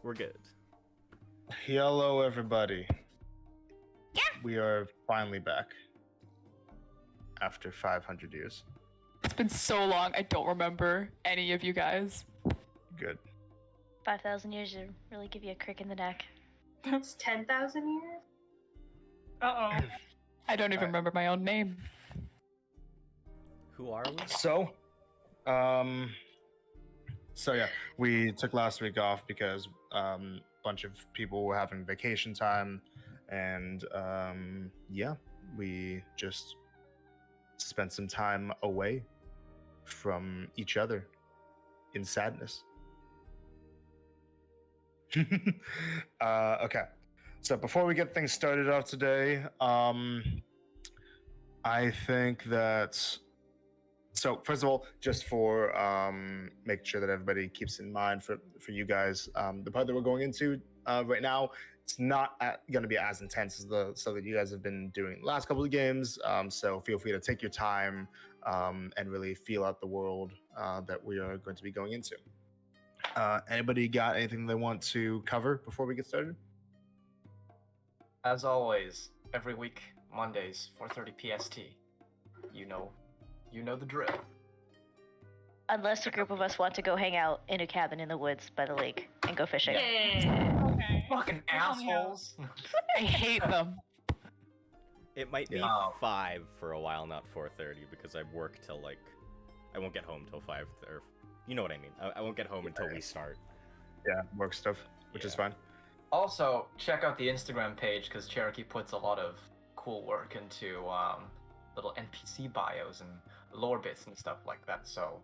We're good. Hello, everybody. Yeah. We are finally back after 500 years. It's been so long, I don't remember any of you guys. Good. 5,000 years to really give you a crick in the neck. It's 10,000 years? Uh-oh. I don't even remember my own name. Who are we? So yeah, we took last week off because a bunch of people were having vacation time, and yeah, we just spent some time away from each other in sadness. Okay, so before we get things started off today, I think that, so first of all, just for making sure that everybody keeps in mind for you guys, the part that we're going into right now, it's not going to be as intense as the stuff that you guys have been doing the last couple of games, so feel free to take your time and really feel out the world that we are going to be going into. Anybody got anything they want to cover before we get started? As always, every week, Mondays, 4:30 PST. You know the drill. Unless a group of us want to go hang out in a cabin in the woods by the lake and go fishing. Yeah. Okay. Fucking assholes. I hate them. It might be Yeah. 5 for a while, not 4:30, because I work till I won't get home till 5. Or you know what I mean. I won't get home until we start. Yeah, work stuff, which is fine. Also, check out the Instagram page because Cherokee puts a lot of cool work into little NPC bios and lore bits and stuff like that. So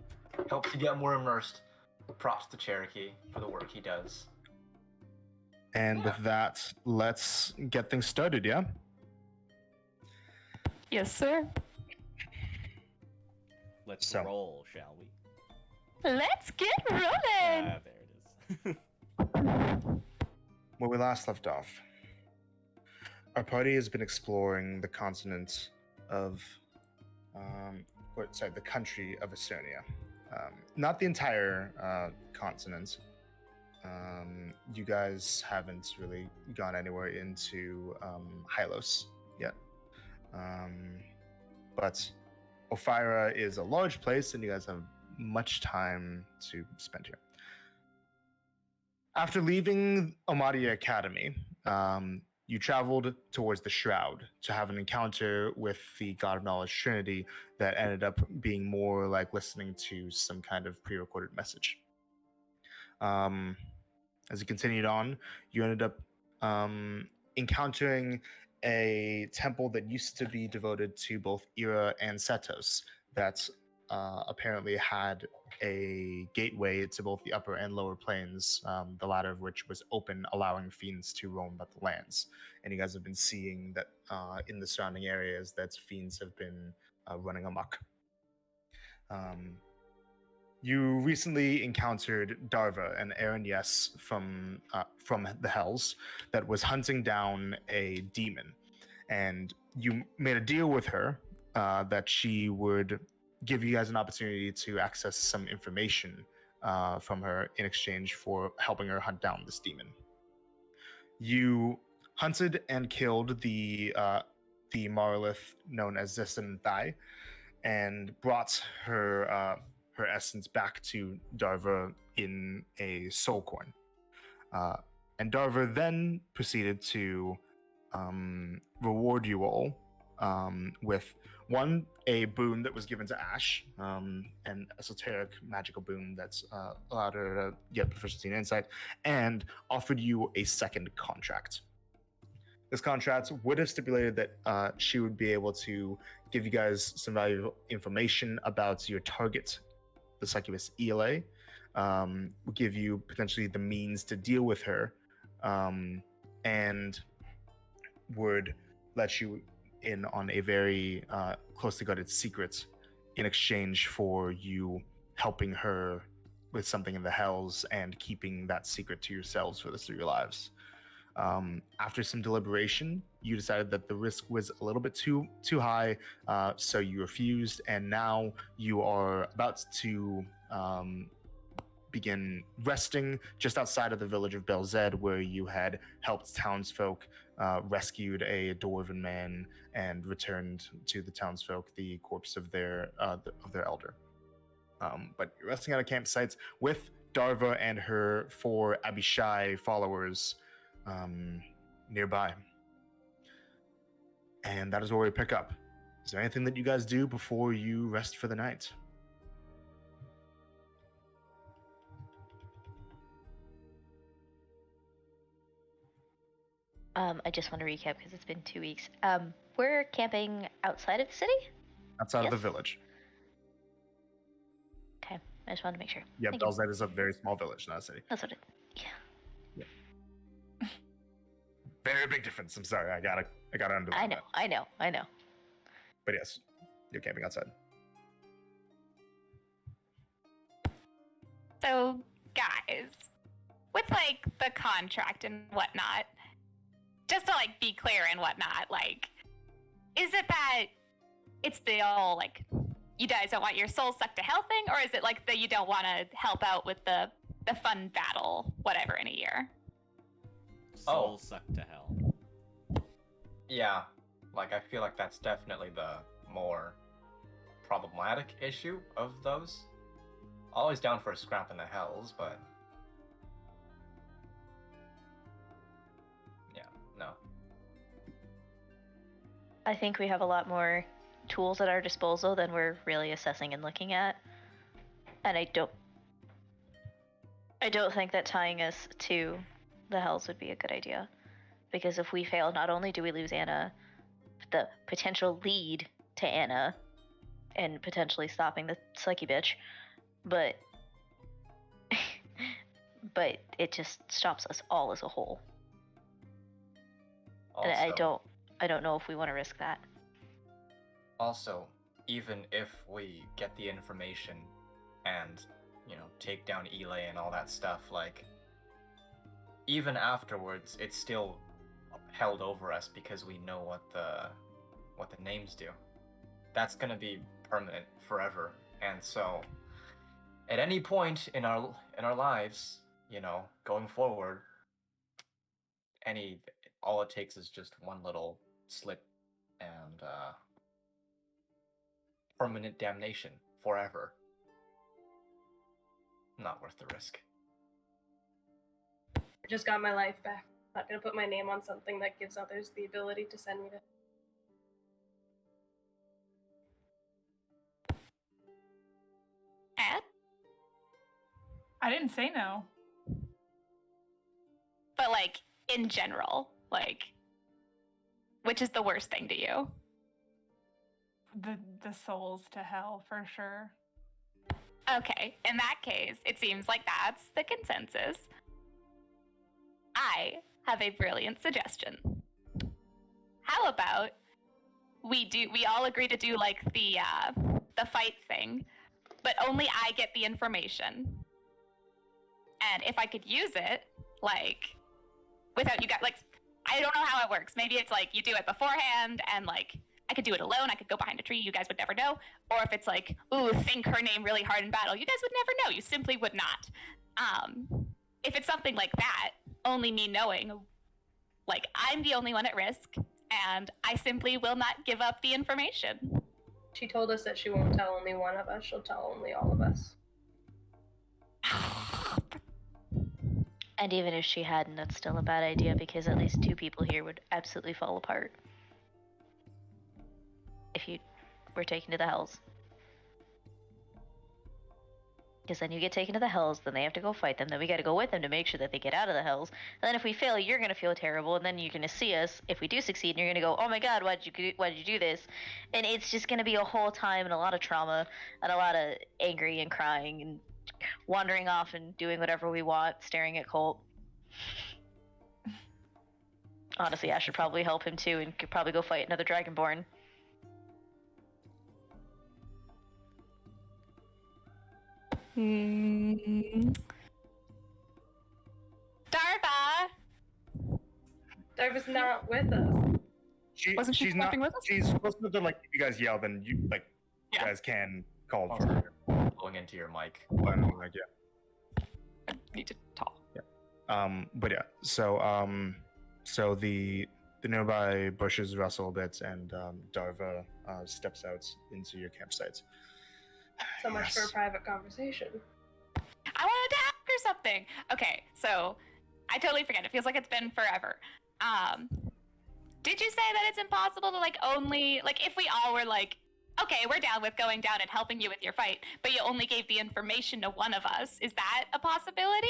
helps you get more immersed. Props to Cherokee for the work he does. And with that, let's get things started, yeah? Yes, sir. Let's So. roll, shall we? Let's get rolling. There it is. Where we last left off, our party has been exploring the continent of, the country of Estonia. Not the entire continent. You guys haven't really gone anywhere into Hylos yet. But Ophira is a large place, and you guys have much time to spend here. After leaving Omadia Academy, you traveled towards the Shroud to have an encounter with the God of Knowledge Trinity that ended up being more like listening to some kind of pre-recorded message. As you continued on, you ended up encountering a temple that used to be devoted to both Ira and Setos that apparently had a gateway to both the upper and lower planes, the latter of which was open, allowing fiends to roam about the lands. And you guys have been seeing that in the surrounding areas that fiends have been running amok. You recently encountered Darva, an Aaron Yes from the Hells, that was hunting down a demon. And you made a deal with her that she would give you guys an opportunity to access some information from her in exchange for helping her hunt down this demon. You hunted and killed the monolith known as Zestan Thai, and brought her essence back to Darva in a soul coin. And Darva then proceeded to reward you all with a boon that was given to Ash, an esoteric magical boon that's allowed her to get proficiency in insight, and offered you a second contract. This contract would have stipulated that she would be able to give you guys some valuable information about your target, the succubus ELA, would give you potentially the means to deal with her, and would let you in on a very closely guarded secret in exchange for you helping her with something in the Hells and keeping that secret to yourselves for the rest of your lives. After some deliberation, you decided that the risk was a little bit too high, so you refused, and now you are about to begin resting just outside of the village of Belzed, where you had helped townsfolk, rescued a dwarven man, and returned to the townsfolk the corpse of their elder. But you're resting at a campsite with Darva and her 4 Abishai followers nearby. And that is where we pick up. Is there anything that you guys do before you rest for the night? I just want to recap because it's been 2 weeks. We're camping outside of the city? Outside of the Yes. village. Okay, I just wanted to make sure. Yeah, Thank you. Belzed is a very small village, not a city. That's what it. Yeah, Very big difference. I'm sorry. I gotta underline I know, that. I know. But yes, you're camping outside. So, guys, with like the contract and whatnot, just to like be clear and whatnot, like, is it that it's the all like you guys don't want your soul sucked to hell thing, or is it like that you don't want to help out with the fun battle, whatever, in a year? Soul sucked to hell. Yeah, like I feel like that's definitely the more problematic issue of those. Always down for a scrap in the hells, but yeah, no. I think we have a lot more tools at our disposal than we're really assessing and looking at. And I don't think that tying us to the hells would be a good idea. Because if we fail, not only do we lose Anna, the potential lead to Anna, and potentially stopping the psyche bitch, but but it just stops us all as a whole. Also, And I don't know if we want to risk that. Also, even if we get the information and, take down Elay and all that stuff, like, even afterwards, it's still held over us because we know what the names do. That's gonna be permanent forever. And so, at any point in our lives, going forward, all it takes is just one little slip and permanent damnation forever. Not worth the risk. I just got my life back. Not gonna put my name on something that gives others the ability to send me to. Ed? I didn't say no. But like in general, like, which is the worst thing to you? The souls to hell for sure. Okay, in that case, it seems like that's the consensus. I have a brilliant suggestion. How about we all agree to do like the fight thing, but only I get the information. And if I could use it, like, without you guys, like, I don't know how it works. Maybe it's like you do it beforehand and like I could do it alone. I could go behind a tree. You guys would never know. Or if it's like, ooh, think her name really hard in battle. You guys would never know. You simply would not. If it's something like that, only me knowing, like, I'm the only one at risk, and I simply will not give up the information. She told us that she won't tell only one of us. She'll tell only all of us. And even if she hadn't, that's still a bad idea because at least 2 people here would absolutely fall apart. If you were taken to the hells. Because then you get taken to the hells, then they have to go fight them, then we gotta go with them to make sure that they get out of the hells. And then if we fail, you're gonna feel terrible, and then you're gonna see us if we do succeed, and you're gonna go, oh my god, why did you do this? And it's just gonna be a whole time and a lot of trauma, and a lot of angry and crying, and wandering off and doing whatever we want, staring at Colt. Honestly, I should probably help him too, and could probably go fight another Dragonborn. Darva! Darva's not with us. Wasn't she she's not. sleeping with us? She's supposed to like. If you guys yell, then you Yeah. guys can call Oh, for her. Blowing into your mic. But, like, yeah. need to talk. But yeah, so the nearby bushes rustle a bit, and Darva steps out into your campsite. So much for a Yes. private conversation. I wanted to ask her something. Okay, so I totally forget. It feels like it's been forever. Did you say that it's impossible to only if we all were okay, we're down with going down and helping you with your fight, but you only gave the information to one of us? Is that a possibility?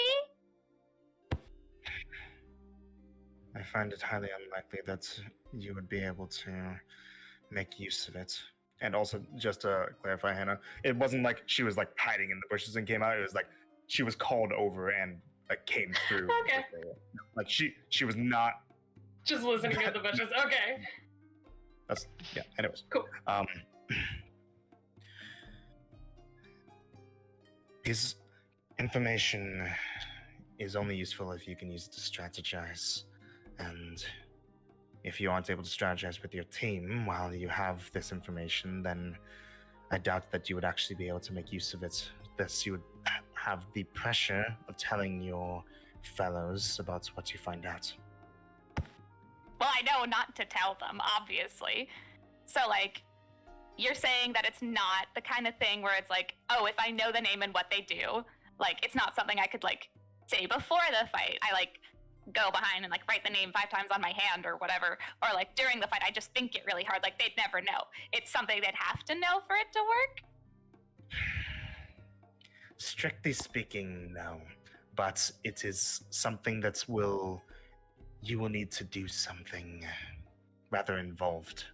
I find it highly unlikely that you would be able to make use of it. And also, just to clarify, Hannah, it wasn't like she was hiding in the bushes and came out. It was like she was called over and came through. Okay. Like she was not. Just listening in the bushes. Okay. That's yeah. Anyways, Cool. His information is only useful if you can use it to strategize. And if you aren't able to strategize with your team while you have this information, then I doubt that you would actually be able to make use of it. Thus, you would have the pressure of telling your fellows about what you find out. Well, I know not to tell them, obviously. So, you're saying that it's not the kind of thing where it's oh, if I know the name and what they do, it's not something I could, say before the fight. I, go behind and, write the name 5 times on my hand or whatever. Or, during the fight, I just think it really hard. They'd never know. It's something they'd have to know for it to work? Strictly speaking, no. But it is something that you will need to do something rather involved.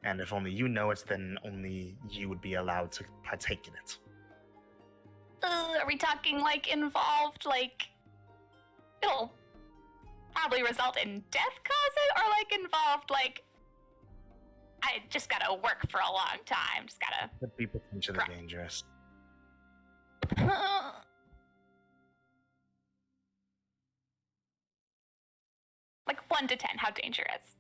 And if only you know it, then only you would be allowed to partake in it. Are we talking, involved, it'll probably result in death causes? Or, involved, I just gotta work for a long time, just gotta... Could be potentially Right. dangerous. 1 to 10, how dangerous?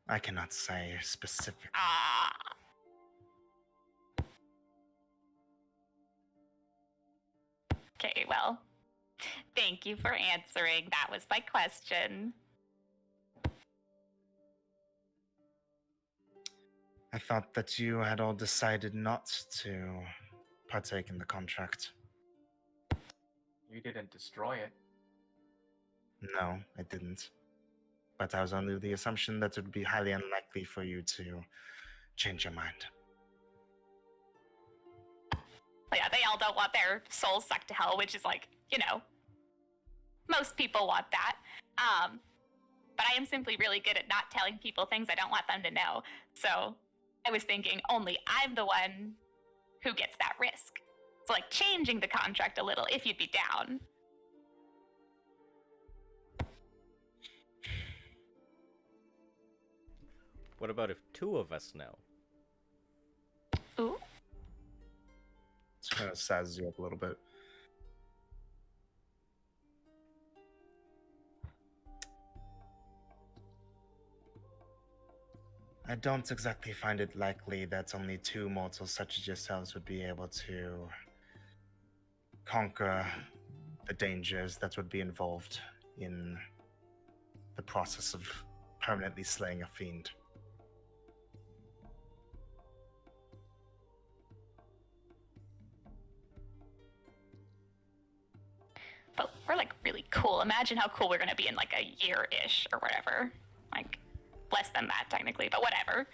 I cannot say specifically. Ah. Okay, well, thank you for answering. That was my question. I thought that you had all decided not to partake in the contract. You didn't destroy it. No, I didn't. But I was under the assumption that it would be highly unlikely for you to change your mind. Well, yeah, they all don't want their souls sucked to hell, which is most people want that. But I am simply really good at not telling people things I don't want them to know. So I was thinking only I'm the one who gets that risk. So changing the contract a little if you'd be down. What about if 2 of us know? Ooh. It kind of sizes you up a little bit. I don't exactly find it likely that only 2 mortals such as yourselves would be able to conquer the dangers that would be involved in the process of permanently slaying a fiend. But we're really cool. Imagine how cool we're gonna be in a year-ish or whatever. Less than that technically, but whatever.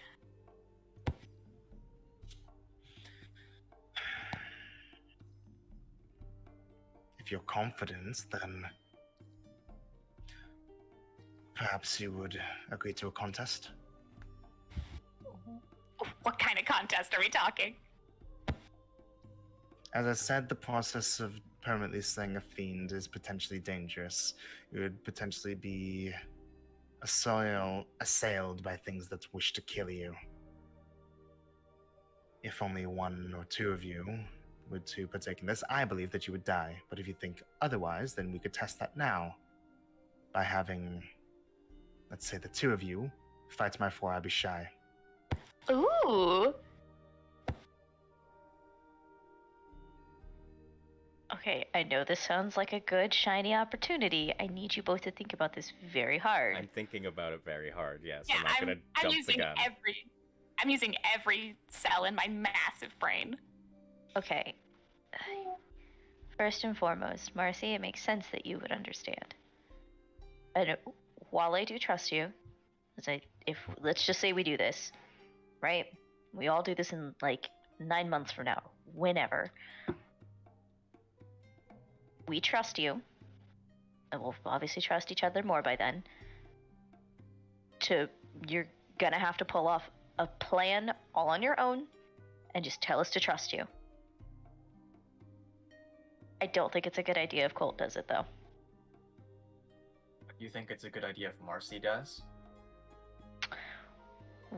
If you're confident, then perhaps you would agree to a contest. What kind of contest are we talking? As I said, the process of permanently slaying a fiend is potentially dangerous. You would potentially be assailed by things that wish to kill you. If only 1 or 2 of you were to partake in this, I believe that you would die. But if you think otherwise, then we could test that now by having, let's say, the 2 of you fight my 4 Abishai. Ooh. Okay, I know this sounds like a good, shiny opportunity. I need you both to think about this very hard. I'm thinking about it very hard. Yes, Yeah, I'm not gonna I'm jump the using gun. I'm using every cell in my massive brain. Okay. First and foremost, Marcy, it makes sense that you would understand. And while I do trust you, if let's just say we do this, right? We all do this in like 9 months from now, whenever. We trust you, and we'll obviously trust each other more by then. You're gonna have to pull off a plan all on your own, and just tell us to trust you. I don't think it's a good idea if Colt does it, though. You think it's a good idea if Marcy does?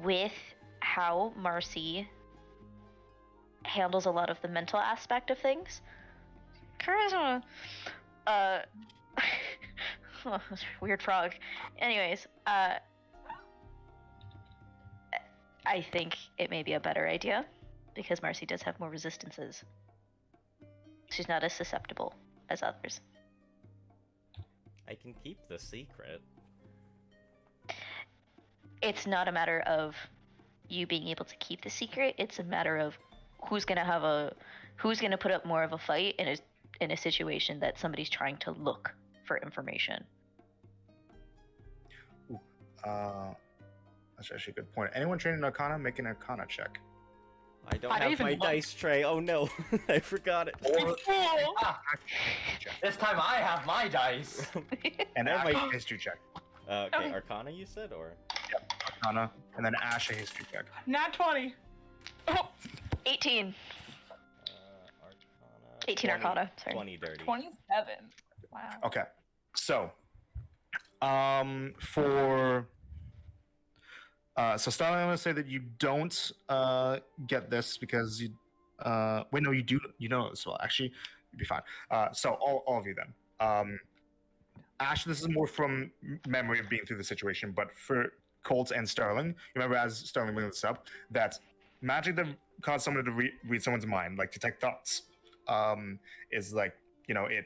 With how Marcy handles a lot of the mental aspect of things, charisma. Weird frog. Anyways, I think it may be a better idea because Marcy does have more resistances. She's not as susceptible as others. I can keep the secret. It's not a matter of you being able to keep the secret. It's a matter of who's gonna put up more of a fight in a situation that somebody's trying to look for information. That's actually a good point. Anyone trained in Arcana? Make an Arcana check. I don't I don't have my even look. dice tray. Oh no, I forgot it. Or this time I have my dice. And That Ash, might- a history check. Okay, Okay. Arcana, you said, or Arcana, and then Ash, a history check. Nat 20. Oh, 18. Arcana. 18 Arcana, sorry. 20 dirty. 27. Wow. Okay, so, for so Starling, I'm gonna say that you don't get this because you wait, no, you do, you know as well. Actually, you'd be fine. So all of you then. Ash, this is more from memory of being through the situation, but for Colt and Sterling, you remember as Sterling bringing this up, that magic that causes someone to read someone's mind, like detect thoughts, is like, you know, it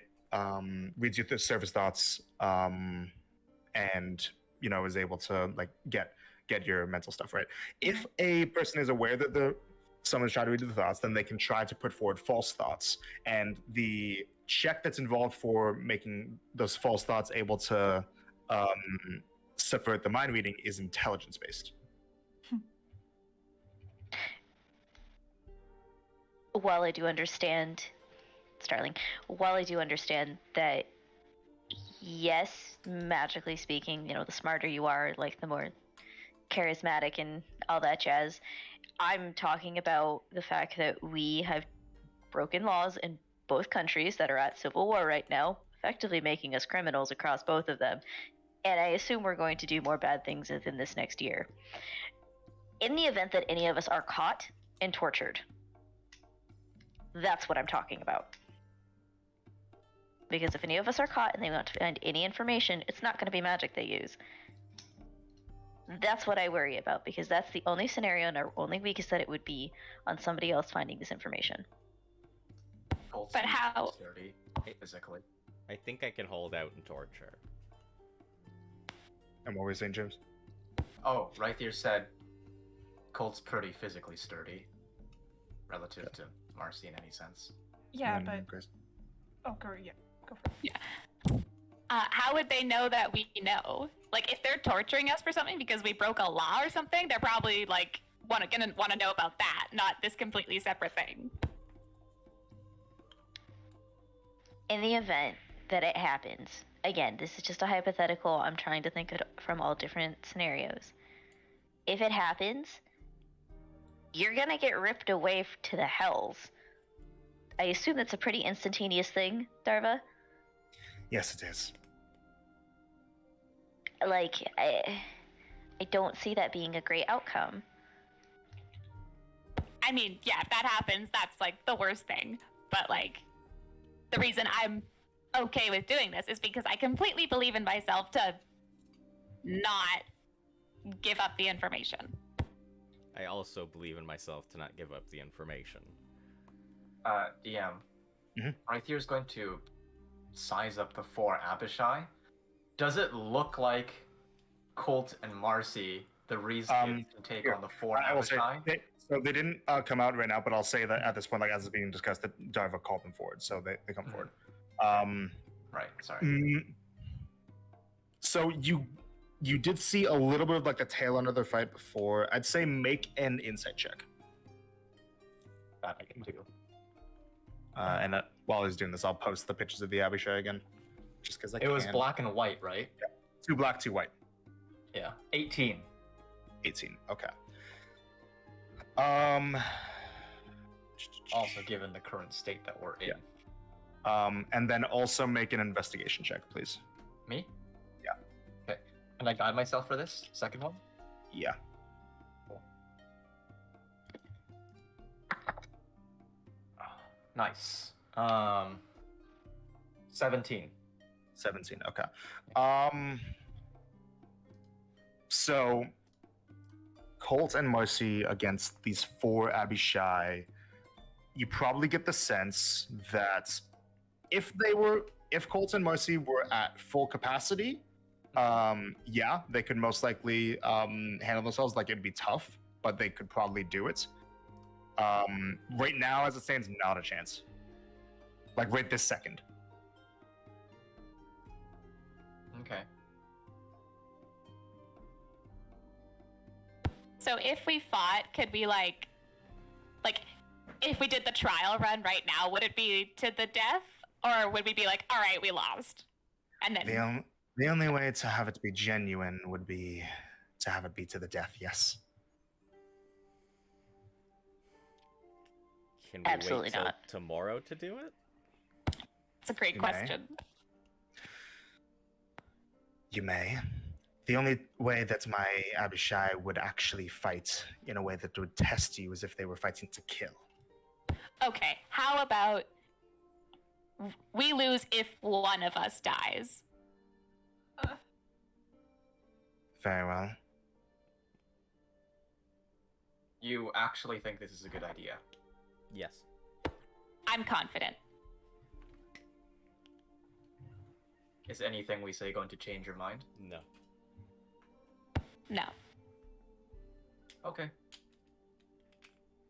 reads you the surface thoughts, and, you know, is able to like get your mental stuff right. If a person is aware that someone's trying to read the thoughts, then they can try to put forward false thoughts, and the check that's involved for making those false thoughts able to subvert the mind reading is intelligence based. While I do understand, Starling, while I do understand that, yes, magically speaking, you know, the smarter you are, like the more charismatic and all that jazz, I'm talking about the fact that we have broken laws in both countries that are at civil war right now, effectively making us criminals across both of them. And I assume we're going to do more bad things within this next year. In the event that any of us are caught and tortured, that's what I'm talking about. Because if any of us are caught and they want to find any information, it's not going to be magic they use. That's what I worry about, because that's the only scenario and our only weakest that it would be on somebody else finding this information. Colt's But how- sturdy, physically. I think I can hold out and torture. And what were you saying, James? Oh, right there said Colt's pretty physically sturdy relative to Marcy in any sense. Yeah, And then but Chris? oh, go yeah, go for it. How would they know that we know? Like, if they're torturing us for something because we broke a law or something, they're probably like gonna want to know about that, not this completely separate thing. In the event that it happens, again, this is just a hypothetical. I'm trying to think from all different scenarios. If it happens, you're gonna get ripped away to the hells. I assume that's a pretty instantaneous thing, Darva? Yes, it is. Like, I don't see that being a great outcome. I mean, yeah, if that happens, that's like the worst thing. But like, the reason I'm okay with doing this is because I completely believe in myself to not give up the information. I also believe in myself to not give up the information. DM, Rythier is going to size up the 4 Abishai. Does it look like Colt and Marcy, the Reese kids, can take here, on the 4 I will say, Abishai? so they didn't come out right now, but I'll say that at this point, like as it's being discussed, that Darva called them forward, so they come forward. Right, sorry. So you did see a little bit of like the tail end of their fight before. I'd say make an insight check. That I can do. And while he's doing this, I'll post the pictures of the Abishai again, just because It was black and white, right? 2 black, 2 white. Yeah. 18. 18. Okay. Also, given the current state that we're in. And then also make an investigation check, please. Me? Yeah. Okay. Can I guide myself for this second one? Yeah. Cool. Nice. 17. 17. Okay. So Colt and Marcy against these 4 Abishai, you probably get the sense that if Colt and Marcy were at full capacity, yeah, they could most likely handle themselves. Like it'd be tough, but they could probably do it. Right now, as it stands, not a chance. Like right this second. Okay. So if we fought, could we like if we did the trial run right now, would it be to the death, or would we be like, all right, we lost, and then The only way to have it be genuine would be to have it be to the death. Yes. Can we Absolutely wait till not. tomorrow to do it? it's a great You may. question. You may. The only way that my Abishai would actually fight in a way that would test you is if they were fighting to kill. Okay, how about we lose if one of us dies? Very well. You actually think this is a good idea? Yes. I'm confident. Is anything we say going to change your mind? No. No. Okay.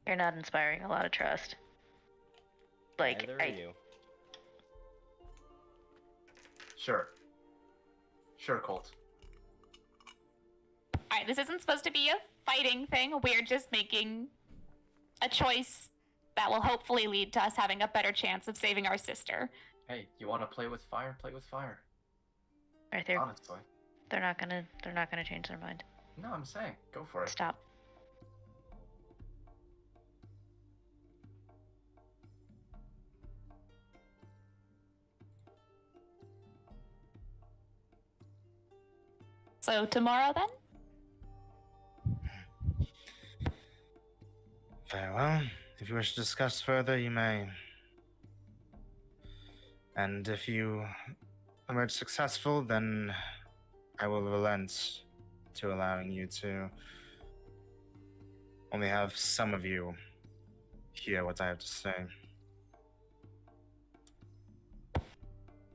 You're not inspiring a lot of trust. Like, Neither are you. Sure. Sure, Colt. Alright, this isn't supposed to be a fighting thing. We're just making a choice that will hopefully lead to us having a better chance of saving our sister. Hey, you want to play with fire? Play with fire. right there. Honestly. They're not gonna change their mind. No, I'm saying, go for it. Stop. So tomorrow then? Very well. If you wish to discuss further, you may. And if you emerge successful, then I will relent to allowing you to only have some of you hear what I have to say.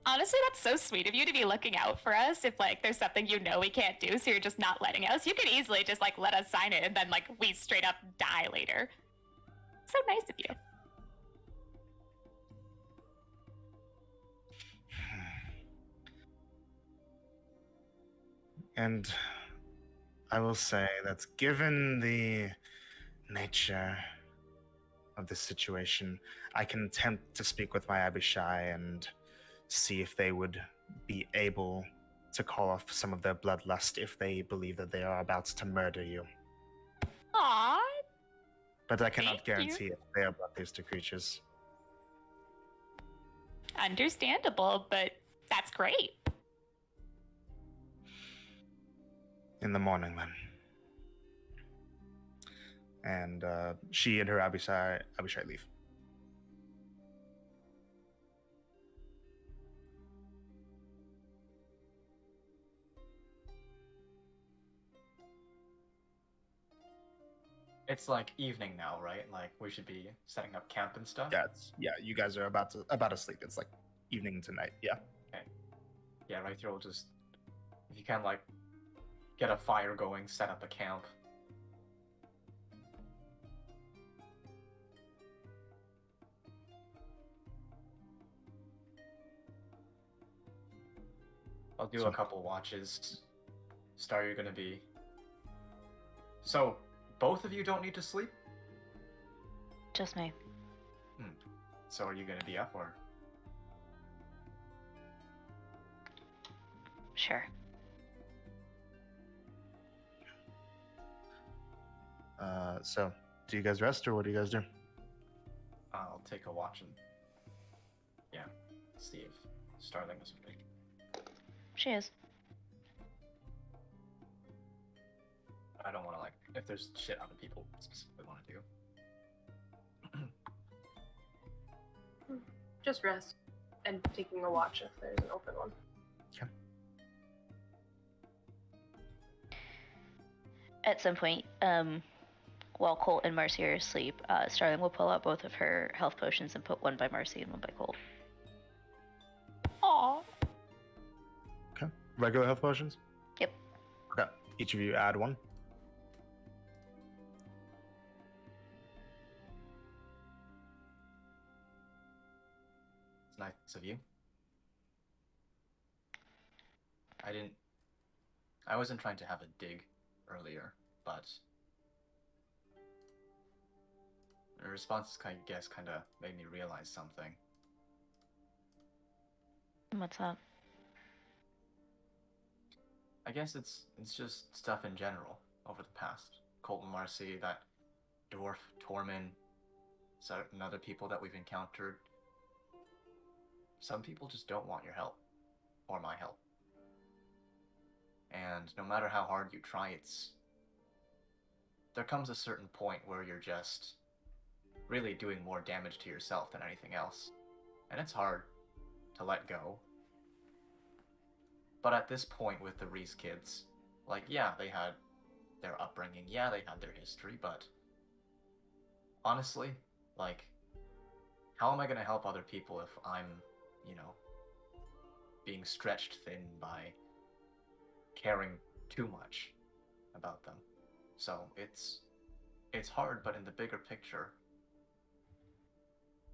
Honestly, that's so sweet of you to be looking out for us if, like, there's something you know we can't do, so you're just not letting us. You could easily just, like, let us sign it and then, like, we straight up die later. So nice of you. And I will say that given the nature of this situation, I can attempt to speak with my Abishai and see if they would be able to call off some of their bloodlust if they believe that they are about to murder you. Aww. But I cannot Thank you. guarantee if they are bloodthirsty creatures. Understandable, but that's great. In the morning, then. And she and her Abishai leave. It's like evening now, right? Like we should be setting up camp and stuff. Yeah, you guys are about to sleep. It's like evening tonight. Yeah. Yeah, right here. We'll just, if you can, like, get a fire going, set up a camp. I'll do a couple watches. Star, you're gonna be. So, both of you don't need to sleep? Just me. So, are you gonna be up or? Sure. So do you guys rest or what do you guys do? I'll take a watch and. Yeah, see if Starling is awake. She is. I don't want to, like, if there's shit other people specifically want to do. Just rest and taking a watch if there's an open one. At some point, while Colt and Marcy are asleep, Starling will pull out both of her health potions and put one by Marcy and one by Colt. Aw. Okay. Regular health potions? Yep. Okay. Each of you add one. It's nice of you. I wasn't trying to have a dig earlier, but the responses, I guess, kind of made me realize something. What's up? I guess it's just stuff in general over the past. Colt and Marcy, that dwarf, Tormin, certain other people that we've encountered. Some people just don't want your help, or my help. And no matter how hard you try, there comes a certain point where you're just really doing more damage to yourself than anything else. And it's hard to let go. But at this point with the Reese kids, like, yeah, they had their upbringing, yeah, they had their history, but honestly, like, how am I going to help other people if I'm, being stretched thin by caring too much about them? So it's hard, but in the bigger picture,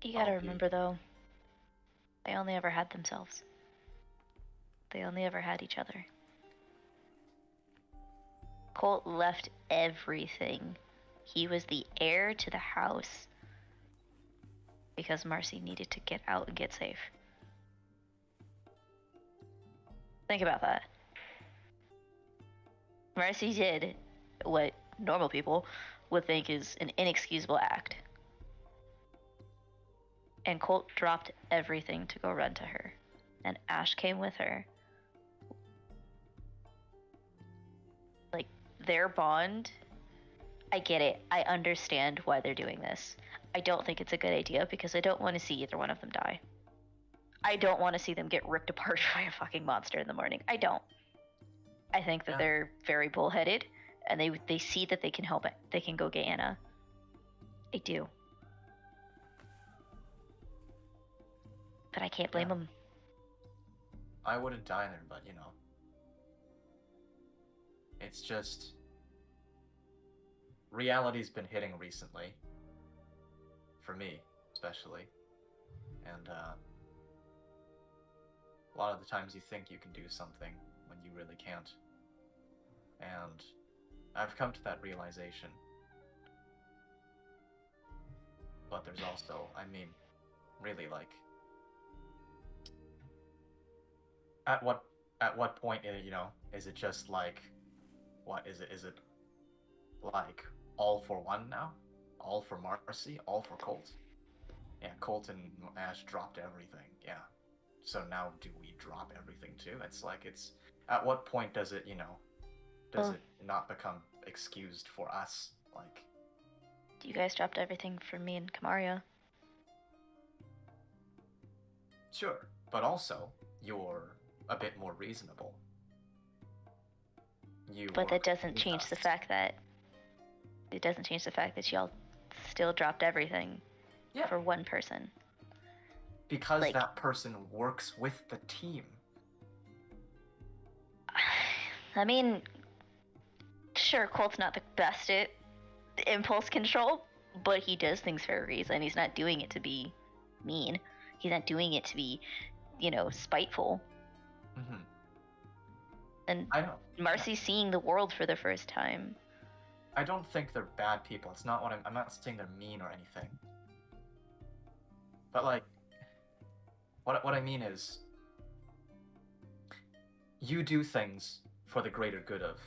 You gotta remember, though, they only ever had themselves. They only ever had each other. Colt left everything. He was the heir to the house because Marcy needed to get out and get safe. Think about that. Marcy did what normal people would think is an inexcusable act. And Colt dropped everything to go run to her. And Ash came with her. Like, their bond, I get it. I understand why they're doing this. I don't think it's a good idea because I don't want to see either one of them die. I don't want to see them get ripped apart by a fucking monster in the morning. I don't. I think that they're very bullheaded, and they see that they can help it. They can go get Anna. I do. But I can't blame them. I wouldn't either, but it's just reality's been hitting recently, for me especially, and a lot of the times you think you can do something when you really can't, and I've come to that realization. But there's also, really, like, at what point, is it just like, what is it? Is it like all for one now? All for Marcy? All for Colt? Yeah, Colt and Ash dropped everything. Yeah. So now do we drop everything too? It's like, at what point does it, does it not become excused for us? Like, You guys dropped everything for me and Kamaria. Sure, but also, you're a bit more reasonable. But that doesn't change the fact that it doesn't change the fact that y'all still dropped everything Yeah. for one person. Because Like- that person works with the team. I mean, sure, Colt's not the best at impulse control, but he does things for a reason. He's not doing it to be mean. He's not doing it to be, spiteful. Hmm. And I don't. Marcy's seeing the world for the first time. I don't think they're bad people. It's not what I'm not saying they're mean or anything. But like, what I mean is, you do things for the greater good of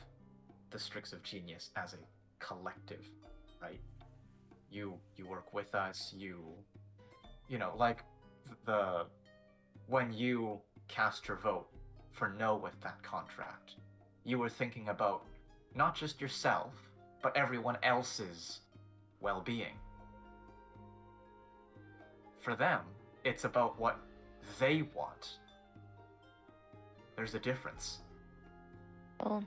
the Strix of Genius as a collective, right? You work with us. Like when you cast your vote for no with that contract, you were thinking about not just yourself, but everyone else's well-being. For them, it's about what they want. There's a difference. Well,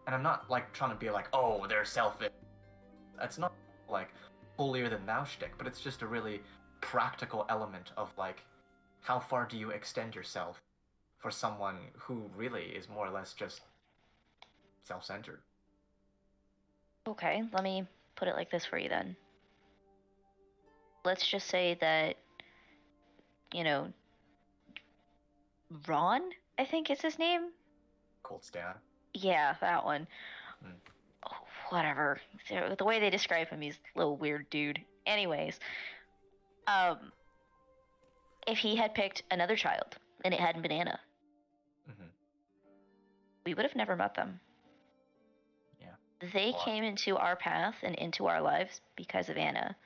And I'm not like trying to be like, oh, they're selfish. That's not like holier than thou shtick, but it's just a really practical element of like, how far do you extend yourself for someone who really is more or less just self-centered? okay, let me put it like this for you then. Let's just say that, Ron, I think is his name? Colt's dad. Yeah, that one. Hmm. Oh, whatever. The way they describe him, he's a little weird dude. Anyways, if he had picked another child and it hadn't been Anna, Hmm. we would have never met them. Yeah. They Wow. came into our path and into our lives because of Anna.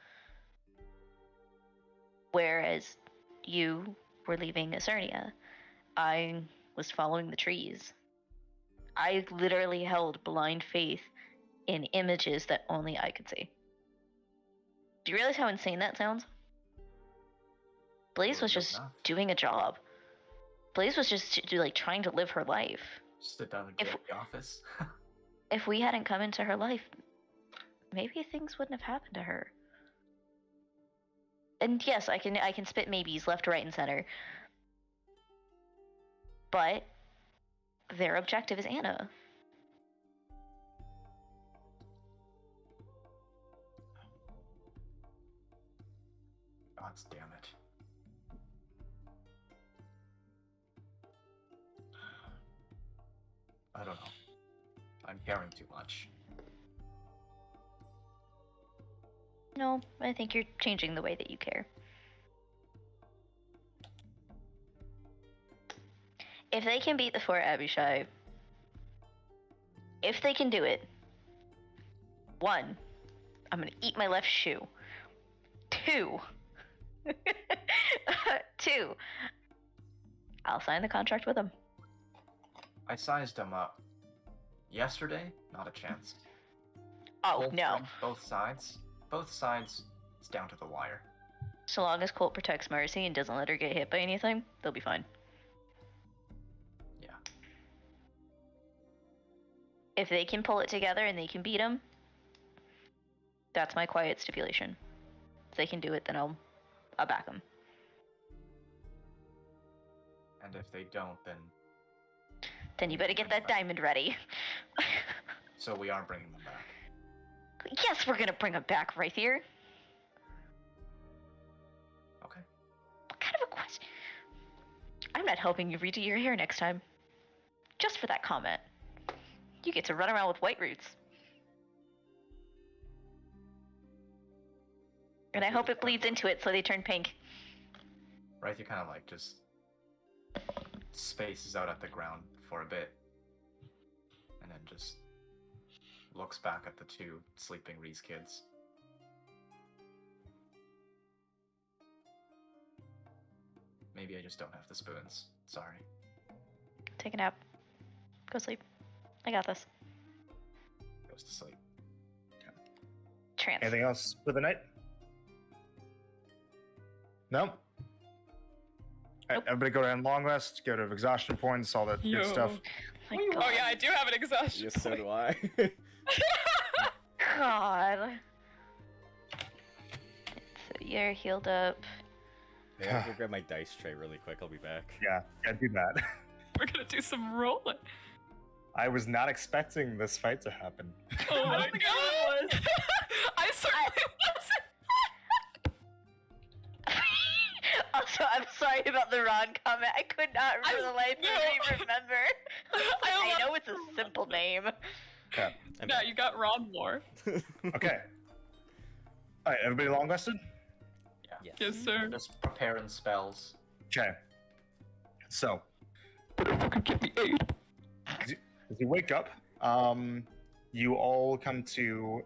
Whereas you were leaving Ecernia. I was following the trees. I literally held blind faith in images that only I could see. Do you realize how insane that sounds? Blaze was Well, just enough. doing a job. Blaze was just trying to live her life. Sit down and If- get at the office. If we hadn't come into her life, maybe things wouldn't have happened to her. And yes, I can spit maybes left, right, and center. But their objective is Anna. God damn it. I don't know. I'm caring too much. No, I think you're changing the way that you care. If they can beat the Fort Abishai, if they can do it, 1, I'm gonna eat my left shoe. 2, 2, I'll sign the contract with them. I sized them up yesterday. Not a chance. Oh, Full no. strength, both sides. Both sides. It's down to the wire. So long as Colt protects Marcy and doesn't let her get hit by anything, they'll be fine. Yeah. If they can pull it together and they can beat him, that's my quiet stipulation. If they can do it, then I'll back them. And if they don't, Then you better get that diamond ready. so we are bringing them back. Yes, we're gonna bring him back right here. Okay. What kind of a question? I'm not helping you redo your hair next time. Just for that comment. You get to run around with white roots. And I hope it bleeds into it so they turn pink. Right, you kind of like just spaces out at the ground for a bit, and then just looks back at the 2 sleeping Reese kids. Maybe I just don't have the spoons. Sorry. Take a nap. Go sleep. I got this. Goes to sleep. Trance. Anything else for the night? No? Nope. Alright, everybody go down long rest, go to exhaustion points, all that Yo. good stuff. My Oh God. yeah, I do have an exhaustion. Yes, so point. do I. God. So you're healed up. Yeah, I'll go grab my dice tray really quick. I'll be back. Yeah, do that. We're gonna do some rolling. I was not expecting this fight to happen. Oh I my don't think anyone god! I certainly wasn't. Also, I'm sorry about the Ron comment. I could not for the life of me remember. I know it's a simple name. Okay. No, you got Ron more. Okay. All right, everybody long rested? Yeah. Yes, sir. Just preparing spells. Okay. So, Could get me 8. as you wake up, you all come to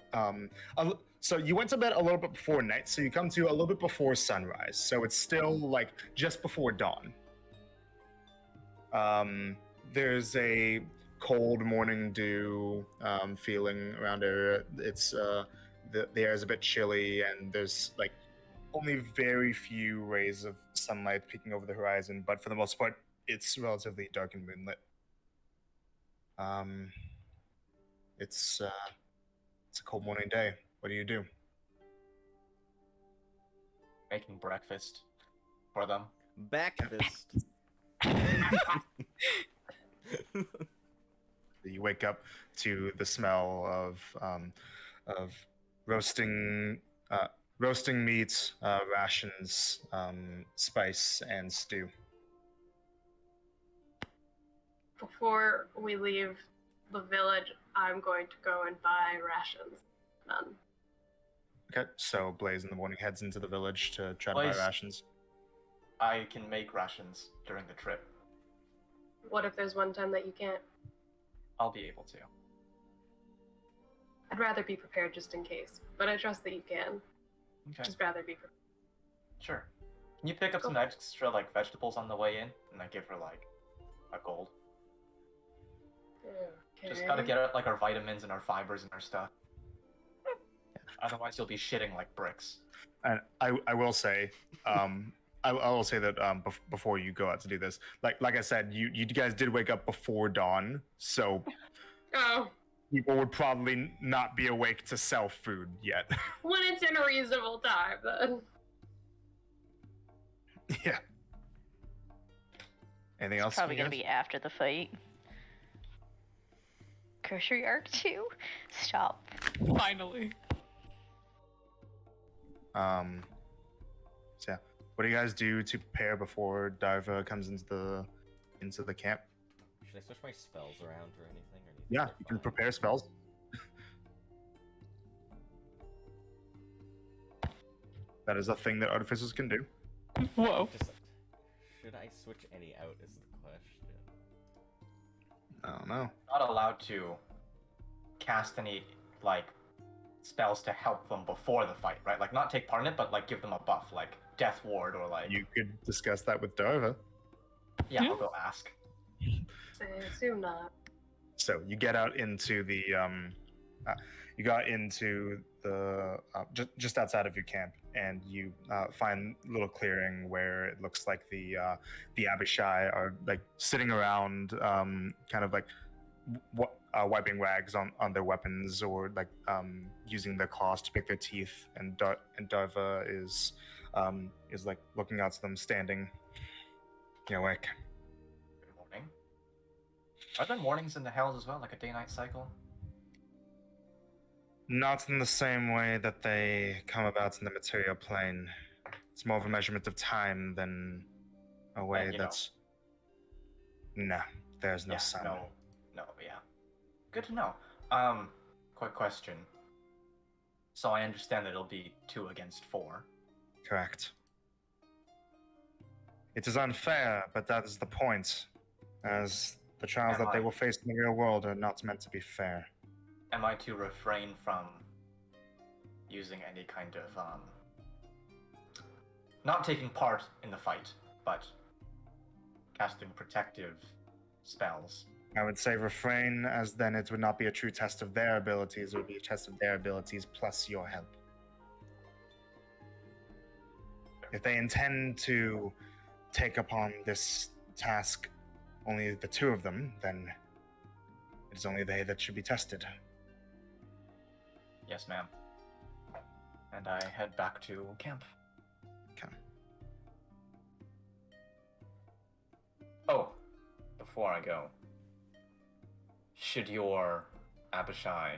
so you went to bed a little bit before night, so you come to a little bit before sunrise. So it's still like just before dawn. There's a cold morning dew feeling around area. It's the air is a bit chilly, and there's like only very few rays of sunlight peeking over the horizon, but for the most part, it's relatively dark and moonlit. It's a cold morning day. What do you do? Making breakfast for them. Breakfast. You wake up to the smell of roasting meat, rations, spice, and stew. Before we leave the village, I'm going to go and buy rations. None. Okay, so Blaze in the morning heads into the village to try to Blaze. buy rations. I can make rations during the trip. What if there's one time that you can't? I'll be able to. I'd rather be prepared just in case, but I trust that you can. Okay. Just rather be prepared. Sure. Can you pick up some extra like vegetables on the way in, and I give her like a gold? Okay. Just gotta get like our vitamins and our fibers and our stuff. Otherwise, you'll be shitting like bricks. And I will say, I will say that before you go out to do this, like I said, you guys did wake up before dawn, so Oh, people would probably not be awake to sell food yet. when it's in a reasonable time, then. Yeah. Anything else? Probably you gonna guys? be after the fight. Grocery arc 2? Stop. Finally. So yeah, what do you guys do to prepare before Darva comes into the camp? Should I switch my spells around or anything? Or do you think Yeah, they're you can fine? prepare spells. That is a thing that artificers can do. Whoa. Just, should I switch any out is the question. I don't know. Not allowed to cast any like spells to help them before the fight, right? Like not take part in it, but like give them a buff, like Death Ward or like. You could discuss that with Darva. Yeah, I'll go ask. Say, assume not. So you get out into the just outside of your camp, and you find a little clearing where it looks like the Abishai are like sitting around, kind of like wiping rags on their weapons, or like using their claws to pick their teeth, and Darva is like looking out to them, standing. You know, like. Good morning. Are there mornings in the hells as well, like a day-night cycle? Not in the same way that they come about in the material plane. It's more of a measurement of time than a way you that's. No, there's no Yeah, sun. no, yeah. Good to know. Quick question. So I understand that it'll be 2 against 4. Correct. It is unfair, but that is the point. As the trials Am that they I- will face in the real world are not meant to be fair. Am I to refrain from using any kind of not taking part in the fight, but casting protective spells? I would say refrain, as then it would not be a true test of their abilities, it would be a test of their abilities plus your help. If they intend to take upon this task, only the 2 of them, then it is only they that should be tested. Yes, ma'am. And I head back to camp. Okay. Oh, before I go, should your Abishai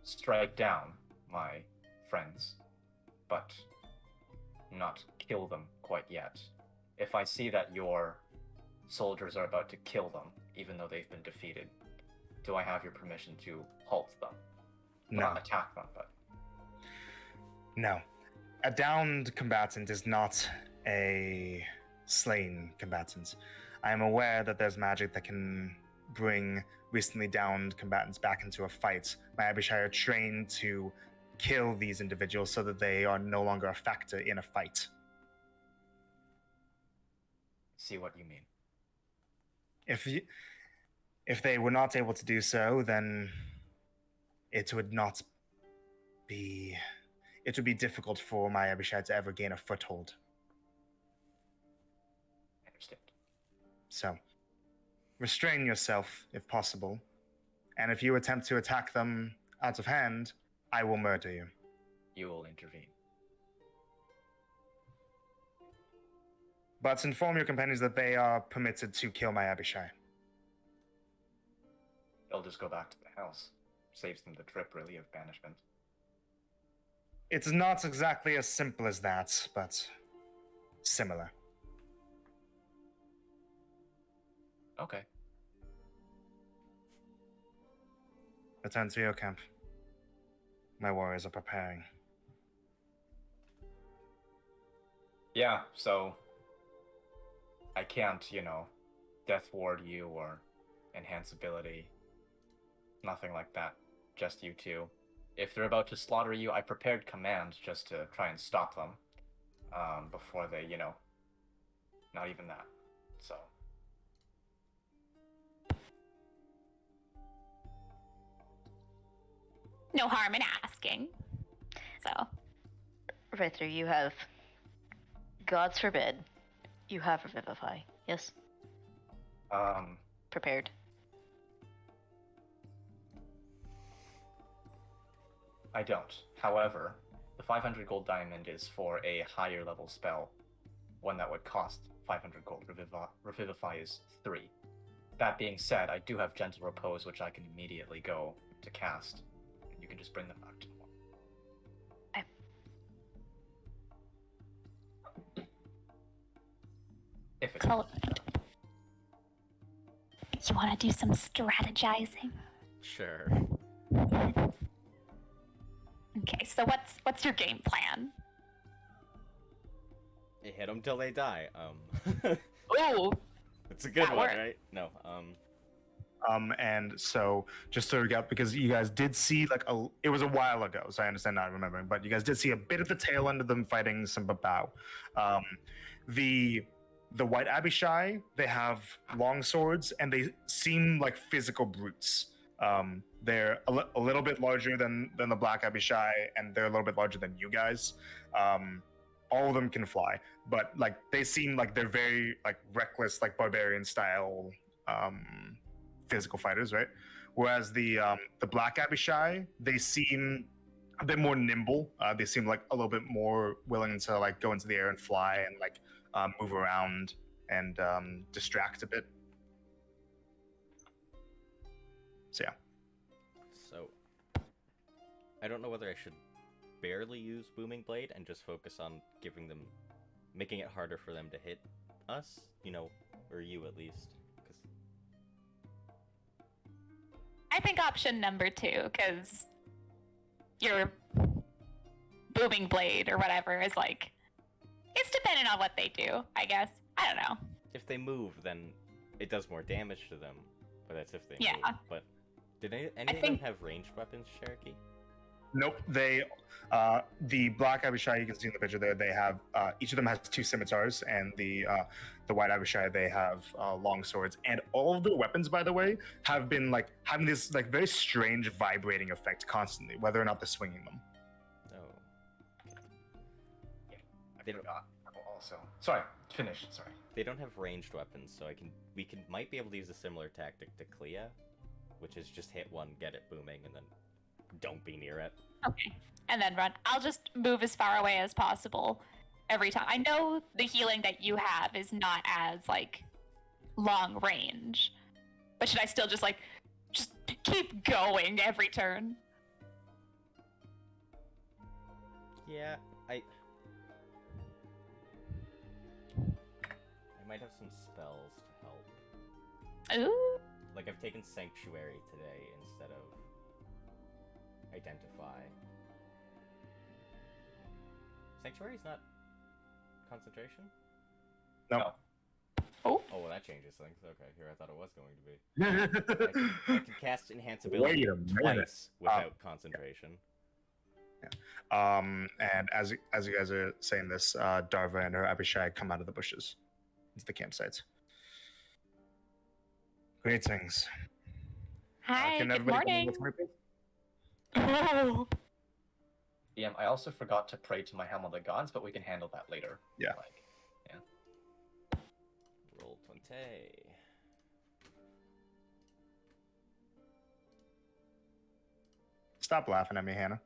strike down my friends, but not kill them quite yet, if I see that your soldiers are about to kill them, even though they've been defeated, do I have your permission to halt them? No. Not attack them, but... No. A downed combatant is not a slain combatant. I am aware that there's magic that can bring recently downed combatants back into a fight. My Abishai are trained to kill these individuals so that they are no longer a factor in a fight. See what you mean. If they were not able to do so, then it would be difficult for my Abishai to ever gain a foothold. I understand. So, restrain yourself if possible, and if you attempt to attack them out of hand, I will murder you. You will intervene. But inform your companions that they are permitted to kill my Abishai. They'll just go back to the house. Saves them the trip, really, of banishment. It's not exactly as simple as that, but similar. Okay. Return to your camp. My warriors are preparing. Yeah, so... I can't, death ward you or enhance ability. Nothing like that. Just you two. If they're about to slaughter you, I prepared command just to try and stop them. Before they, not even that. So... No harm in asking. So, Right there, you have. Gods forbid. You have Revivify. Yes? Prepared. I don't. However, the 500 gold diamond is for a higher level spell. One that would cost 500 gold. Revivify is 3. That being said, I do have Gentle Repose, which I can immediately go to cast. And you can just bring them back to normal. If it's... so you want to do some strategizing? Sure. Okay, so what's your game plan? Hit them till they die. Oh, It's a good That one, worked. right? No. And so just to recap, because you guys did see it was a while ago, so I understand not remembering, but you guys did see a bit of the tail end of them fighting some Babao. The White Abishai, they have long swords and they seem like physical brutes. They're a little bit larger than the Black Abishai, and they're a little bit larger than you guys. All of them can fly, but they seem like they're very reckless, barbarian style physical fighters, right? Whereas the Black Abishai, they seem a bit more nimble. They seem a little bit more willing to go into the air and fly and move around and distract a bit. So yeah. So, I don't know whether I should barely use Booming Blade and just focus on making it harder for them to hit us, or you at least. I think option number 2, because your booming blade or whatever is it's dependent on what they do, I guess. I don't know. If they move, then it does more damage to them, but that's if they Yeah. move. But did any of them think- have ranged weapons, Cherokee? Nope. They, the Black Abishai, you can see in the picture there, they have, each of them has 2 scimitars, and the White Abishai, they have long swords. And all of their weapons, by the way, have been having this very strange vibrating effect constantly, whether or not they're swinging them. Oh. I They don't- forgot. Also, sorry. Finish. Sorry. They don't have ranged weapons, so might be able to use a similar tactic to Clea. which is just hit one, get it booming, and then don't be near it. Okay. And then run. I'll just move as far away as possible every time. I know the healing that you have is not as like long range, but should I still just keep going every turn? Yeah, I might have some spells to help. Ooh. Like, I've taken Sanctuary today instead of Identify. Sanctuary's not concentration? No. Oh. Oh, well, that changes things. Okay, here I thought it was going to be. I can cast Enhanceability Wait a minute. twice without concentration. And as you guys are saying this, Darva and her Abishai come out of the bushes into the campsites. Greetings. Hi, Can good everybody come morning. with me, please? Oh. DM, I also forgot to pray to my helm of the gods, but we can handle that later. Yeah. Roll 20. Stop laughing at me, Hannah.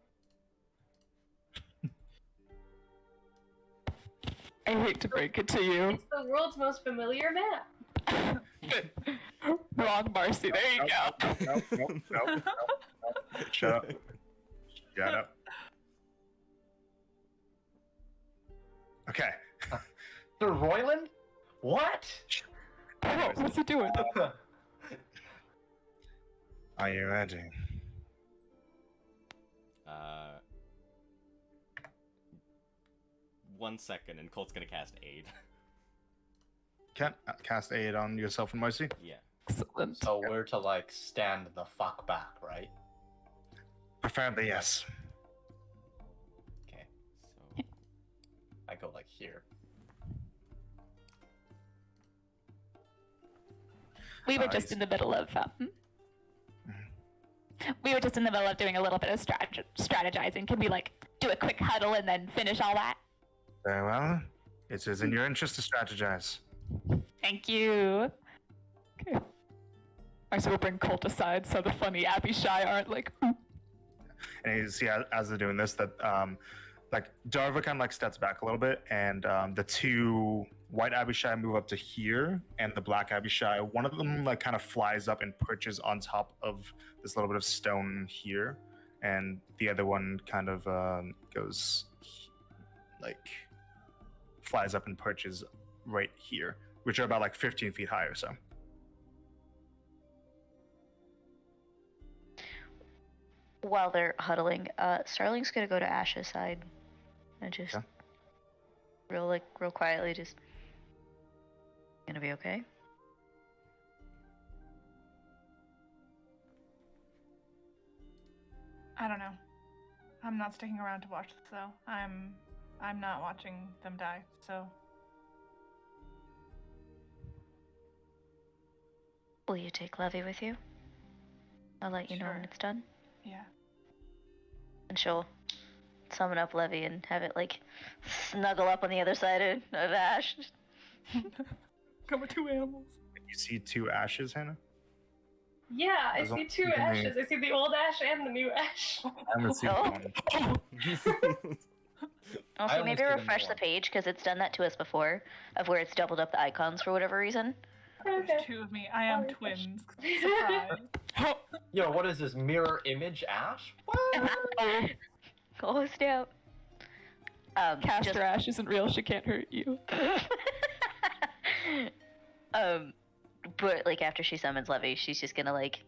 I hate to break it to you. It's the world's most familiar map. Wrong, Marcy. There you go. Nope. Shut up. Shut up. Okay. Sir Royland? What? Oh, what's he doing? Are you ready? 1 second, and Colt's gonna cast Aid. Can cast aid on yourself and Mercy. Yeah. Excellent. So we're to like stand the fuck back, right? Preferably yes. Okay. So I go like here. We were Nice. just in the middle of we were just in the middle of doing a little bit of strategizing. Can we like do a quick huddle and then finish all that? Very well. It is in your interest to strategize. Thank you. Okay. Alright, so we'll bring Colt aside so the funny Abishai aren't like, "Ooh." And you see as they're doing this that like Darva kind of like steps back a little bit, and the two white Abishai move up to here, and the black Abishai, one of them like kind of flies up and perches on top of this little bit of stone here, and the other one kind of goes like flies up and perches right here, which are about like 15 feet high or so. While they're huddling, Starling's gonna go to Ash's side and just Okay. real quietly just gonna be okay. I don't know. I'm not sticking around to watch this though. I'm not watching them die, so Will you take Levy with you? I'll let you know when Sure. it's done. yeah. And she'll summon up Levy and have it like snuggle up on the other side of Ash. Come with two animals. You see two ashes, Hannah? Yeah, I As see long- two Mhm. ashes. I see the old ash and the new ash. I haven't seen Oh. one. I Also, only maybe see the new refresh the one. page because it's done that to us before, of where it's doubled up the icons for whatever reason. Okay. There's two of me. I am Sorry. twins. Surprise. Yo, what is this mirror image Ash? Oh snap! Caster Ash isn't real, she can't hurt you. But like after she summons Levy, she's just gonna like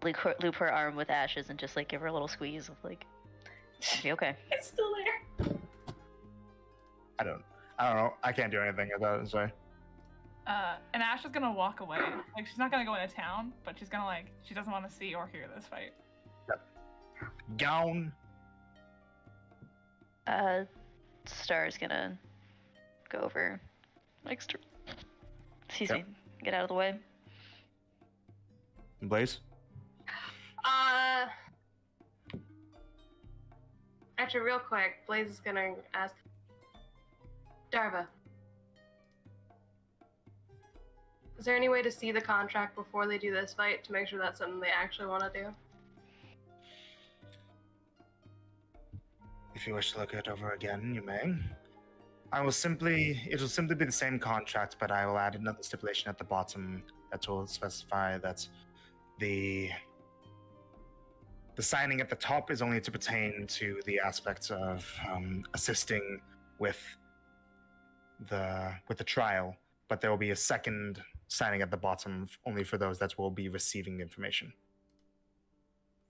loop her arm with Ashes and just like give her a little squeeze of like, be okay. It's still there. I don't know. I can't do anything about it. Sorry. And Ash is gonna walk away. Like she's not gonna go into town, but she's gonna like she doesn't want to see or hear this fight. Gown. Star's gonna go over next to. Excuse Yep. me. Get out of the way. Blaze. Actually, real quick, Blaze is gonna ask Darva. Is there any way to see the contract before they do this fight to make sure that's something they actually want to do? If you wish to look it over again, you may. It will simply be the same contract, but I will add another stipulation at the bottom that will specify that the signing at the top is only to pertain to the aspects of assisting with the trial, but there will be a second signing at the bottom only for those that will be receiving the information.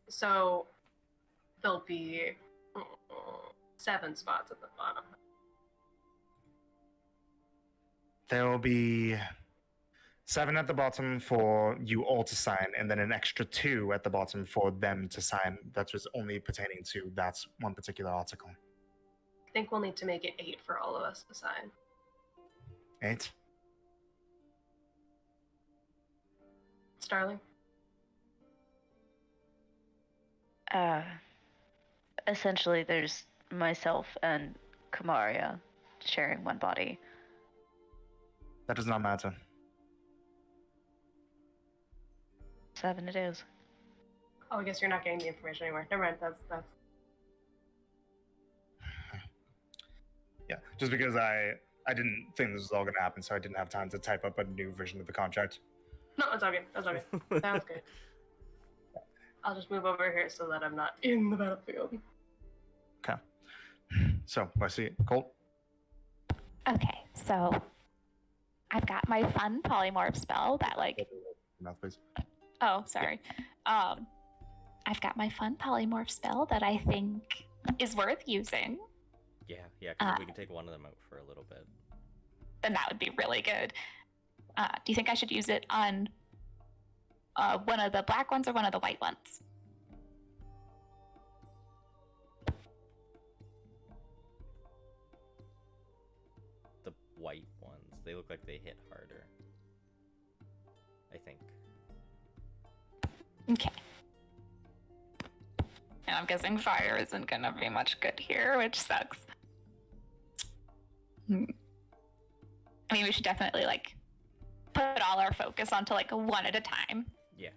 So there'll be 7 spots at the bottom. There will be 7 at the bottom for you all to sign, and then an extra 2 at the bottom for them to sign. That was only pertaining to that one particular article. I think we'll need to make it 8 for all of us to sign. 8? Starling? Essentially, there's myself and Kamaria sharing one body. That does not matter. 7 it is. Oh, I guess you're not getting the information anymore. Never mind. That's. Yeah, just because I didn't think this was all going to happen, so I didn't have time to type up a new version of the contract. No, that's all good. That's all good. Sounds good. I'll just move over here so that I'm not in the battlefield. Okay. So, I see it. Colt? Okay, so I've got my fun polymorph spell that like. Mouth, please. Oh, sorry. I've got my fun polymorph spell that I think is worth using. Yeah, because we can take one of them out for a little bit. Then that would be really good. Do you think I should use it on one of the black ones or one of the white ones? The white ones, they look like they hit harder. I think. Okay. And I'm guessing fire isn't gonna be much good here, which sucks. I mean, we should definitely like put all our focus onto like one at a time. Yeah,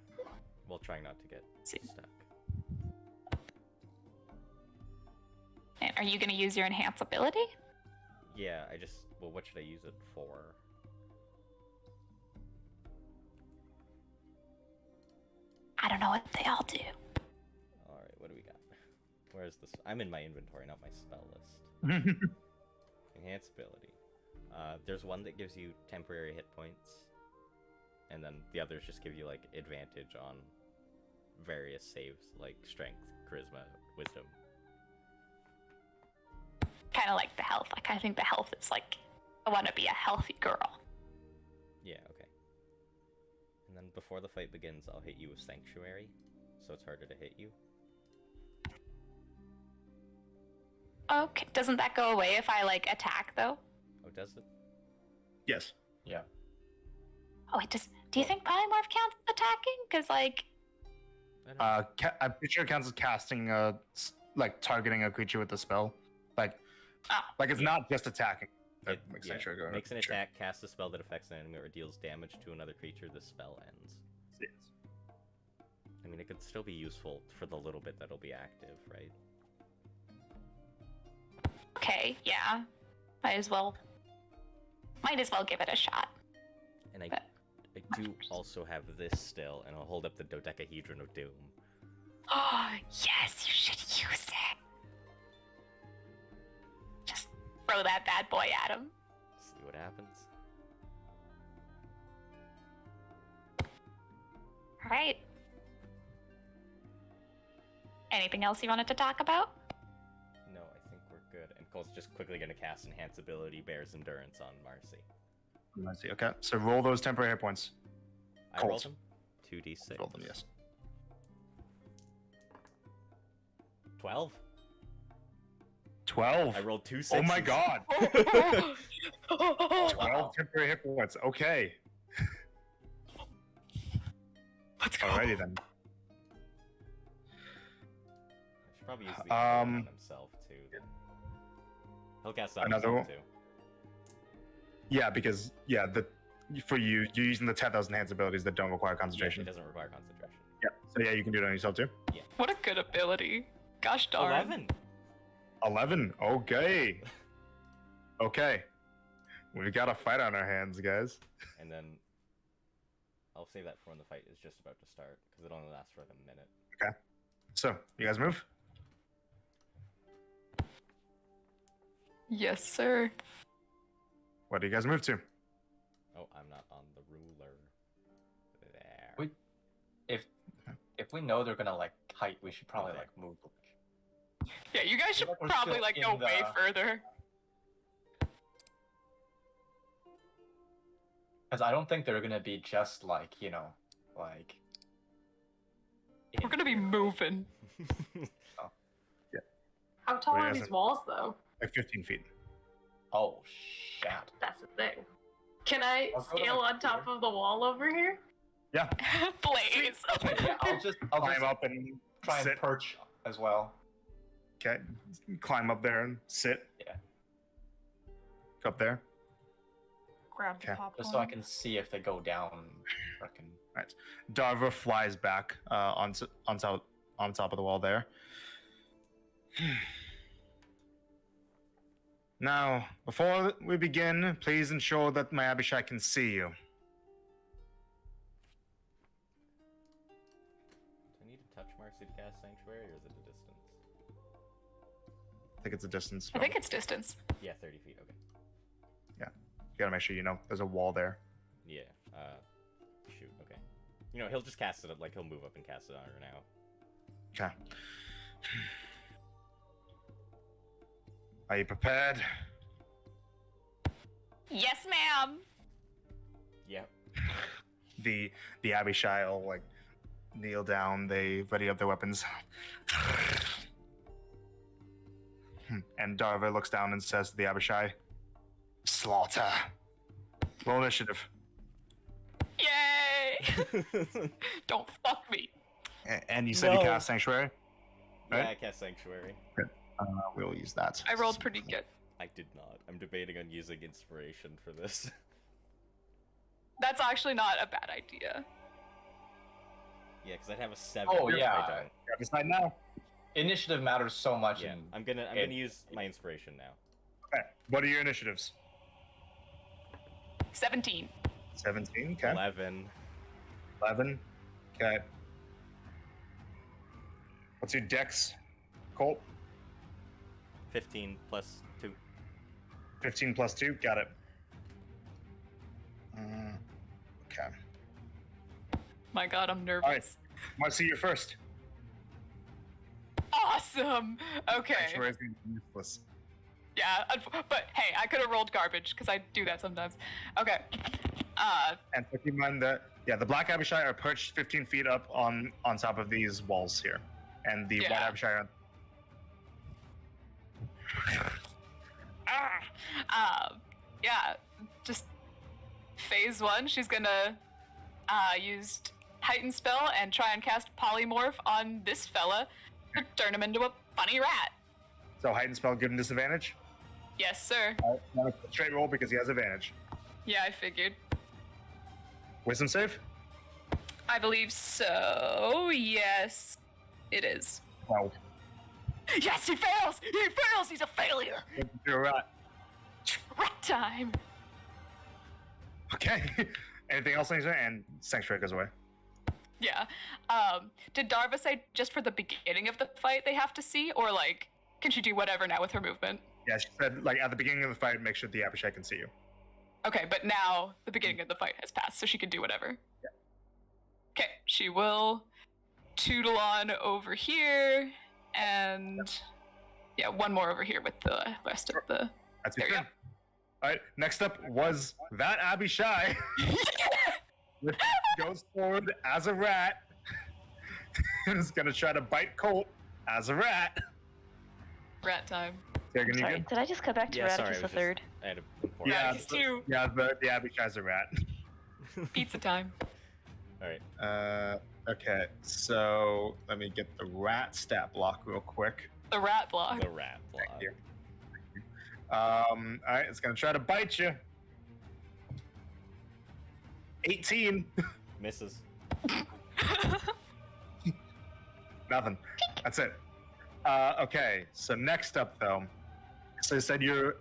we'll try not to get See. stuck. And are you gonna use your enhance ability? Yeah, well, what should I use it for? I don't know what they all do. Alright, what do we got? Where's this? I'm in my inventory, not my spell list. Enhance ability. There's one that gives you temporary hit points, and then the others just give you like advantage on various saves like strength, charisma, wisdom. Kind of like the health. Like I think the health is like I want to be a healthy girl. Yeah, okay. And then before the fight begins, I'll hit you with Sanctuary, so it's harder to hit you. Okay, doesn't that go away if I like attack though? Oh, does it? Yes. Yeah. Oh, it does. Do you think polymorph counts as attacking? Because like, I don't know. I'm pretty sure it counts as casting, like targeting a creature with a spell. Like it's not just attacking. It Makes yeah, Sanctuary go makes an sure. attack, casts a spell that affects an enemy, or deals damage to another creature. The spell ends. Yes. I mean, it could still be useful for the little bit that'll be active, right? okay, yeah, might as well give it a shot. And I But- do also have this still, and I'll hold up the Dodecahedron of Doom. Oh, yes, you should use it. Just throw that bad boy at him. See what happens. All right. Anything else you wanted to talk about? No, I think we're good. And Cole's just quickly gonna cast Enhance Ability, Bear's Endurance on Marcy. Let's see. Okay, so roll those temporary hit points. I roll Colt. them. 2d6. Roll them, yes. 12. 12. I rolled 2 6s. Oh my god. Oh, 12 wow. temporary hit points. Okay. Let's go. Alrighty then. I should probably use the Ikora on himself too. Then. He'll cast on Another himself one? too. Yeah, because the for you, you're using the 10,000 hands abilities that don't require Yeah, concentration. it doesn't require concentration. Yeah. So yeah, you can do it on yourself too. What a good ability. Gosh darn. 11. 11. Okay. Okay. We've got a fight on our hands, guys. And then I'll save that for when the fight is just about to start, because it only lasts for like a minute. So, you guys move? Yes, sir. What do you guys move to? Oh, I'm not on the ruler. There. We- If we know they're gonna like kite, we should probably like move. Yeah, you guys should like we're probably still like in go way the- further. Because I don't think they're gonna be just like, you know, like. We're gonna be moving. How tall Wait, are isn't- these walls, though? Like 15 feet. Oh, shit. That's the thing. Can I I'll go to scale my on top computer. of the wall over here? Yeah. Please. Okay, yeah, I'll just Climb up and try and sit. perch as well. Okay. Climb up there and sit. Yeah. Go up there. Grab the Okay. popcorn. Just so I can see if they go down. Frickin'. Darva flies back on top of the wall there. Now, before we begin, please ensure that my Abishai can see you. Do I need to touch Marcy to cast Sanctuary, or is it a distance? I think it's a distance. I think it's distance. Yeah, 30 feet, okay. You gotta make sure you know there's a wall there. Yeah, shoot, okay. You know, he'll just cast it, like, he'll move up and cast it on her now. Okay. Are you prepared? Yes, ma'am. Yep. The Abishai will like kneel down. They ready up their weapons. And Darva looks down and says to the Abishai, "Slaughter." Roll initiative. Yay! Don't fuck me. And you said you No. cast Sanctuary? Yeah, Right. I cast Sanctuary. We'll use that. I rolled pretty good. I did not. I'm debating on using Inspiration for this. That's actually not a bad idea. Yeah, because I'd have a 7. Oh, if I yeah. don't. Decide now. Initiative matters so much. Yeah, In I'm gonna use my Inspiration now. Okay. What are your initiatives? 17. 17. Okay. 11. 11. Okay. What's your dex, Colt? 15 plus 2. 15 plus 2. Got it. Okay. My god, I'm nervous. All right. Marcy, you're first. Awesome! Okay. Sanctuary is gonna be useless. Yeah, but hey, I could have rolled garbage, because I do that sometimes. Okay. And keep in mind that the Black Abishai are perched 15 feet up on top of these walls here, and the White Yeah. Abishai are. Yeah, just phase 1, she's gonna use Heighten Spell and try and cast Polymorph on this fella to turn him into a funny rat. So heightened spell, give him disadvantage. Yes, sir. Straight roll because he has advantage. Yeah, I figured. Wisdom save. I believe so. Yes, it is. 12. Yes, he fails! He fails! He's a failure! You're right. Rat time! Okay. Anything else? And Sanctuary goes away. Yeah. Did Darva say just for the beginning of the fight they have to see, or like, can she do whatever now with her movement? Yeah, she said like at the beginning of the fight, make sure the Abishai can see you. Okay, but now the beginning of the fight has passed, so she can do whatever. Yeah. Okay, she will tootle on over here, and yeah, one more over here with the rest of the. That's your There you turn. All right. Next up was that Abishai. Goes forward as a rat. And is gonna try to bite Colt as a rat. Rat time. Tegan, you Sorry, good? did I just come back to Yeah, Radicus sorry. the third? I had a important. Yeah, Radicus too. Yeah, the Abishai's a rat. Pizza time. All right. Okay, so let me get the rat stat block real quick. The rat block. The rat block. you. All right, it's gonna try to bite you. 18. Misses. Nothing. That's it. Okay, so next up though, so you said your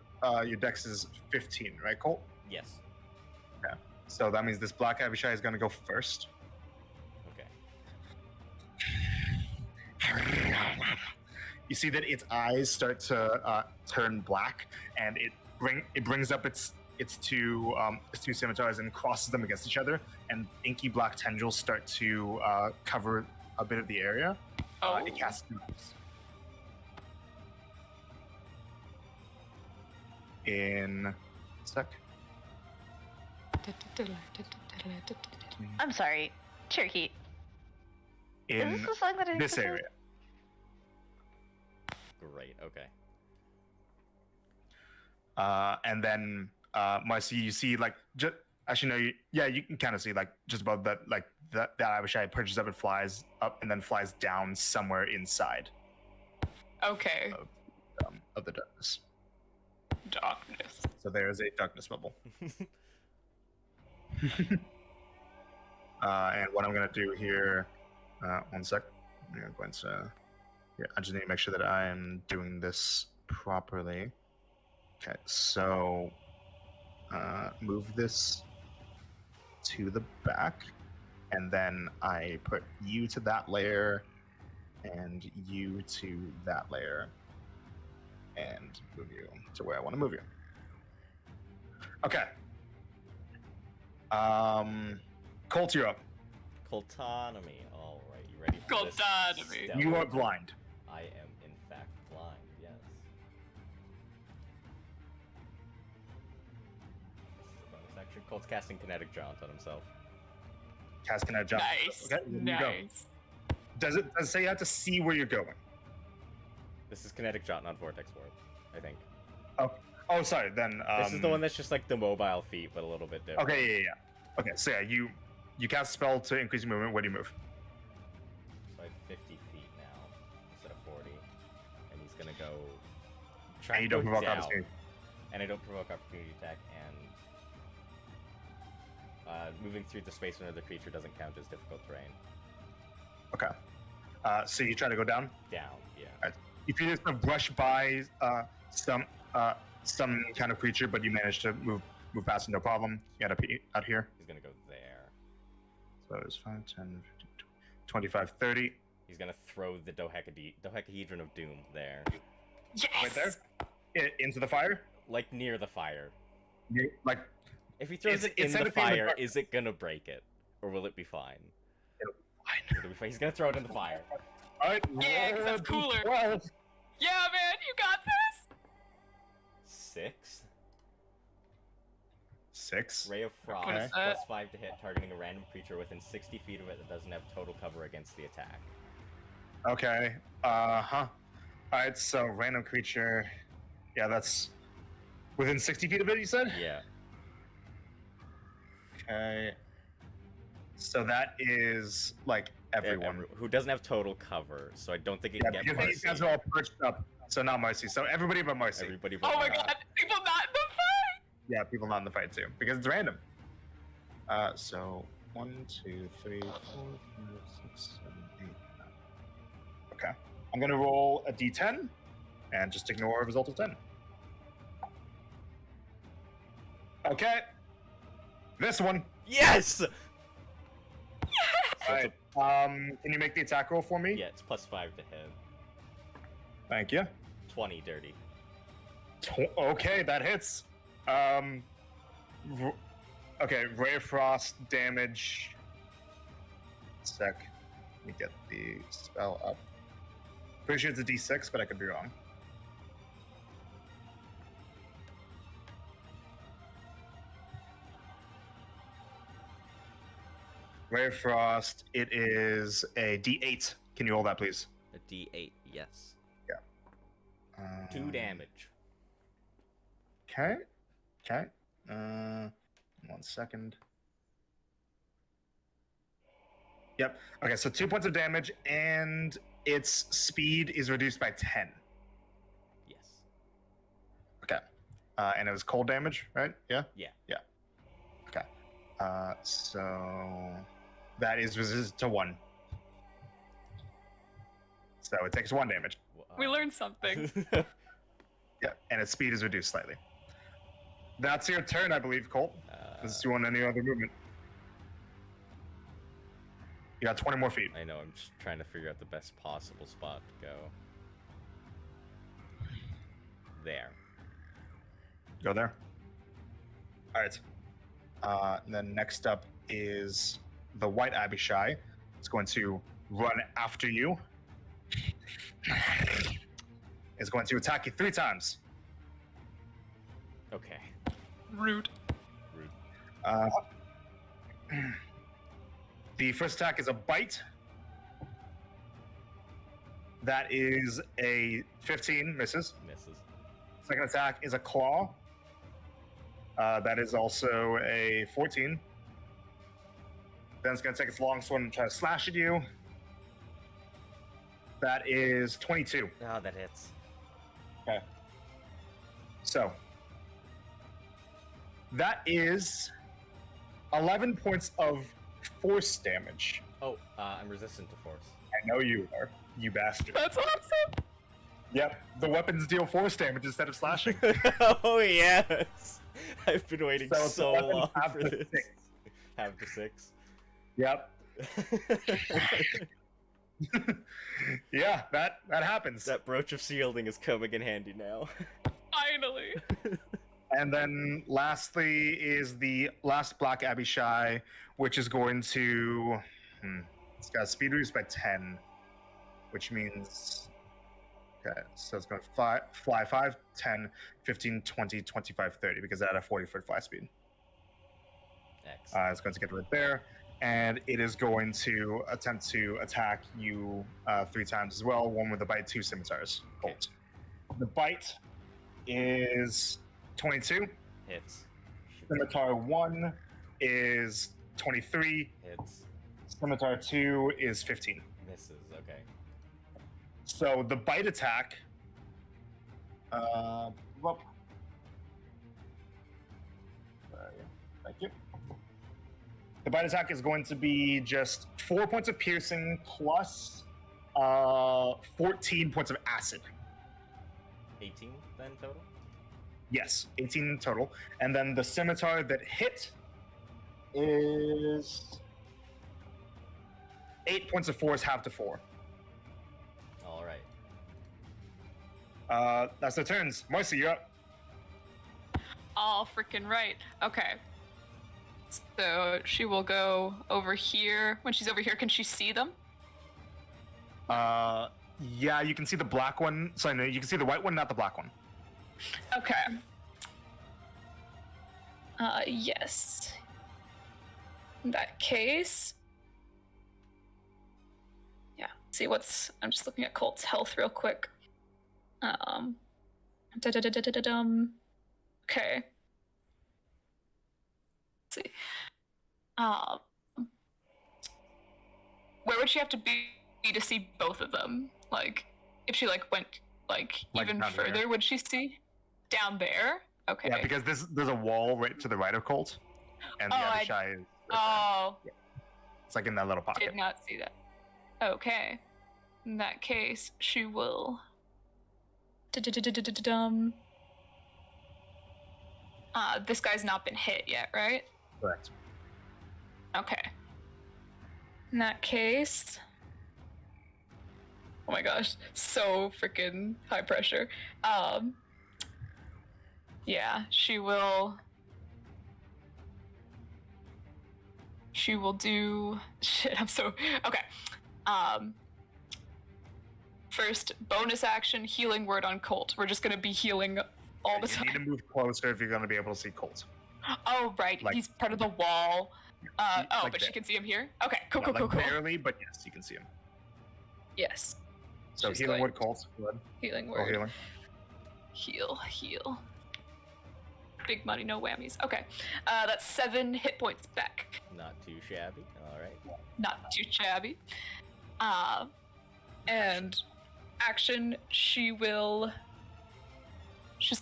dex is 15, right, Colt? Yes. So that means this black Abishai is gonna go first. Okay. You see that its eyes start to turn black, and it brings up its two scimitars and crosses them against each other, and inky black tendrils start to cover a bit of the area. Oh. It casts moves. In a sec. I'm sorry, Cherokee. Is In this the song that I this area. Great. Okay. And then Marcy, you see like actually no, you can kind of see like just above that, like that Abishai perches up, it flies up and then flies down somewhere inside Okay. of the darkness. Darkness. So there is a darkness bubble. And what I'm gonna do here, one sec. I'm going to. Yeah, I just need to make sure that I am doing this properly. Okay, so move this to the back, and then I put you to that layer, and you to that layer, and move you to where I want to move you. Okay. Colt, you're up. Coltonomy. All right, you ready for this? Coltonomy. stealth? You are blind. I am in fact blind. Yes. This is a bonus action. Colt's casting kinetic jaunt on himself. Casting a jump. Nice. Okay, there you go. Nice. Does it say you have to see where you're going? This is kinetic jaunt, not vortex warp. I think. Oh, sorry. Then This is the one that's just like the mobile feat, but a little bit different. Okay, yeah. Okay, so yeah, you cast a spell to increase your movement. Where do you move? So I have 50 feet now instead of 40, and he's gonna go. And you don't go provoke down, opportunity. and I don't provoke opportunity attack, and moving through the space of another creature doesn't count as difficult terrain. Okay. So you try to go down. Down, yeah. If you just brush by some kind of creature, but you manage to move past it, no problem. You gotta be out here. He's gonna go there. So it's 5, 10, 15, 25, 30. He's gonna throw the dodecahedron of doom there, Yes. Right there. Into the fire. like near the fire. Like If he throws It's- it in it's the technically in the fire, dark. is it gonna break it, or will it be fine? fine. It'll be fine. He's gonna throw it in the fire. All right. Yeah, 'cause that's roll cooler. D12. Yeah, man, you got this. 6. 6. Ray of Frost, What is plus that? 5 to hit, targeting a random creature within 60 feet of it that doesn't have total cover against the attack. Okay. All right. So random creature. Yeah, that's within 60 feet of it. You said. Yeah. Okay. So that is like everyone. Who doesn't have total cover, so I don't think it Yeah, can get because these guys Marcy. are all perched up. So not Marcy. So everybody but Marcy. Everybody but Oh my Marcy. god, people not in the fight. Yeah, people not in the fight too, because it's random. So 1, 2, 3, 4, 5, 6, 7, 8, 9. Okay. I'm gonna roll a D10 and just ignore a result of 10. Okay. This one. Yes! All right. Can you make the attack roll for me? Yeah, it's plus 5 to hit. Thank you. 20 dirty. Okay, that hits. Okay, Ray of Frost damage. Sec. Let me get the spell up. Pretty sure it's a D6, but I could be wrong. Ray of Frost, it is a D8. Can you roll that, please? A D8, yes. 2 Um, damage. Okay. Okay. 1 second. Yep. Okay, so 2 points of damage, and its speed is reduced by 10. Yes. Okay. And it was cold damage, right? Yeah? Yeah. Yeah. Okay. So that is resistant to 1. So it takes 1 damage. We learned something. Yeah, and its speed is reduced slightly. That's your turn, I believe, Colt. Unless you want any other movement. You got 20 more feet. I know, I'm just trying to figure out the best possible spot to go. There. Go there. All right. And then next up is the white Abishai. It's going to run after you. It's going to attack you 3 times. Okay. Rude. Rude. The first attack is a bite. That is a 15, misses. Misses. Second attack is a claw. That is also a 14. Then it's going to take its long sword and try to slash at you. That is 22. Oh, that hits. Okay. So, that is 11 points of force damage. Oh, I'm resistant to force. I know you are, you bastard. That's awesome. Yep, the weapons deal force damage instead of slashing. Oh, yes! I've been waiting So it's so 11 long half for to this. 6. Have to 6. Yep. Yeah, that happens. That brooch of shielding is coming in handy now. Finally. And then lastly is the last Black Abishai, which is going to... It's got a speed reduced by 10, which means... Okay, so it's going to fly 5, 10, 15, 20, 25, 30, because it had a 40-foot fly speed. Excellent. It's going to get right there, and it is going to attempt to attack you 3 times as well, 1 with a bite, 2 scimitars. Okay. Colt. The bite is 22. Hits. Scimitar 1 is 23. Hits. Scimitar 2 is 15. Misses, okay. So the bite attack. Whoop. Thank you. The bite attack is going to be just 4 points of piercing plus 14 points of acid. 18 then total? Yes, 18 total. And then the scimitar that hit is 8 points of force, half to 4. Alright. That's their turns. Marcy, you're up. All freaking right. Okay. So she will go over here. When she's over here, can she see them? Yeah, you can see the black one. Sorry, no, you can see the white one, not the black one. Okay. Yes. In that case. Yeah. See what's. I'm just looking at Colt's health real quick. Okay. Let's see. Where would she have to be to see both of them? Like, if she went Like even down further, here. would she see down there? Okay. Yeah, because there's a wall right to the right of Colt, and the Oh, Abishai is. Oh, It's like in that little pocket. did not see that. Okay. In that case, she will. This guy's not been hit yet, right? Correct. Okay. In that case. Oh my gosh, so freaking high pressure. Yeah, she will do shit, I'm so okay. First, bonus action, healing word on Colt. We're just gonna be healing all the You time. need to move closer if you're going to be able to see Colt. Oh right, like- he's part of the wall. like But she that. can see him here? Okay, cool, Yeah, cool, like cool, cool. barely, but yes, you can see him. Yes. So She's healing going- word Colt. Good. Healing Roll word. healing. Heal. Big money, no whammies. Okay. That's 7 hit points back. Not too shabby. Alright. Not too shabby. And action, she's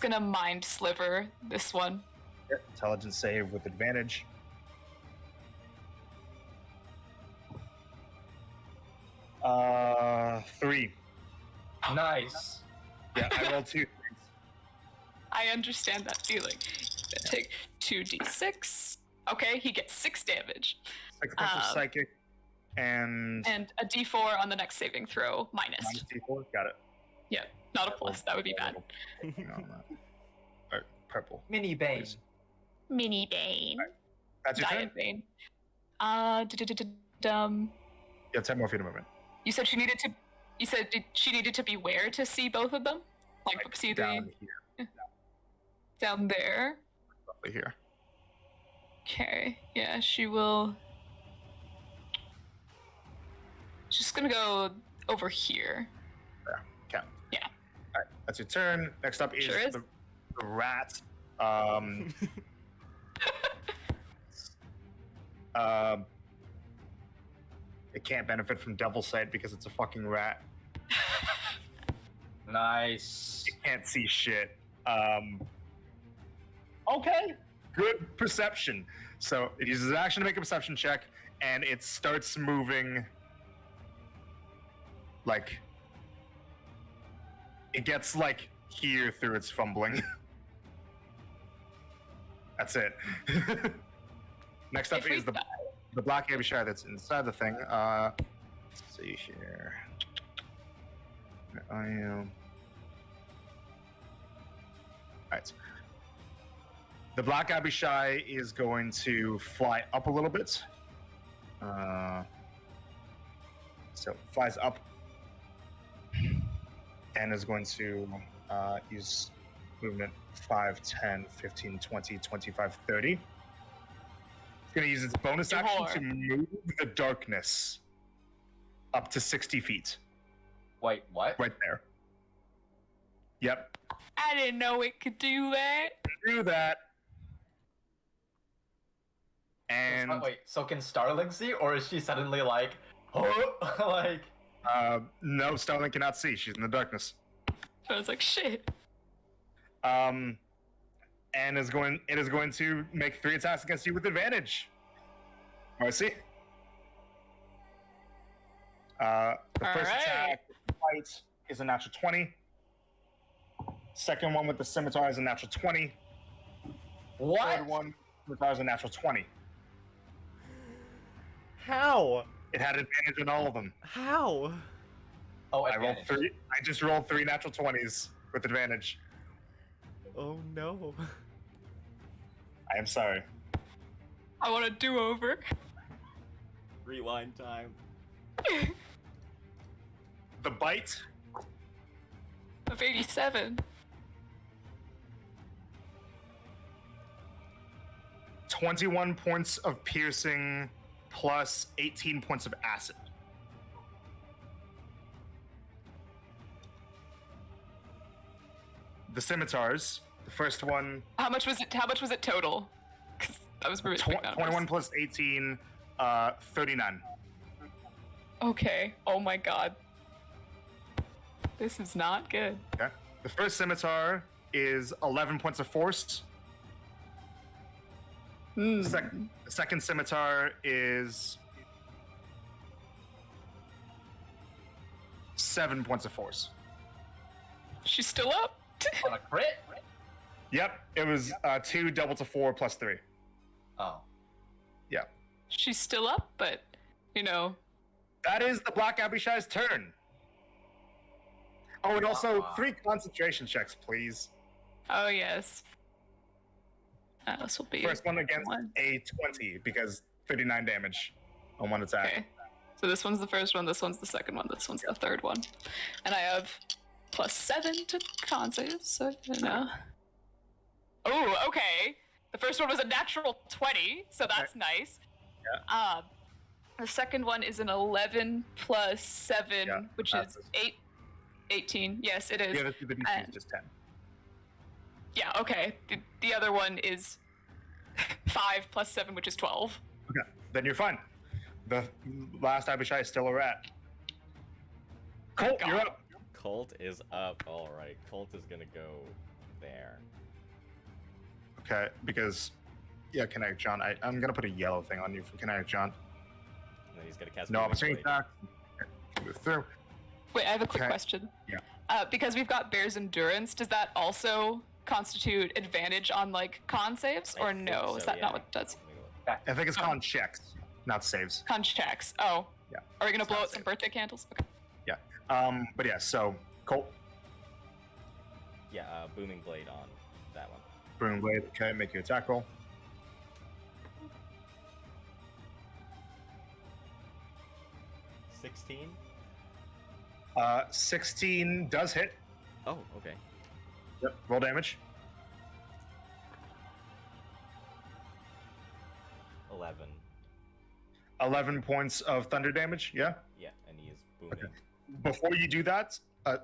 gonna mind sliver this one. Yep. Intelligence save with advantage. 3. Nice. Yeah, I rolled 2 3s. I understand that feeling. Take 2d6. Okay, he gets 6 damage. 6 points of psychic, and a d4 on the next saving throw, minus. minus D4. Got it. Yeah, not a plus. That would be bad. Alright, purple. Mini Bane. Please. Mini Bane. That's your turn. Diet Bane. You have 10 more feet of movement. You said she needed to. You said she needed to be where to see both of them? Like see Down the here. down there. Roughly here. Okay. Yeah, she will. She's gonna go over here. Okay. Yeah. Alright, that's your turn. Next up is, Sure is. the rat. It can't benefit from Devil Sight because it's a fucking rat. Nice. It can't see shit. Okay. Good perception. So it uses an action to make a perception check, and it starts moving. Like, it gets like here through its fumbling. That's it. Next up If we is the black Abishai that's inside the thing. Let's see here. I am. Alright. The black Abishai is going to fly up a little bit. So flies up and is going to use movement 5, 10, 15, 20, 25, 30. It's going to use its bonus action to move the darkness up to 60 feet. Wait, what? Right there. Yep. I didn't know it could do that. Do that. And Wait, so can Starling see, or is she suddenly like, oh, like? no, Starling cannot see. She's in the darkness. So I was like, shit. And it is going to make 3 attacks against you with advantage. Marcy. The first attack fight is a natural 20. Second one with the scimitar is a natural 20. What? Third one requires a natural 20. How? It had advantage on all of them. How? Oh, I rolled advantage. 3. I just rolled 3 natural 20s with advantage. Oh no. I am sorry. I want a do-over. Rewind time. The bite, Of 87. 21 points of piercing plus 18 points of acid. The scimitars, the first one, How much was it? How much was it total? 'Cause that was really big numbers. 21 plus 18, 39. Okay. Oh my god. This is not good. Okay. The first scimitar is 11 points of force. Hmm. The second scimitar is 7 points of force. She's still up. On a crit? Yep, it was 2 double to 4 plus 3. Oh. Yeah. She's still up, but you know. That is the Black Abishai's turn. Oh, and also 3 concentration checks, please. Oh yes. This will be First one against one. a 20 because 39 damage on one attack. Okay. So this one's the first one. This one's the second one. This one's the third one. And I have +7 to con saves. So you know. Oh, okay. The first one was a natural 20, so that's nice. Yeah. The second one is an 11 plus 7, Yeah, which that's is 18. Yes, it is. The other 2, the DC is just 10. Yeah, okay. The other one is 5 plus 7, which is 12. Okay, then you're fine. The last Abishai is still a rat. Colt, you're up. Colt is up. Alright, Colt is gonna go there. Okay, because, yeah, Kinetic John. I'm going to put a yellow thing on you for Kinetic John. And then he's gonna cast No Booming opportunity Blade. attack. Move through. Wait, I have a quick Okay. question. Yeah. Because we've got Bear's Endurance, does that also constitute advantage on like con saves, I or think no? so, Is that yeah. not what it does? Let me look. I think it's Oh. con checks, not saves. Con checks. Oh. Yeah. Are we gonna It's blow not out some safe. birthday candles? Okay. But yeah, so Colt, Yeah, Booming Blade on that one. Booming Blade. Okay, make your attack roll. 16? 16 does hit. Oh, okay. Yep. Roll damage. 11. 11 points of thunder damage. Yeah. Yeah, and he is booming. Okay. Before you do that,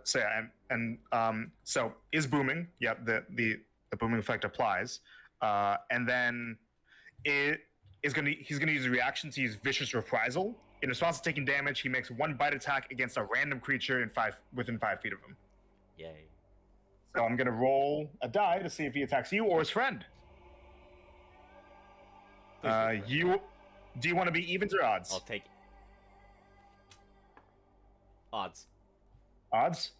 so is booming. Yep. The booming effect applies, and then he's gonna use a reaction to use vicious reprisal. In response to taking damage, he makes one bite attack against a random creature within 5 feet of him. Yay. So I'm gonna roll a die to see if he attacks you or his friend. Please be friend. Do you want to be evens or odds? I'll take odds. Odds.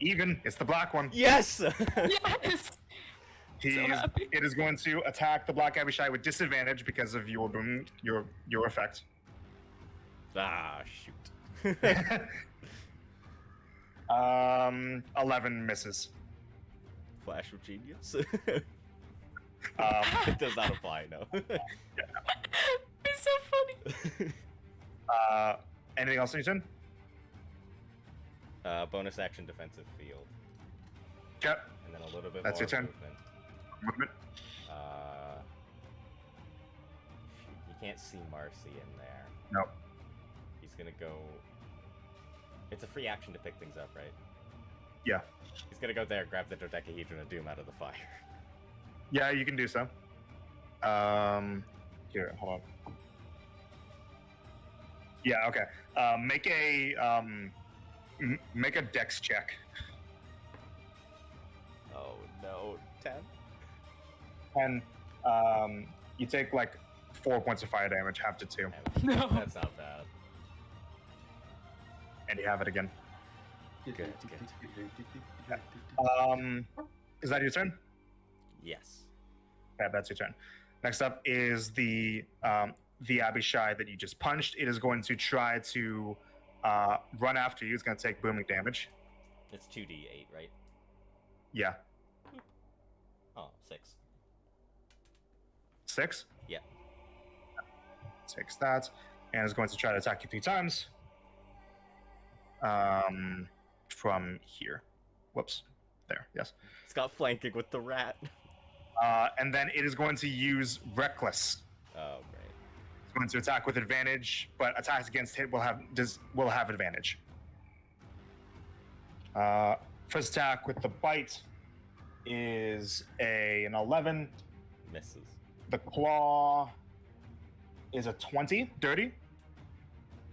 Even. It's the black one. Yes! Yes. happy. It is going to attack the Black Abishai with disadvantage because of your boom, your effect. Ah, shoot. 11 misses. Flash of genius. Um, It does not apply, no. It's so funny. anything else on your turn? Bonus action defensive field. Okay. And then a little bit That's more your turn. movement. Movement. Shoot, he can't see Marcy in there. Nope. He's gonna go... It's a free action to pick things up, right? Yeah. He's gonna go there, grab the dodecahedron of doom out of the fire. Yeah, you can do so. Here, hold on. Yeah. Okay. Make a dex check. Oh no, 10? And you take like 4 points of fire damage, half to 2, No. That's not bad. and you have it again. Good. Is that your turn? Yes. Yeah, that's your turn. Next up is the Abishai that you just punched. It is going to try to run after you. It's going to take booming damage. It's 2d8, right? Yeah. Oh, 6. 6? Yeah. Takes that. And is going to try to attack you 3 times. From here. Whoops. There. Yes. It's got flanking with the rat. And then it is going to use Reckless. Oh, great. It's going to attack with advantage, but attacks against hit will have advantage. First attack with the bite is an 11. Misses. The claw is a 20, dirty.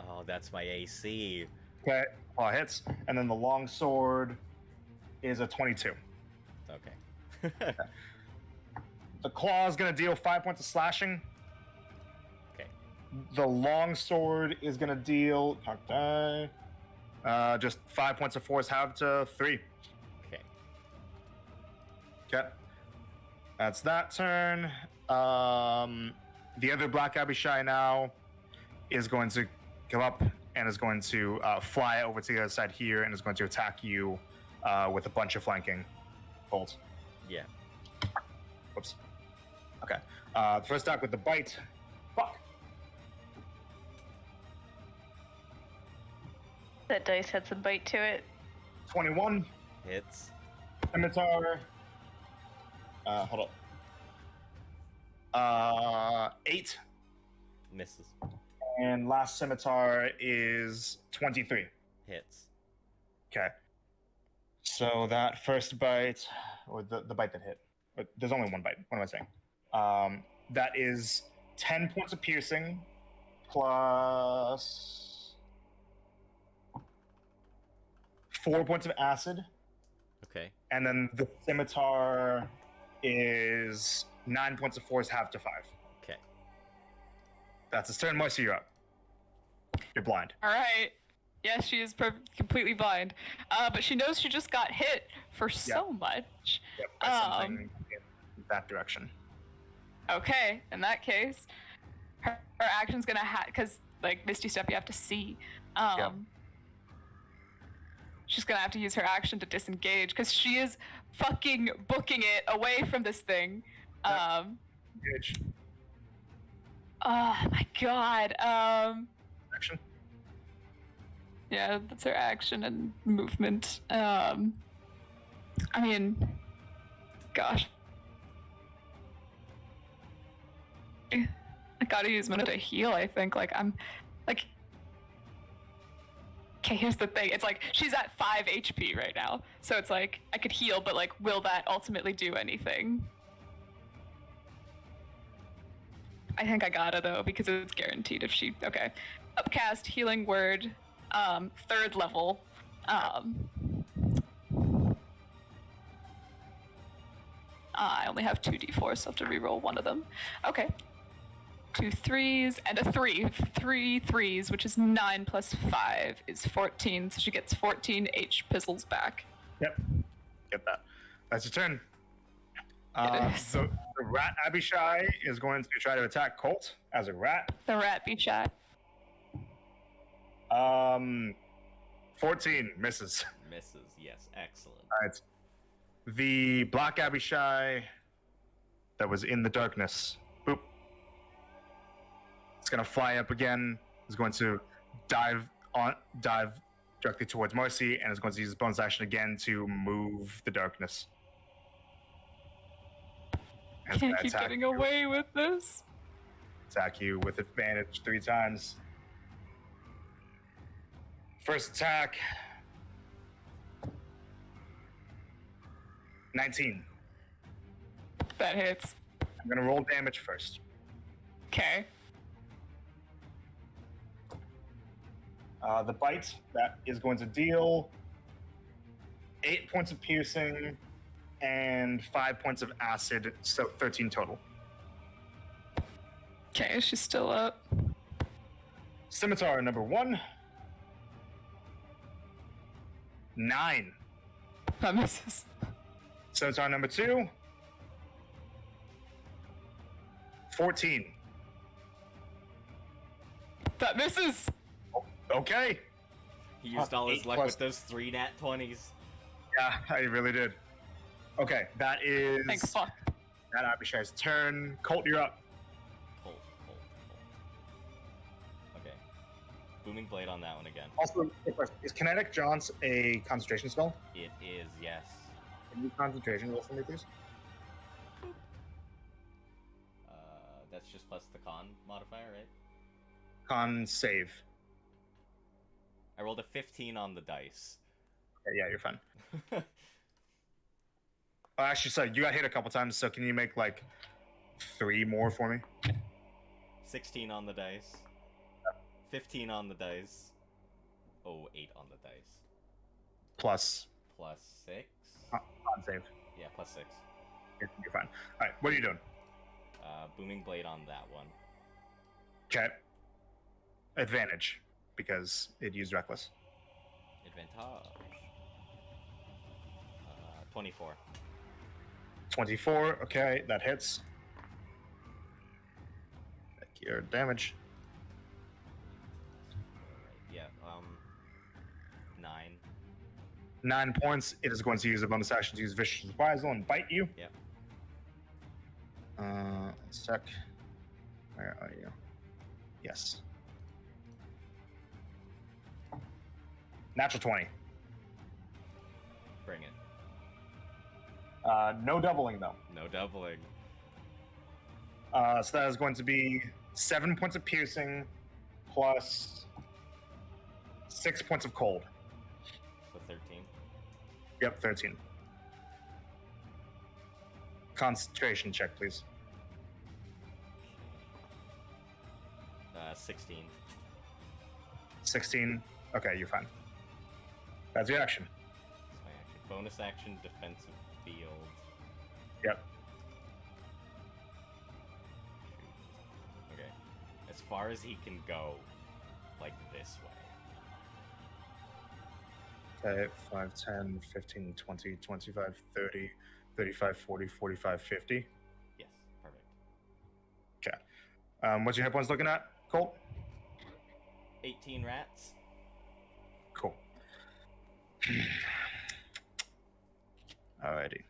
Oh, that's my AC. Okay, claw hits, and then the long sword is a 22. Okay. The claw is going to deal 5 points of slashing. Okay. The long sword is going to deal just 5 points of force, half to 3. Okay. Okay. That's that turn. The other Black Abishai now is going to come up and is going to fly over to the other side here and is going to attack you with a bunch of flanking bolts. Yeah. Whoops. Okay. The first attack with the bite. Fuck. That dice had some bite to it. 21. Hits. Scimitar. Hold up. 8. Misses. And last scimitar is 23. Hits. Okay. So that first bite, or the bite that hit, but there's only one bite. What am I saying? That is 10 points of piercing plus 4 points of acid. Okay. And then the scimitar is 9 points of force, half to 5. Okay. That's his turn. Moisty, you're up. You're blind. All right. Yes, she is completely blind. But she knows she just got hit for so much. Yep, by something in that direction. Okay, in that case, her action's gonna because like Misty Step, you have to see. She's gonna have to use her action to disengage because she is fucking booking it away from this thing. Engage. Oh my god. Action. Yeah, that's her action and movement. I mean, gosh. I gotta use mana to heal, I think. Like, I'm, like... Okay, here's the thing. It's like, she's at 5 HP right now. So it's like, I could heal, but like, will that ultimately do anything? I think I gotta, though, because it's guaranteed if she... Okay. Upcast, Healing Word, 3rd level. I only have 2d4, so I have to reroll one of them. Okay. 2 3s and a 3. 3 3s, which is 9 plus 5 is 14, so she gets 14 H pizzles back. Yep. Get that. That's your turn. It is. The rat Abishai is going to try to attack Colt as a rat. The rat be shot. 14 misses. Misses, yes, excellent. All right. The black Abishai that was in the darkness. Boop. It's gonna fly up again. It's going to dive directly towards Marcy, and is going to use its bonus action again to move the darkness. And it's Can't gonna keep attack getting you. away with this. Attack you with advantage 3 times. First attack. 19. That hits. I'm gonna roll damage first. Okay. The bite, that is going to deal 8 points of piercing and 5 points of acid, so 13 total. Okay, she's still up. Scimitar number 1. 9. That misses. Scimitar number 2. 14. That misses. Okay. He used all his 8 luck plus- with those 3 nat 20s. Yeah, I really did. Okay, that is Thanks, fuck. that Abishai's turn. Colt, you're up. Colt. Okay. Booming Blade on that one again. Also, quick question. Is Kinetic Jaunts a concentration spell? It is, yes. Can you concentration roll for me, please? That's just plus the con modifier, right? Con save. I rolled a 15 on the dice. Okay, yeah, you're fine. Oh, actually, sorry, you got hit a couple times, so can you make like 3 more for me? 16 on the dice. 15 on the dice. Oh, 8 on the dice. Plus Plus 6? con save. Yeah, plus 6. You're fine. All right, what are you doing? Booming Blade on that one. Okay. Advantage, because it used Reckless. Advantage. 24. 24, okay, that hits. Take your damage. Yeah, 9. 9 points. It is going to use a bonus action to use Vicious Reprisal and bite you. Yep. One sec. Where are you? Yes. Natural 20. Bring it. No doubling though. No doubling. So that is going to be 7 points of piercing plus 6 points of cold. So 13. Yep, 13. Concentration check, please. 16. 16. Okay, you're fine. That's your action. That's my action. Bonus action, defensive field. Yep. Shoot. Okay. As far as he can go, like this way. Okay, 5, 10, 15, 20, 25, 30, 35, 40, 45, 50. Yes, perfect. What's your hit points looking at, Colt? 18 rats. Cool. Alrighty.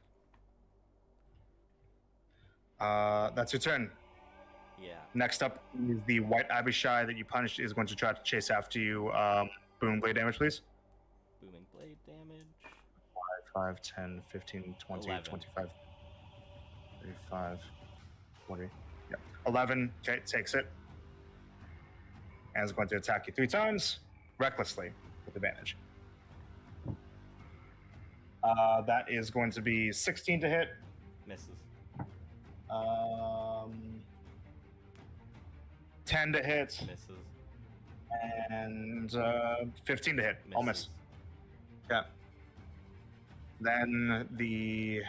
That's your turn. Yeah. Next up is the white Abishai that you punished is going to try to chase after you. Boom blade damage, please. Booming blade damage. 5, 10, 15, 20, 11. 25, 35, 40. Yep. 11. Okay, takes it. And is going to attack you 3 times, recklessly, with advantage. That is going to be 16 to hit. Misses. 10 to hit. Misses. And 15 to hit. I'll miss. Misses. Yeah. Then the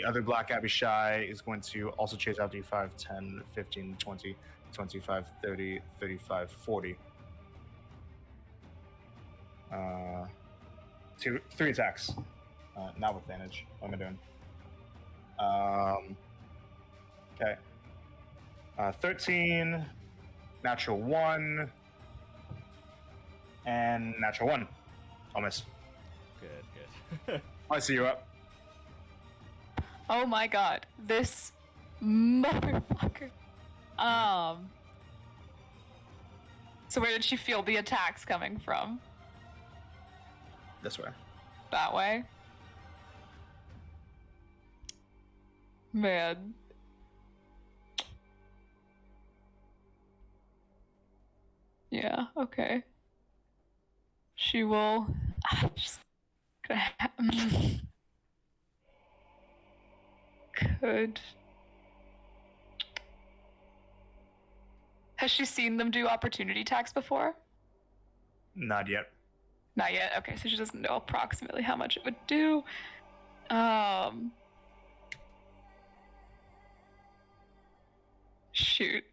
other Black Abishai is going to also chase after you 5, 10, 15, 20, 25, 30, 35, 40. 3 attacks. Not with advantage. What am I doing? Okay. 13, natural 1, and natural 1. I'll miss. Good. I see you up. Oh my god, this motherfucker. So where did she feel the attacks coming from? This way. That way? Man. Yeah, okay. She will. Just gonna could. Has she seen them do opportunity attacks before? Not yet. Not yet. Okay, so she doesn't know approximately how much it would do. Shoot.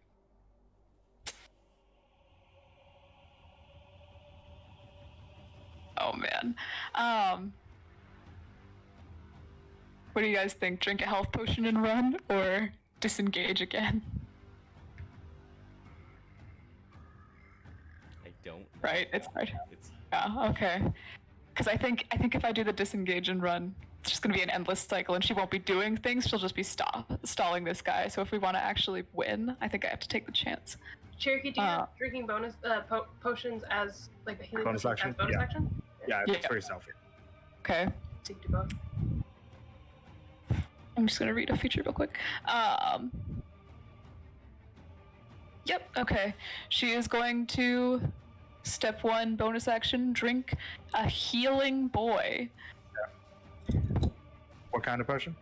Oh man. What do you guys think? Drink a health potion and run, or disengage again? I don't know. Right, it's hard. It's Yeah, okay. Because I think if I do the disengage and run, it's just gonna be an endless cycle, and she won't be doing things. She'll just be stalling this guy. So if we want to actually win, I think I have to take the chance. Cherokee, do you have drinking bonus potions as like a healing Bonus potion action? as bonus Yeah. action? Yeah, Yeah. it's for yourself. Okay. So you can do both. I'm just gonna read a feature real quick. Yep. Okay. She is going to step 1 bonus action drink a healing boy. What kind of potion?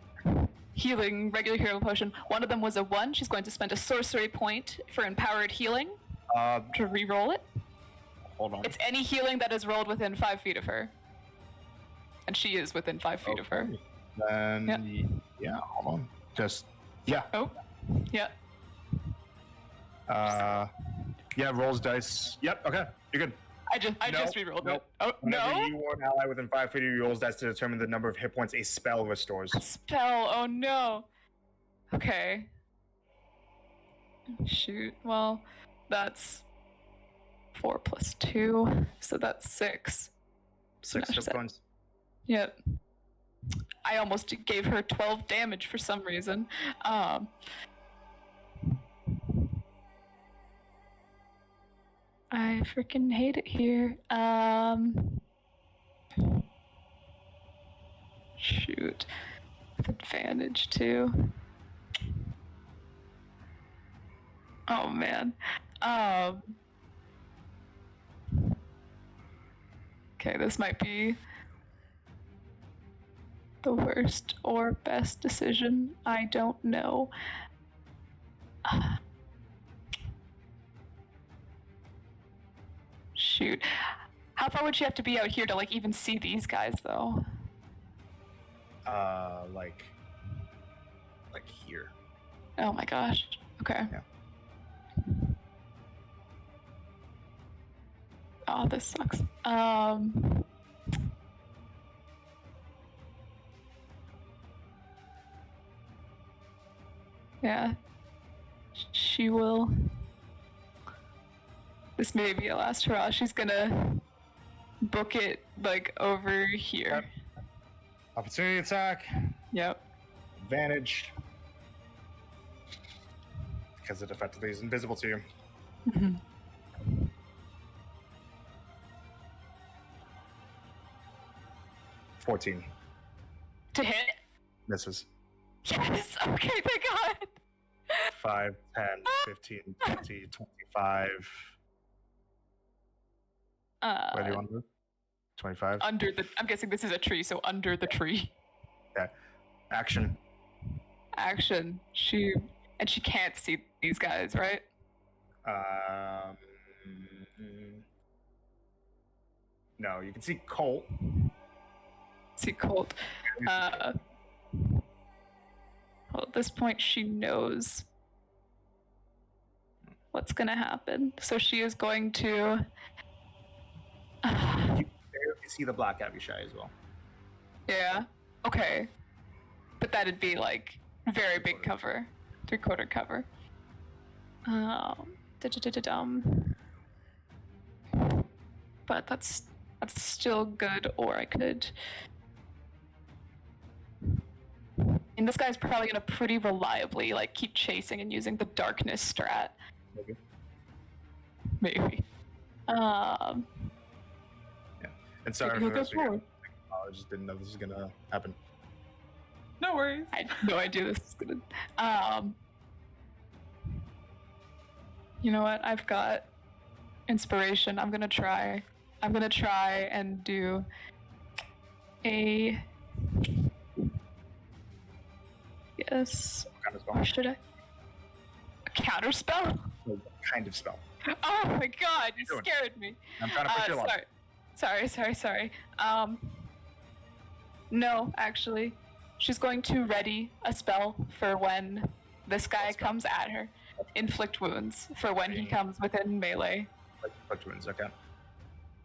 Healing, regular healing potion. One of them was a 1. She's going to spend a sorcery point for empowered healing to re-roll it. Hold on. It's any healing that is rolled within 5 feet of her. And she is within 5 feet of her. Then, yeah, hold on. Just, yeah. Oh, yeah. Yeah, rolls dice. Yep, okay, you're good. I just re-rolled Nope. it. Oh, Whenever no? you or an ally within 5 feet of you rolls dice to determine the number of hit points a spell restores. Spell, oh no. Okay. Shoot, well, that's 4 plus 2, so that's 6. 6 No, hit points. Yep. I almost gave her 12 damage for some reason. I freaking hate it here. Shoot. With advantage too. Oh man. Okay, this might be the worst or best decision. I don't know. Shoot. How far would she have to be out here to like even see these guys though? Like here. Oh my gosh. Okay. Yeah. Oh, this sucks. Yeah. She will. This may be a last hurrah. She's gonna book it like over here. Opportunity attack. Yep. Advantage. Because it effectively is invisible to you. Mhm. 14. To hit? Misses. Yes! Okay, thank God! 5, 10, 15, 20, 25. Where do you want to move? 25. Under the. I'm guessing this is a tree, so under the tree. Okay. Action. Action. She can't see these guys, right? No, you can see Colt. See Colt. Well, at this point, she knows what's gonna happen. So she is going to. You barely see the Black Abishai as well. Yeah. Okay. But that'd be like very big cover, 3/4 cover. Da-da-da-da-dum. But that's still good. Or I could. And this guy's probably gonna pretty reliably like keep chasing and using the darkness strat. Maybe. And sorry He'll for go this. I forward. just didn't know this was gonna happen. No worries. I had no idea this was gonna. You know what? I've got inspiration. I'm gonna try and do a. Yes. What kind of spell? Or should I? A counter spell? What kind of spell? Oh my God! You doing? scared me. I'm trying to push you along. Sorry. No, actually, she's going to ready a spell for when this guy What spell? comes at her. Inflict wounds for when he comes within melee. Inflict wounds, okay.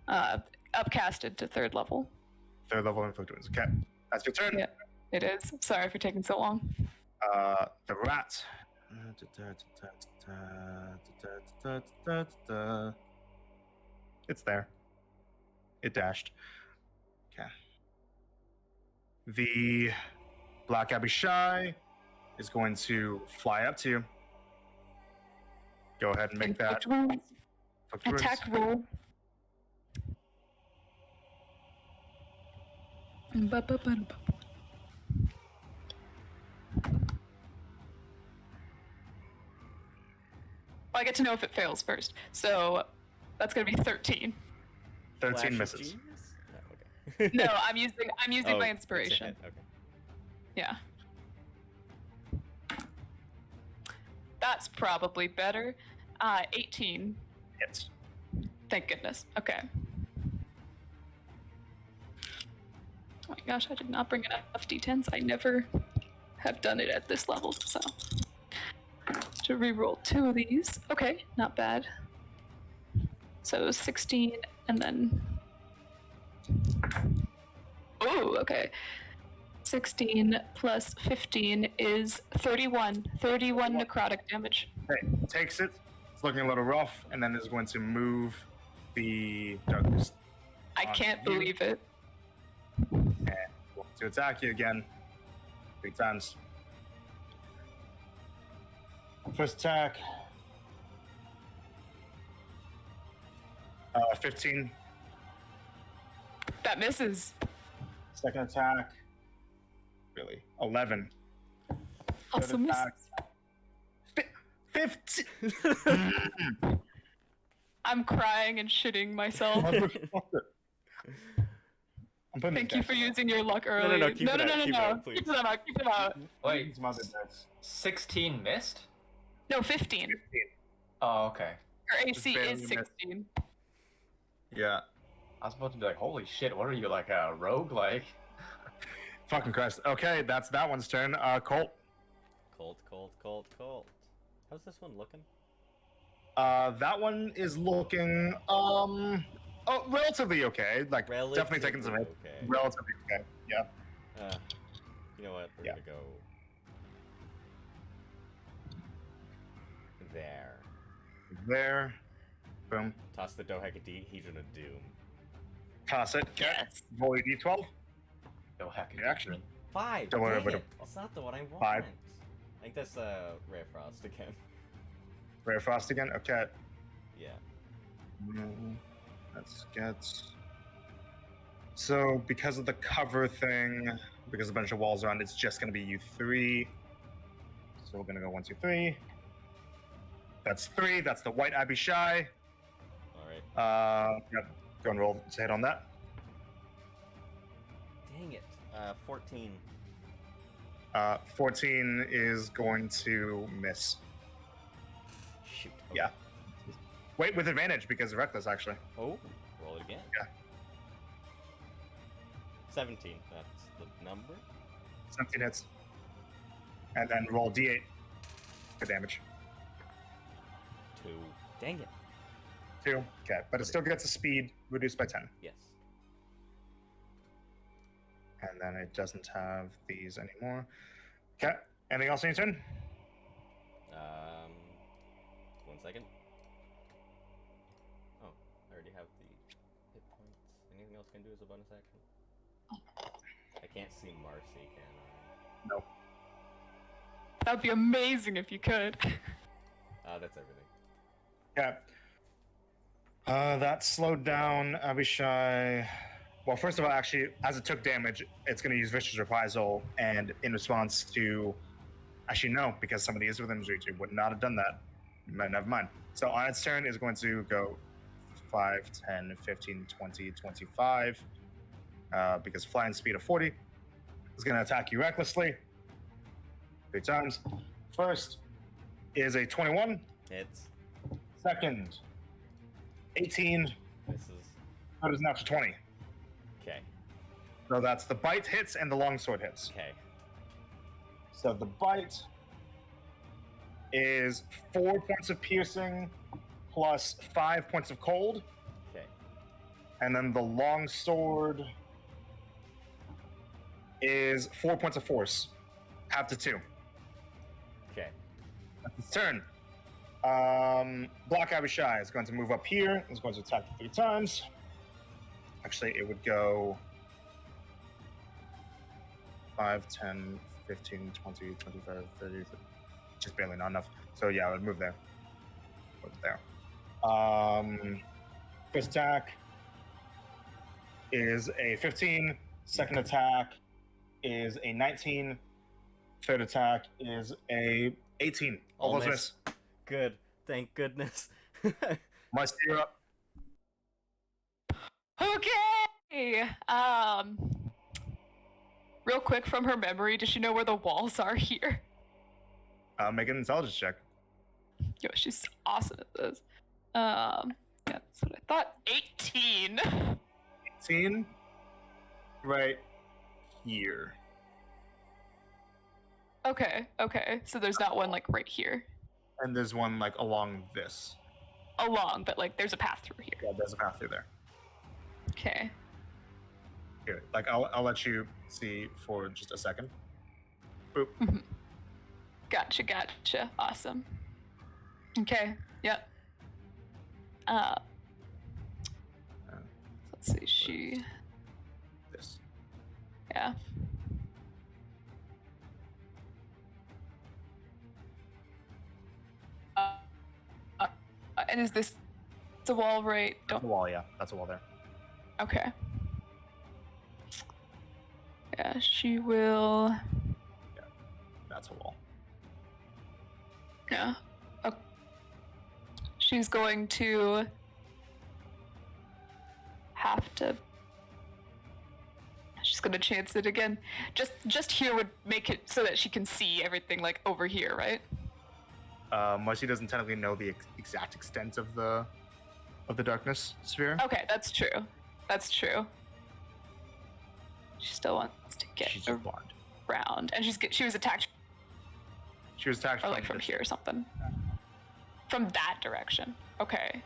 Upcasted to 3rd level. 3rd level inflict wounds. Okay. That's your turn. Yeah, it is. Sorry for taking so long. The rat. It's there. It dashed. Okay. The Black Abishai is going to fly up to you. Go ahead and make that Inflict wounds. inflict wounds. Attack roll. Ba-ba-ba-ba. Well, I get to know if it fails first. So that's gonna be 13. 13 Flash of misses. genius? No, okay. No, I'm using Oh, my it's a inspiration. hit, okay. Yeah. That's probably better. 18. Hits. Thank goodness. Okay. Oh my gosh, I did not bring enough d10s. I never have done it at this level, so. To reroll 2 of these. Okay, not bad. So 16 and then. Oh, okay. 16 plus 15 is 31. 31 necrotic damage. Okay, takes it. It's looking a little rough, and then is going to move the darkness. I can't believe it. And going to attack you again. 3 times. First attack. 15. That misses. Second attack. Really? 11. Also Third misses. attack. 15. I'm crying and shitting myself. I'm putting Thank these you dice for away. using your luck no, early. keep it out, keep it out, please. Keep them out, keep them out. Wait, These mother dice. 16 missed? No, 15. 15. Oh, okay. Her AC barely is missed. 16. Yeah. I was about to be like, holy shit, what are you, like a rogue? Like, Fucking Christ. Okay, that's that one's turn. Colt. Colt. How's this one looking? That one is looking Oh, relatively okay. Like definitely taking some hits. okay. Relatively okay. Yeah. You know what? We're Yeah. gonna go there. There. Boom. Toss the Dodecahedron of Doom. Toss it. Okay. Yes. Roll your d12. No heck. Reaction. 5. Don't worry Dang about it. it. That's not the one I want. 5. I think that's Rare Frost again. Rare Frost again. Okay. Yeah. Let's get. So because of the cover thing, because a bunch of walls around, it's just gonna be you 3. So we're gonna go 1, 2, 3. That's 3. That's the White Abishai. Alright. Yep. Go and roll to hit on that. Dang it. 14. 14 is going to miss. Shoot. Yeah. Wait, with advantage because reckless actually. Oh, roll it again. Yeah. 17. That's the number. 17 hits. And then roll d8 for damage. 2. Dang it. 2. Okay, but it still gets a speed reduced by 10. Yes. And then it doesn't have these anymore. Okay. Anything else on your turn? 1 second. Oh, I already have the hit points. Anything else I can do as a bonus action? I can't see Marcy, can I? No. That'd be amazing if you could. That's everything. Okay. That slowed down Abishai. Well, first of all, actually, as it took damage, it's going to use Vicious Reprisal, and in response to... Actually, no, because somebody is within reach. It would not have done that. Never mind. So on its turn, it's going to go 5, 10, 15, 20, 25. Because flying speed of 40. It's going to attack you recklessly. 3 times. First is a 21. Hits. Second, 18. Misses. Third is an natural 20. Okay. So that's the bite hits and the longsword hits. Okay. So the bite is 4 points of piercing plus 5 points of cold. Okay. And then the longsword is 4 points of force. Half to 2. Okay. That's its turn. Black Abishai is going to move up here. It's going to attack 3 times. Actually, it would go 5, 10, 15, 20, 25, 30. Just barely not enough. So yeah, I would move there. Put it there. First attack is a 15. Second attack is a 19. Third attack is a 18. All those miss. Good. Thank goodness. Must you're up. Okay. Real quick from her memory, does she know where the walls are here? Make an intelligence check. Yo, she's awesome at this. Yeah, that's what I thought. 18. 18. Right here. Okay. So there's not one like right here. And there's one like along this. Along, but like there's a path through here. Yeah, there's a path through there. Okay. Here, like I'll let you see for just a second. Boop. Gotcha. Awesome. Okay. Yep. Let's see. She. This. Yeah. And is this the wall right? That's a wall, yeah. That's a wall there. Okay. Yeah, she will. That's a wall. Yeah. Okay. She's going to have to. She's gonna chance it again. Just here would make it so that she can see everything like over here, right? Marcy doesn't technically know the exact extent of the darkness sphere. Okay, that's true. She still wants to get She's blind. around, and she was attacked, She was attacked or like from this- here or something. From that direction. Okay.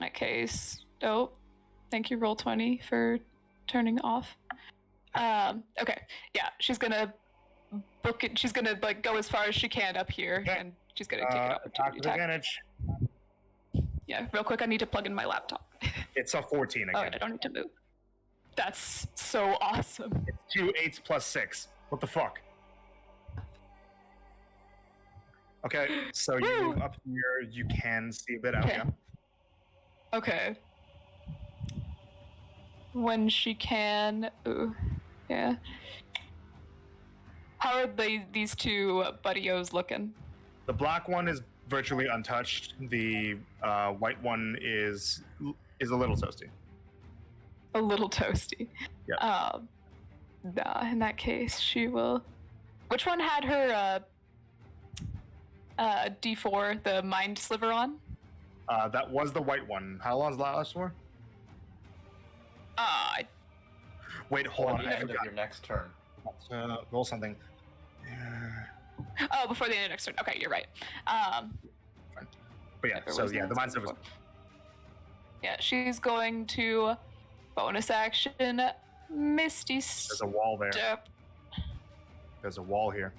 that case, nope. Thank you, Roll20, for turning off. Okay, yeah, she's gonna book it. She's gonna like go as far as she can up here, Okay. and she's gonna take an opportunity With attack. advantage. Yeah, real quick, I need to plug in my laptop. It's a 14 Oh, again. and I don't need to move. That's so awesome. It's 2 8s plus 6. What the fuck? Okay, so you Woo! move up here. You can see a bit out. Okay. Yeah. Okay. When she can. Ooh, yeah. How are these two buddios looking? The black one is virtually untouched. The white one is a little toasty. A little toasty. Yeah. Nah, in that case, she will. Which one had her D4, the mind sliver on? That was the white one. How long does that last for? Wait, hold Or on. the I end of forgot. your next turn. Roll something. Oh, before the end of next turn. Okay, you're right. But yeah, Never so was yeah, the next mind sliver. before. Yeah, she's going to bonus action Misty There's a wall there. Step. There's a wall here.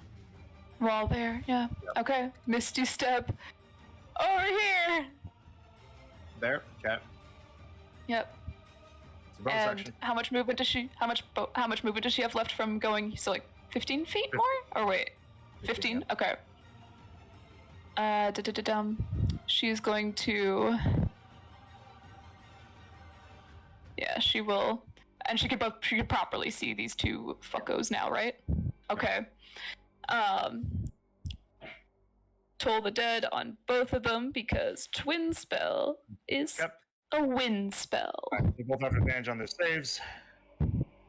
Wall there, yeah. Yep. Okay, Misty Step over here. There. Okay. Yep. It's a bonus And action. how much movement does she? How much movement does she have left from going? So like 15 feet more, or wait, 15? Okay. She's going to. Yeah, she will, and she could properly see these two fuckos now, right? Okay. Toll the dead on both of them because twin spell is Yep. a wind spell. Alright, they both have advantage on their saves.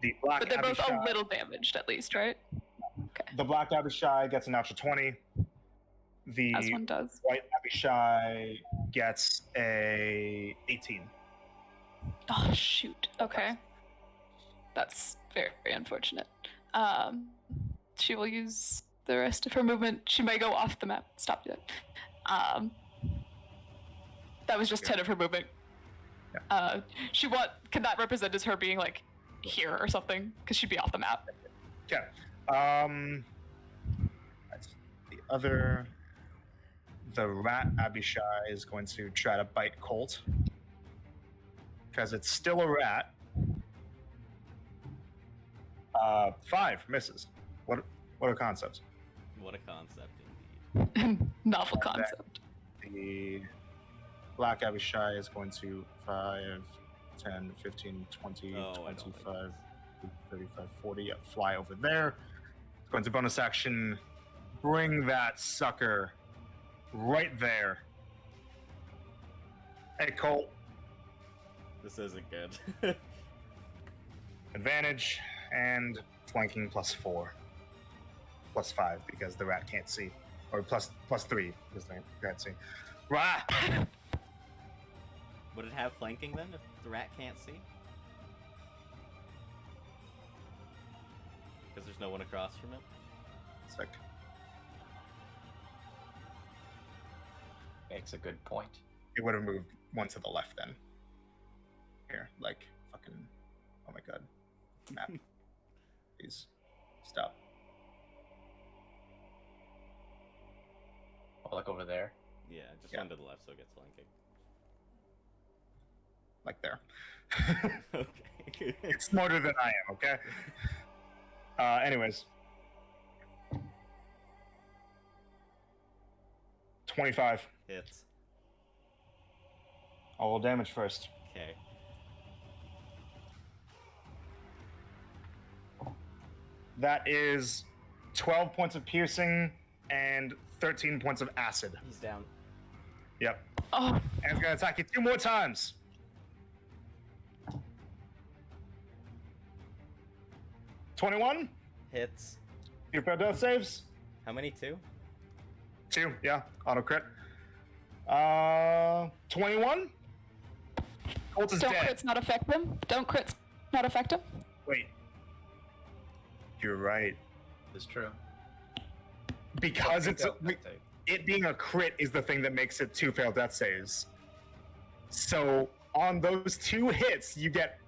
The black But they're both Abishai, a little damaged, at least, right? The black Abishai gets a natural 20. The As one does. white Abishai gets a 18. Oh shoot. Okay. That's very unfortunate. She will use the rest of her movement. She may go off the map. Stop that. That was just 10 of her movement. Yeah. Can that represent as her being like here or something? Because she'd be off the map. Okay. The rat Abishai is going to try to bite Colt because it's still a rat. 5 misses. What a concept. What a concept, indeed. Novel concept. The black Abishai is going to 5, 10, 15, 20, Oh, I don't 25, 35, 40. Yeah, fly over there. It's going to bonus action. Bring that sucker right there. Hey, Colt. This isn't good. Advantage and flanking +4. +5 because the rat can't see. Or +3 because they can't see. Rah! Would it have flanking then if the rat can't see? Because there's no one across from it? Sick. Makes a good point. It would have moved one to the left then. Here, like fucking. Oh my god. Map. Please. Stop. Oh, like over there. Yeah, just Yeah. one to the left so it gets flanking. Like there. Okay. It's smarter than I am, okay? Anyways. 25. Hits. All damage first. Okay. That is 12 points of piercing and 13 points of acid. He's down. Yep. Oh, And it's gonna attack you 2 more times. $21. Hits. You failed death saves. How many? 2? 2, yeah. Auto crit. 21. Colt is don't dead. crits not affect them? Don't crits not affect them? Wait. You're right. It's true. Because So it's pick up that tape. it being a crit is the thing that makes it 2 failed death saves. So on those 2 hits, you get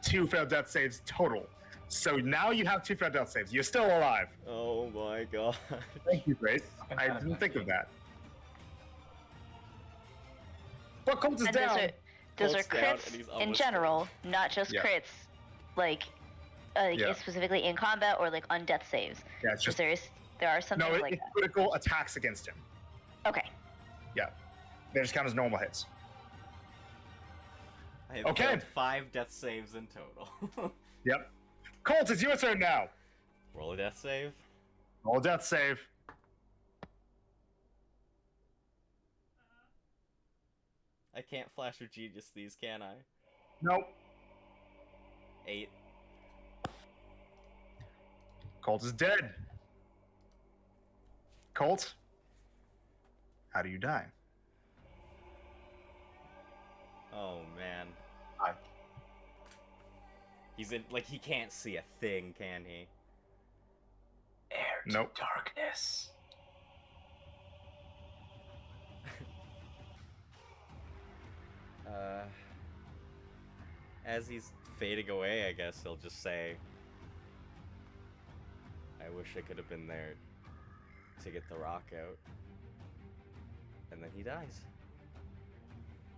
2 failed death saves total. So now you have 2 failed death saves. You're still alive. Oh my god. Thank you, Grace. Fucking I kind of didn't think of messy. that. But Colt is And down. those are Colt's down, and crits he's in almost general, not just Yeah. crits, like, Yeah. specifically in combat or like on death saves. Yeah, it's Because just there are some no. things It, like it's critical attacks against him. that. Okay. They just count as normal hits. I have Okay. failed 5 death saves in total. Yep. Colt, it's your turn now. Roll a death save. Roll a death save. I can't flash or genius these, can I? Nope. 8. Colt is dead. Colt, how do you die? Oh man. I He's in, like, he can't see a thing, can he? Heir to Nope. darkness. As he's fading away, I guess he'll just say, I wish I could have been there to get the rock out. And then he dies.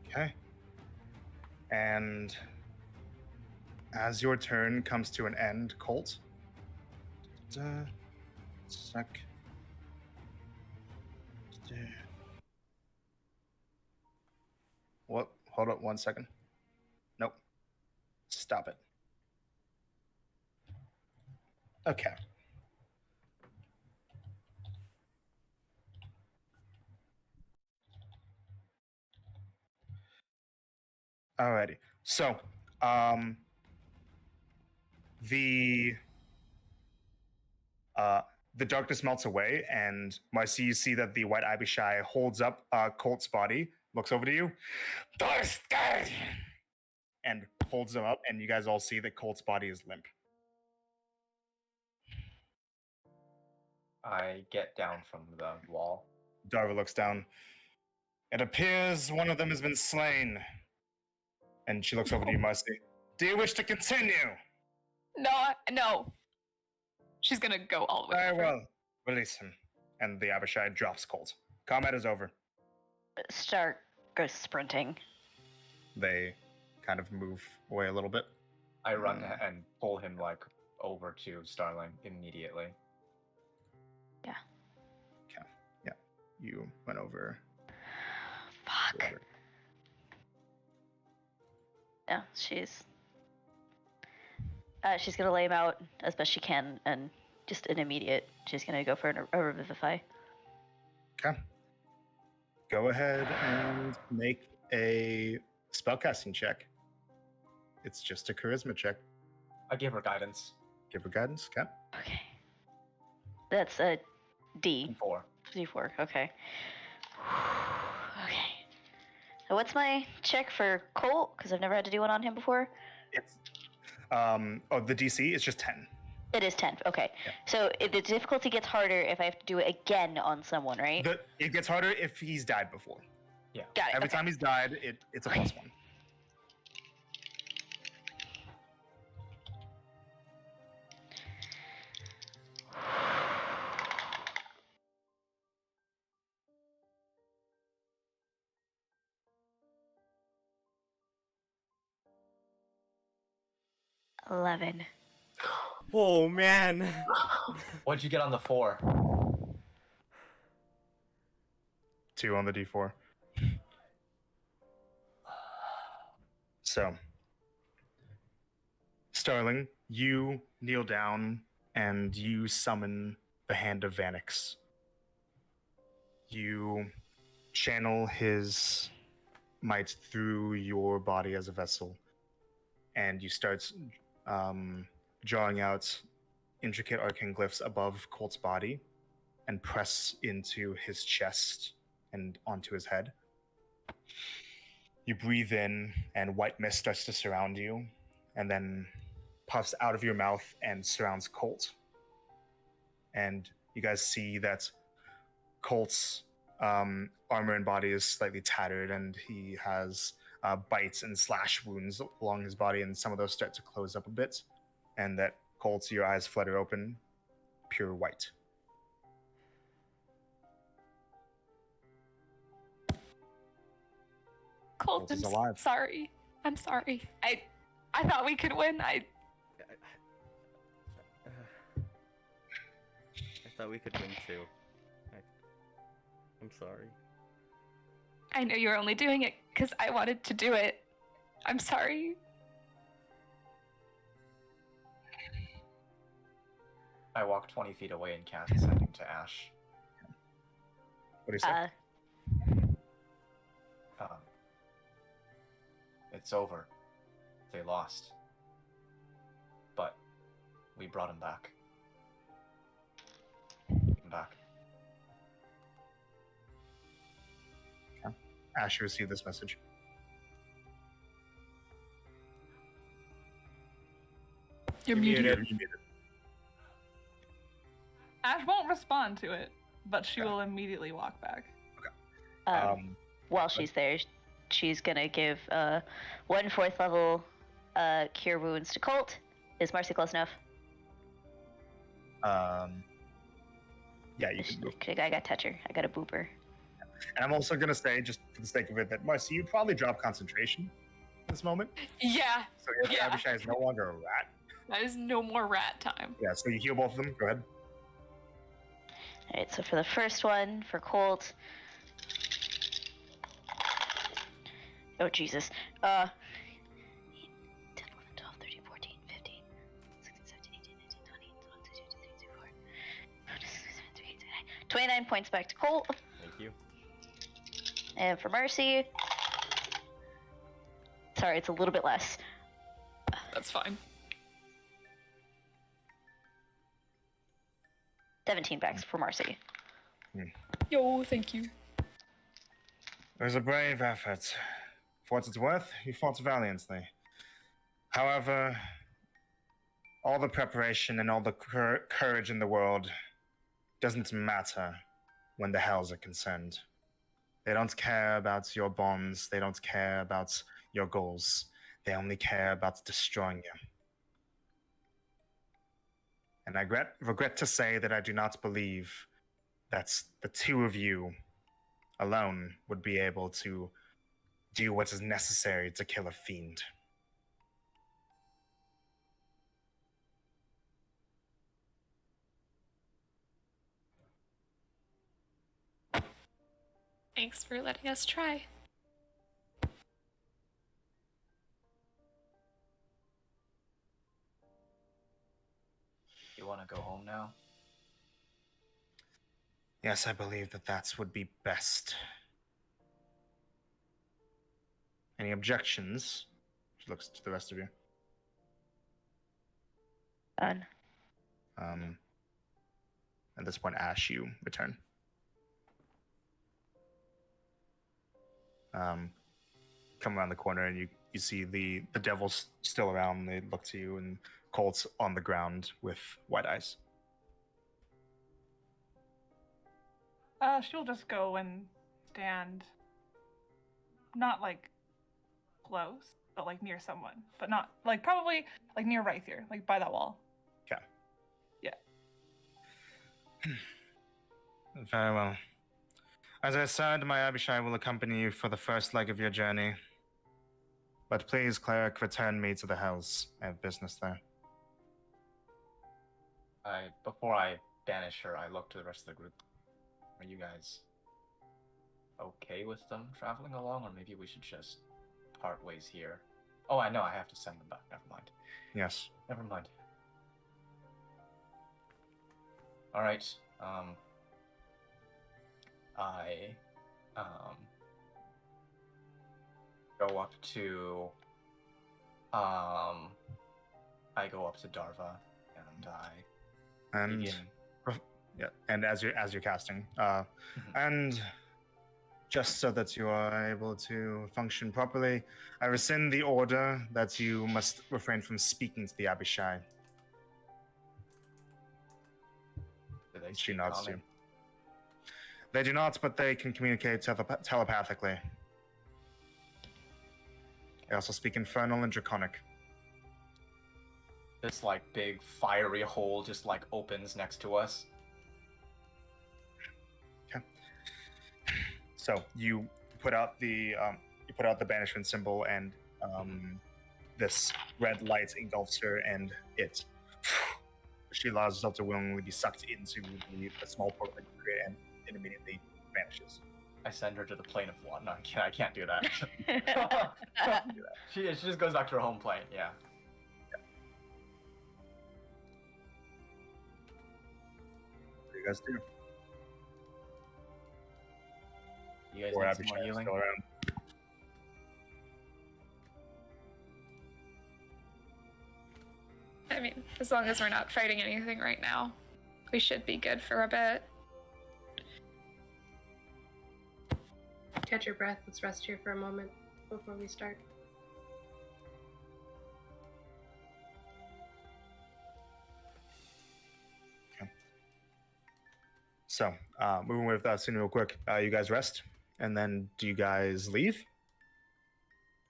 Okay. And as your turn comes to an end, Colt. Sec. What? Hold up 1 second. Nope. Stop it. Okay. Alrighty. So, the darkness melts away, and Marcy, you see that the white Abishai holds up Colt's body, looks over to you, and holds him up, and you guys all see that Colt's body is limp. I get down from the wall. Darva looks down. It appears one of them has been slain. And she looks over to you, Marcy. Do you wish to continue? No. She's gonna go all the way. Very over. well. Release him. And the Abishai drops Colt. Combat is over. Start goes sprinting. They kind of move away a little bit. I run and pull him like over to Starling immediately. You went over. Fuck. over. Yeah, she's gonna lay him out as best she can, and just an immediate. She's gonna go for a revivify. Okay. Go ahead and make a spellcasting check. It's just a charisma check. I give her guidance. Give her guidance. Okay. Okay. That's a D. 4. D4. Okay. Okay. So what's my check for Colt? Because I've never had to do one on him before. It's the DC is just 10. It is 10. Okay. Yeah. So the difficulty gets harder if I have to do it again on someone, right? It gets harder if he's died before. Got it. Every okay. time he's died, it's a +1. $11. Oh man. What'd you get on the 4? 2 on the D4. So, Starling, you kneel down and you summon the Hand of Vanix. You channel his might through your body as a vessel, and you start drawing out intricate arcane glyphs above Colt's body and press into his chest and onto his head. You breathe in, and white mist starts to surround you, and then puffs out of your mouth and surrounds Colt. And you guys see that Colt's armor and body is slightly tattered, and he has bites and slash wounds along his body, and some of those start to close up a bit. And that Colt, your eyes flutter open, pure white. Colt, Colt is I'm alive. sorry. I'm sorry. I thought we could win. I thought we could win too. I'm sorry. I know you were only doing it because I wanted to do it. I'm sorry. I walk 20 feet away and cast Sending to Ash. What do you say? It's over. They lost. But we brought him back. Back. Ash, you received this message. You're muted. You're muted. Ash won't respond to it, but she will immediately walk back. While she's there, she's gonna give 1 4th level cure wounds to Colt. Is Marcy close enough? Yeah, you can move. I got toucher. I got a booper. And I'm also gonna say, just for the sake of it, that Marcy, you probably drop concentration at this moment. Yeah, So Yeah. Abishai is no longer a rat. that is no more rat time. Yeah, so you heal both of them. Go ahead. Alright, so for the first one, for Colt. Oh, Jesus. 10, 11, 12, 13, 14, 15, 16, 17, 18, 19, 20, 21, 22, 23, 24, 29 points back to Colt. Thank you. And for Mercy. Sorry, it's a little bit less. That's fine. 17 back for Marcy. Yo, thank you. It was a brave effort. For what it's worth, you fought valiantly. However, all the preparation and all the courage in the world doesn't matter when the Hells are concerned. They don't care about your bonds. They don't care about your goals. They only care about destroying you. And I regret to say that I do not believe that the two of you alone would be able to do what is necessary to kill a fiend. Thanks for letting us try. You want to go home now? Yes, I believe that would be best. Any objections? She looks to the rest of you. Done. At this point, Ash, you return. Come around the corner and you see the devils still around. They look to you, and Colt's on the ground with white eyes. She'll just go and stand, not like close, but like near someone, but not like probably like near right here, like by that wall. Okay. Yeah. Very well. As I said, my Abishai will accompany you for the first leg of your journey. But please, cleric, return me to the Hells. I have business there. Before I banish her, I look to the rest of the group. Are you guys okay with them traveling along, or maybe we should just part ways here? Oh, I know, I have to send them back. Never mind. Yes. Never mind. All right. I go up to Darva, and I And begin. yeah, and as you're casting, and just so that you are able to function properly, I rescind the order that you must refrain from speaking to the Abishai. Do they She speak nods to you. common? They do not, but they can communicate telepathically. They also speak Infernal and Draconic. This like big fiery hole just like opens next to us. So you put out the banishment symbol, and this red light engulfs her, and she allows herself to willingly be sucked into the small portal that you create, and it immediately vanishes. I send her to the plane of one. No, I can't do that. She just goes back to her home plane. Yeah. What do you guys do? You guys Or need some more Abishai is healing? still around? I mean, as long as we're not fighting anything right now, we should be good for a bit. Catch your breath. Let's rest here for a moment before we start. So, moving with Sinu real quick. You guys rest, and then do you guys leave?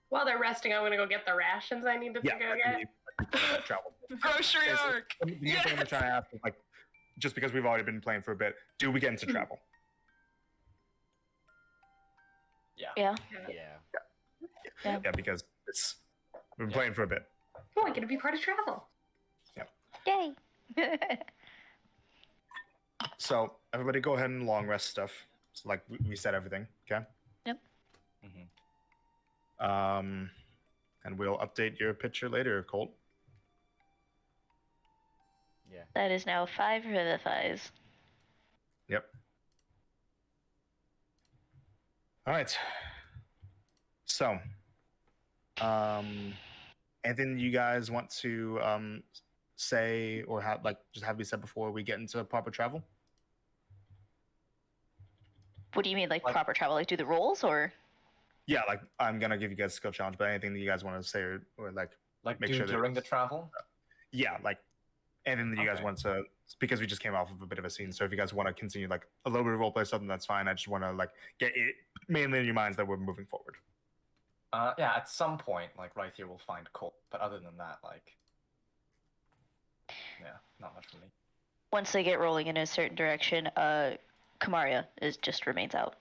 While they're resting, I'm gonna go get the rations I need to go get. Travel. Grocery Okay, so arc! the thing I'm trying to ask is, like, just because we've already been playing for a bit, do we get into travel? Yeah. Yeah. Yeah, because we've been playing for a bit. Oh, I get to be part of travel. Yay. So everybody, go ahead and long rest stuff. So like we said everything, okay? Yep. And we'll update your picture later, Colt. Yeah. That is now 5 revivifies. Yep. All right. So, anything you guys want to say or have just have me said before we get into proper travel? What do you mean, like proper travel? Like do the rolls, or? Yeah, like I'm gonna give you guys a skill challenge, but anything that you guys want to say or like Like make do sure that during the travel? yeah, like anything that you guys Okay. want to, because we just came off of a bit of a scene. So if you guys want to continue like a little bit of roleplay stuff, then that's fine. I just want to like get it mainly in your minds that we're moving forward. Yeah, at some point, like right here, we'll find Colt. But other than that, like, yeah, not much for me. Once they get rolling in a certain direction, Kamaria just remains out.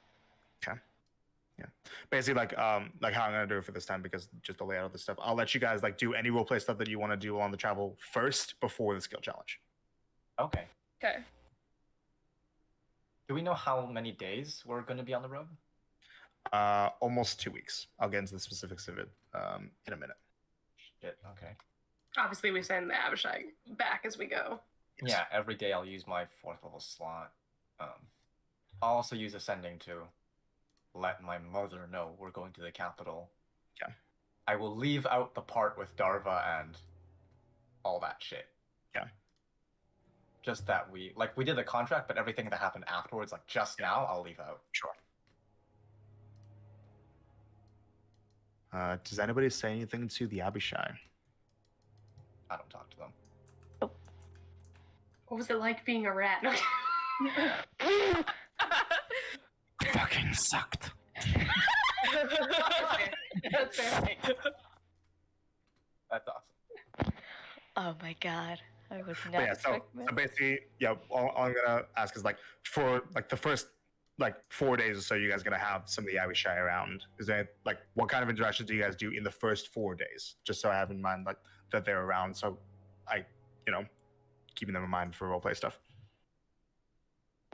Basically, like how I'm gonna do it for this time, because just the layout of this stuff, I'll let you guys like do any roleplay stuff that you want to do on the travel first before the skill challenge. Okay. Okay. Do we know how many days we're going to be on the road? Almost 2 weeks. I'll get into the specifics of it in a minute. Shit. Okay. Obviously, we send the Abishai back as we go. Yeah, every day I'll use my 4th level slot. I'll also use Ascending to let my mother know we're going to the capital. Yeah. I will leave out the part with Darva and all that shit. Yeah. Just that we did the contract, but everything that happened afterwards, like just now, I'll leave out. Sure. Does anybody say anything to the Abishai? I don't talk to them. What was it like being a rat? Fucking sucked. That's fair. That's awesome. Oh my god. I was not But yeah, so expecting that. basically, yeah, all I'm gonna ask is like for like the first like 4 days or so, you guys gonna have some of the Abishai around. Is there like what kind of interactions do you guys do in the first 4 days? Just so I have in mind like that they're around, so I, keeping them in mind for roleplay stuff.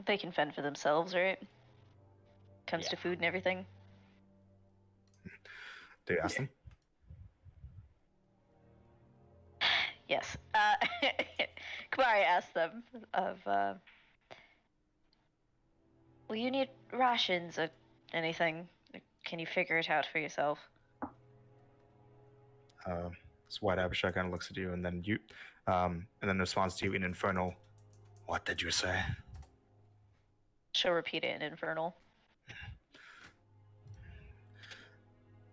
They can fend for themselves, right? Comes Yeah. to food and everything. Do you ask them? Yes. Kamari asked them will you need rations or anything? Can you figure it out for yourself? This white Abishai kind of looks at you, and then responds to you in Infernal. What did you say? She'll repeat it in Infernal.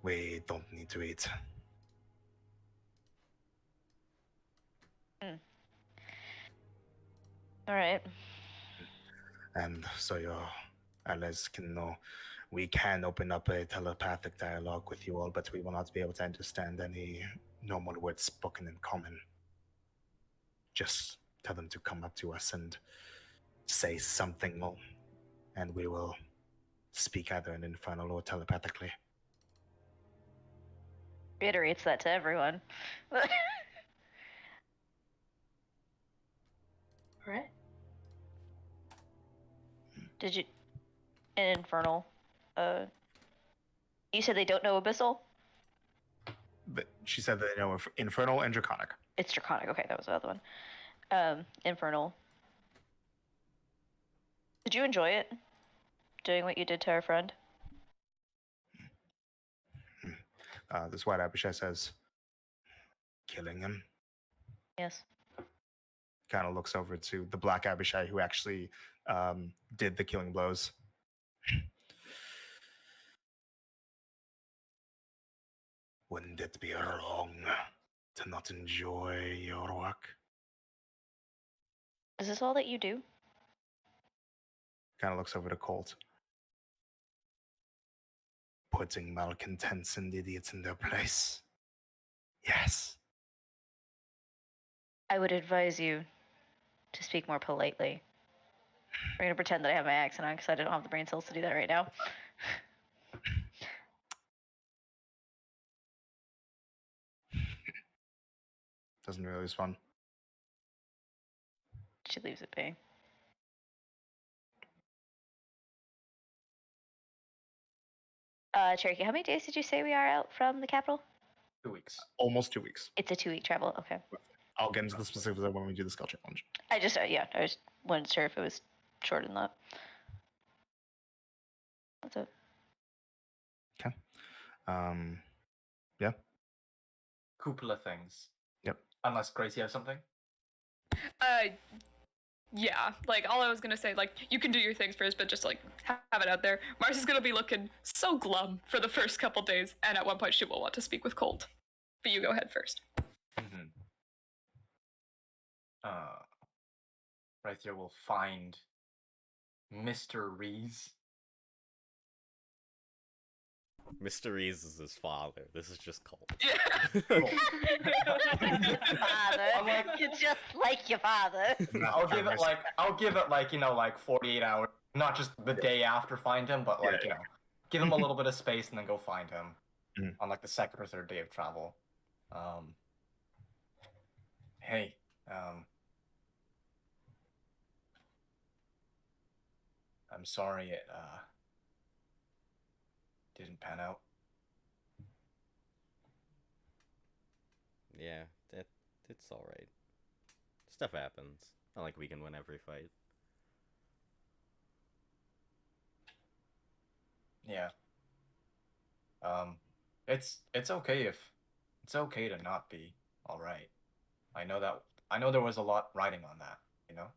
We don't need to eat. Alright. And so your allies can know We can open up a telepathic dialogue with you all, but we will not be able to understand any normal words spoken in common. Just tell them to come up to us and say something, and we will speak either in infernal or telepathically. Reiterates that to everyone. Alright. Did you? An infernal. You said they don't know abyssal. But she said that they know infernal and draconic. It's draconic. Okay, that was the other one. Infernal. Did you enjoy it? Doing what you did to our friend? This white Abishai says, killing him. Yes. Kind of looks over to the black Abishai who actually did the killing blows. Wouldn't it be wrong to not enjoy your work? Is this all that you do? Kind of looks over to Colt. Putting malcontents and idiots in their place. Yes. I would advise you to speak more politely. We're gonna pretend that I have my accent on because I don't have the brain cells to do that right now. Doesn't really respond. She leaves it be. Cherokee, how many days did you say we are out from the capital? 2 weeks. Almost 2 weeks. It's a 2-week travel. Okay. I'll get into the specifics of when we do the skull challenge. I just wasn't sure if it was shorter than that. That's it. Okay. Yeah. Cupola things. Yep. Unless Gracie has something. Yeah, like all I was gonna say, like you can do your things first, but just like have it out there. Mars is gonna be looking so glum for the first couple days, and at one point she will want to speak with Colt. But you go ahead first. Mm-hmm. Right here we'll find Mr. Rees. Mr. Rees is his father. This is just Colt. Yeah. Father. It's just like your father. I'll give it like 48 hours. Not just the day after find him, but like, give him a little bit of space and then go find him on like the second or third day of travel. Hey, I'm sorry it didn't pan out. Yeah, it's alright. Stuff happens. Not like we can win every fight. Yeah. It's okay to not be alright. I know there was a lot riding on that, you know?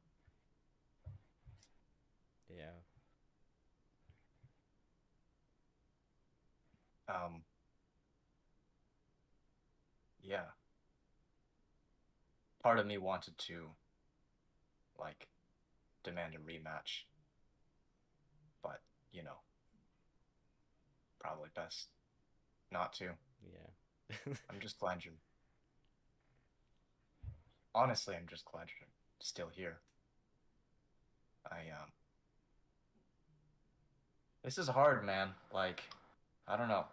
Yeah. Yeah. Part of me wanted to, like, demand a rematch. But, probably best not to. Yeah. I'm just glad you're... Honestly, I'm just glad you're still here. This is hard, man. Like, I don't know.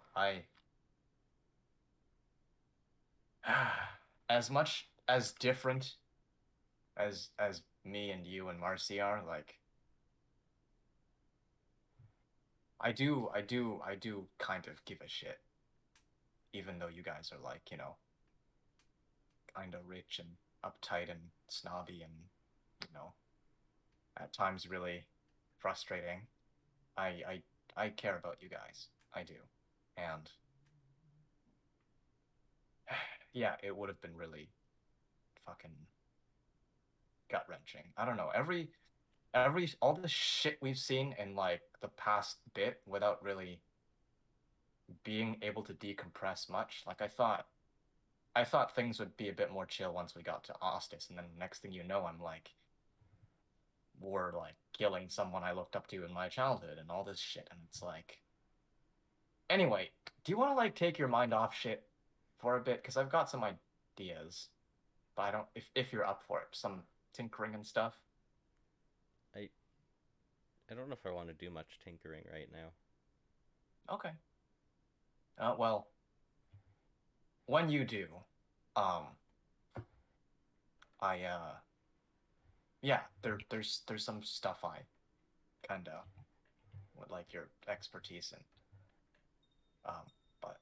As much as different as me and you and Marcy are, like, I do kind of give a shit. Even though you guys are like, kind of rich and uptight and snobby and, at times really frustrating. I care about you guys. I do. And yeah, it would have been really fucking gut-wrenching. I don't know. All the shit we've seen in like the past bit without really being able to decompress much. Like I thought things would be a bit more chill once we got to Ostis, and then next thing you know, we're like killing someone I looked up to in my childhood and all this shit, and it's like, Anyway, do you want to like take your mind off shit for a bit? Because I've got some ideas, but I don't. If you're up for it, some tinkering and stuff. I don't know if I want to do much tinkering right now. Okay. Well, when you do, yeah, there's some stuff I kinda would like your expertise in. But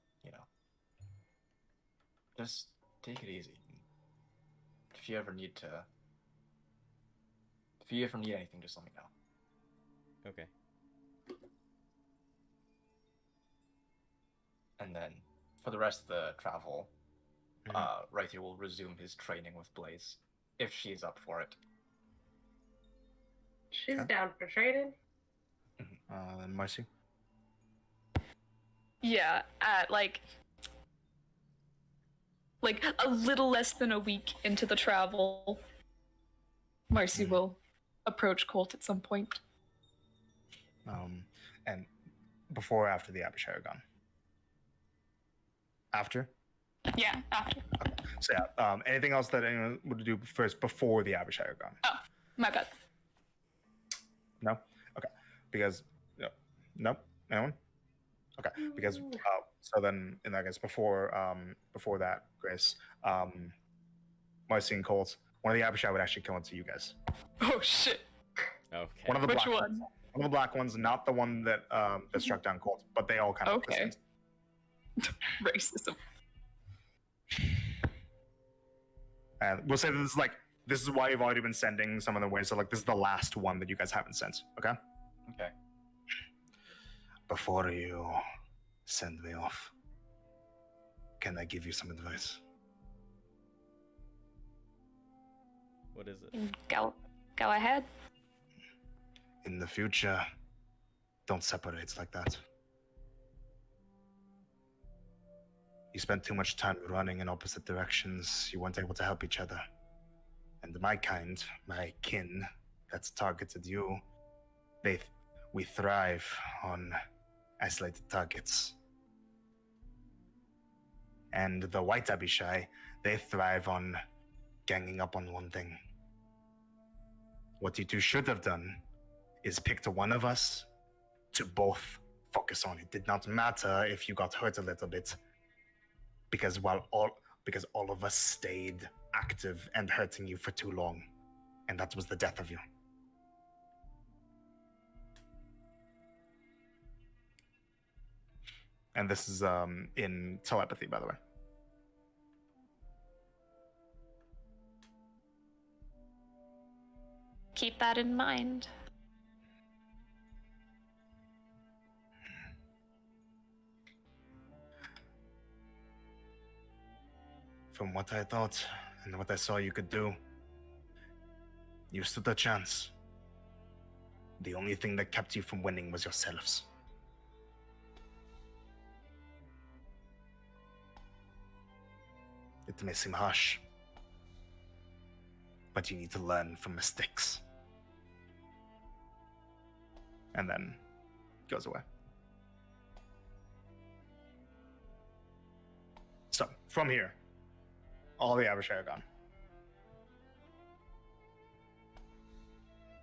just take it easy. If you ever need anything, just let me know. Okay. And then for the rest of the travel, Mhm. Rythier will resume his training with Blaze if she's up for it. She's Okay. down for trading. Then Marcy. Yeah, like a little less than a week into the travel, Marcy will approach Colt at some point. And before or after the Abishai are gone? After? Yeah, after. So yeah, anything else that anyone would do first before the Abishai are gone? Oh, my bad. No? Okay. Because, no? Anyone? Okay. Because, so then in that case, before that, Grace, Marcy and Colt, one of the Abishai would actually come into you guys. Oh shit. Okay. One of the Which black one? ones. One of the black ones, not the one that that struck down Colt, but they all kind of Okay. Racism. And we'll say that this is why you've already been sending some of the ways. So like this is the last one that you guys haven't sent. Okay. Okay. Before you send me off, can I give you some advice? What is it? Go ahead. In the future, don't separate like that. You spent too much time running in opposite directions. You weren't able to help each other. And my kind, my kin, that's targeted you, we thrive on isolated targets. And the white Abishai, they thrive on ganging up on one thing. What you two should have done is picked one of us to both focus on. It did not matter if you got hurt a little bit, because all of us stayed active and hurting you for too long, and that was the death of you. And this is in telepathy, by the way. Keep that in mind. From what I thought and what I saw you could do, you stood a chance. The only thing that kept you from winning was yourselves. It may seem harsh, but you need to learn from mistakes. And then goes away. So, from here, all the Abishai are gone.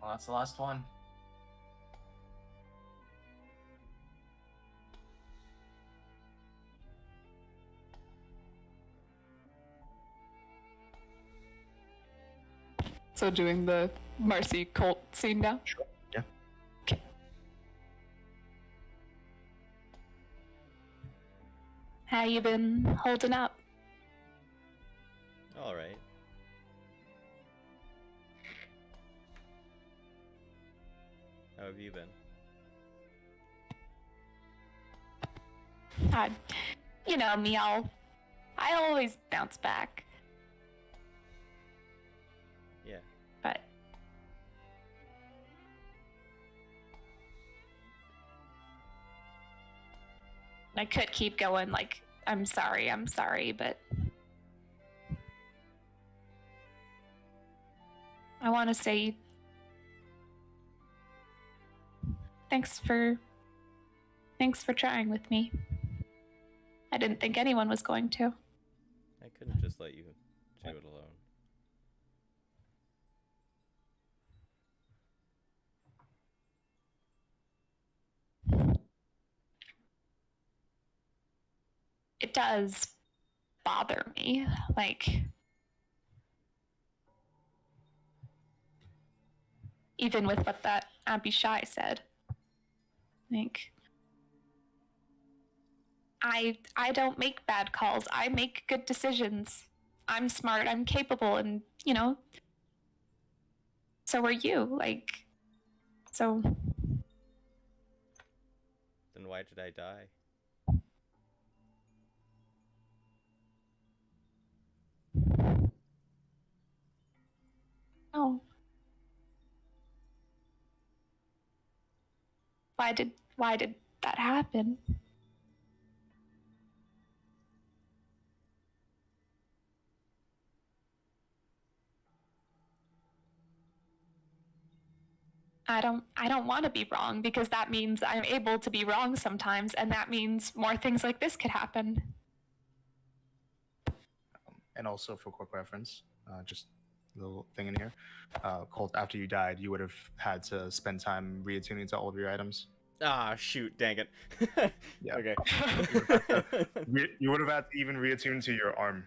Well, that's the last one. So doing the Marcy Colt scene now? Sure. Yeah. Okay. How you been holding up? All right. How have you been? You know me, I always bounce back. Yeah. But I could keep going like, I'm sorry, but I want to say thanks for trying with me. I didn't think anyone was going to. I couldn't just let you do it alone. It does bother me. Like, even with what that Abishai said. Like, I don't make bad calls. I make good decisions. I'm smart, I'm capable, and so are you. Like, so Then why did I die? no. Why did that happen? I don't want to be wrong, because that means I'm able to be wrong sometimes, and that means more things like this could happen. And also for quick reference, just a little thing in here. Colt, after you died, you would have had to spend time reattuning to all of your items. Ah, shoot, dang it. Yeah. Okay. You would have had to even reattune to your arm.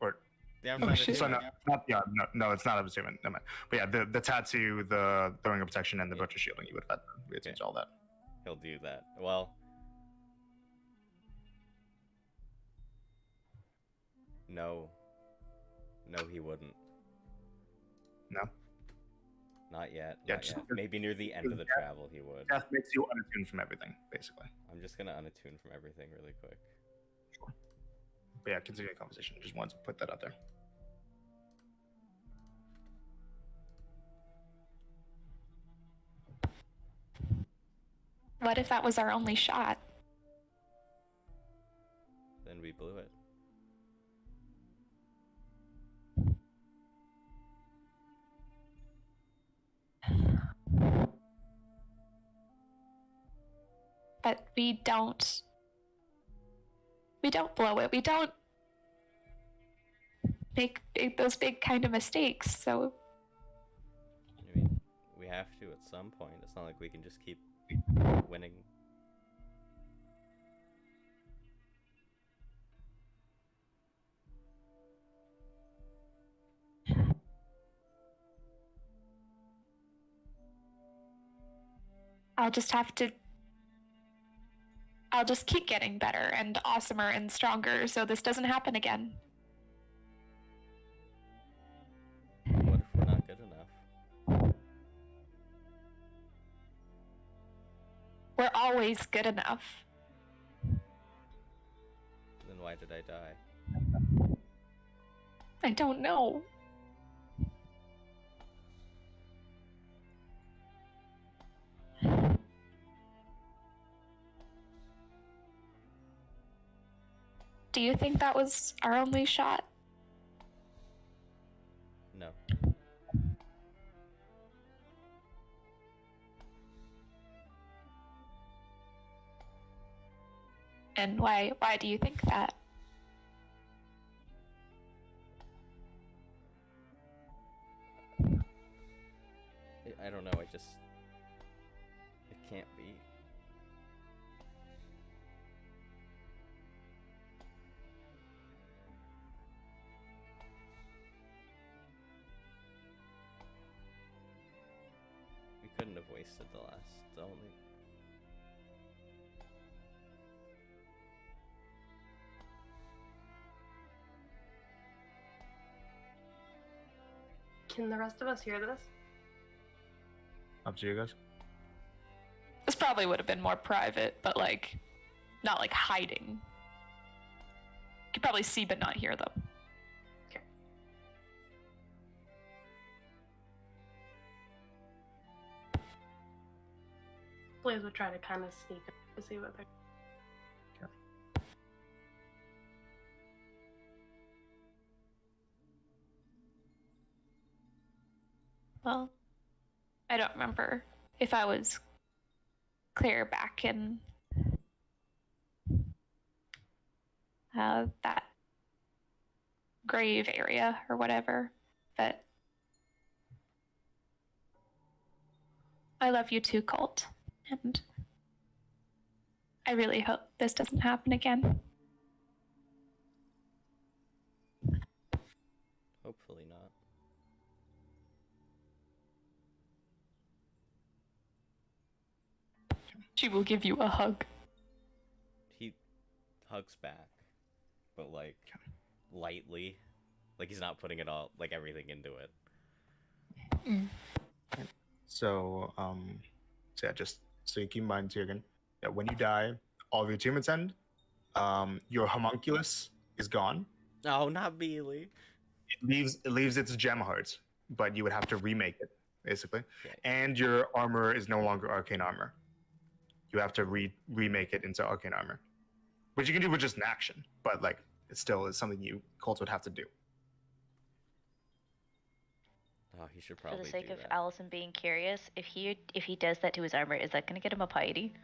Or The arm's Oh, not shit. so attuned. not the arm. No, it's not attunement. Never mind. But yeah, the tattoo, the ring of protection, and the butcher shielding, you would have had to reattune Okay. to all that. He'll do that. Well, no. No, he wouldn't. No? Not yet. Yeah, Not just- yet. Maybe near the end of the travel he would. Death makes you unattuned from everything, basically. I'm just gonna unattune from everything really quick. But yeah, continue the conversation. Just wanted to put that out there. What if that was our only shot? Then we blew it. But we don't blow it. We don't make those big kind of mistakes. So I mean, we have to at some point. It's not like we can just keep winning. I'll just keep getting better and awesomer and stronger so this doesn't happen again. What if we're not good enough? We're always good enough. Then why did I die? I don't know. Do you think that was our only shot? No. And why do you think that? I don't know. It can't be. We couldn't have wasted the only. Can the rest of us hear this? Up to you guys. This probably would have been more private, but like, not like hiding. You could probably see but not hear them. Blaze would try to kind of sneak up to see what they're. Well, I don't remember if I was clear back in that grave area or whatever. But I love you too, Colt. And I really hope this doesn't happen again. Hopefully not. She will give you a hug. He hugs back, but like lightly. Like he's not putting it all, like everything into it. So, so yeah, just so you keep in mind, Tiergan, that when you die, all of your achievements end. Your homunculus is gone. Oh, not Beely. It leaves its gem heart, but you would have to remake it, basically. Okay. And your armor is no longer arcane armor. You have to remake it into arcane armor, which you can do with just an action, but like it still is something you Colt would have to do. Oh, he should For probably the sake do of that. Allison being curious, if he does that to his armor, is that going to get him a piety?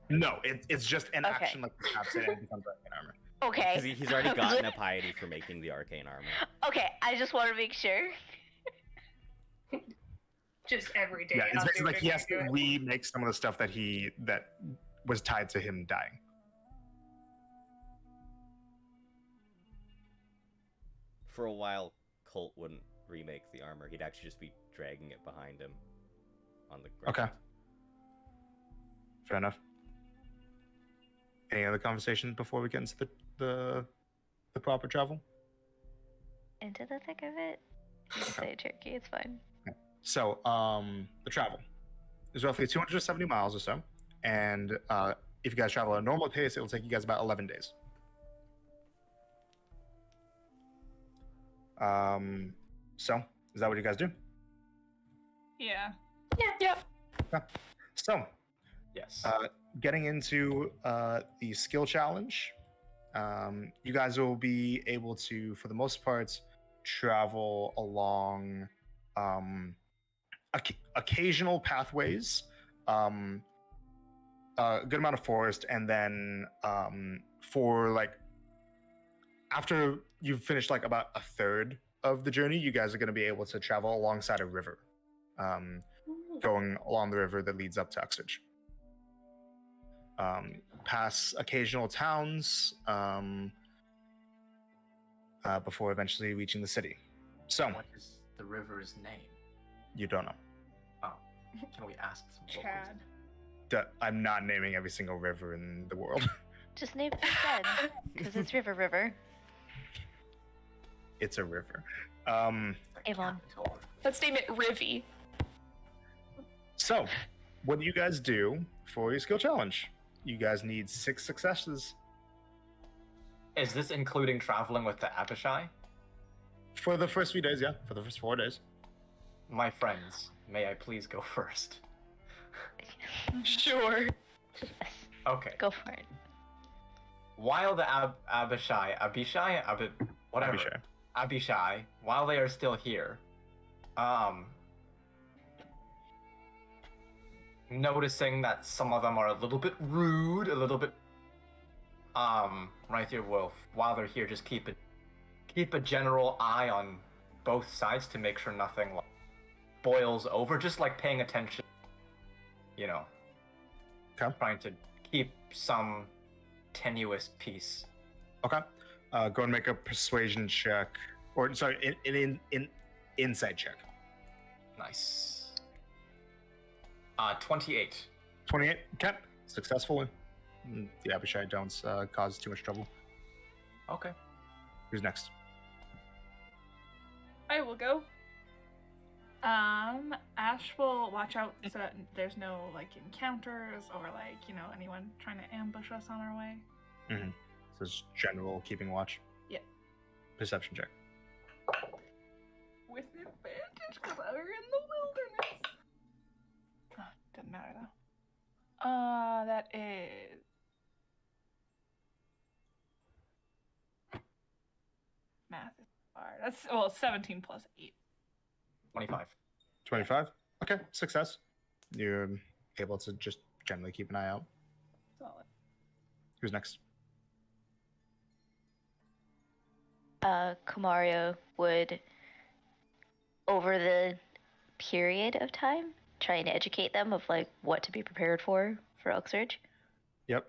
No, it's just an Okay. action like the snaps it and it becomes arcane armor. Okay. Because he's already gotten a piety for making the arcane armor. Okay, I just want to make sure. Just every day. Yeah, it's not basically like he doing has to it. remake some of the stuff that was tied to him dying. For a while, Colt wouldn't remake the armor. He'd actually just be dragging it behind him on the ground. Okay. Fair enough. Any other conversations before we get into the proper travel? Into the thick of it. You can say turkey, it's fine. So, the travel is roughly 270 miles or so, and if you guys travel at a normal pace, it will take you guys about 11 days. So is that what you guys do? Yeah. Yep. So, Yes. getting into the skill challenge, you guys will be able to, for the most part, travel along occasional pathways, a good amount of forest, and then for like after you've finished like about a third of the journey, you guys are going to be able to travel alongside a river, going along the river that leads up to Uxbridge. Pass occasional towns before eventually reaching the city. So What is the river's name? you don't know. Oh, can we ask some locals? Chad. I'm not naming every single river in the world. Just name it instead, because it's River. It's a river. The Avon. capital. Let's name it Rivy. So, what do you guys do for your skill challenge? You guys need 6 successes. Is this including traveling with the Abishai? For the first few days, yeah. For the first 4 days. My friends, may I please go first? Sure. Okay. Go for it. While the Abishai, whatever, Abishai. Abishai, while they are still here, noticing that some of them are a little bit rude, a little bit, right here, Wolf. While they're here, just keep a general eye on both sides to make sure nothing like, boils over. Just like paying attention, you know. Okay. Trying to keep some tenuous peace. Okay. Go and make a persuasion check. Or, sorry, an insight check. Nice. 28. 28. Okay. Successful. The Abishai don't cause too much trouble. Okay. Who's next? I will go. Ash will watch out so that there's no like encounters or like, you know, anyone trying to ambush us on our way. Mm-hmm. So it's general keeping watch. Yep. Perception check. With advantage because we're in the wilderness. Doesn't matter though. That is math is hard. That's 17 plus 8. 25. 25. Okay. Success. You're able to just generally keep an eye out. Solid. Who's next? Kamaria would, over the period of time, try and educate them of like what to be prepared for Uxbridge. Yep.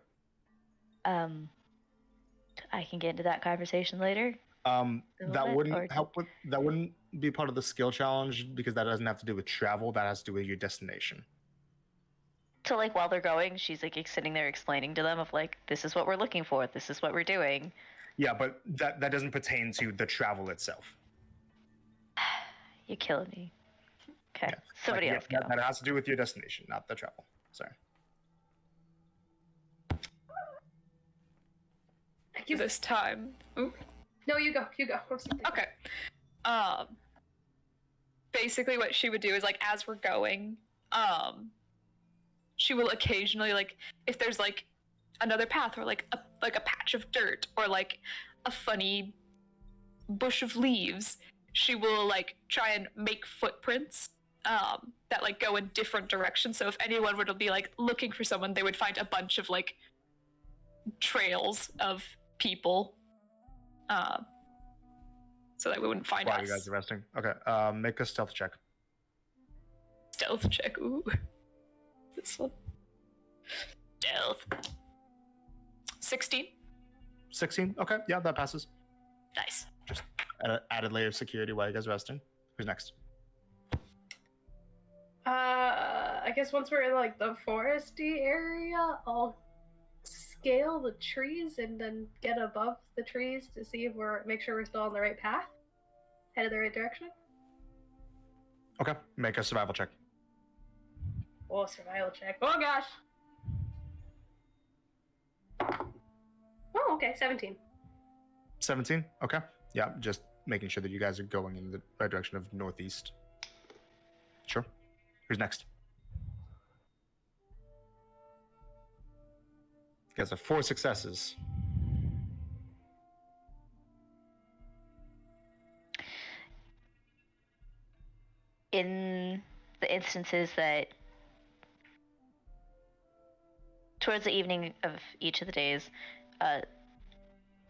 I can get into that conversation later. That bit, wouldn't or- help with. That wouldn't be part of the skill challenge because that doesn't have to do with travel. That has to do with your destination. So like while they're going, she's like sitting there explaining to them of like, this is what we're looking for, this is what we're doing. Yeah, but that doesn't pertain to the travel itself. You're killing me. Okay, Yeah. somebody Like, else yeah, go. that has to do with your destination, not the travel. Sorry. I guess- This time. Ooh. No, you go. You go. I'm sorry. Okay. Basically what she would do is like as we're going, she will occasionally like if there's like another path or like a patch of dirt or like a funny bush of leaves, she will like try and make footprints that like go in different directions. So if anyone were to be like looking for someone, they would find a bunch of like trails of people. So that we wouldn't find While us. you guys are resting. Okay. Make a stealth check. Stealth check. Ooh. This one. Stealth. 16. 16. Okay. Yeah, that passes. Nice. Added layer of security while you guys are resting. Who's next? I guess once we're in like the foresty area, I'll scale the trees and then get above the trees to see if make sure we're still on the right path, headed the right direction. Okay. Make a survival check. Oh, survival check. Oh gosh. Oh, okay, 17. 17. Okay. Yeah, just making sure that you guys are going in the right direction of northeast. Sure. Who's next? You guys have 4 successes. In the instances that towards the evening of each of the days,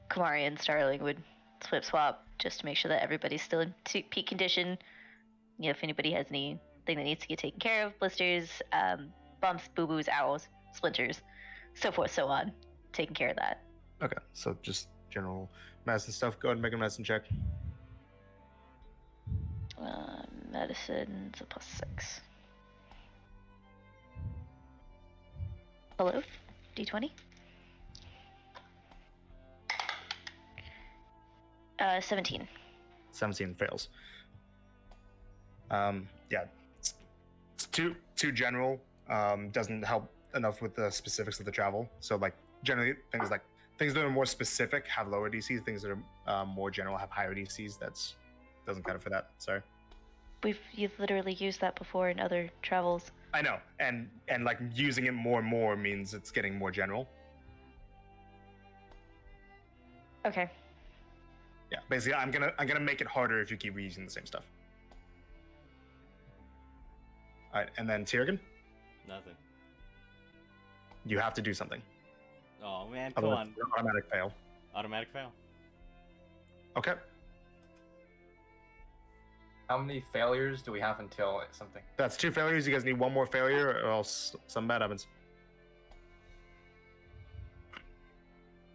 Kamari and Starling would flip swap just to make sure that everybody's still in peak condition. You know, if anybody has anything that needs to get taken care of, blisters, bumps, boo-boos, owls, splinters, so forth, so on. Taking care of that. Okay, so just general medicine stuff. Go ahead and make a medicine check. Medicine's a +6. Hello? D20? 17. 17 fails. Yeah, it's too general. Doesn't help enough with the specifics of the travel. So like generally things that are more specific have lower DCs. Things that are more general have higher DCs. That's doesn't cut it for that. Sorry. You've literally used that before in other travels. I know, and like using it more and more means it's getting more general. Okay. Yeah, basically, I'm gonna make it harder if you keep reusing the same stuff. All right, and then Tiergan, Nothing. you have to do something. Oh man, come Otherwise, on. it's an automatic fail. Automatic fail. Okay, How many failures do we have until something? that's 2 failures. You guys need 1 more failure, or else something bad happens.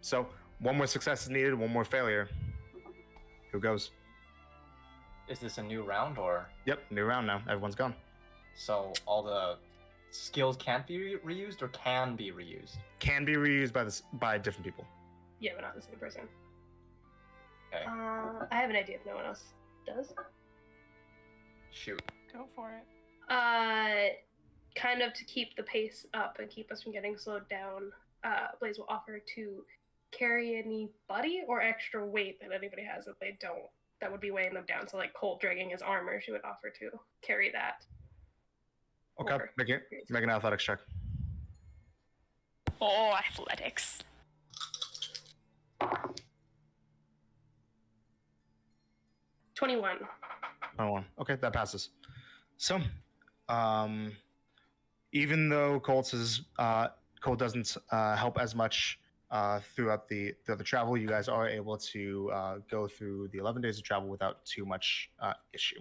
So 1 more success is needed. 1 more failure. Who goes? Is this a new round or Yep, new round now. Everyone's gone. so all the skills can't be reused or can be reused? Can be reused by different people. Yeah, but not the same person. Okay, I have an idea if no one else does. shoot. Go for it. Kind of to keep the pace up and keep us from getting slowed down, Blaze will offer to carry anybody or extra weight that anybody has that they don't, that would be weighing them down. So like Colt dragging his armor, she would offer to carry that. Okay, Or- make an athletics check. Oh, athletics. 21. Oh, 1. Okay, that passes. So, even though Colt doesn't help as much throughout the travel, you guys are able to go through the 11 days of travel without too much issue.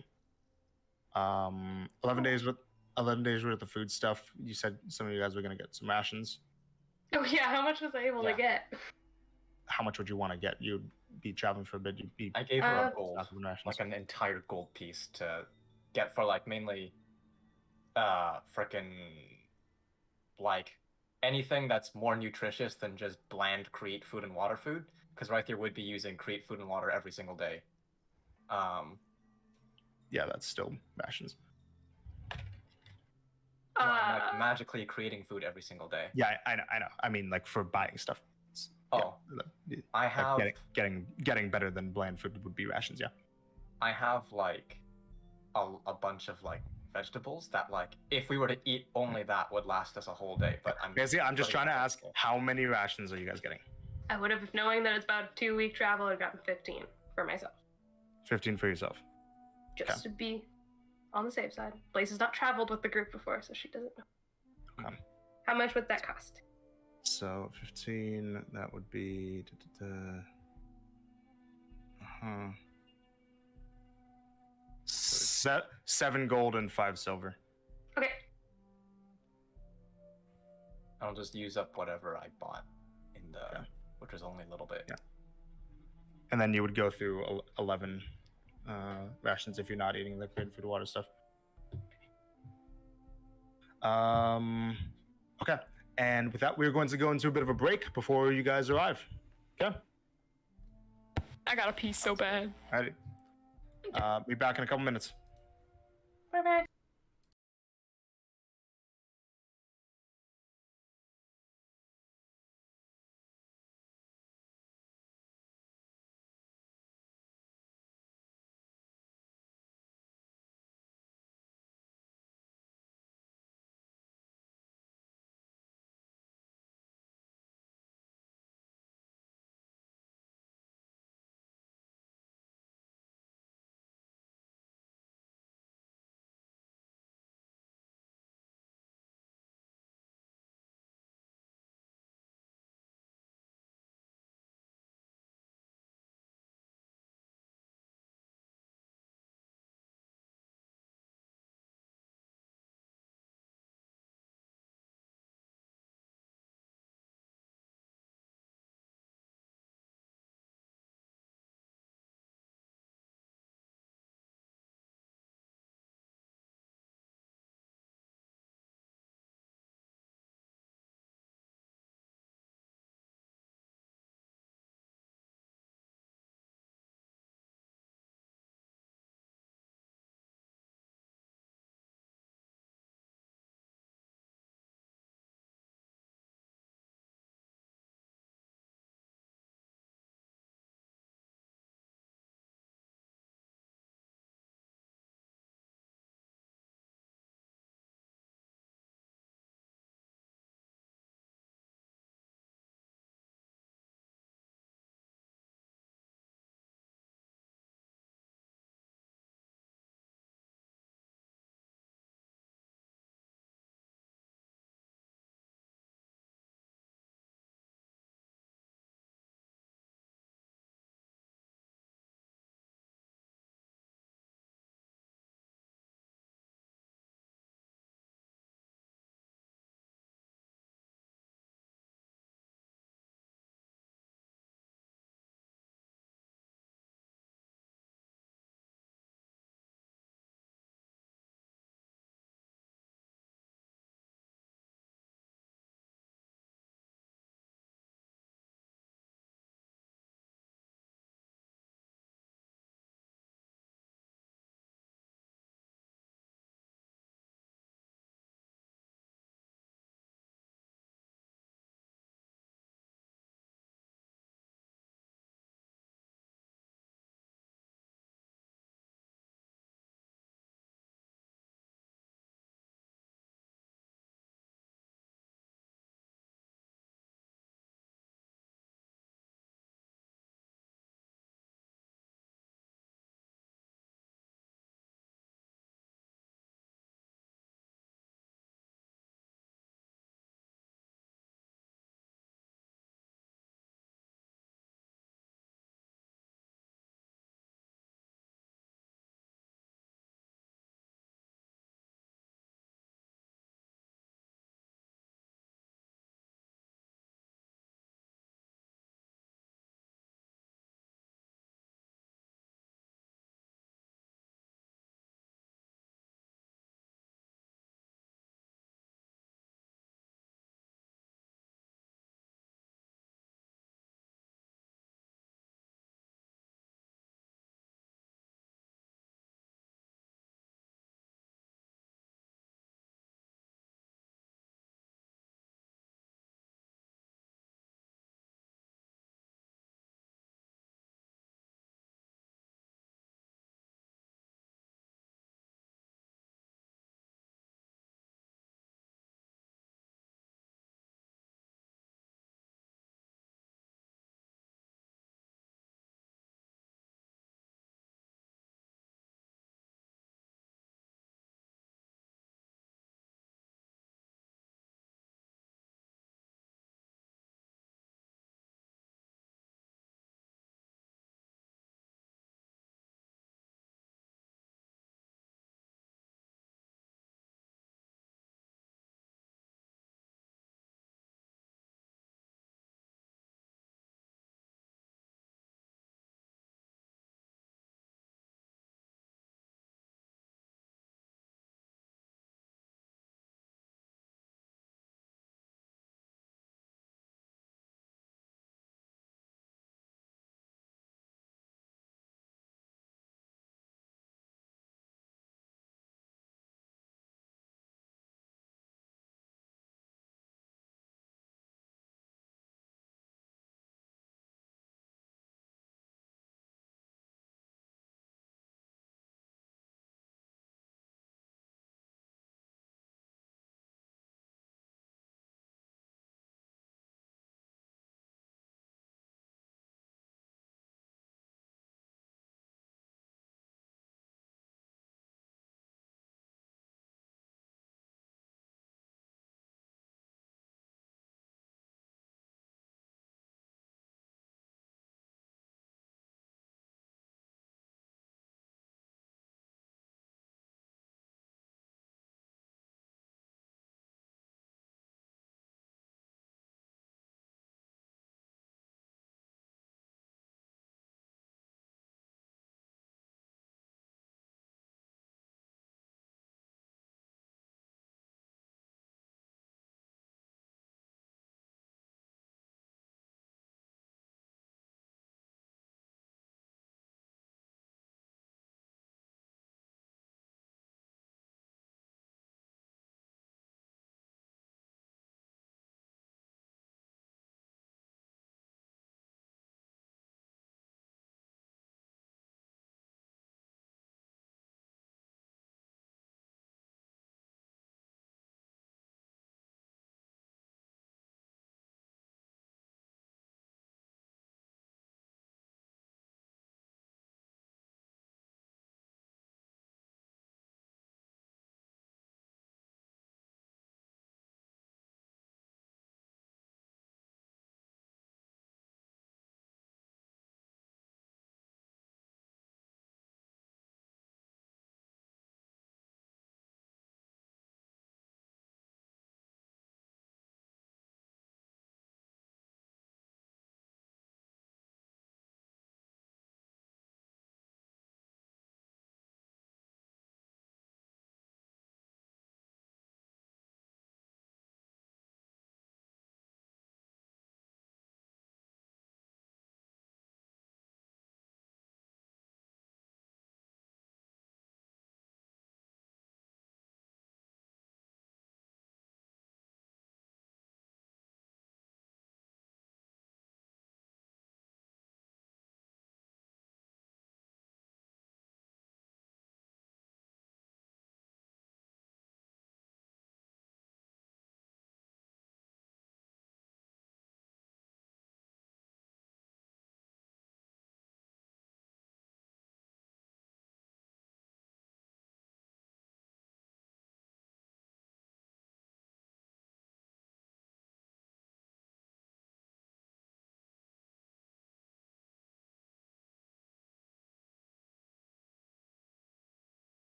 11 days with 11 days worth of food stuff. You said some of you guys were going to get some rations. Oh yeah, how much was I able to get? How much would you want to get? You'd be traveling for a bit. You'd be I gave her a gold, stocking rations. like an entire gold piece to get for like mainly, frickin' like anything that's more nutritious than just bland create food and water food. Because right there would be using create food and water every single day. Yeah, that's still rations. No, I'm like magically creating food every single day. Yeah, I know. I mean, like for buying stuff. Oh, yeah, I have getting better than bland food would be rations. Yeah. I have like a bunch of like vegetables that like if we were to eat only that would last us a whole day. But basically I'm just trying to ask, how many rations are you guys getting? I would have, knowing that it's about a 2-week travel, I'd gotten 15 for myself. 15 for yourself. Just to be on the safe side. Blaze has not traveled with the group before, so she doesn't know. Okay. How much would that cost? So 15, that would be 7 gold and 5 silver. Okay. I'll just use up whatever I bought in the, which was only a little bit. Yeah. And then you would go through 11 rations if you're not eating the created food water stuff. Okay. And with that, we're going to go into a bit of a break before you guys arrive. Okay. I got a piece so bad. Alrighty. Be back in a couple minutes. Bye-bye.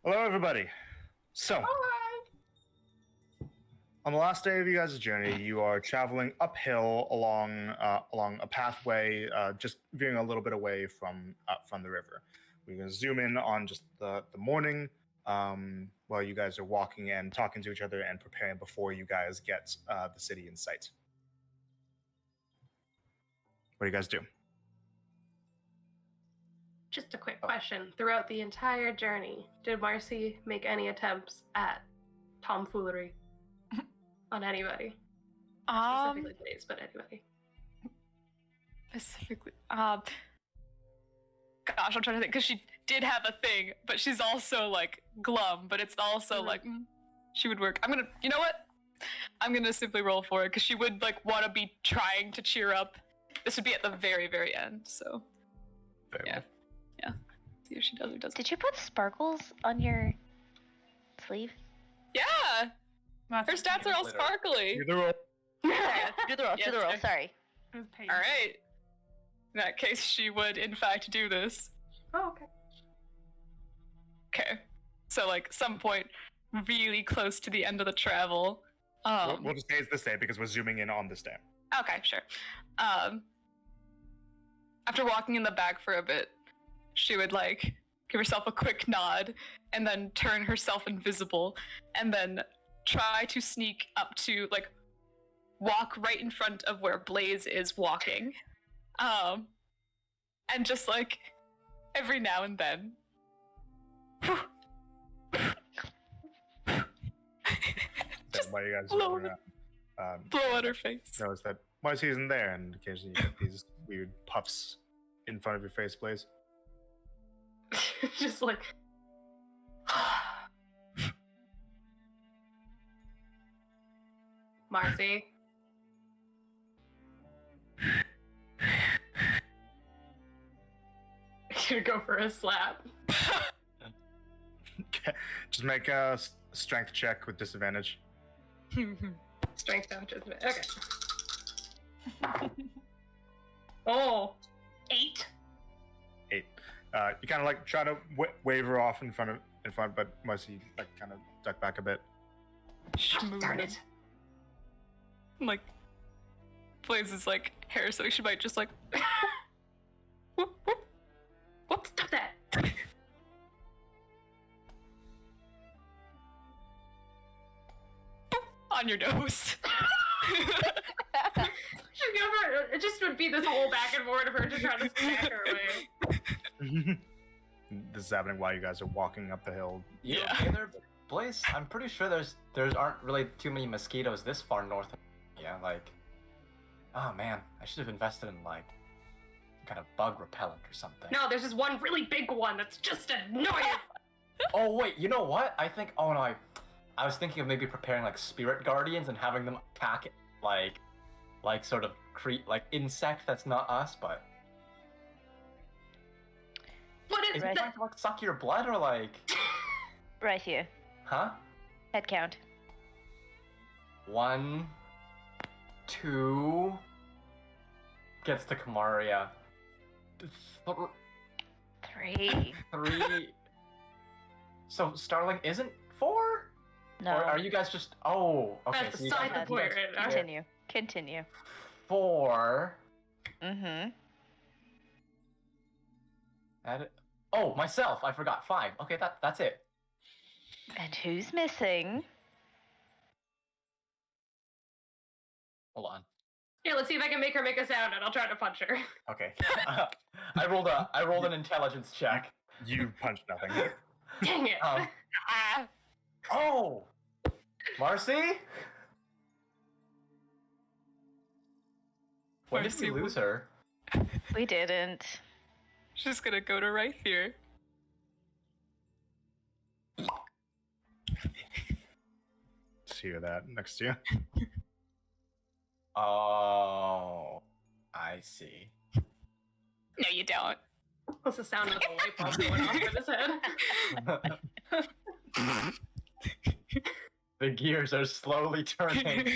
Hello, everybody. So, on the last day of you guys' journey, you are traveling uphill along a pathway, just veering a little bit away from the river. We're gonna zoom in on just the morning, while you guys are walking and talking to each other and preparing before you guys get the city in sight. What do you guys do? Just a quick question. Throughout the entire journey, did Marcy make any attempts at tomfoolery on anybody? Specifically Blaze, but anybody. Specifically, gosh, I'm trying to think, because she did have a thing, but she's also like glum, but it's also like she would work. You know what? I'm gonna simply roll for it because she would like want to be trying to cheer up. This would be at the very, very end, so Very yeah. well. Yeah. See if she does or doesn't. Did you put sparkles on your sleeve? Yeah! That's Her stats are all Glitter. sparkly. Do the roll. Sorry, do the roll. Yes, do the roll. sir. Sorry. It was paid. Alright. In that case, she would in fact do this. Oh, okay. Okay. So like some point really close to the end of the travel. We'll just say it's this day because we're zooming in on this day. Okay, sure. After walking in the back for a bit, she would like give herself a quick nod and then turn herself invisible and then try to sneak up to like walk right in front of where Blaze is walking. And just like every now and then That's why you guys blow are blow on her face. notice that Marcy isn't there, and occasionally you get these weird puffs in front of your face, Blaze. Just like. Marcy. Gonna go for a slap. Just make a strength check with disadvantage. Strength dodges. Okay. Oh, 8. 8. You kind of like try to wave her off in front, but Marcy like kind of duck back a bit. Darn it. Like Blaze's like hair, so she might just like whoop, whoop, whoop, Stop that. on your nose. It just would be this whole back and forth of her just trying to smack her away. This is happening while you guys are walking up the hill. You Yeah. okay there, Blaze? I'm pretty sure there aren't really too many mosquitoes this far north. Yeah, like, oh man, I should have invested in like kind of bug repellent or something. No, there's this one really big one that's just annoying. Oh wait, you know what? I think. Oh no, I was thinking of maybe preparing like spirit guardians and having them attack like sort of like insect that's not us, but. What Is is it that? going to like suck your blood or like? Right here. Huh? Head count. 1, 2. Gets to Kamaria. 3. 3. So Starling isn't 4? No. Or are you guys just? Oh, okay. That's so you beside guys the have point. Right? Continue. Continue. 4. Mm-hmm. Add it. Oh, myself. I forgot 5. Okay, that's it. And who's missing? Hold on. Yeah, let's see if I can make her make a sound, and I'll try to punch her. Okay. I rolled an intelligence check. You punch nothing. Dang it. Ah, Oh, Marcy. When did we Marcy, lose her? We didn't. she's gonna go to right here. Just hear that next to you. Oh, I see. No, you don't. What's the sound of the light bulb going off in his head? The gears are slowly turning.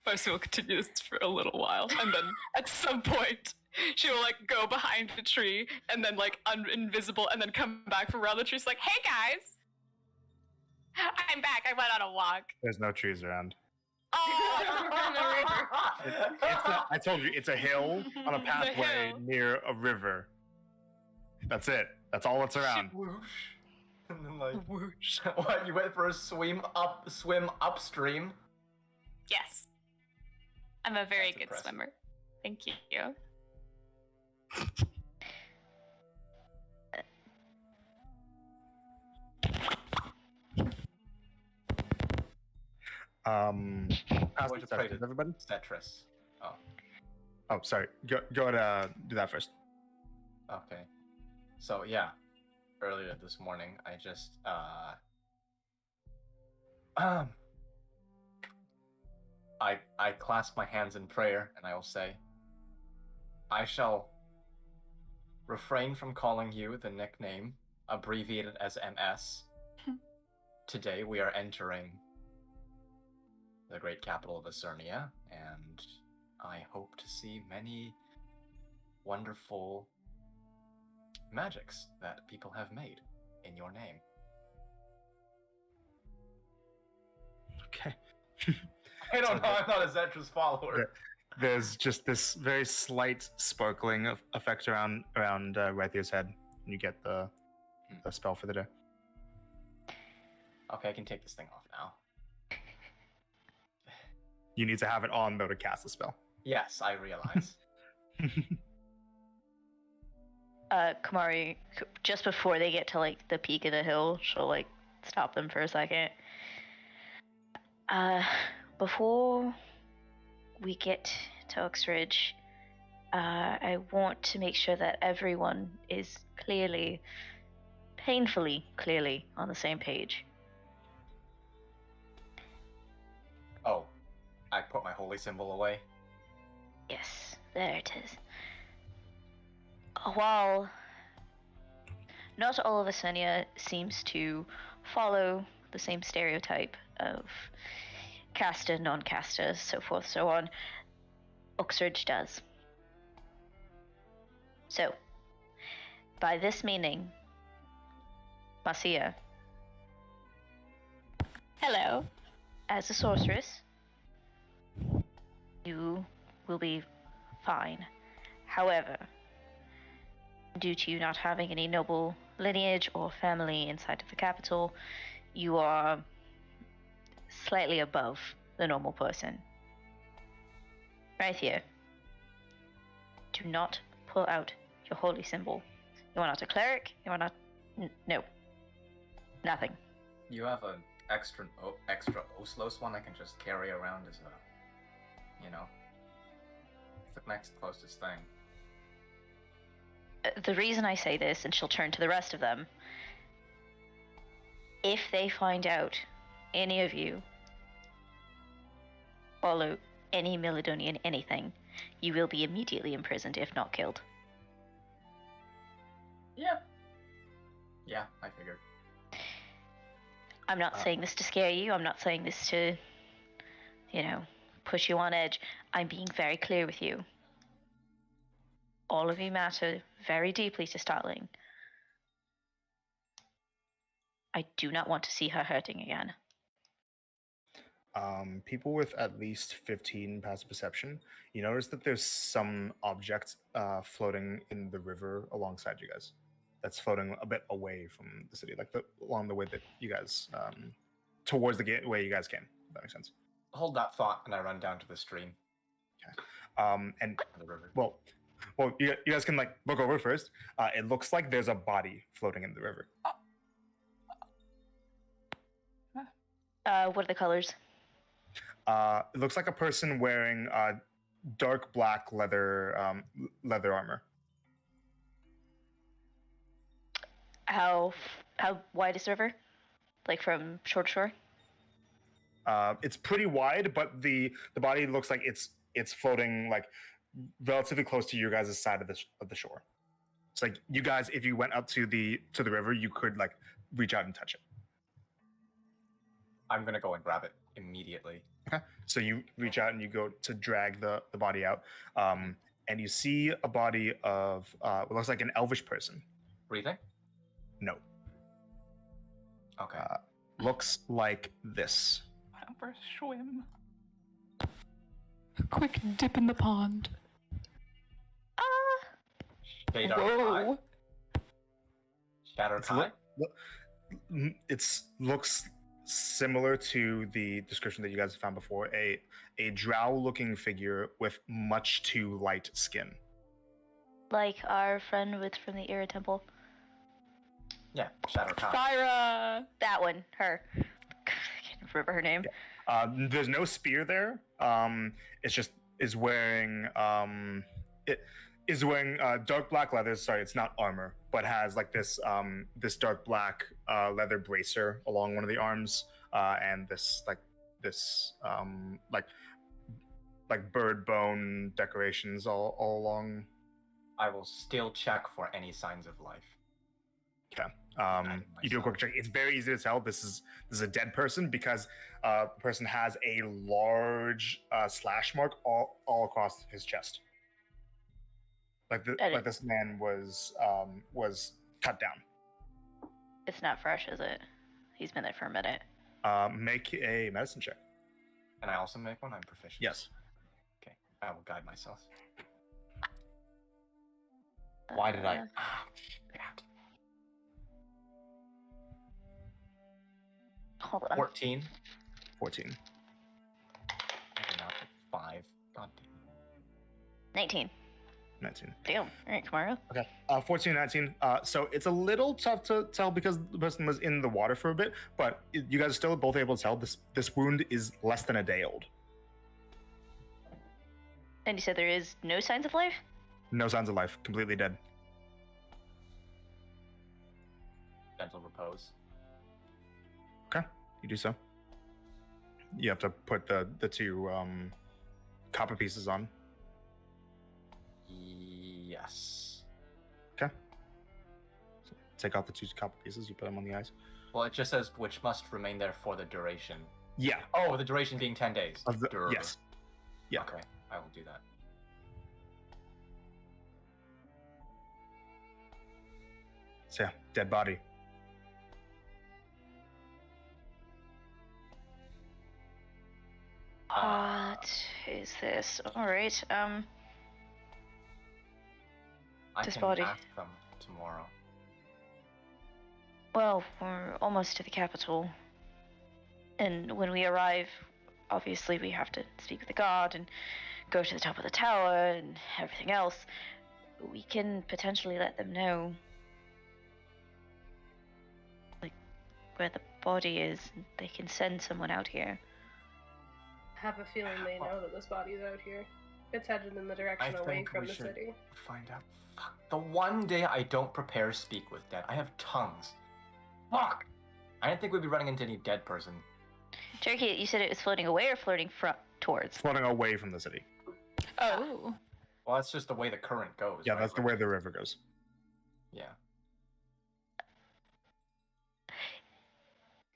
Marcy will continue this for a little while, and then at some point, She will like go behind the tree and then like invisible and then come back from around the tree. She's like, "Hey guys, I'm back. I went on a walk." There's no trees around. Oh, I told you, it's a hill on a pathway hill. near a river. That's it. That's all that's around. Whoosh. And then like, whoosh. what? You went for a swim upstream? Yes, I'm a very That's good impressive. swimmer. Thank you. Pass What'd you perceptions, pray to? everybody. Tetris. Oh, Oh, sorry. Go to do that first. okay. So yeah, earlier this morning, I just I clasp my hands in prayer and I will say, I shall refrain from calling you the nickname abbreviated as MS. Today we are entering the great capital of Acernia, and I hope to see many wonderful magics that people have made in your name. Okay. I don't know, I'm not a Zetra's follower. Yeah. There's just this very slight sparkling of effect around Rythier's head, and you get the spell for the day. Okay, I can take this thing off now. You need to have it on though to cast the spell. Yes, I realize. Kamari, just before they get to like the peak of the hill, she'll like stop them for a second. Before we get to Oxridge, I want to make sure that everyone is clearly, painfully clearly on the same page. Oh, I put my holy symbol away. Yes, there it is. While not all of Asenia seems to follow the same stereotype of caster, non-caster, so forth, so on, Oxridge does. So, by this meaning, Marcia, Hello. as a sorceress, you will be fine. However, due to you not having any noble lineage or family inside of the capital, you are slightly above the normal person. Right here. Do not pull out your holy symbol. You are not a cleric. You are not. No. Nothing. You have an extra Oslos one I can just carry around as a, you know, it's the next closest thing. The reason I say this, and she'll turn to the rest of them, if they find out any of you follow any Milidonian anything, you will be immediately imprisoned, if not killed. Yeah. Yeah, I figured. I'm not saying this to scare you. I'm not saying this to, push you on edge. I'm being very clear with you. All of you matter very deeply to Starling. I do not want to see her hurting again. People with at least 15 passive perception, you notice that there's some object floating in the river alongside you guys. That's floating a bit away from the city, like along the way that you guys, towards the gateway you guys came. If that makes sense. Hold that thought, and I run down to the stream. And The river. well, you guys can like look over first. It looks like there's a body floating in the river. What are the colors? It looks like a person wearing dark black leather armor. How wide is the river? Like from shore to shore? It's pretty wide, but the body looks like it's floating like relatively close to your guys' side of the shore. It's like you guys, if you went up to the river, you could like reach out and touch it. I'm gonna go and grab it immediately. Okay. So you reach out and you go to drag the body out. and you see a body of what looks like an elvish person. Breathing? No, Okay. looks like this. Time for a swim. Quick dip in the pond. Shadar Whoa. Kai? Shadow It's Kai? looks similar to the description that you guys have found before. A drow-looking figure with much too light skin. Like our friend from the Era Temple. Yeah, Shadow Kai. Thyra. That one, her. I can't remember her name. There's no spear there. It's just is wearing dark black leather. Sorry, it's not armor, but has like this dark black leather bracer along one of the arms, and this bird bone decorations all along. I will still check for any signs of life. Okay. You do a quick check. It's very easy to tell this is a dead person because the person has a large slash mark all across his chest. Like this man was cut down. It's not fresh, is it? He's been there for a minute. Make a medicine check. Can I also make one? I'm proficient. Yes. Okay, I will guide myself. Why did I? God. Hold on. 14. 14. I did not get 5. God damn. 19. 19. Damn. All right, Kamara. Okay. 14, 19. So it's a little tough to tell because the person was in the water for a bit, but you guys are still both able to tell this wound is less than a day old. And you said there is no signs of life? No signs of life. Completely dead. Gentle repose. Okay. You do so. You have to put the two copper pieces on. Yes. Okay. So take out the two copper pieces. You put them on the eyes. Well, it just says which must remain there for the duration. Yeah. Oh, the duration being 10 days. Yes. Yeah. Okay, I will do that. So yeah, dead body. What is this? All right. I This can body. ask them tomorrow. Well, we're almost to the capital. And when we arrive, obviously we have to speak with the guard and go to the top of the tower and everything else. We can potentially let them know, like, where the body is. They can send someone out here. I have a feeling they know that this body's out here. It's headed in the direction away think from we the should city. Find out. Fuck. The one day I don't prepare speak with dead. I have tongues. Fuck. I didn't think we'd be running into any dead person. Cherokee, you said it was floating away or floating towards? Floating away from the city. Oh. Well, that's just the way the current goes. Yeah, right? that's the way the river goes. Yeah.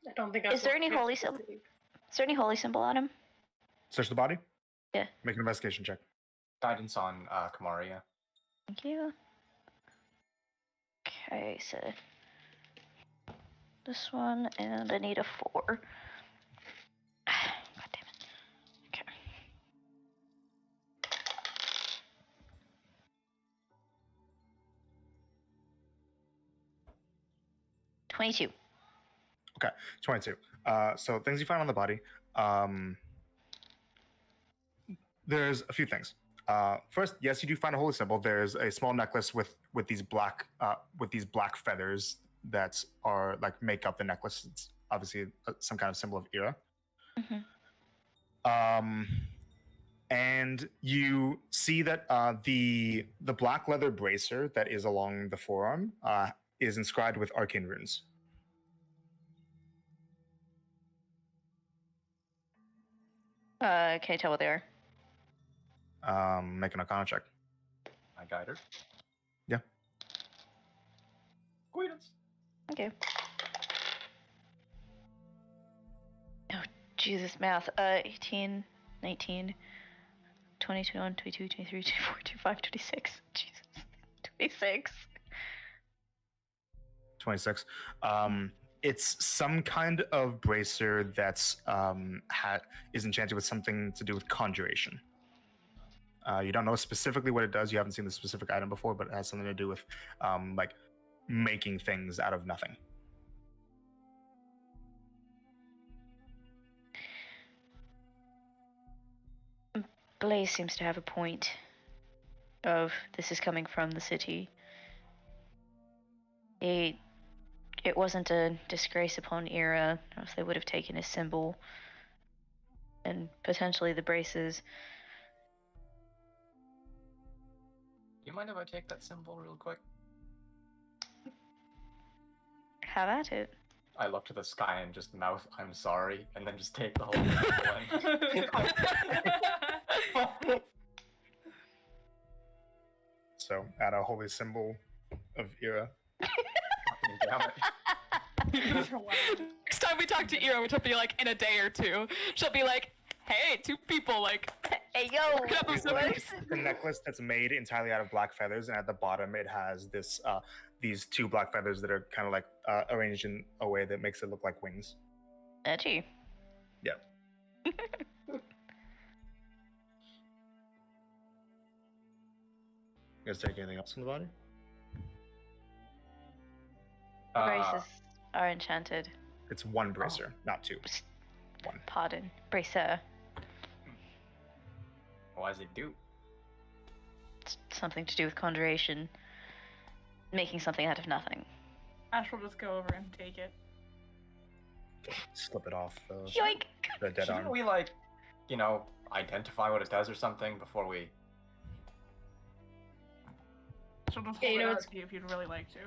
I don't think. Is there any holy symbol? symbol? Is there any holy symbol on him? Search the body? Yeah. Make an investigation check. Guidance on Kamaria. Thank you. Okay, so this one, and I need a 4. God damn it. Okay. $22. Okay, 22. So things you find on the body. There's a few things. First, yes, you do find a holy symbol. There's a small necklace with these black feathers that are like make up the necklace. It's obviously some kind of symbol of Era. Mm-hmm. And you see that the black leather bracer that is along the forearm is inscribed with arcane runes. Can you tell what they are? Make an Arcana check. I guide her. Yeah. Guidance. Okay. Oh, Jesus, math. 18, 19, 20, 21, 22, 23, 24, 25, 26. Jesus. 26. 26. It's some kind of bracer that's is enchanted with something to do with conjuration. You don't know specifically what it does. You haven't seen the specific item before, but it has something to do with like making things out of nothing. Blaze seems to have a point of this is coming from the city. It wasn't a disgrace upon Era, or else they would have taken his symbol. And potentially the braces. You mind if I take that symbol real quick? Have at it. I look to the sky and just mouth, "I'm sorry," and then just take the whole symbol in. So add a holy symbol of Era. Damn it. Next time we talk to Ira, which will be like in a day or two, she'll be like, "Hey, two people like." Hey yo! Look up It's some a necklace that's made entirely out of black feathers, and at the bottom it has this these two black feathers that are kind of like arranged in a way that makes it look like wings. Edgy. Yeah. You guys take anything else from the body? The braces are enchanted. It's one bracer, not two. One. Pardon. Bracer. What does it do? It's something to do with conjuration. Making something out of nothing. Ash will just go over and take it. Slip it off Yoink! the dead Shouldn't arm. we, like, you know, identify what it does or something before we... She'll just Yeah, hold you it know, out it's- to you if you'd really like to.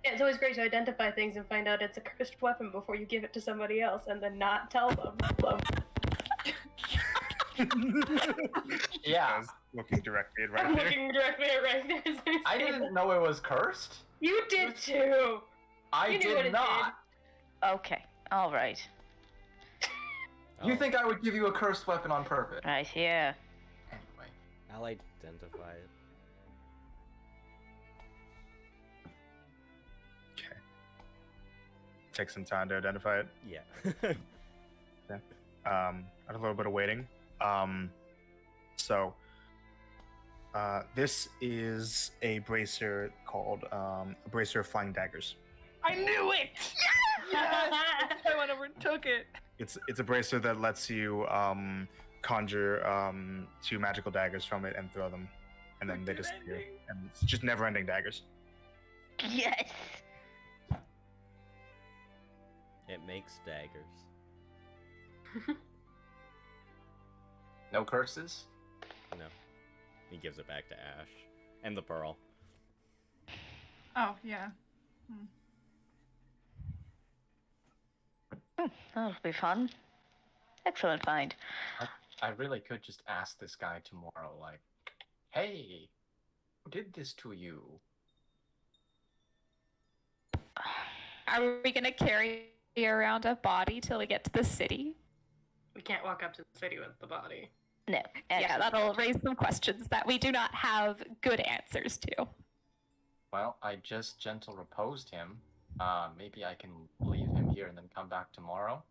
Yeah, it's always great to identify things and find out it's a cursed weapon before you give it to somebody else, and then not tell them. Yeah. Guys looking directly at right I'm there. looking directly at right there. as I say didn't that. know it was cursed. You did too. I You knew what did it not. Okay. Alright. You Oh, think I would give you a cursed weapon on purpose? Right here. Anyway. I'll identify it. Okay. Take some time to identify it. Yeah. A little bit of waiting. This is a bracer called a bracer of flying daggers. I knew it! Yes! I went over and took it. It's a bracer that lets you conjure two magical daggers from it and throw them, and then they Good disappear. ending. And it's just never-ending daggers. Yes! It makes daggers. No curses? No. He gives it back to Ash. And the pearl. Oh, yeah. That'll be fun. Excellent find. I really could just ask this guy tomorrow, like, "Hey, who did this to you?" Are we gonna carry around a body till we get to the city? We can't walk up to the city with the body. No. Yeah, that'll raise some questions that we do not have good answers to. Well, I just gentle reposed him. Maybe I can leave him here and then come back tomorrow.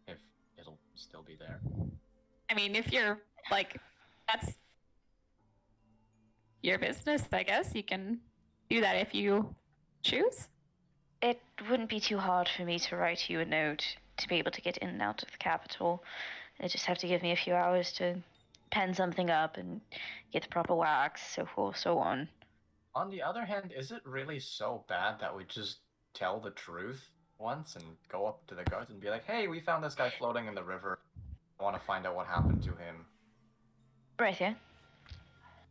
If it'll still be there. I mean, if you're like, that's your business, I guess. You can do that if you choose. It wouldn't be too hard for me to write you a note to be able to get in and out of the capital. You just have to give me a few hours to pen something up and get the proper wax, so forth, so on. On the other hand, is it really so bad that we just tell the truth once and go up to the guards and be like, "Hey, we found this guy floating in the river. I want to find out what happened to him." Right here.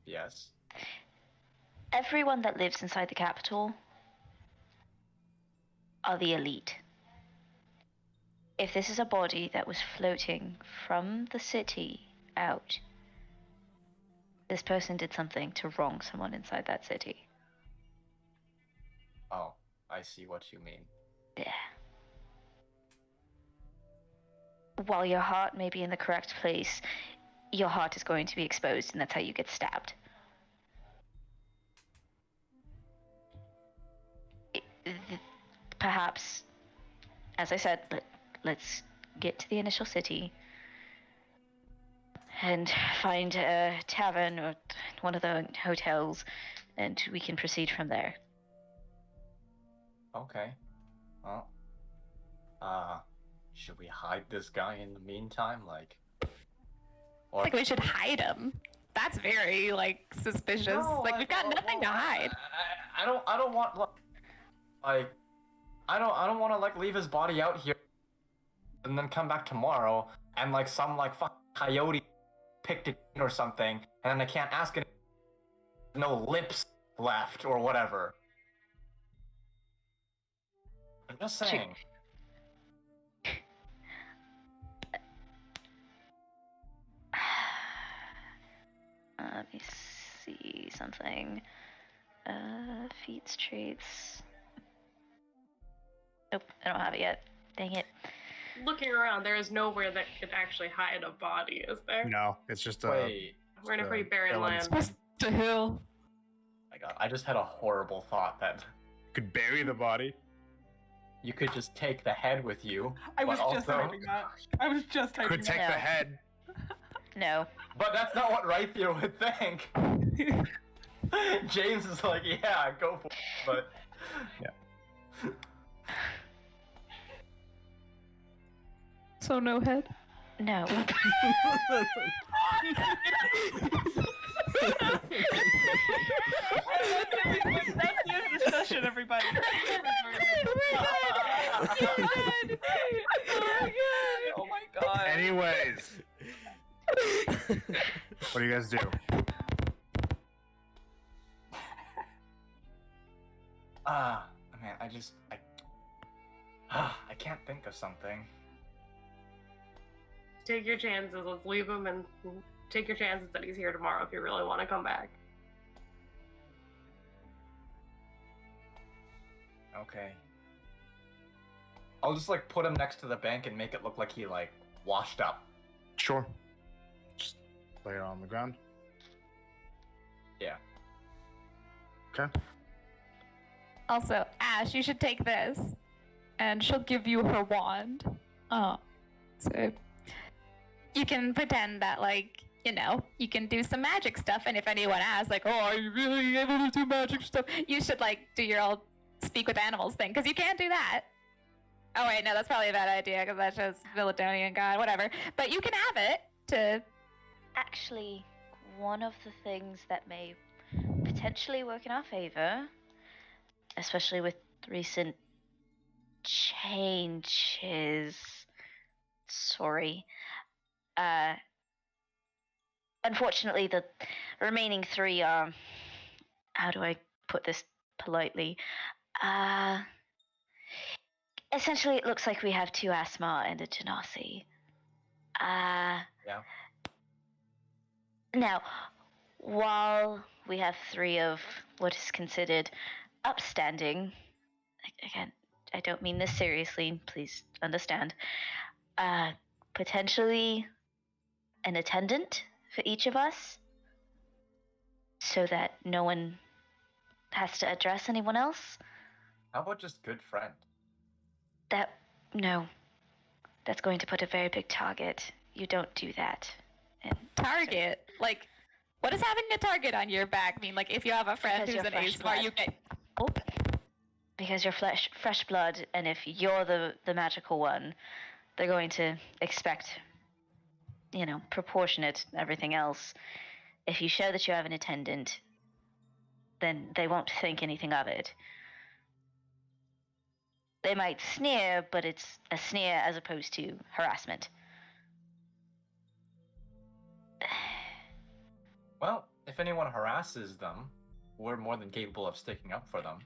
Yes. Everyone that lives inside the capital are the elite. If this is a body that was floating from the city out, this person did something to wrong someone inside that city. Oh, I see what you mean. Yeah. While your heart may be in the correct place, your heart is going to be exposed, and that's how you get stabbed. Perhaps, as I said, let's get to the initial city and find a tavern or one of the hotels, and we can proceed from there. Okay. Well, should we hide this guy in the meantime? Like, I think we should hide him. That's very, like, suspicious. No, like, we've got nothing to hide. I don't want like I don't want to like leave his body out here and then come back tomorrow and like some like fucking coyote picked it or something, and then I can't ask it. No lips left or whatever. I'm just saying. Let me see something. Feats, traits. Nope, I don't have it yet. Dang it. Looking around, there is nowhere that could actually hide a body, is there? No, it's just Wait. We're in a pretty barren Ellen's- land. The hill. My God, I just had a horrible thought that could bury the body. you could just take the head with you. I was but just also... typing that. I was just typing Could that. take the head. No. But that's not what Rythier would think. James is like, yeah, go for it. But Yeah. So no head? No. That's the end of the session, everybody. Oh my god. Anyways, what do you guys do? Man, I can't think of something. Take your chances. Let's leave him and take your chances that he's here tomorrow if you really want to come back. Okay. I'll just like put him next to the bank and make it look like he like washed up. Sure. Just lay it on the ground. Yeah. Okay. Also, Ash, you should take this. And she'll give you her wand. So You can pretend that, like, you know, you can do some magic stuff, and if anyone asks, like, oh, are you really able to do magic stuff? You should, like, do your old speak with animals thing, because you can't do that. Oh, wait, no, that's probably a bad idea, because that shows Militonian God, whatever. But you can have it to... Actually, one of the things that may potentially work in our favor, especially with recent changes. Sorry. Unfortunately, the remaining three are. How do I put this politely? Essentially, it looks like we have two Asthma and a Genasi. Yeah. Now, while we have three of what is considered upstanding, again, I don't mean this seriously, please understand, potentially an attendant for each of us so that no one has to address anyone else. How about just good friend? No. That's going to put a very big target. You don't do that. And Target? Like, what does having a target on your back mean? Like, if you have a friend Because who's you're an flesh ASMR, you blood. get... because you're fresh blood, and if you're the magical one, they're going to expect, proportionate everything else. If you show that you have an attendant, then they won't think anything of it. They might sneer, but it's a sneer as opposed to harassment. Well, if anyone harasses them, we're more than capable of sticking up for them.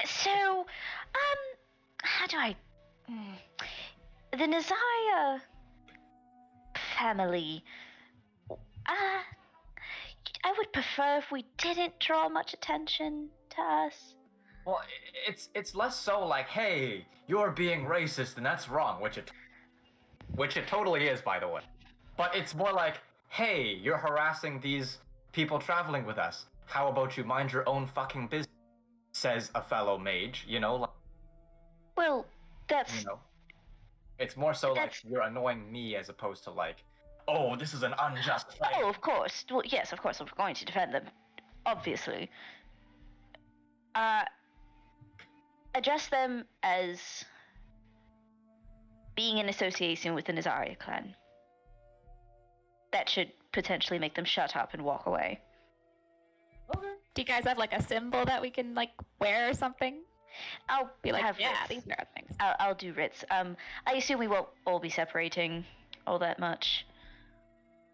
So, how do I... The Nazaya family, I would prefer if we didn't draw much attention to us. Well, it's less so like, hey, you're being racist and that's wrong, which it totally is, by the way. But it's more like, hey, you're harassing these people traveling with us. How about you mind your own fucking business? Says a fellow mage. Well, that's It's more so like That's- you're annoying me as opposed to like, oh, this is an unjust fight. oh, of course. Well, yes, of course, we're going to defend them, obviously. Address them as being in association with the Nazaria clan. That should potentially make them shut up and walk away. Do you guys have like a symbol that we can like wear or something? I'll Be like, have yeah, writs. these are our things. I'll do writs. I assume we won't all be separating all that much,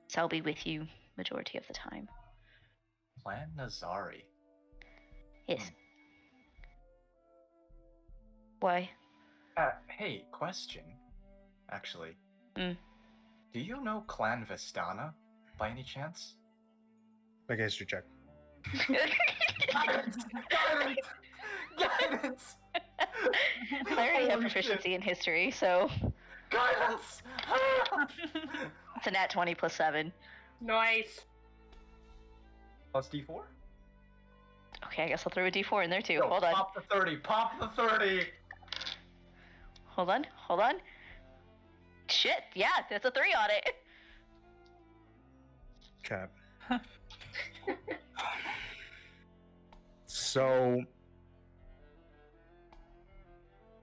so I'll be with you majority of the time. Clan Nazari. Yes. Why? Hey, question. Actually. Mm. Do you know Clan Vistana, by any chance? Make a history check. Guidance! Guidance! I already have proficiency in history, so Guidance! it's a nat 20 plus 7. Nice. Plus D4? Okay, I guess I'll throw a d4 in there too. Yo, Hold on. Pop the 30! Pop the 30! Hold on. Shit, yeah, there's a 3 on it. Okay. So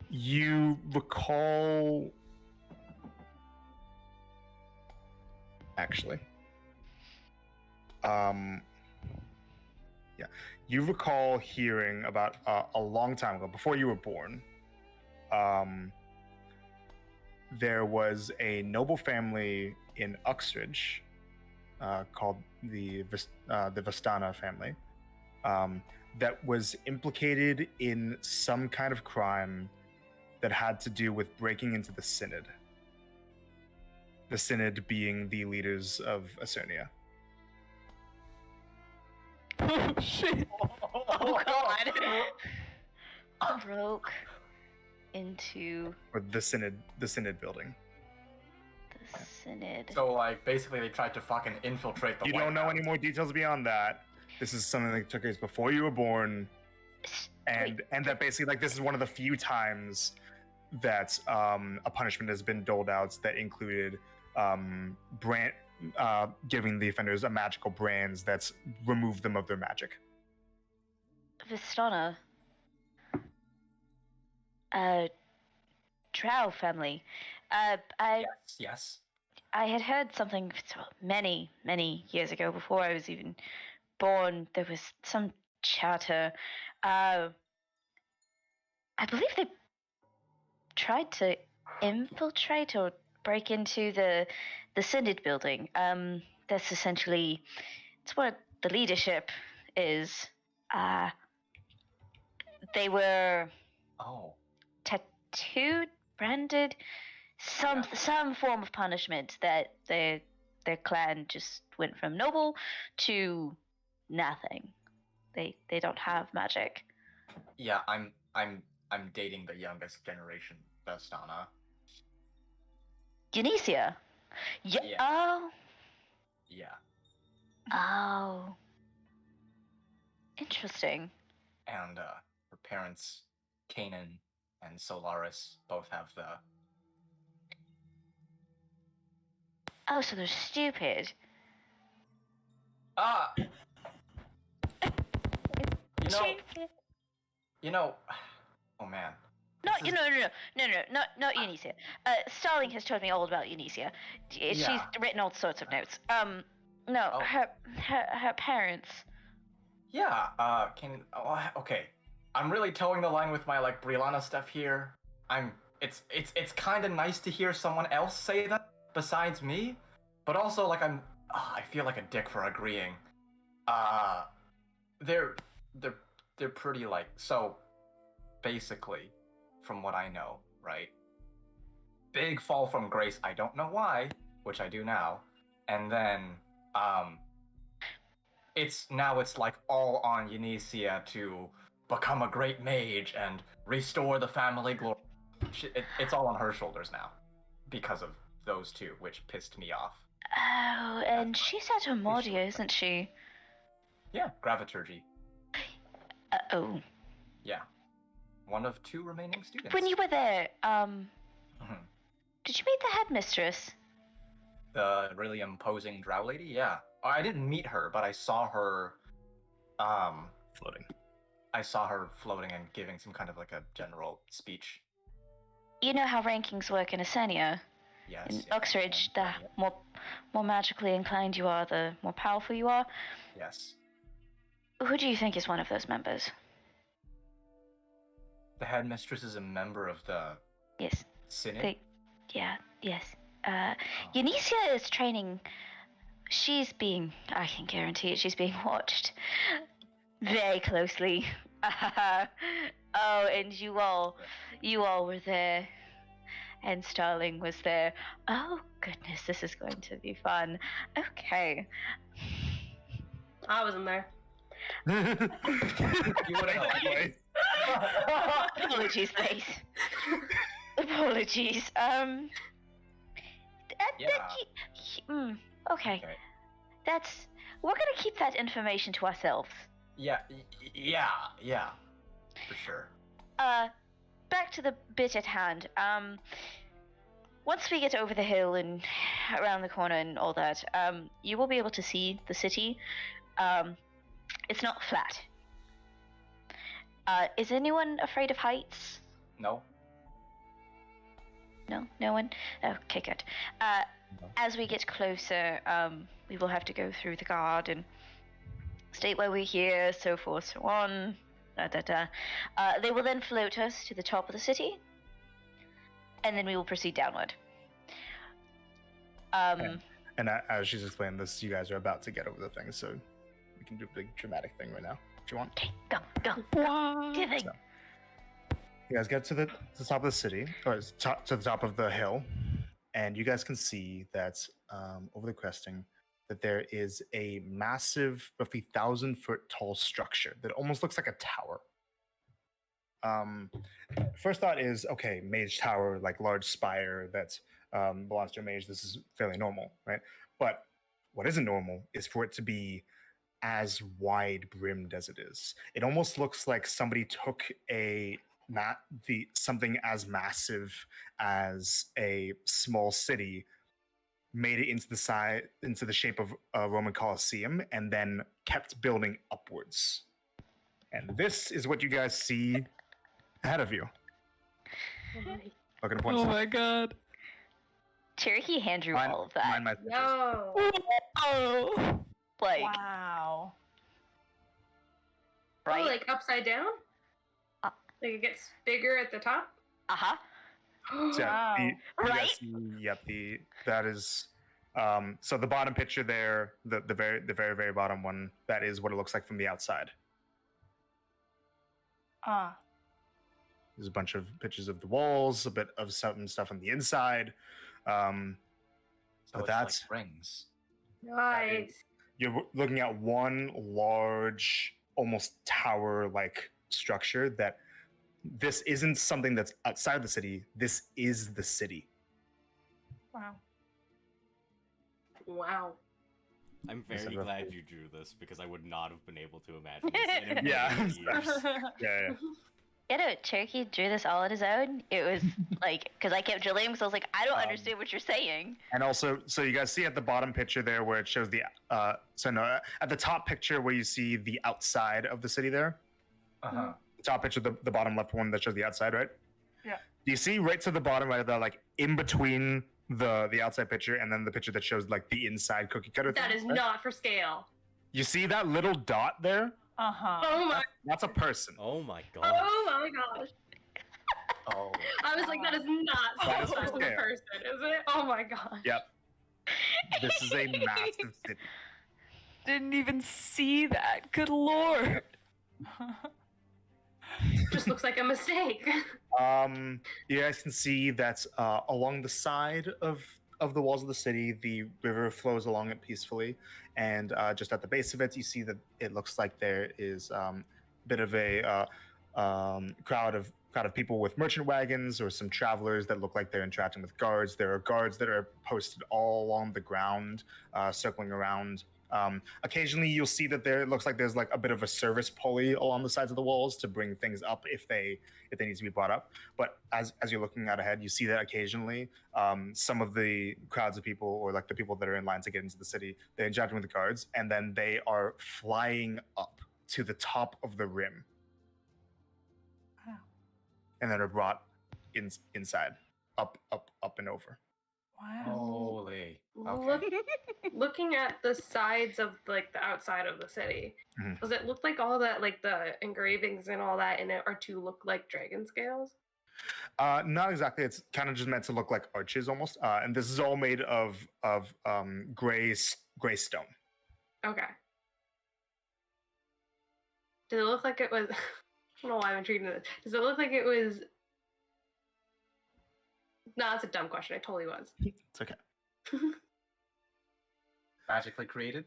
you recall actually you recall hearing about a long time ago, before you were born, there was a noble family in Uxbridge called the Vistana family, that was implicated in some kind of crime that had to do with breaking into the Synod. The Synod being the leaders of Acernia. Oh shit. Oh god. Broke into Or the Synod building. the Synod. So, like, basically they tried to fucking infiltrate the You White don't know House. any more details beyond that. This is something that took place before you were born, and that basically, like, this is one of the few times that a punishment has been doled out that included giving the offenders a magical brands that's removed them of their magic. Vistana. Drow family. Yes. I had heard something many years ago, before I was even born. There was some chatter. I believe they tried to infiltrate or break into the Synod building. That's essentially, it's what the leadership is. They were Oh. tattooed, branded, some form of punishment that their clan just went from noble to nothing. They don't have magic. Yeah, I'm dating the youngest generation, Vestana. Unicia. Yeah. Yeah. Yeah. Oh. Interesting. And her parents, Kanan and Solaris, both have the Oh, so they're stupid. You know, oh man. No, This is- not Unicia. Starling has told me all about Unicia. She's Yeah. written all sorts of notes. No, Oh. her parents. Yeah, okay. I'm really towing the line with my like Brianna stuff here. It's kind of nice to hear someone else say that besides me, but also like I feel like a dick for agreeing. They're pretty like, so basically, from what I know, right? Big fall from grace, I don't know why, which I do now. And then it's like all on Unicia to become a great mage and restore the family glory. It's all on her shoulders now because of those two, which pissed me off. Oh, and she's at Amodia, isn't she? Yeah, graviturgy. Oh. Yeah. One of 2 remaining students. When you were there, Mhm. did you meet the headmistress? The really imposing drow lady? Yeah. I didn't meet her, but I saw her Floating. I saw her floating and giving some kind of like a general speech. You know how rankings work in Asenia? Yes. In yes, Oxridge, the yeah. more magically inclined you are, the more powerful you are. Yes. Who do you think is one of those members? The headmistress is a member of the Yes. synod. Yes. Unicia is training. I can guarantee it, she's being watched very closely. Oh, and you all were there. And Starling was there. Oh, goodness, this is going to be fun. Okay. I wasn't there. You would have Anyway. Apologies, Lace. Apologies. Okay. We're gonna keep that information to ourselves. Yeah, for sure. Back to the bit at hand. Once we get over the hill and around the corner and all that, you will be able to see the city. It's not flat. Is anyone afraid of heights? No. No? No one? Okay, good. As we get closer, we will have to go through the guard and state why we're here, so forth, so on. They will then float us to the top of the city, and then we will proceed downward. And as she's explaining this, you guys are about to get over the thing, so we can do a big dramatic thing right now if you want. Okay, go. What? Do the thing. So, you guys get to the top of the city, or to the top of the hill, and you guys can see that over the cresting, that there is a massive, roughly 1,000-foot tall structure that almost looks like a tower. First thought is, okay, mage tower, like large spire that belongs to a mage. This is fairly normal, right? But what isn't normal is for it to be as wide brimmed as it is. It almost looks like somebody took something as massive as a small city, made it into the shape of a Roman Colosseum, and then kept building upwards. And this is what you guys see ahead of you. Looking to point. Oh my god. Cherokee hand drew all of that. Mind my pitches. No. Oh. Like, Wow. right? Oh, like upside down? Uh. Like it gets bigger at the top? Uh-huh. So, Wow. you guys Right? see, that is. So the bottom picture there, the very bottom one, that is what it looks like from the outside. There's a bunch of pictures of the walls, a bit of some stuff on the inside. So But it's that's like rings. Nice. you're looking at one large, almost tower-like structure. That this isn't something that's outside the city. This is the city. Wow. Wow. I'm Yes, very I glad roughly- you drew this because I would not have been able to imagine this in a Yeah. million years. Yeah. You know, Cherokee drew this all on his own. It was like, because I kept drilling because I was like, I don't understand what you're saying. And also, so you guys see at the bottom picture there where it shows the at the top picture where you see the outside of the city there. Uh-huh. The top picture, the bottom left one that shows the outside, right? Yeah. Do you see right to the bottom, right there, like in between the outside picture and then the picture that shows like the inside cookie cutter? That thing, is right? not for scale. You see that little dot there? Uh-huh. Oh my. That's a person. Oh my god. Oh my gosh. Oh. I was like, that is not That is so for person, scale. is it? Oh my gosh. Yep. This is a massive city. Didn't even see that. Good lord. Just looks like a mistake. You guys can see that along the side of the walls of the city, the river flows along it peacefully, and just at the base of it, you see that it looks like there is bit of a crowd of people with merchant wagons or some travelers that look like they're interacting with guards. There are guards that are posted all along the ground, circling around. Occasionally, you'll see that it looks like there's like a bit of a service pulley along the sides of the walls to bring things up if they need to be brought up. But as you're looking out ahead, you see that occasionally some of the crowds of people, or like the people that are in line to get into the city, they're interacting with the guards, and then they are flying up to the top of the rim, and then are brought inside, up, and over. Wow. Holy. Okay. Looking at the sides of like the outside of the city, Mhm. does it look like all that, like the engravings and all that in it are to look like dragon scales? Not exactly. It's kind of just meant to look like arches almost. And this is all made of gray stone. Okay. Does it look like it was? I don't know why I'm intrigued in this. Does it look like it was? No, that's a dumb question. It totally was. It's okay. Magically created?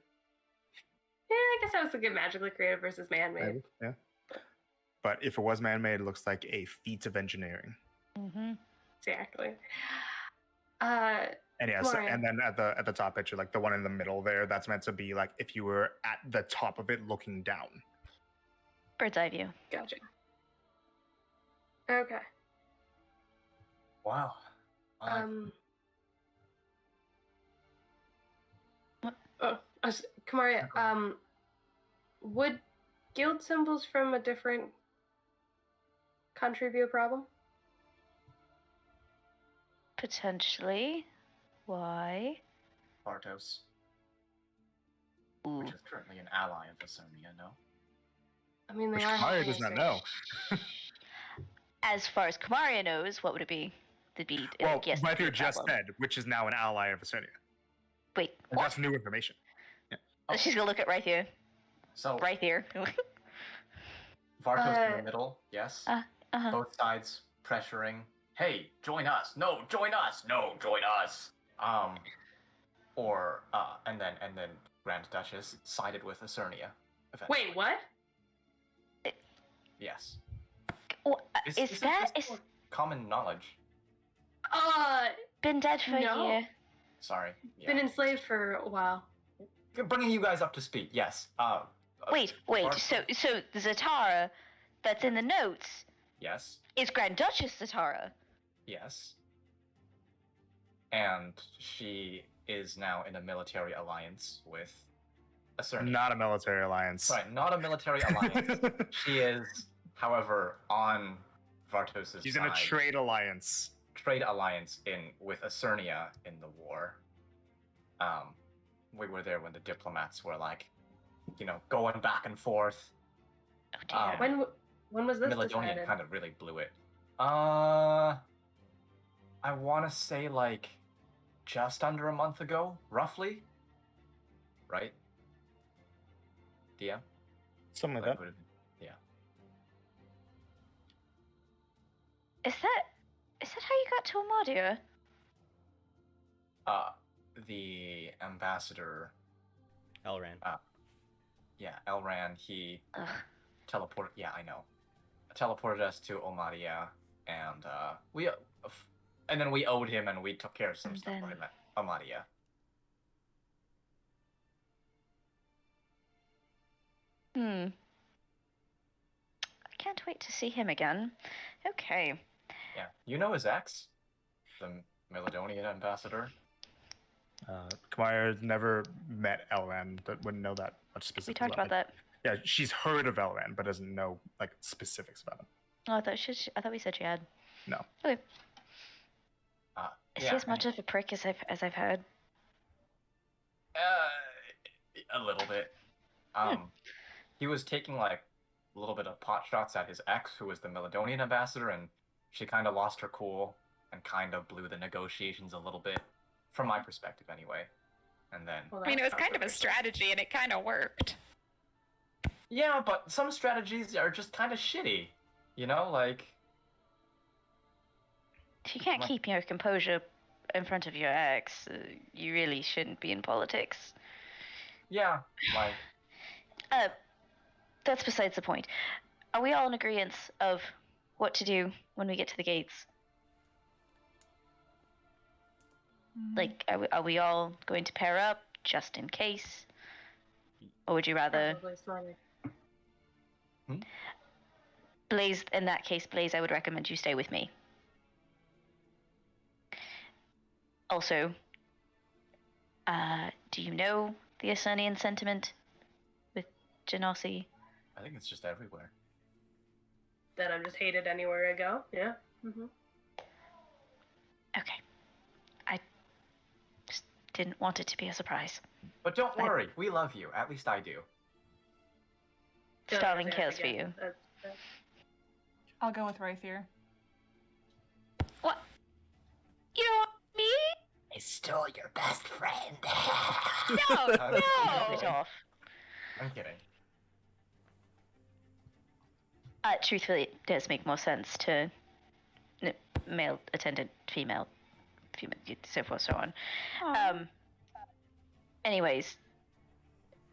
Yeah, I guess I was thinking magically created versus man-made. Maybe, yeah. But if it was man-made, it looks like a feat of engineering. Mm-hmm. Exactly. And yeah, so, Lauren. and then at the top picture, like the one in the middle there, that's meant to be like if you were at the top of it looking down. Bird's eye view. Gotcha. Okay. Wow. Kamaria, would guild symbols from a different country be a problem? Potentially. Why? Bartos, Ooh. which is currently an ally of Asonia, no? I mean, they Which are. Kamaria does not know. As far as Kamaria knows, what would it be? Well, yes, Ryther just said, which is now an ally of Asonia. Wait, And what? that's new information. Oh. She's gonna look at right here. So, Right here. Vartos in the middle, yes. Uh-huh. Both sides pressuring, hey, join us. No, join us. No, join us. And then Grand Duchess sided with Acernia. Wait, what? Yes. Well, Is is that this common knowledge? been dead for No. a year? Sorry. Yeah. Been enslaved for a while. Bringing you guys up to speed. Yes. Wait. Vartos- So the Zatara that's in the notes Yes. is Grand Duchess Zatara. Yes. And she is now in a military alliance with Acernia. Not a military alliance. Right, not a military alliance. She is, however, on Vartos' She's side. in a trade alliance. Trade alliance with Acernia in the war. We were there when the diplomats were like, going back and forth. Oh dear. When was this Melodonian decided? kind of really blew it. I want to say like just under a month ago, roughly. Right? DM? Something like that. would've- Yeah. Is that how you got to Amadia? The ambassador, Elran. Elran, he Ugh. teleported. Yeah, I know. Teleported us to Omadia, and and then we owed him, and we took care of some And stuff for then- him at Omadia. I can't wait to see him again. Okay. Yeah, you know his ex, the Melodonian ambassador. Kamaria never met Elran, but wouldn't know that much We specifics. talked about that. Yeah, she's heard of Elran, but doesn't know like specifics about him. Oh, I thought we said she had. No. Okay. Is Yeah, he as much of a prick as I've heard? A little bit. He was taking like a little bit of pot shots at his ex, who was the Melodonian ambassador, and she kind of lost her cool and kind of blew the negotiations a little bit, from my perspective anyway. And then Well, I mean, it was that's kind of a not strategy, and it kind of worked. yeah, but some strategies are just kind of shitty, like If you can't Like- keep your composure in front of your ex, you really shouldn't be in politics. yeah, like That's besides the point. are we all in agreement of what to do when we get to the gates? Like, are we all going to pair up just in case? Or would you rather... Probably smarter. Blaze, in that case, Blaze, I would recommend you stay with me. Also, do you know the Acernian sentiment with Genasi? I think it's just everywhere. That I'm just hated anywhere I go. Yeah. Okay. I just didn't want it to be a surprise. But don't worry, we love you. At least I do. Don't Starling understand cares for again. you. I'll go with Rythier. What? You want me? He's still your best friend. No, Knock it no. off. I'm kidding. Truthfully, it does make more sense to male attendant, female, so forth, so on. Anyways,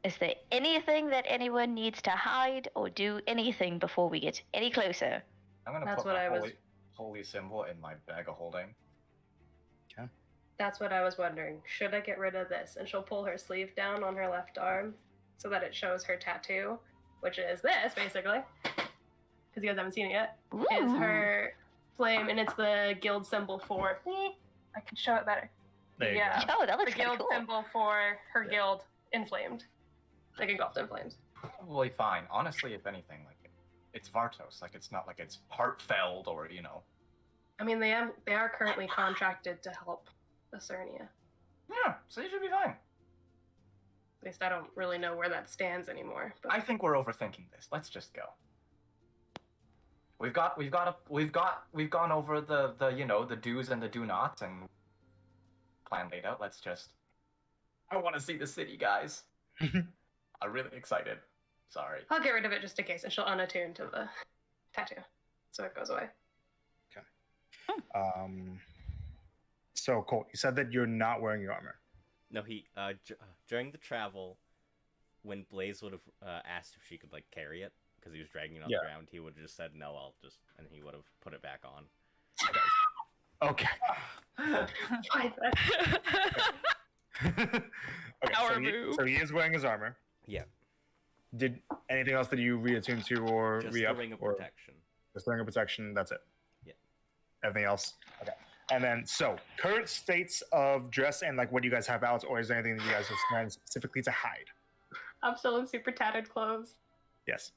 is there anything that anyone needs to hide or do anything before we get any closer? I'm gonna That's put what my I was- holy symbol in my bag of holding. That's what I was wondering. Should I get rid of this? And she'll pull her sleeve down on her left arm so that it shows her tattoo, which is this, basically. Because you guys haven't seen it yet. Is her flame, and it's the guild symbol for... I can show it better. There you Yeah. Oh, that The looks kind guild of cool. symbol for her guild inflamed. Like engulfed in flames. Probably fine. Honestly, if anything, like it's Vartos. Like it's not like it's heartfelt or I mean, they are currently contracted to help Acernia. Yeah, so you should be fine. At least I don't really know where that stands anymore. But I think we're overthinking this. Let's just go. We've gone over the the do's and the do nots and plan laid out. Let's just. I want to see the city, guys. I'm really excited. Sorry. I'll get rid of it just in case, and she'll unattune to the tattoo, so it goes away. So Colt, you said that you're not wearing your armor. No, he during the travel, when Blaze would have asked if she could like carry it because he was dragging it on Yeah. the ground, he would have just said no, and he would have put it back on. Okay. Fine, Okay, Power so move. so he is wearing his armor. Yeah, Did anything else that you reattune to or just re-up? the ring of or protection. Just the ring of protection, that's it? Yeah. Everything else? Okay. And then, so, current states of dress and, like, what do you guys have out, or is there anything that you guys are wearing specifically to hide? I'm still in super tattered clothes. Yes.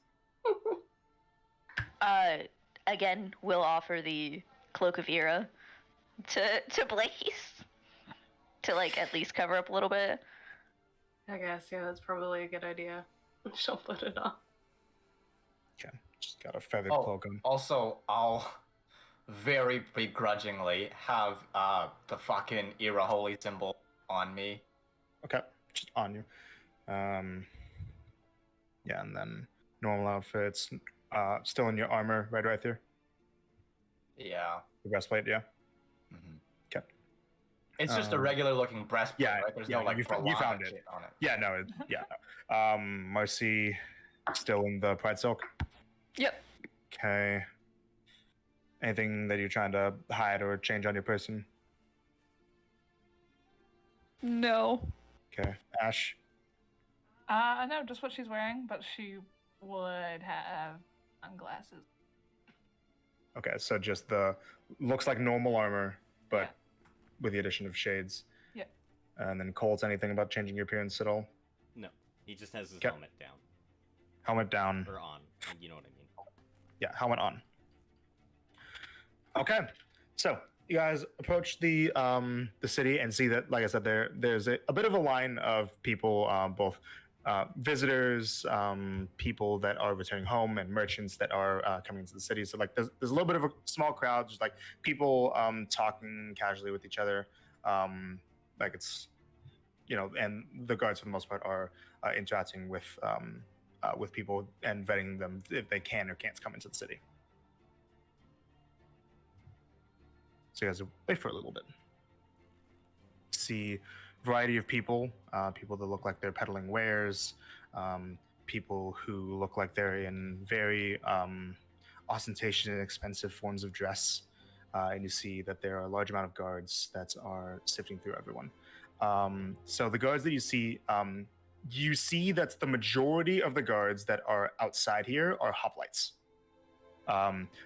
Again, we'll offer the Cloak of Era to Blaze to like at least cover up a little bit. I guess, yeah, that's probably a good idea. She'll put it on. Okay. Just got a feathered Oh. cloak on. Also, I'll very begrudgingly have the fucking Era holy symbol on me. Okay. Just on you. Yeah, and then normal outfits. Still in your armor, right there? Yeah. The breastplate, yeah? Mhm. Okay. It's just a regular looking breastplate, yeah, right? There's yeah, no like you found Brahmana it. shit on it. Yeah, no, yeah. No. Marcy, still in the Pride Silk? Yep. Okay. Anything that you're trying to hide or change on your person? No. Okay. Ash? No, just what she's wearing, but she would have sunglasses. Okay, so just the looks like normal armor, but Yeah. with the addition of shades. Yeah. And then Colt's anything about changing your appearance at all? No, he just has his Okay. helmet down Helmet down. or on. You know what I mean. Yeah, helmet on. Okay, so you guys approach the city and see that, like I said, there's a bit of a line of people, both visitors, people that are returning home, and merchants that are coming into the city. So like there's a little bit of a small crowd, just like people talking casually with each other. Like it's, and the guards for the most part are interacting with people and vetting them if they can or can't come into the city. So you guys wait for a little bit. See a variety of people, people that look like they're peddling wares, people who look like they're in very ostentatious and expensive forms of dress. And you see that there are a large amount of guards that are sifting through everyone. So the guards that you see that the majority of the guards that are outside here are hoplites.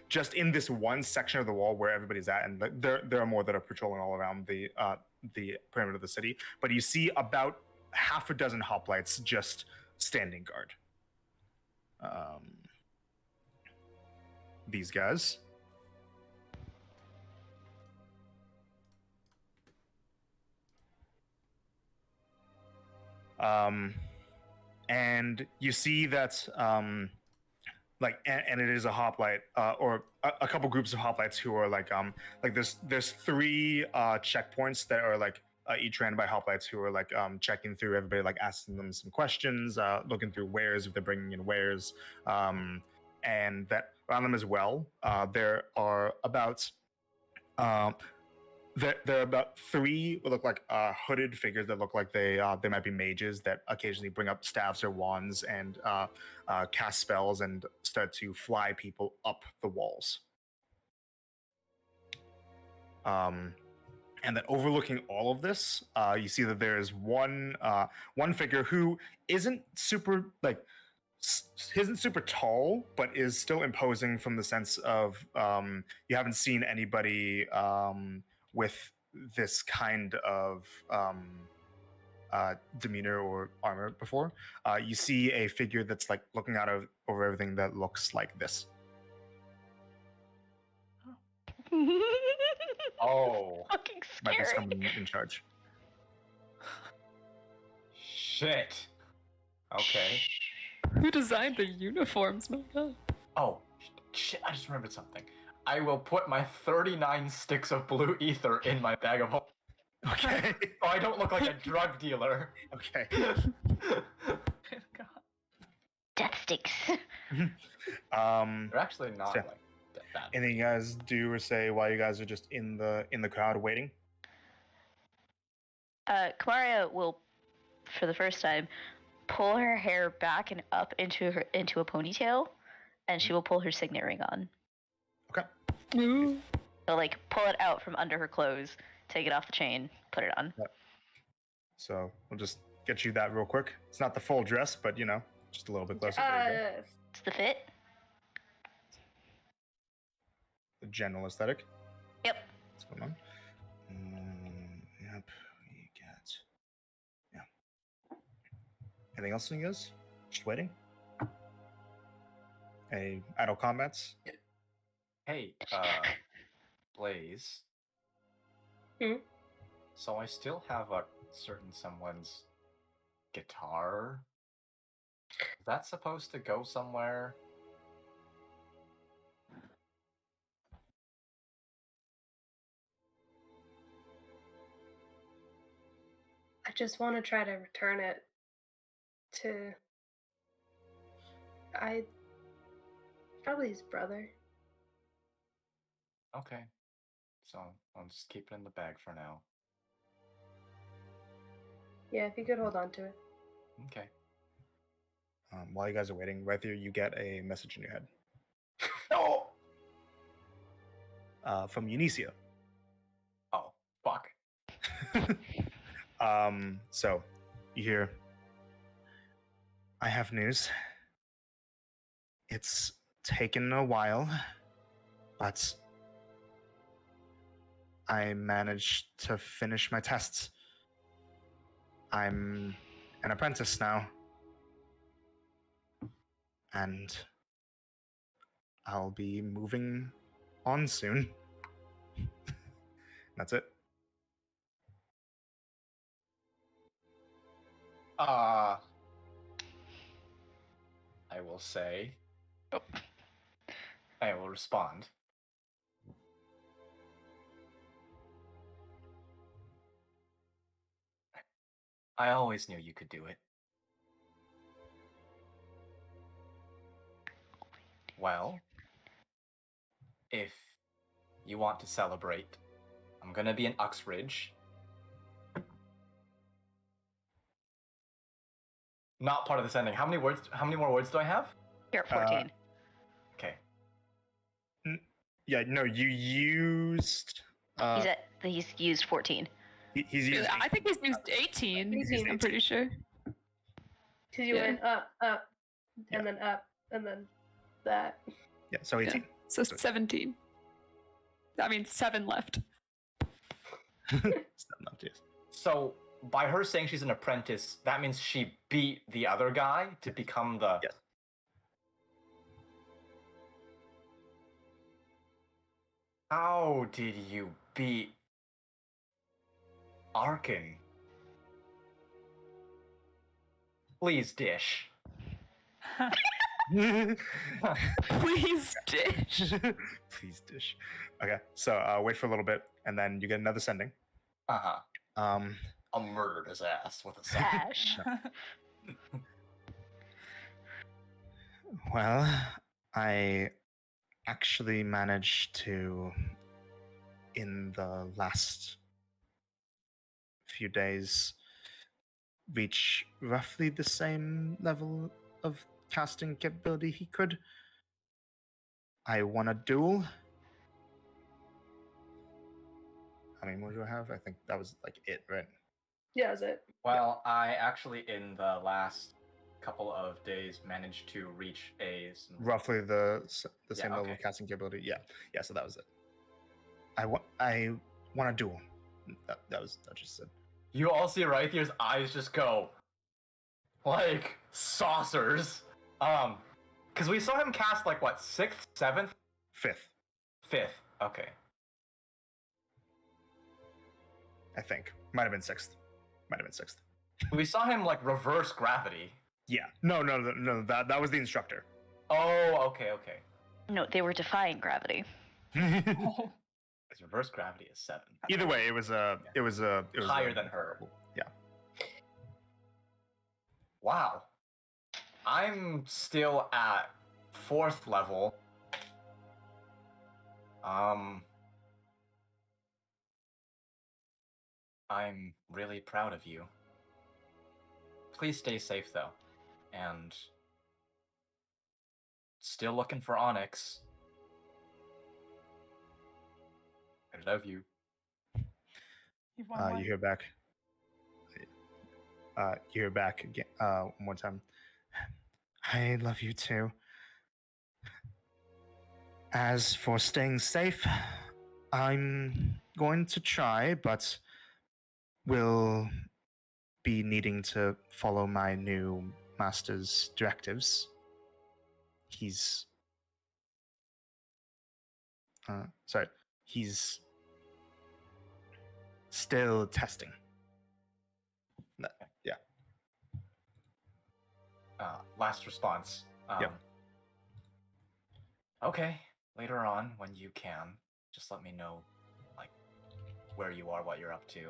Just in this one section of the wall where everybody's at, and there are more that are patrolling all around the perimeter of the city. But you see about half a dozen hoplites just standing guard. These guys. And you see that and it is a hoplite or a couple groups of hoplites who are like there's 3 checkpoints that are each ran by hoplites who are checking through everybody, asking them some questions, looking through wares if they're bringing in wares, and that around them as well there are about there are about 3 what look like hooded figures that look like they might be mages that occasionally bring up staffs or wands and cast spells and start to fly people up the walls. And then overlooking all of this, you see that there is one figure who isn't super isn't super tall, but is still imposing from the sense of you haven't seen anybody with this kind of demeanor or armor before. You see a figure that's looking out over everything that looks like this. Oh. Fucking Might be scary. someone in charge. Shit. Okay. Who designed the uniforms? My god. Oh, shit, I just remembered something. I will put my 39 sticks of blue ether in my bag of holding. Okay. So I don't look like a drug dealer. Okay. God. Death sticks. They're actually not Yeah. that bad. Anything you guys do or say while you guys are just in the crowd waiting? Kamaria will, for the first time, pull her hair back and up into a ponytail, and she will pull her signet ring on. Okay. Ooh. So pull it out from under her clothes, take it off the chain, put it on. So we'll just get you that real quick. It's not the full dress, but just a little bit closer. There you go. It's the fit. The general aesthetic. Yep. What's going on? Yep. We get. Yeah. Anything else, you guys? Just waiting. Any idle comments? Hey, Blaze. Hmm? So I still have a certain someone's guitar. Is that supposed to go somewhere? I just want to try to return it to. Probably his brother. Okay. So I'll just keep it in the bag for now. Yeah, if you could hold on to it. Okay. While you guys are waiting, right there, you get a message in your head No! from Eunicia. Oh, fuck. So you hear, I have news. It's taken a while, but I managed to finish my tests. I'm an apprentice now. And I'll be moving on soon. That's it. I will say. Oh. I will respond. I always knew you could do it. Well, if you want to celebrate, I'm gonna be in Uxbridge. not part of the sending. How many words? How many more words do I have? You're at 14. Okay. Yeah, no, you used. He's used 14. He's used. I think he's used 18. I'm pretty sure. Because you Yeah. went up, and then up, and then that. Yeah, so 18. So 17. I mean, 7 left. Still not, yes. So by her saying she's an apprentice, that means she beat the other guy to become the. Yes. How did you beat Arkin? Please dish. Please dish. Please dish. Okay, so wait for a little bit, and then you get another sending. Uh-huh. Um, I'll murder his ass with a sack. Ash. well, I actually managed to, in the last few days, reach roughly the same level of casting capability he could. I won a duel. How many more do I have? I think that was like it, right? Yeah, that's it. Well, I actually, in the last couple of days, managed to reach Roughly the Yeah, same level okay. of casting capability. Yeah. So that was it. I want a duel. That just it. You all see Rythier's eyes just go like saucers. Because we saw him cast like what, 6th, 7th, Fifth, 5th. Okay. I think. Might have been sixth. We saw him like reverse gravity. Yeah. No. That was the instructor. Oh, okay. No, they were defying gravity. His reverse gravity is 7. Either way, it was Higher than her. Yeah. Wow. I'm still at 4th level. I'm really proud of you. Please stay safe though. And still looking for Onyx. I love you. You've won one. You hear back. You hear back again. One more time. I love you too. As for staying safe, I'm going to try, but will be needing to follow my new master's directives. He's still testing. Yeah. Last response. Yep. Okay, later on, when you can, just let me know, like, where you are, what you're up to.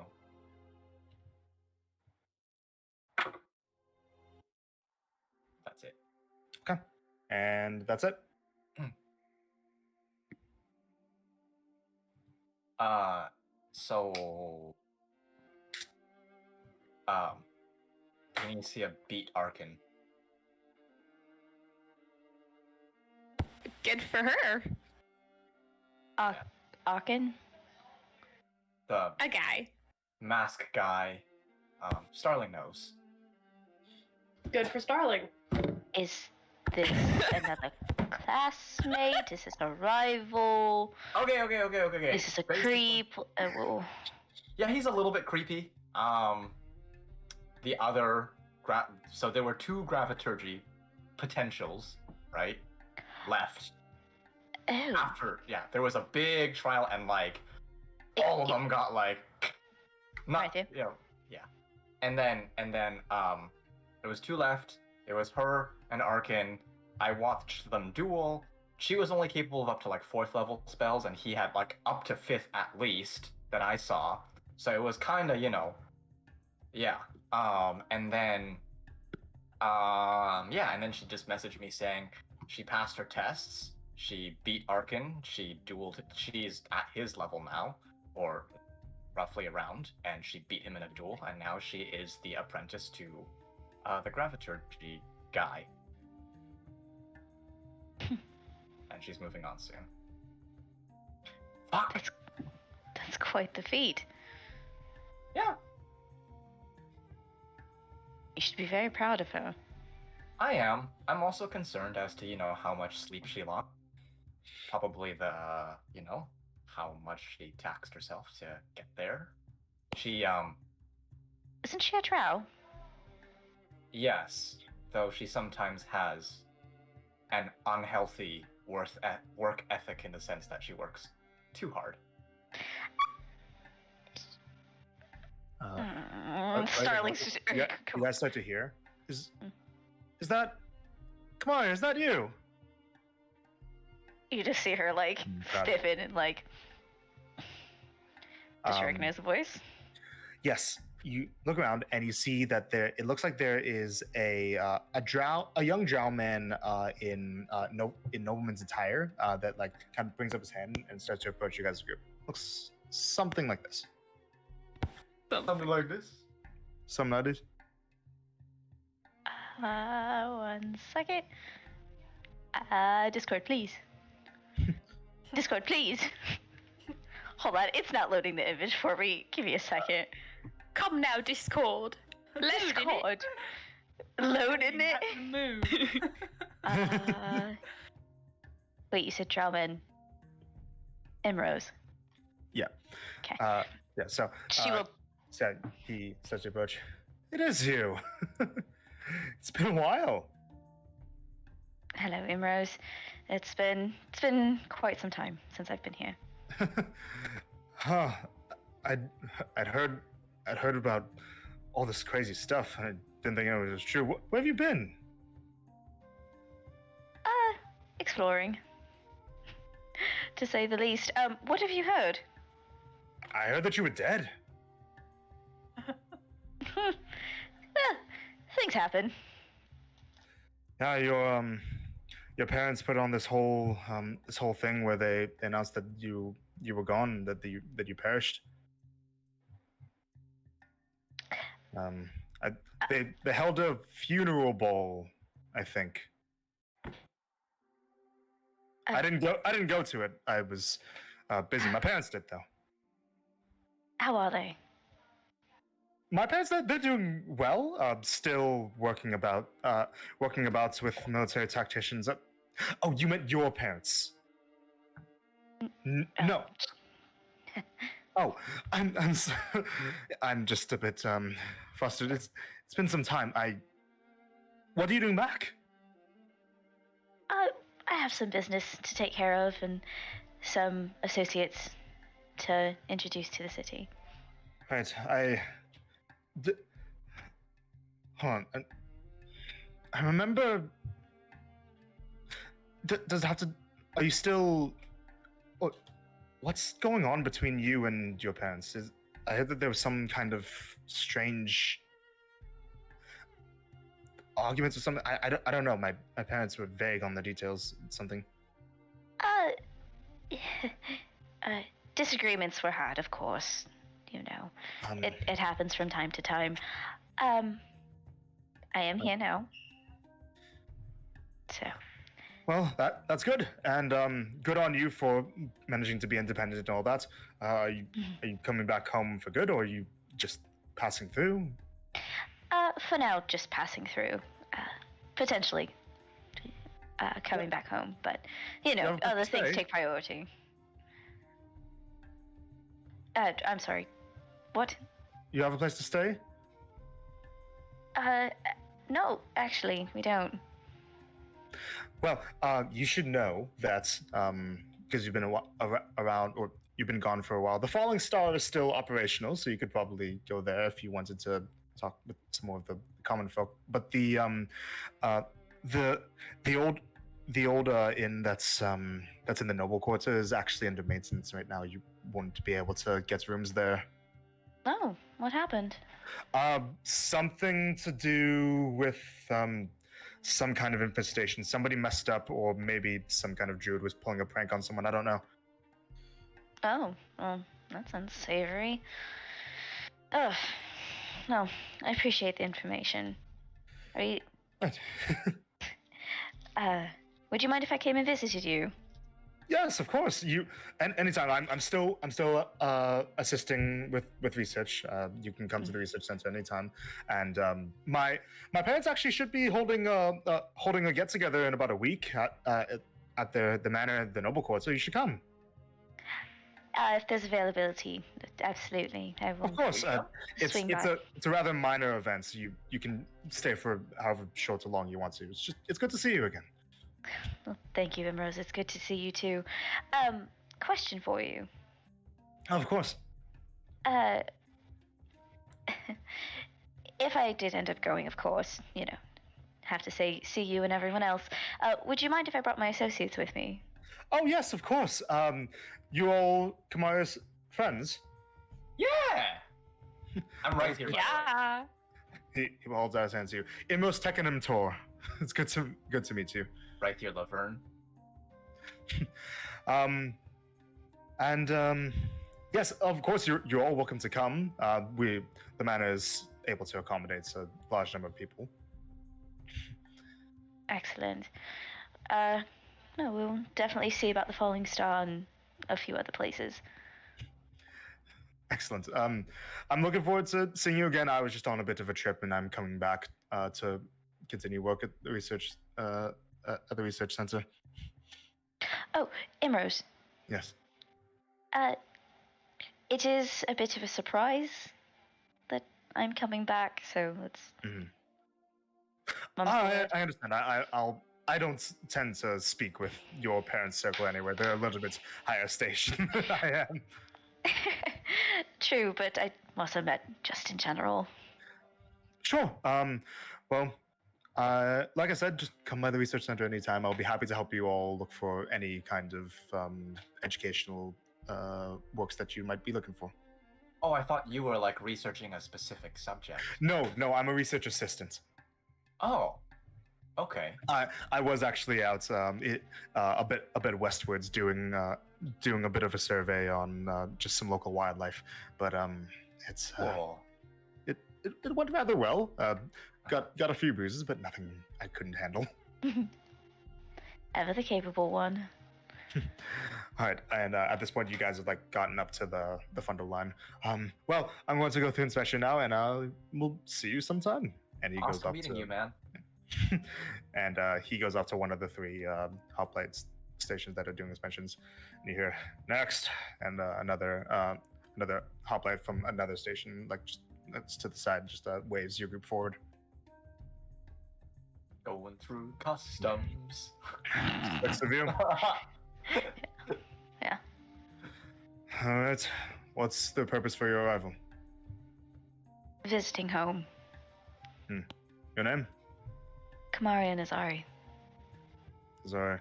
That's it. Okay. And that's it. So, you need to see a beat Arkin. Good for her. Akin? The A guy. mask guy, Starling knows. Good for Starling. Is this another classmate? Is this a rival? Okay. Is this a Basically- creep? Whoa. Yeah, he's a little bit creepy. The other so there were 2 graviturgy potentials, right? Left. Oh. After, there was a big trial and like all of them got like not, Right there. yeah. And then there was 2 left. It was her and Arkin. I watched them duel. She was only capable of up to like 4th level spells, and he had like up to 5th at least that I saw. So it was kind of, yeah. And then she just messaged me saying she passed her tests. She beat Arkin. She dueled. She's at his level now, or roughly around, and she beat him in a duel. And now she is the apprentice to the graviturgy guy. And she's moving on soon. Fuck! That's quite the feat. Yeah, You should be very proud of her. I am. I'm also concerned as to, how much sleep she lost. Probably how much she taxed herself to get there. She, Isn't she a drow? yes, though she sometimes has an unhealthy work ethic in the sense that she works too hard. Starling's. You guys start to hear? Is that? Come on, is that you? You just see her like Got it. stiffen and like. Does she recognize the voice? Yes. You look around and you see that there. It looks like there is a young drow man in nobleman's attire that like kind of brings up his hand and starts to approach you guys' group. Looks something like this. Something like this. Something like this. 1 second. Discord, please. Discord, please. Hold on, it's not loading the image for me. Give me a second. Come now, Discord. Loading it. Discord. Loading it. Move. Wait, you said Drowman. Rose. Yeah. Okay. Yeah. So. She will. Said he starts to approach. It is you. It's been a while. Hello, Imrose. It's been quite some time since I've been here. Huh. I'd heard about all this crazy stuff. I didn't think it was true. Where have you been? Exploring. To say the least. What have you heard? I heard that you were dead. Things happen. Yeah, your parents put on this whole thing where they announced that you were gone, that you perished. They held a funeral ball, I think. I didn't go to it. I was busy. My parents did though. How are they? My parents, they're doing well. Still working about with military tacticians. Oh, you meant your parents? No. Oh, I'm just a bit flustered. It's been some time. What are you doing back? I have some business to take care of and some associates to introduce to the city. Right. Hold on. I remember. Does it have to? Are you still? What's going on between you and your parents? I heard that there was some kind of strange arguments or something. I don't know. My parents were vague on the details. Something. Disagreements were had, of course. You know, it happens from time to time. I am here now. So. Well, that's good, and good on you for managing to be independent and all that. Are you coming back home for good, or are you just passing through? For now, just passing through. Potentially coming back home, but other things take priority. I'm sorry. What? You have a place to stay? No, actually, we don't. Well, you should know that because you've been around, or you've been gone for a while. The Falling Star is still operational, so you could probably go there if you wanted to talk with some more of the common folk. But the old inn that's in the noble quarter is actually under maintenance right now. You won't be able to get rooms there. Oh, what happened? Something to do with some kind of infestation. Somebody messed up, or maybe some kind of druid was pulling a prank on someone. I don't know. Oh, well, that's unsavory. Oh, no, I appreciate the information. Are you? Right. Would you mind if I came and visited you? Yes, of course. You and anytime. I'm still assisting with research. You can come to the research center anytime. And my parents actually should be holding a get together in about a week at the manor, the noble court. So you should come. If there's availability, absolutely. I will. Of course. It's swing it's by. a rather minor event. So you can stay for however short or long you want to. It's good to see you again. Well, thank you, Imrose. It's good to see you too. Question for you. Of course. If I did end up going, of course, have to say see you and everyone else. Would you mind if I brought my associates with me? Oh yes, of course. You all Kamara's friends. Yeah! I'm right here. by the way. Yeah. He holds out his hand to you. Imros Tekenim Tor. It's good to meet you. Right here, Laverne. Yes, of course you're all welcome to come. The manor is able to accommodate a large number of people. Excellent. No, we'll definitely see about the Falling Star and a few other places. Excellent. I'm looking forward to seeing you again. I was just on a bit of a trip, and I'm coming back to continue work at the research center. Oh, Imrose. Yes. It is a bit of a surprise that I'm coming back, so it's. Mhm. I'm I forward. understand. I don't tend to speak with your parents' circle anyway. They're a little bit higher station than I am. True, but I must have met just in general. Sure. Well, like I said, just come by the research center anytime. I'll be happy to help you all look for any kind of educational works that you might be looking for. Oh, I thought you were like researching a specific subject. No, I'm a research assistant. Oh, okay. I was actually out a bit westwards doing a bit of a survey on just some local wildlife, but it's Cool. it went rather well. Got a few bruises, but nothing I couldn't handle. Ever the capable one. All right, and at this point, you guys have gotten up to the front of the line. Well, I'm going to go through inspection now, and we'll see you sometime. And he goes Awesome up meeting to you, man. and he goes up to one of the three hot plate stations that are doing inspections. And you hear next, and another hot plate from another station, just that's to the side, just waves your group forward. Going through customs. Next of you. Yeah. All right. What's the purpose for your arrival? Visiting home. Your name? Kamari and Azari. Sorry.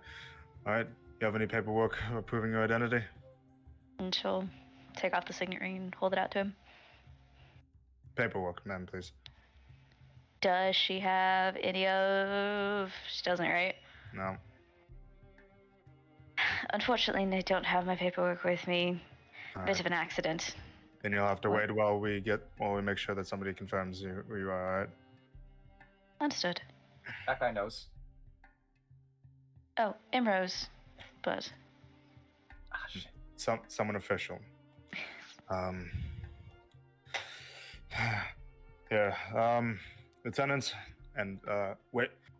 All right. You have any paperwork proving your identity? And she'll take off the signet ring and hold it out to him. Paperwork, ma'am, please. Does she have any of... She doesn't, right? No. Unfortunately, I don't have my paperwork with me. All Bit right. of an accident. Then you'll have to wait while we make sure that somebody confirms who you are. All right. Understood. That guy knows. Oh, Imrose. But... Ah, shit. Someone official. Here, Lieutenant, and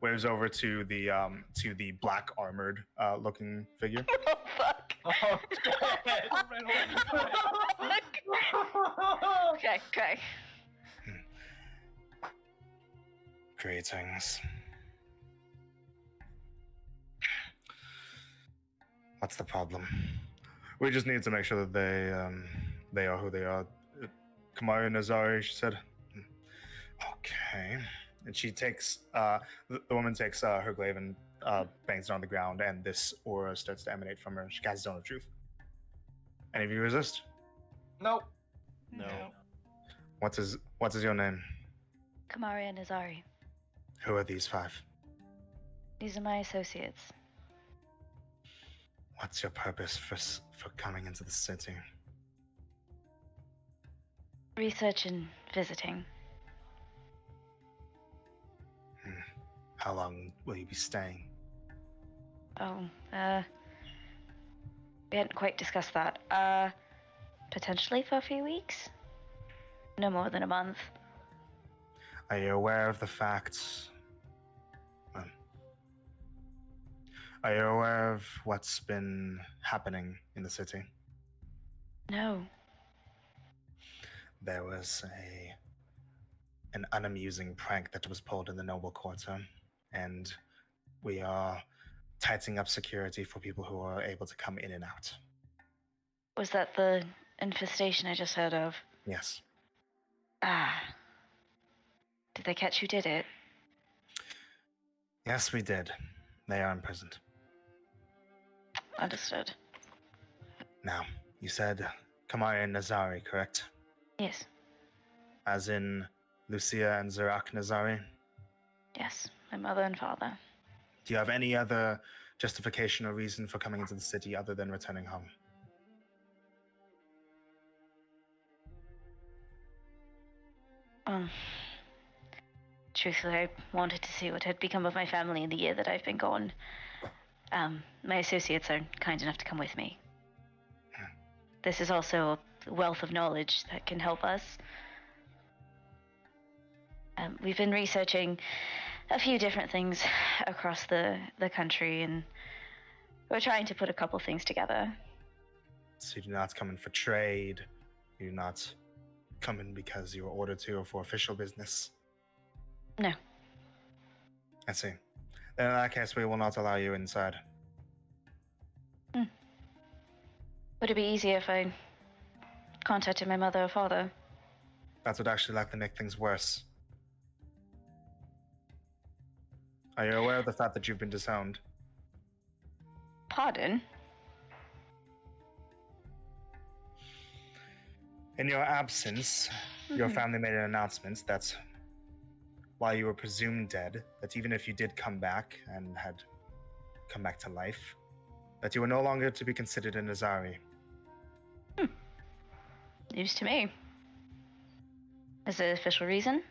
waves over to the black armored looking figure. Oh, fuck. Oh, shit. Okay. Greetings. What's the problem? We just need to make sure that they are who they are. Kamari Nazari, she said. Okay. And she takes the woman takes her glaive and bangs it on the ground, and this aura starts to emanate from her. She casts Zone of Truth. Any of you resist? Nope. No. What's his your name? Kamari and Azari. Who are these five? These are my associates. What's your purpose for coming into the city? Research and visiting. How long will you be staying? Oh, we hadn't quite discussed that. Potentially for a few weeks? No more than a month. Are you aware of the fact? Are you aware of what's been happening in the city? No. There was an unamusing prank that was pulled in the Noble Quarter, and we are tightening up security for people who are able to come in and out. Was that the infestation I just heard of? Yes. Ah. Did they catch who did it? Yes, we did. They are imprisoned. Understood. Now, you said Kamari and Nazari, correct? Yes. As in Lucia and Zarak Nazari? Yes. My mother and father. Do you have any other justification or reason for coming into the city other than returning home? Truthfully, I wanted to see what had become of my family in the year that I've been gone. My associates are kind enough to come with me. This is also a wealth of knowledge that can help us. We've been researching a few different things across the country, and we're trying to put a couple things together. So you do not come in for trade, you do not come in because you were ordered to or for official business? No. I see. Then in that case, we will not allow you inside. Would it be easier if I contacted my mother or father? That would actually likely make things worse. Are you aware of the fact that you've been disowned? Pardon? In your absence, your family made an announcement that while you were presumed dead, that even if you did come back and had come back to life, that you were no longer to be considered a Nazari. News to me. Is there an official reason?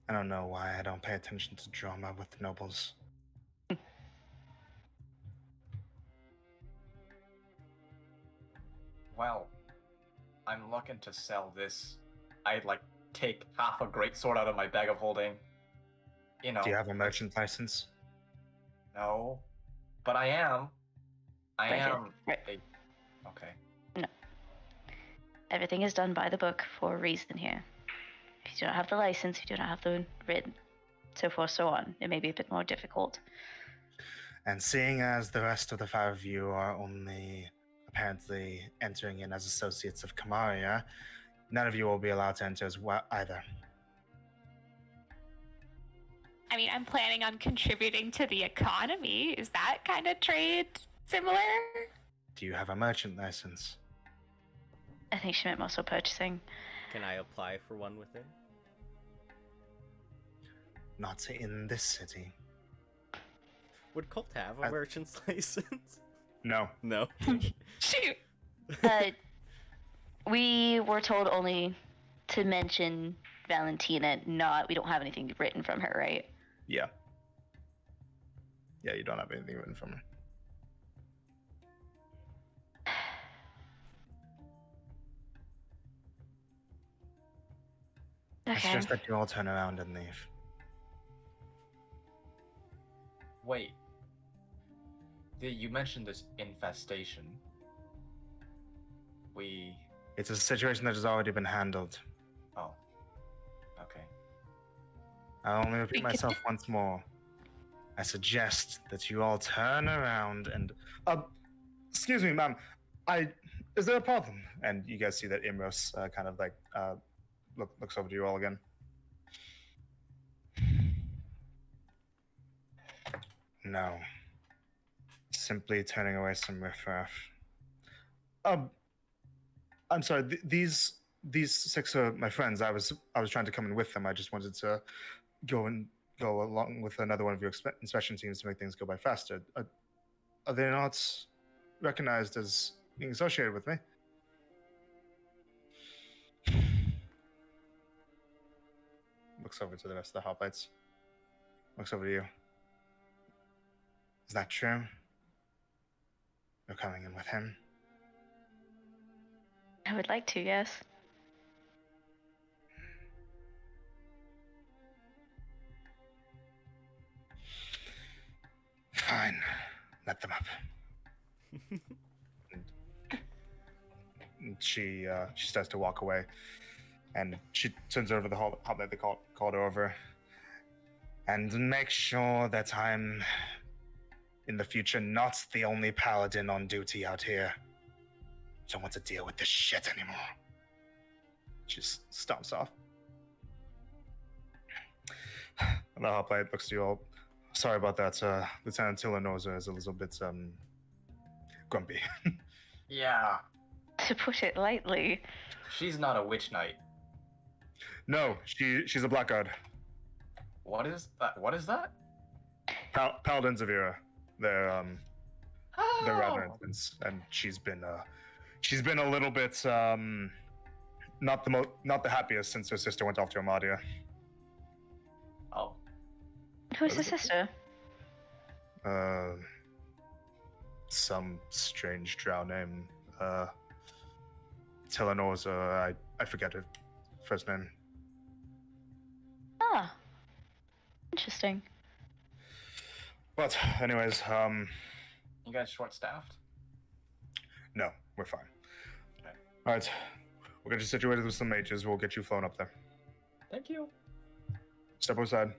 I don't know why I don't pay attention to drama with nobles. Well, I'm looking to sell this. I'd like take half a great sword out of my bag of holding. You know. Do you have a merchant license? No, but I am. I Right here. am. Right. Okay. Everything is done by the book for a reason here. If you do not have the license, if you do not have the written, so forth, so on, it may be a bit more difficult. And seeing as the rest of the five of you are only apparently entering in as associates of Kamaria, none of you will be allowed to enter as well either. I mean, I'm planning on contributing to the economy. Is that kind of trade similar? Do you have a merchant license? I think she meant also purchasing. Can I apply for one within? Not in this city. Would Colt have a I- merchant's license? No. No. Shoot. We were told only to mention Valentina, we don't have anything written from her, right? Yeah. Yeah, you don't have anything written from her. It's Okay. just that you all turn around and leave. Wait. You mentioned this infestation. It's a situation that has already been handled. Oh. Okay. I'll only repeat myself once more. I suggest that you all turn around and... excuse me, ma'am. Is there a problem? And you guys see that Imros kind of like looks over to you all again. No. Simply turning away some riffraff. I'm sorry. These six are my friends. I was trying to come in with them. I just wanted to go along with another one of your inspection teams to make things go by faster. Are they not recognized as being associated with me? Looks over to the rest of the hoplites. looks over to you. Is that true? You're coming in with him? I would like to, yes. Fine. Let them up. And she starts to walk away, and she turns over the hoplite. They called her over, and make sure that I'm in the future not the only paladin on duty out here. Don't want to deal with this shit anymore. She just stomps off. And the hoplite looks to you all. Sorry about that. Lieutenant Tillanosa is a little bit grumpy. Yeah, To put it lightly. she's not a witch knight. No, she's a blackguard. What is that? What is that? Paladins of Era. They're rather Oh. intense, and she's been a little bit not the happiest since her sister went off to Amadia. Oh, Who's the sister? Some strange drow name. Tillanosa. I forget her first name. Ah. Interesting. But anyways, you guys short-staffed? no, we're fine. Okay. All right, we'll get you situated with some mages. We'll get you flown up there. Thank you. Step aside.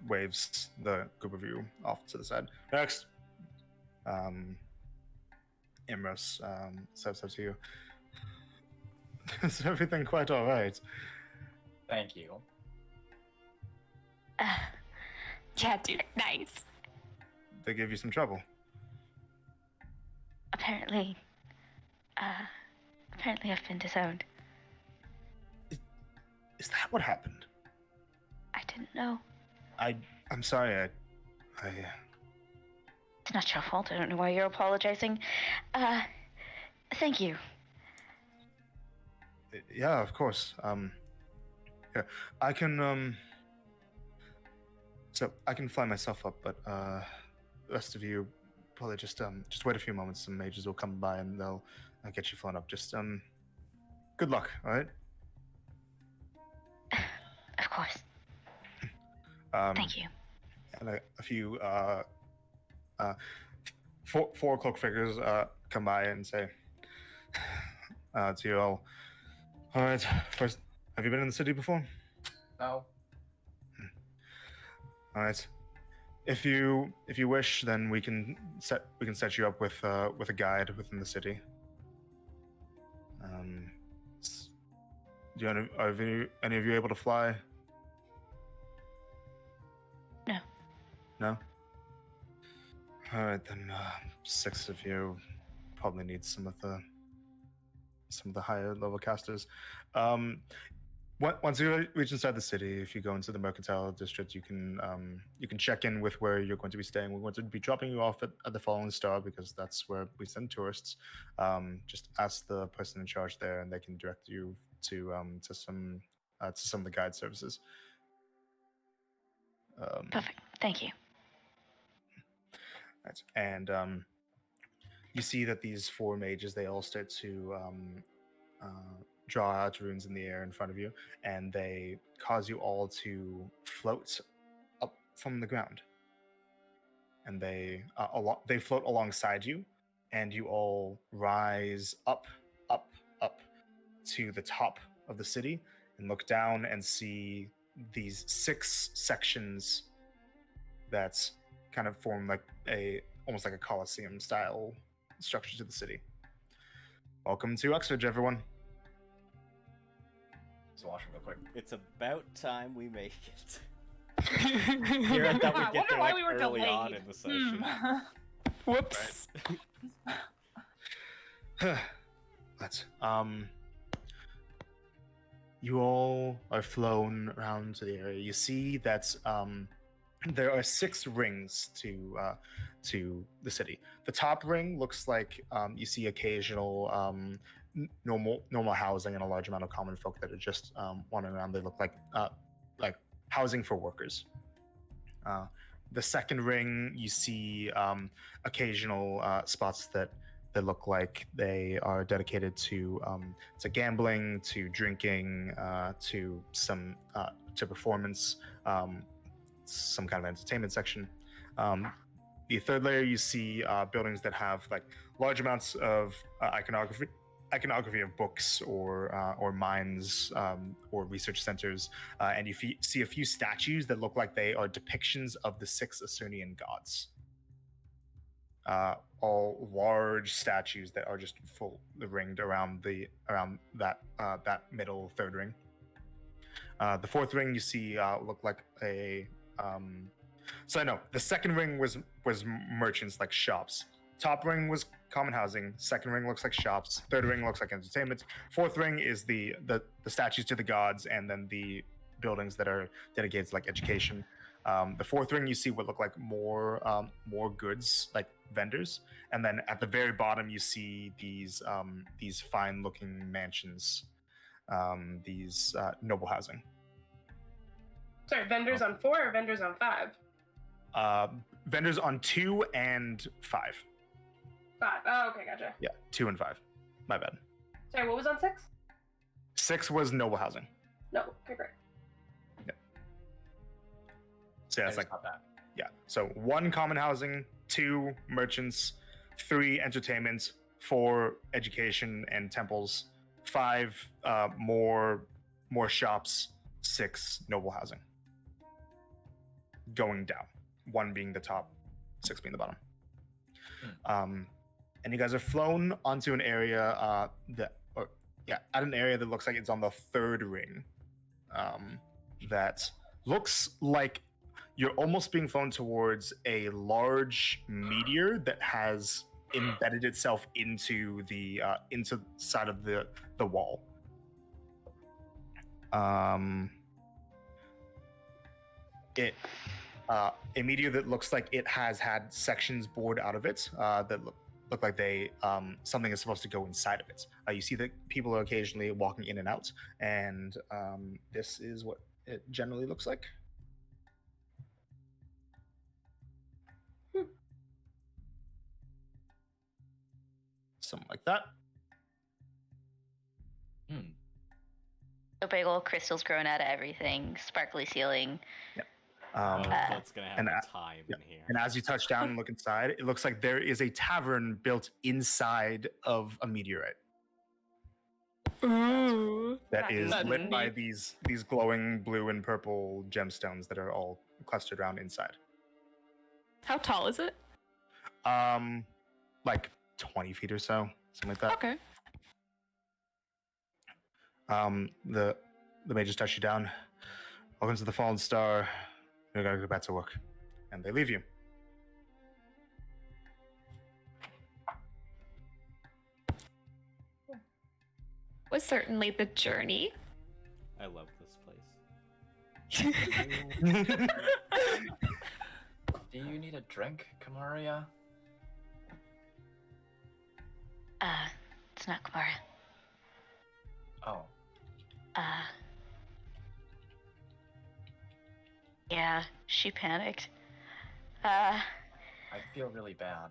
Waves the group of you off to the side. Next, Imros steps up to you. Is everything quite all right? Thank you. Yeah, dude, nice. They gave you some trouble. Apparently I've been disowned. Is that what happened? I didn't know. I'm sorry. I It's not your fault. I don't know why you're apologizing. Thank you. yeah, of course. Yeah, I can so I can fly myself up, but the rest of you probably just wait a few moments. Some mages will come by and they'll get you flown up. Just good luck. All right. Of course. Thank you. And a few four cloak figures come by and say to you all right, first, have you been in the city before? No. All right, if you wish, then we can set you up with a guide within the city. Are any of you able to fly? No. No? Alright, then 6 of you probably need some of the higher level casters. Once you reach inside the city, if you go into the mercantile district, you can check in with where you're going to be staying. We're going to be dropping you off at the Fallen Star because that's where we send tourists. Just ask the person in charge there, and they can direct you to some of the guide services. Perfect. Thank you. Right. And you see that these 4 mages, they all start to draw out runes in the air in front of you, and they cause you all to float up from the ground. And they float alongside you, and you all rise up to the top of the city and look down and see these 6 sections that kind of form like almost like a Colosseum style structure to the city. Welcome to Uxbridge, everyone. Just washing real quick. It's about time we make it. Here, I thought I we'd get wonder there why like we were early on delayed. in the session. Whoops. Let's you all are flown around to the area. You see that there are 6 rings to the city. The top ring looks like you see occasional normal housing and a large amount of common folk that are just wandering around. They look like housing for workers. The second ring, you see occasional spots that look like they are dedicated to gambling, to drinking, to some to performance, some kind of entertainment section. The third layer, you see buildings that have like large amounts of iconography of books or mines or research centers, and you see a few statues that look like they are depictions of the 6 Asurnian gods. All large statues that are just full ringed around that middle third ring. The fourth ring you see look like a so no, the second ring was merchants, like shops. Top ring was common housing. Second ring looks like shops. Third ring looks like entertainment. Fourth ring is the statues to the gods, and then the buildings that are dedicated to like education. The fourth ring you see what look like more goods, like vendors, and then at the very bottom you see these fine looking mansions, these noble housing. Sorry, vendors on 4 or vendors on 5? Vendors on 2 and 5. 5. Oh, okay, gotcha. Yeah, 2 and 5. My bad. Sorry, what was on 6? 6 was noble housing. No, okay, great. So yeah, it's like not that. yeah. So 1 common housing, 2 merchants, 3 entertainment, 4 education and temples, 5 more shops, 6 noble housing. Going down, 1 being the top, 6 being the bottom. And you guys are flown onto an area at an area that looks like it's on the third ring. That looks like you're almost being flown towards a large meteor that has embedded itself into the side of the wall. A meteor that looks like it has had sections bored out of it that look like they something is supposed to go inside of it. You see that people are occasionally walking in and out, and this is what it generally looks like. Something like that. So big old crystals growing out of everything, sparkly ceiling. That's gonna have and time in here. And as you touch down and look inside, it looks like there is a tavern built inside of a meteorite. Ooh. That is That's lit by neat. these glowing blue and purple gemstones that are all clustered around inside. How tall is it? Like 20 feet or so, something like that. Okay. The mages touch you down. Welcome to the Fallen Star. You're gonna go back to work, and they leave you. Was certainly the journey. I love this place. Do you need a drink, Kamaria? It's not Kamara. Oh. Yeah, she panicked. I feel really bad.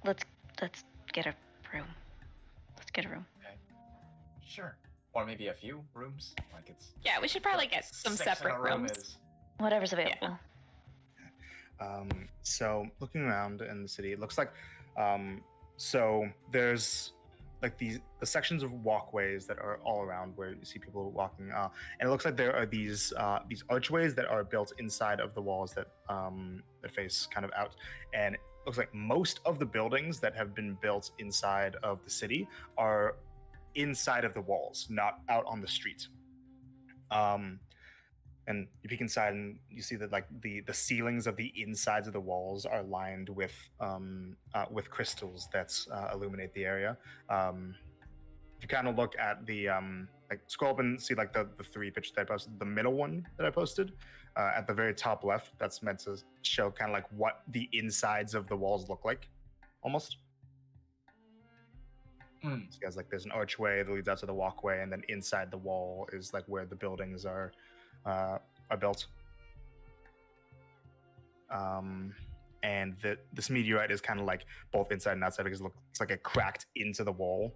Let's get a room. Let's get a room. Okay. Sure. Or maybe a few rooms. Like it's. Yeah, we should probably get some 6 in a separate room rooms. is- Whatever's available. So looking around in the city, it looks like so there's like the sections of walkways that are all around where you see people walking, and it looks like there are these archways that are built inside of the walls that face kind of out, and it looks like most of the buildings that have been built inside of the city are inside of the walls, not out on the street. And you peek inside and you see that like the ceilings of the insides of the walls are lined with crystals that illuminate the area. If you kind of look at the like scroll up and see like the 3 pictures that I posted, the middle one that I posted at the very top left, that's meant to show kind of like what the insides of the walls look like, almost. Mm. So you guys, like, there's an archway that leads out to the walkway, and then inside the wall is like where the buildings are built. And this meteorite is kind of like both inside and outside because it looks like it cracked into the wall.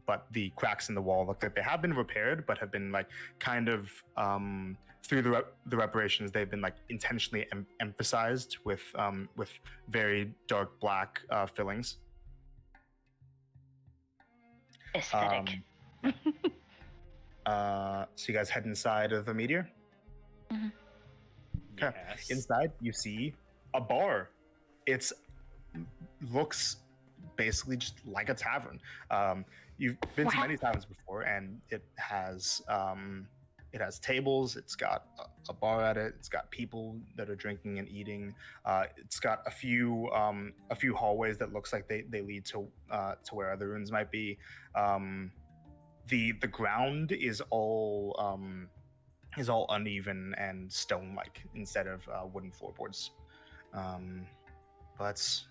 But the cracks in the wall look like they have been repaired, but have been like kind of through the reparations, they've been like intentionally emphasized with very dark black fillings. Aesthetic. So you guys head inside of the meteor. Okay. Yes. Inside, you see a bar. It's looks basically just like a tavern. You've been to many taverns before, and it has tables. It's got a bar at it. It's got people that are drinking and eating. It's got a few hallways that looks like they lead to where other rooms might be. The ground is all uneven and stone-like instead of wooden floorboards. But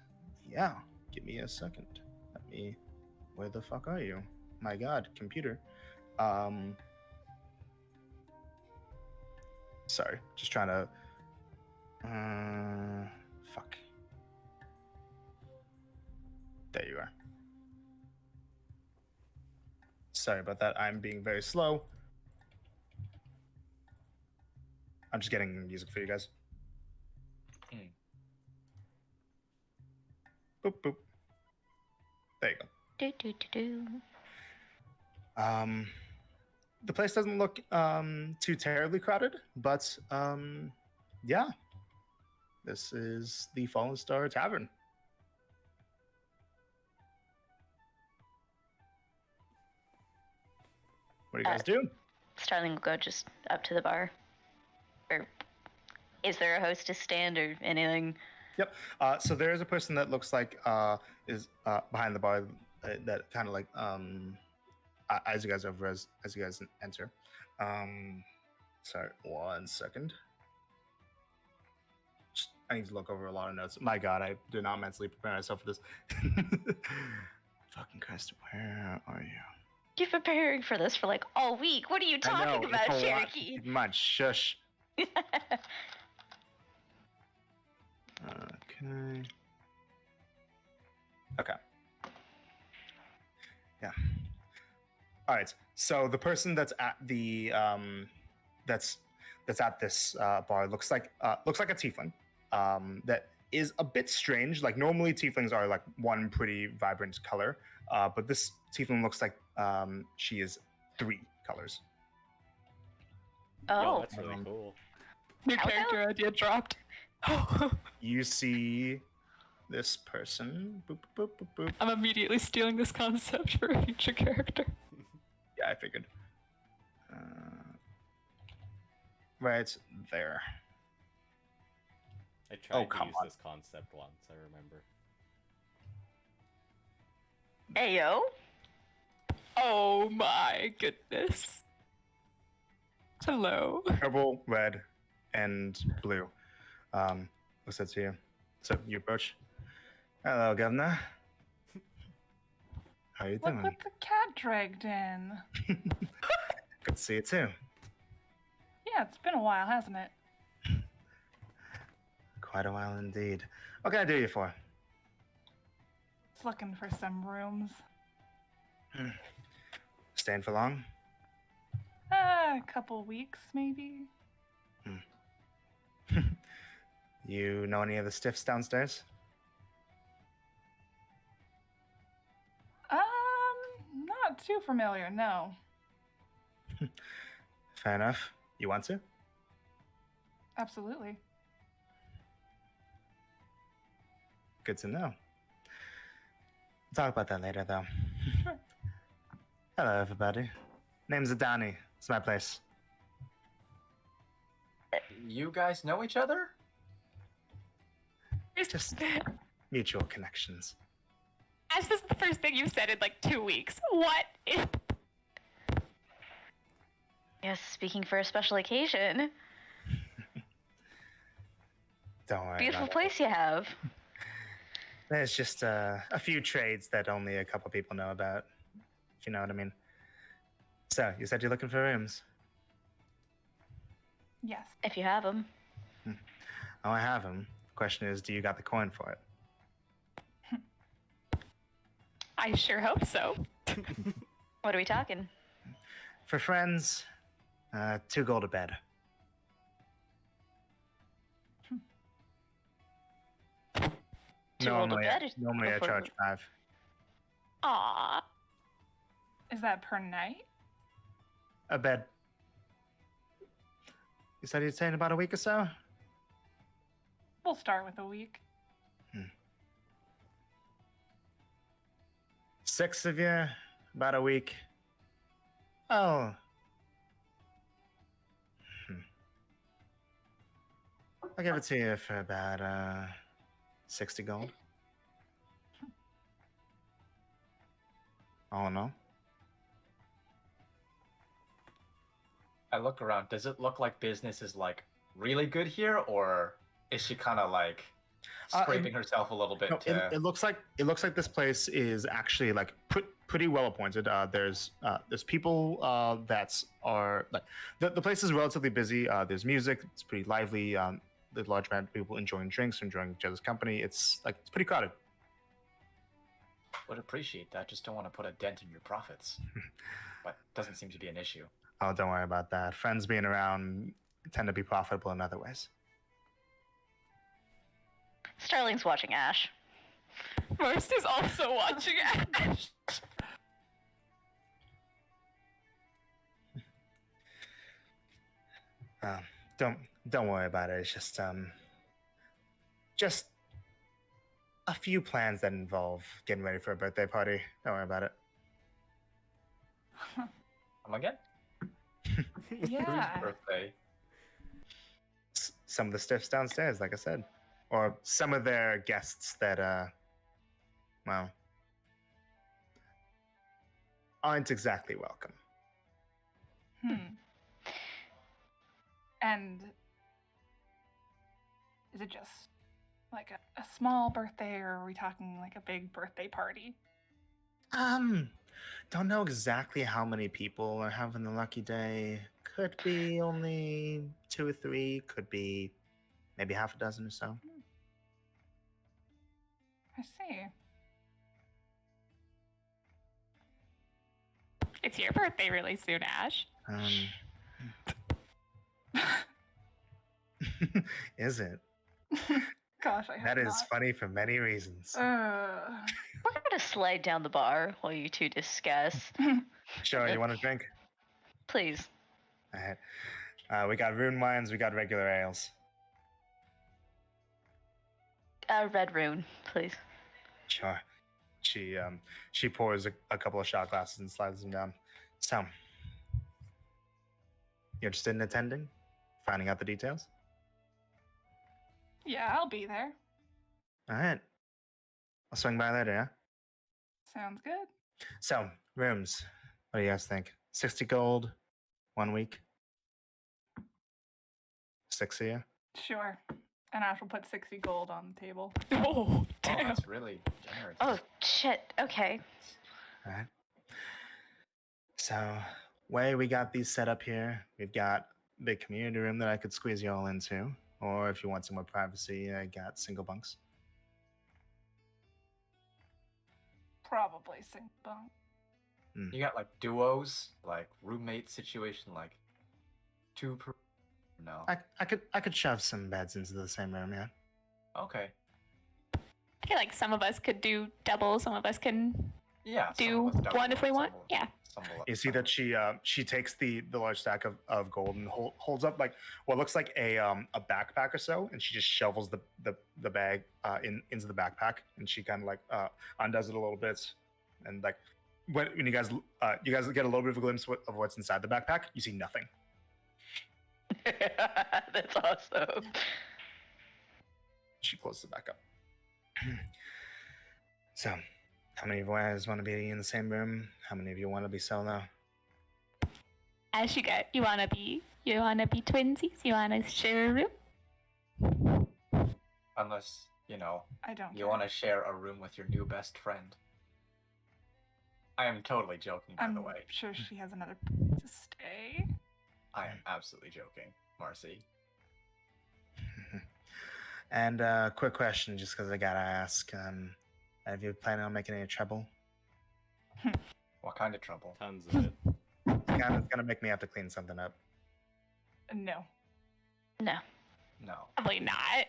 yeah, give me a second. Where the fuck are you? My God, computer. Sorry, just trying to. Fuck. There you are. Sorry about that. I'm being very slow. I'm just getting music for you guys. Boop boop. There you go. Do, do, do, do. The place doesn't look too terribly crowded, but yeah, this is the Fallen Star Tavern. What do you guys do? Starling will go just up to the bar. Or is there a hostess stand or anything? Yep. So there is a person that looks like is behind the bar that kind of like as you guys enter. Sorry, 1 second. I need to look over a lot of notes. My God, I did not mentally prepare myself for this. Fucking Christ, where are you? You've been preparing for this for like all week. What are you talking about, it's a lot to Cherokee? keep in mind. Shush. Okay. Okay. Yeah. All right. So the person that's at the that's at this bar looks like a tiefling. That is a bit strange. Like normally tieflings are like one pretty vibrant color, but this tiefling looks like she is 3 colors. Oh, Yo, that's really cool. New How character idea dropped. You see this person. Boop, boop, boop, boop, boop. I'm immediately stealing this concept for a future character. Yeah, I figured. Right there. I tried to come use on. this concept once, I remember. Ayo. Oh my goodness. Hello. Purple, red, and blue. What's that to you? So you approach. Hello, Governor. How you Look doing? what the cat dragged in. Good to see you too. Yeah, it's been a while, hasn't it? Quite a while indeed. What can I do you for? Just looking for some rooms. Staying for long? A couple weeks, maybe. You know any of the stiffs downstairs? Not too familiar, no. Fair enough. You want to? Absolutely. Good to know. Talk about that later, though. Sure. Hello, everybody. Name's Adani. It's my place. You guys know each other? Just mutual connections. Ash, this is the first thing you've said in like 2 weeks. What is... Yes, speaking for a special occasion. Don't worry. Beautiful about place you have. it. There's just a few trades that only a couple people know about. if you know what I mean. So, you said you're looking for rooms. Yes. If you have them. Oh, I have them. Question is, do you got the coin for it? I sure hope so. What are we talking? For friends, 2 gold a bed. Two gold a Normally, bed? normally I Before- charge 5. Aw. Is that per night? A bed. You said you'd stay in about a week or so? We'll start with a week. 6 of you, about a week. Oh. I'll give it to you for about 60 gold. All in all. I look around. Does it look like business is like really good here, or is she kind of like scraping herself a little bit? No, it looks like this place is actually like pretty well appointed. There's people that are like the place is relatively busy. There's music. It's pretty lively. There's a large amount of people enjoying drinks, enjoying each other's company. It's pretty crowded. Would appreciate that. Just don't want to put a dent in your profits. But doesn't seem to be an issue. Oh, don't worry about that. Friends being around tend to be profitable in other ways. Starling's watching Ash. Most is also watching Ash. Don't worry about it. It's just a few plans that involve getting ready for a birthday party. Don't worry about it. Come again? Yeah. Whose birthday? Some of the stiffs downstairs, like I said, or some of their guests that well, aren't exactly welcome. And is it just like a small birthday, or are we talking like a big birthday party? Don't know exactly how many people are having the lucky day. Could be only 2 or 3. Could be maybe half a dozen or so. I see. It's your birthday really soon, Ash. Is it? Gosh, I That hope is funny for many reasons. not. We're gonna slide down the bar while you two discuss. Sure, you want a drink? Please. All right. We got rune wines. We got regular ales. Red rune, please. Sure. She pours a couple of shot glasses and slides them down. So, you interested in attending? Finding out the details? Yeah, I'll be there. All right. I'll swing by later, yeah? Sounds good. So, rooms. What do you guys think? 60 gold, 1 week? 6 of you? Sure. And Ash will put 60 gold on the table. Oh, Oh, damn. that's really generous. Oh, shit. Okay. All right. So, way we got these set up here, we've got the community room that I could squeeze you all into. Or if you want some more privacy, I got single bunks. Probably single bunk. You got like duos, like roommate situation, like 2 per. No. I could shove some beds into the same room, yeah. Okay. I feel like some of us could do double, some of us can Yeah. some do of us double, one if we some want. will- Yeah. some will- You see that she takes the large stack of gold and holds up like what looks like a backpack or so, and she just shovels the bag into the backpack, and she kind of like undoes it a little bit, and like when you guys get a little bit of a glimpse of what's inside the backpack, you see nothing. That's awesome. She closes it back up. So, how many of you guys want to be in the same room? How many of you want to be solo? Ash, you wanna be twinsies? You wanna share a room? Unless, you know, I don't you care. want to share a room with your new best friend. I am totally joking, by I'm the way. sure she has another place to stay. I am absolutely joking, Marcy. And quick question, just because I gotta ask: have you planning on making any trouble? What kind of trouble? Tons of it. It's gonna make me have to clean something up. No. No. No. Probably not.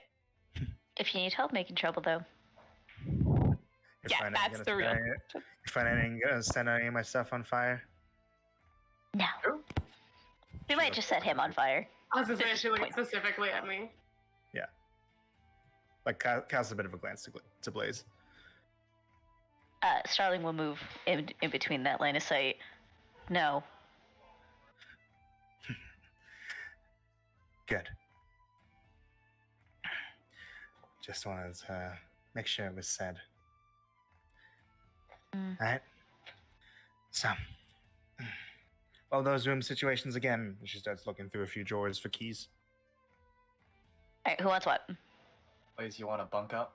If you need help making trouble, though, You're Yeah, planning that's gonna the real. You're planning gonna set any of my stuff on fire? no. Who? We might just set him on fire. I was gonna say At she this looked point. specifically at me. Like cast a bit of a glance to Blaze. Starling will move in between that line of sight. No. Good. Just wanted to make sure it was said. Mm. All right. So, those room situations again. She starts looking through a few drawers for keys. All right, who wants what? Blaze, you want to bunk up?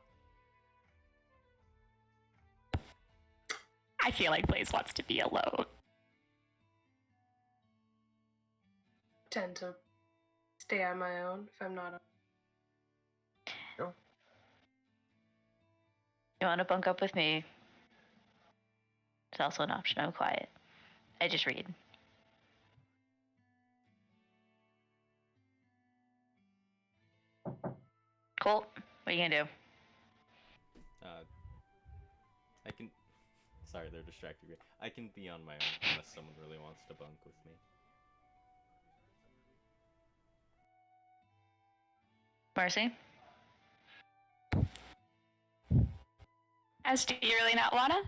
I feel like Blaze wants to be alone. Tend to stay on my own if I'm not. Sure. You want to bunk up with me? It's also an option. I'm quiet. I just read. Cool. What are you gonna do? I can. Sorry, they're distracting me. I can be on my own unless someone really wants to bunk with me. Marcy? As do you really not wanna?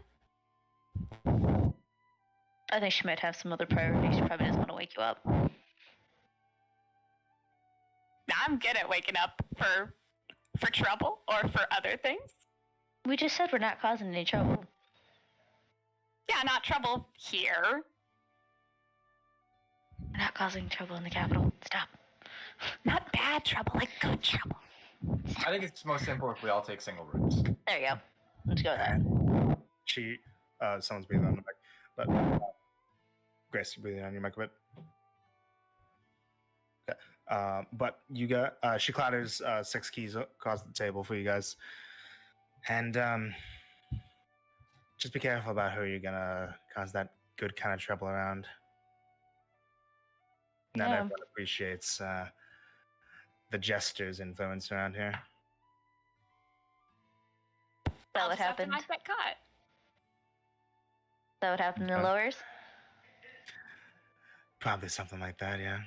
I think she might have some other priorities. She probably doesn't want to wake you up. I'm good at waking up for trouble or for other things. We just said we're not causing any trouble. Yeah, not trouble here. We're not causing trouble in the capital. Stop. Not bad trouble, like good trouble. I think it's most simple if we all take single rooms. There you go. Let's go with that. She, someone's breathing on the mic, but Grace, you breathing on your mic a bit. Okay. But you got she clatters 6 keys across the table for you guys, and just be careful about who you're gonna cause that good kind of trouble around. Not Yeah. everyone appreciates the jester's influence around here. That I'll what just have to happened? knock that cot. That what happened in the Okay. lowers? Probably something like that, yeah.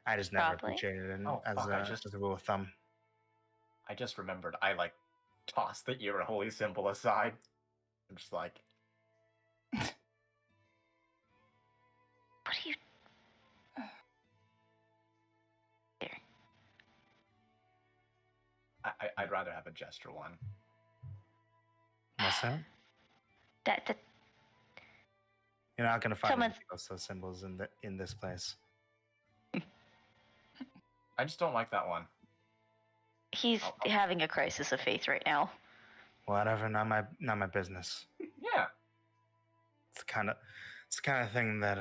I just never Probably. appreciated it Oh, as, fuck, as a rule of thumb. I just remembered I tossed the ear holy symbol aside. I'm just like, What are you... There. I'd rather have a gesture one. What's that? That You're not gonna find Someone's- those symbols in this place. I just don't like that one. he's having a crisis of faith right now. Whatever, not my business. Yeah. It's the kind of thing that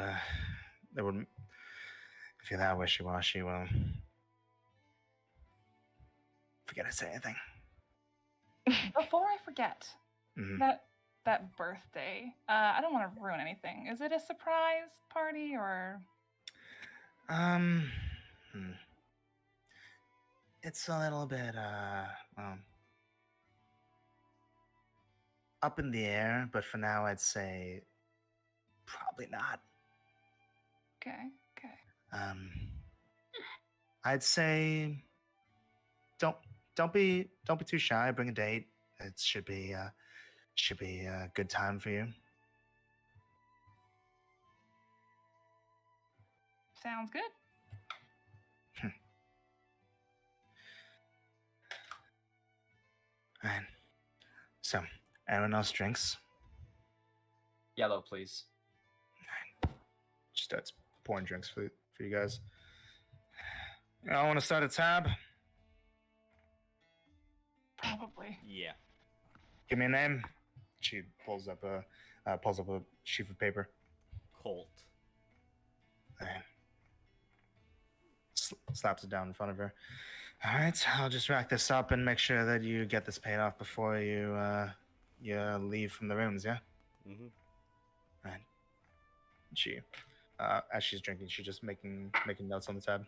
that would, if you're that wishy-washy, well, forget I say anything. Before I forget, Mhm. that birthday, I don't want to ruin anything. Is it a surprise party or? It's a little bit up in the air, but for now I'd say probably not. Okay. I'd say don't be too shy. Bring a date. It should be a good time for you. Sounds good. And so, anyone else drinks? Yellow, please. She starts pouring drinks for you guys. I want to start a tab. Probably. Yeah. Give me a name. She pulls up a sheaf of paper. Colt. And slaps it down in front of her. All right, I'll just rack this up and make sure that you get this paid off before you leave from the rooms. Yeah. Mm-hmm. Right. She, as she's drinking, she's just making notes on the tab.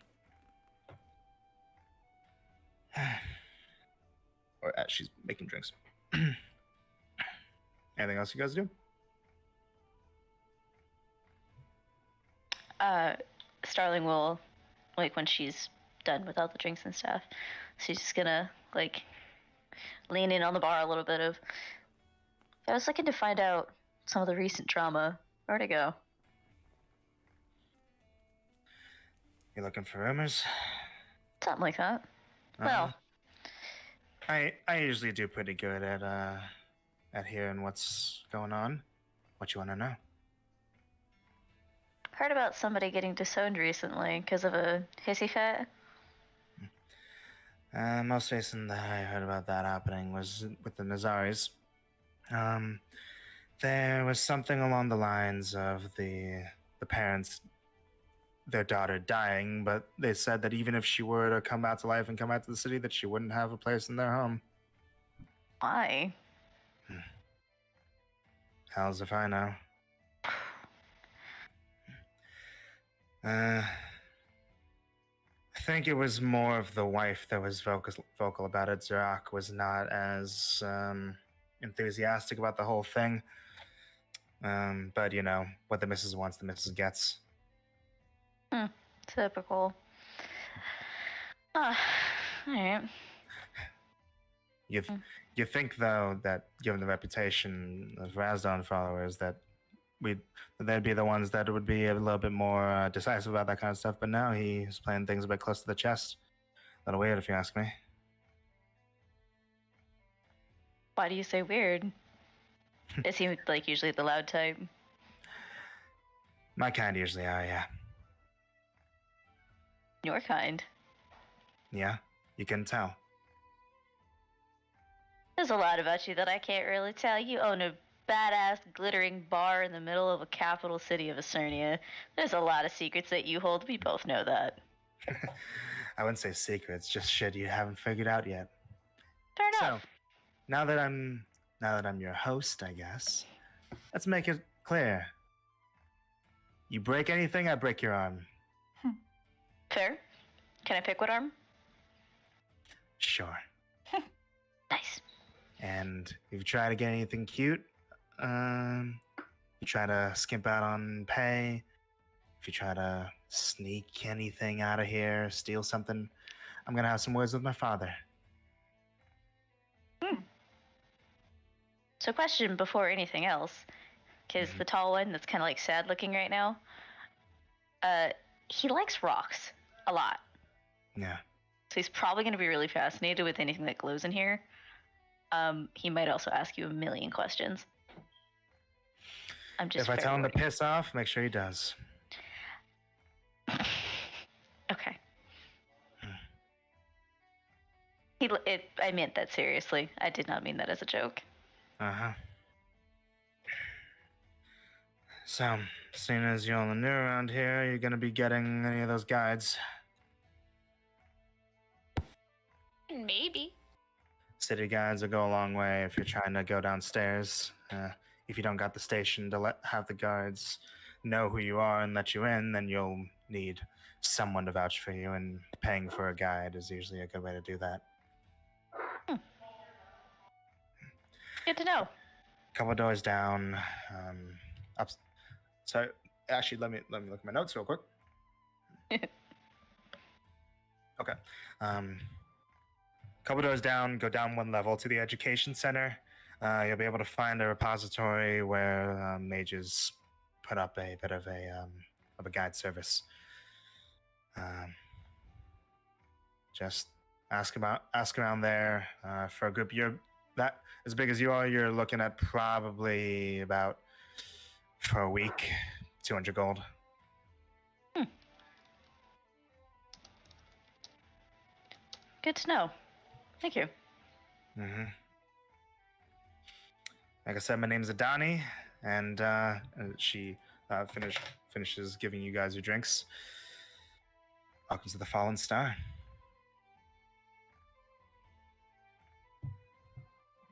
Or as she's making drinks. Anything else you guys do? Starling will, like, when she's done with all the drinks and stuff, she's just gonna, like, lean in on the bar a little bit of, I was looking to find out some of the recent drama. Where'd it go? You looking for rumors? Something like that. Uh-huh. Well, I usually do pretty good at hearing what's going on. What you want to know? heard about somebody getting disowned recently because of a hissy fit. Most recent that I heard about that happening was with the Nazaris. There was something along the lines of the parents, their daughter dying, but they said that even if she were to come back to life and come back to the city, that she wouldn't have a place in their home. Why? Hell's if I know. I think it was more of the wife that was vocal about it. Zerak was not as enthusiastic about the whole thing. But you know, what the missus wants, the missus gets. Typical. Ah, alright. You think though that given the reputation of Razdon followers that they'd be the ones that would be a little bit more decisive about that kind of stuff, but now he's playing things a bit close to the chest. A little weird if you ask me. Why do you say weird? Is he, like, usually the loud type? My kind usually are, yeah. Your kind. Yeah, you can tell. There's a lot about you that I can't really tell. You own a badass glittering bar in the middle of a capital city of Ecernia. There's a lot of secrets that you hold. We both know that. I wouldn't say secrets, just shit you haven't figured out yet. Fair So, enough. now that I'm your host, I guess, let's make it clear. You break anything, I break your arm. Fair. Can I pick what arm? Sure. Nice. And if you try to get anything cute, you try to skimp out on pay, if you try to sneak anything out of here, steal something, I'm gonna have some words with my father. So, question before anything else, because the tall one that's kind of like sad looking right now, he likes rocks a lot. Yeah. So he's probably going to be really fascinated with anything that glows in here. He might also ask you a million questions. I'm just. If I tell him to warning. piss off, make sure he does. Okay. I meant that seriously. I did not mean that as a joke. Uh-huh. So, seeing as you're all new around here, you're gonna be getting any of those guides. Maybe. City guides will go a long way if you're trying to go downstairs. If you don't got the station to have the guards know who you are and let you in, then you'll need someone to vouch for you, and paying for a guide is usually a good way to do that. Good to know. Couple doors down, up. So actually, let me look at my notes real quick. Okay. Couple doors down, go down one level to the education center. You'll be able to find a repository where mages put up a bit of a guide service. Just ask around there for a group. You're that as big as you are. You're looking at probably about for a week, 200 gold. Good to know. Thank you. Mm-hmm. Like I said, my name's Adani, and she finishes giving you guys your drinks. Welcome to the Fallen Star.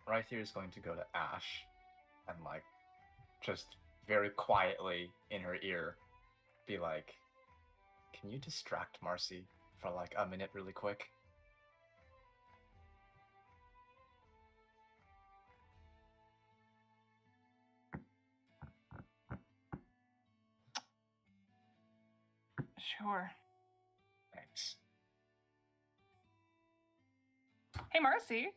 Rythier is going to go to Ash and, like, just very quietly in her ear be like, can you distract Marcy for, like, a minute really quick? Sure. Thanks. Hey, Marcy.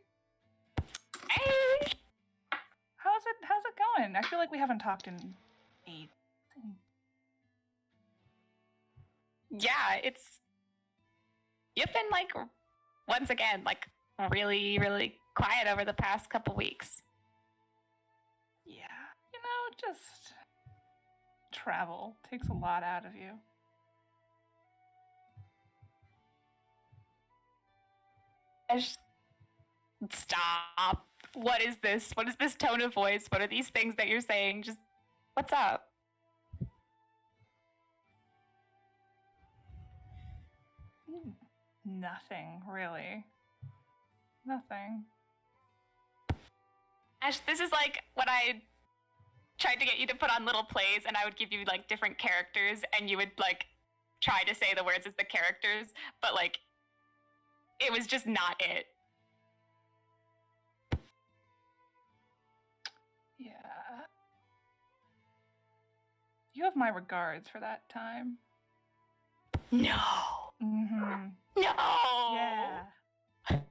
Hey! How's it going? I feel like we haven't talked in 8. Yeah, you've been like once again like really, really quiet over the past couple weeks. Yeah. Just travel takes a lot out of you. Stop. What is this? What is this tone of voice? What are these things that you're saying? Just what's up? Nothing, really. Nothing. Ash, this is like when I tried to get you to put on little plays and I would give you like different characters and you would like try to say the words as the characters, but like it was just not it. Yeah. You have my regards for that time. No. Mm-hmm. No. Yeah. I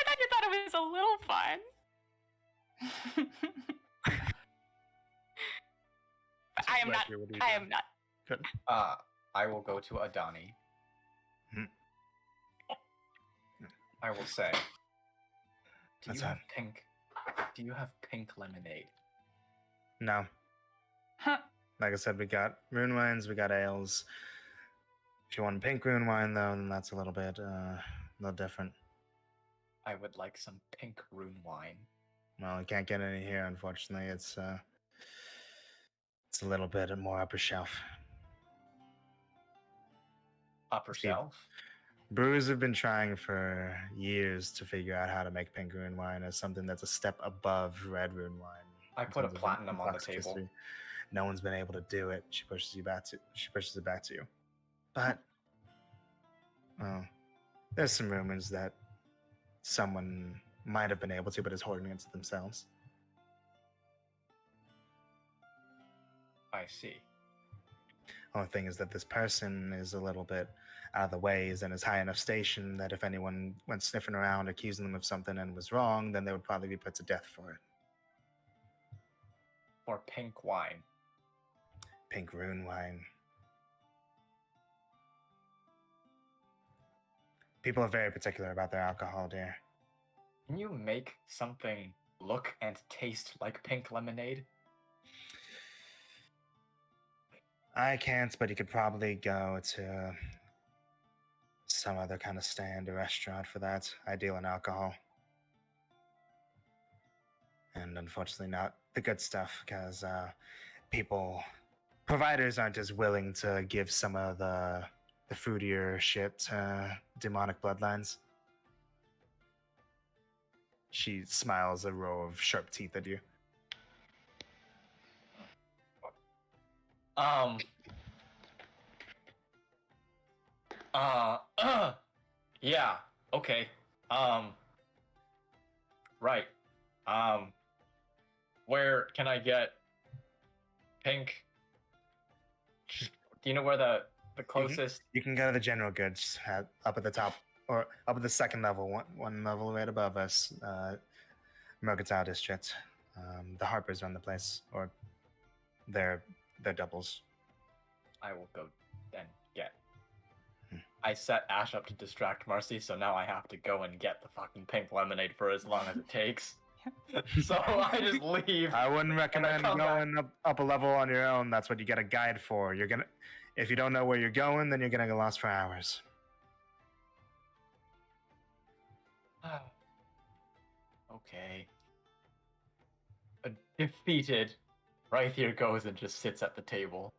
thought you thought it was a little fun. But I am not. Rythier, what are you I doing? am not. Good. I will go to Adani. Hmm. I will say, do That's you have fine. pink lemonade? No. Huh. Like I said, we got rune wines, we got ales. If you want pink rune wine, though, then that's a little different. I would like some pink rune wine. Well, I can't get any here, unfortunately. It's a little bit more upper shelf. Upper Steve. shelf? Brewers have been trying for years to figure out how to make pink rune wine as something that's a step above red rune wine. I in put a terms of platinum on the complexity. table. No one's been able to do it. She pushes it back to you. But well, there's some rumors that someone might have been able to, but is hoarding it to themselves. I see. Only thing is that this person is a little bit out of the ways and is high enough station that if anyone went sniffing around accusing them of something and was wrong, then they would probably be put to death for it. Or pink wine. Pink rune wine. People are very particular about their alcohol, dear. Can you make something look and taste like pink lemonade? I can't, but you could probably go to some other kind of stand or restaurant for that. I deal in alcohol. And unfortunately not the good stuff, because providers aren't as willing to give some of the fruitier shit to demonic bloodlines. She smiles a row of sharp teeth at you. Yeah, okay. Right. Where can I get pink? Do you know where the closest? You can go to the general goods up at the top, or up at the second level, one level right above us, Mercantile District. The Harpers run the place, or they're doubles. I will go and get. I set Ash up to distract Marcy, so now I have to go and get the fucking pink lemonade for as long as it takes. So I just leave. I wouldn't recommend come going up a level on your own. That's what you get a guide for. If you don't know where you're going, then you're gonna get lost for hours. Okay. Defeated. Rythier goes and just sits at the table.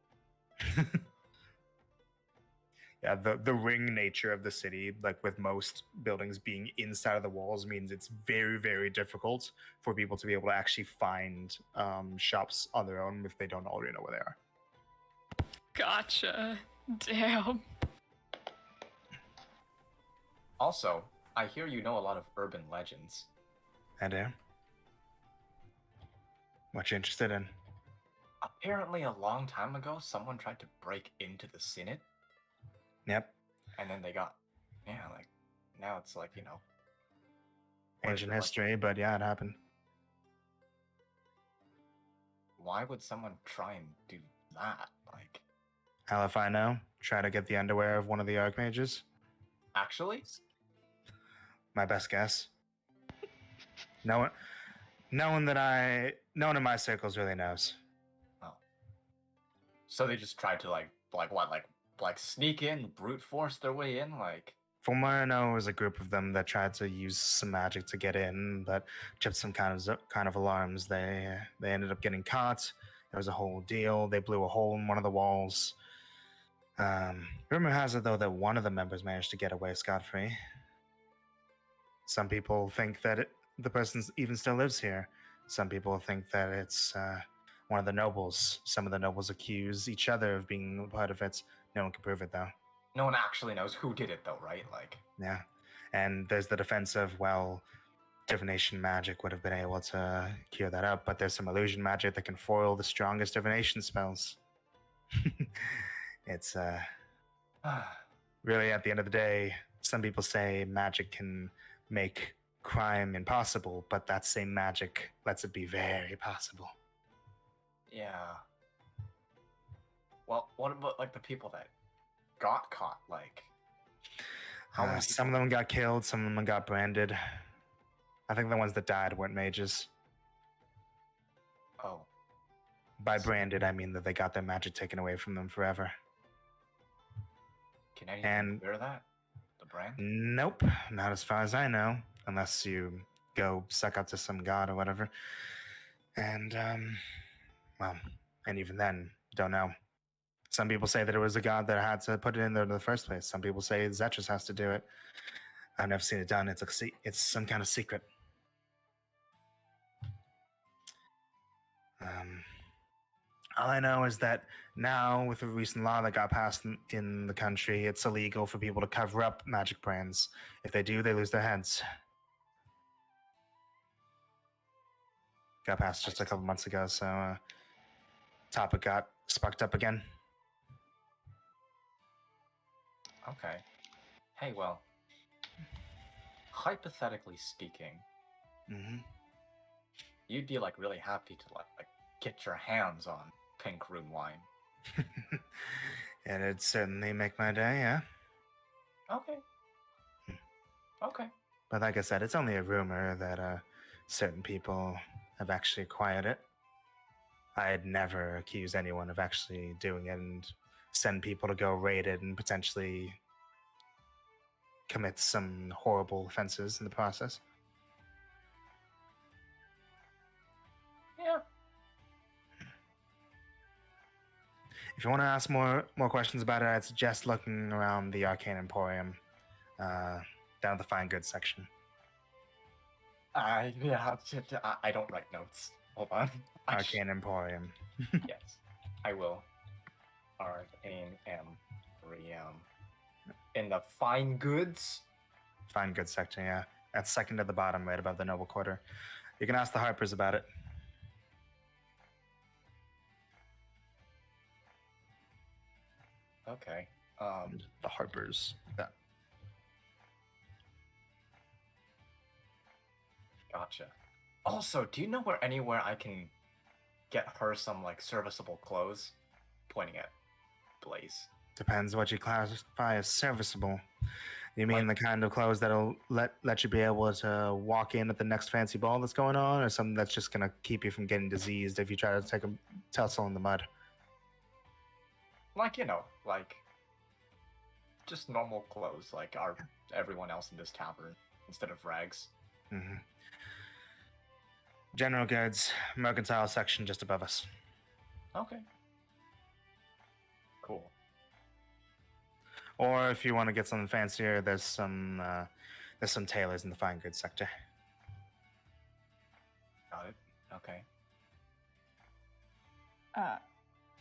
Yeah, the ring nature of the city, like with most buildings being inside of the walls, means it's very, very difficult for people to be able to actually find shops on their own if they don't already know where they are. Gotcha. Damn. Also, I hear you know a lot of urban legends. I do. What you interested in? Apparently, a long time ago, someone tried to break into the Senate, Yep. and then they got, yeah, like, now it's like, you know. what is Ancient it, like, history, but yeah, it happened. why would someone try and do that? Like, Hell if I know. Try to get the underwear of one of the Archmages. actually? My best guess. No one in my circles really knows. So they just tried to, like sneak in, brute force their way in, like. From what I know, it was a group of them that tried to use some magic to get in, but tripped some kind of alarms. They ended up getting caught. There was a whole deal. They blew a hole in one of the walls. Rumor has it, though, that one of the members managed to get away scot-free. Some people think that the person even still lives here. Some people think that it's one of the nobles. Some of the nobles accuse each other of being part of it. No one can prove it, though. No one actually knows who did it, though, right? Like. Yeah. And there's the defense of, well, divination magic would have been able to cure that up, but there's some illusion magic that can foil the strongest divination spells. It's really, at the end of the day, some people say magic can make crime impossible, but that same magic lets it be very possible. Yeah. Well, what about, like, the people that got caught? Like, how many Some of people- them got killed, some of them got branded. I think the ones that died weren't mages. Oh, By branded, I mean that they got their magic taken away from them forever. can anyone And- wear that? The brand? Nope, not as far as I know, unless you go suck up to some god or whatever. And, well, and even then, don't know. Some people say that it was a god that had to put it in there in the first place. Some people say Zetrus has to do it. I've never seen it done. It's some kind of secret. All I know is that now, with a recent law that got passed in the country, it's illegal for people to cover up magic brands. If they do, they lose their heads. Got passed just a couple months ago, so topic got sparked up again. Okay. Hey, well, hypothetically speaking, Hmm. you'd be, like, really happy to, like get your hands on pink rune wine. It'd certainly make my day, yeah. Okay. Okay. But like I said, it's only a rumor that certain people have actually acquired it. I'd never accuse anyone of actually doing it and send people to go raid it and potentially commit some horrible offenses in the process. Yeah. If you want to ask more questions about it, I'd suggest looking around the Arcane Emporium, down at the fine goods section. I don't write notes. Hold on. Arcane Emporium. Yes, I will. Arcane Emporium. In the fine goods? Fine goods section, yeah. That's second to the bottom, right above the Noble Quarter. You can ask the Harpers about it. Okay. The Harpers. Yeah. Gotcha. Also, do you know anywhere I can get her some, like, serviceable clothes? Pointing at Blaze. Depends what you classify as serviceable. You mean the kind of clothes that'll let you be able to walk in at the next fancy ball that's going on, or something that's just gonna keep you from getting diseased if you try to take a tussle in the mud? Like, you know, like, just normal clothes, like everyone else in this tavern, instead of rags. Hmm. General goods, mercantile section just above us. Okay. Cool. Or if you want to get something fancier, there's some tailors in the fine goods sector. Got it. Okay.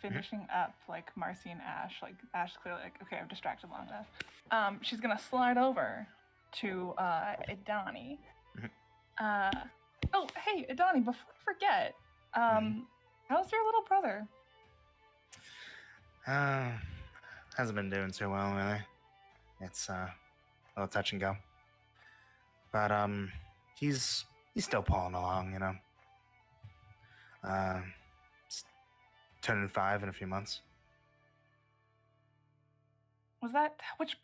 Finishing up like Marcy and Ash, like Ash is clearly like, okay, I've distracted long enough. She's gonna slide over to Idani. Oh, hey, Idani, before I forget, how's your little brother? Hasn't been doing too well, really. It's a little touch and go. But he's still pulling along, you know. He's turning 5 in a few months. Was that which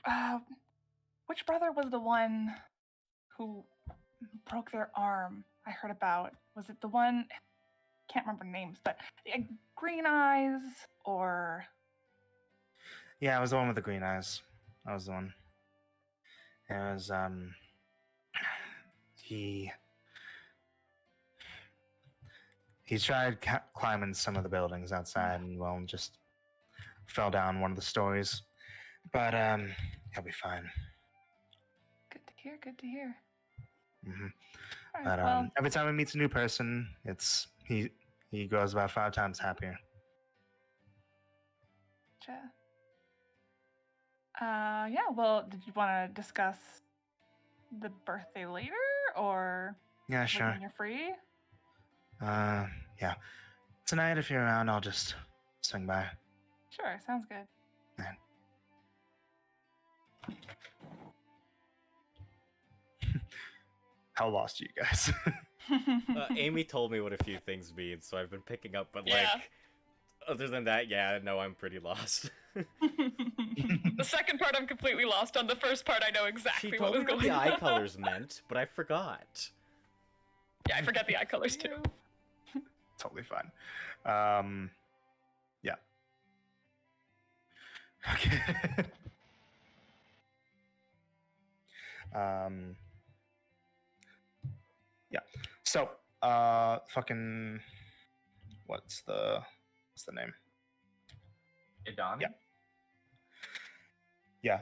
brother was the one who broke their arm? I heard about. Was it the one? Can't remember names, but green eyes or? Yeah, it was the one with the green eyes. That was the one. It was he tried climbing some of the buildings outside and well just fell down one of the stories. But he'll be fine. Good to hear. Good to hear. Mm-hmm. All right, But well, every time he meets a new person, he grows about 5 times happier. gotcha. Yeah. Well, did you want to discuss the birthday later, or Yeah, like sure. when you're free? Yeah. Tonight, if you're around, I'll just swing by. Sure. Sounds good. Man. How lost are you guys? Amy told me what a few things mean, so I've been picking up, but Yeah. like, other than that, yeah, no, I'm pretty lost. The second part I'm completely lost on. The first part I know She exactly what told me was what going the on. eye colors meant, but I forgot. Yeah, I forget the eye colors too. Totally fine. Yeah. Okay. Yeah. So, fucking, what's the name? Idani? Yeah.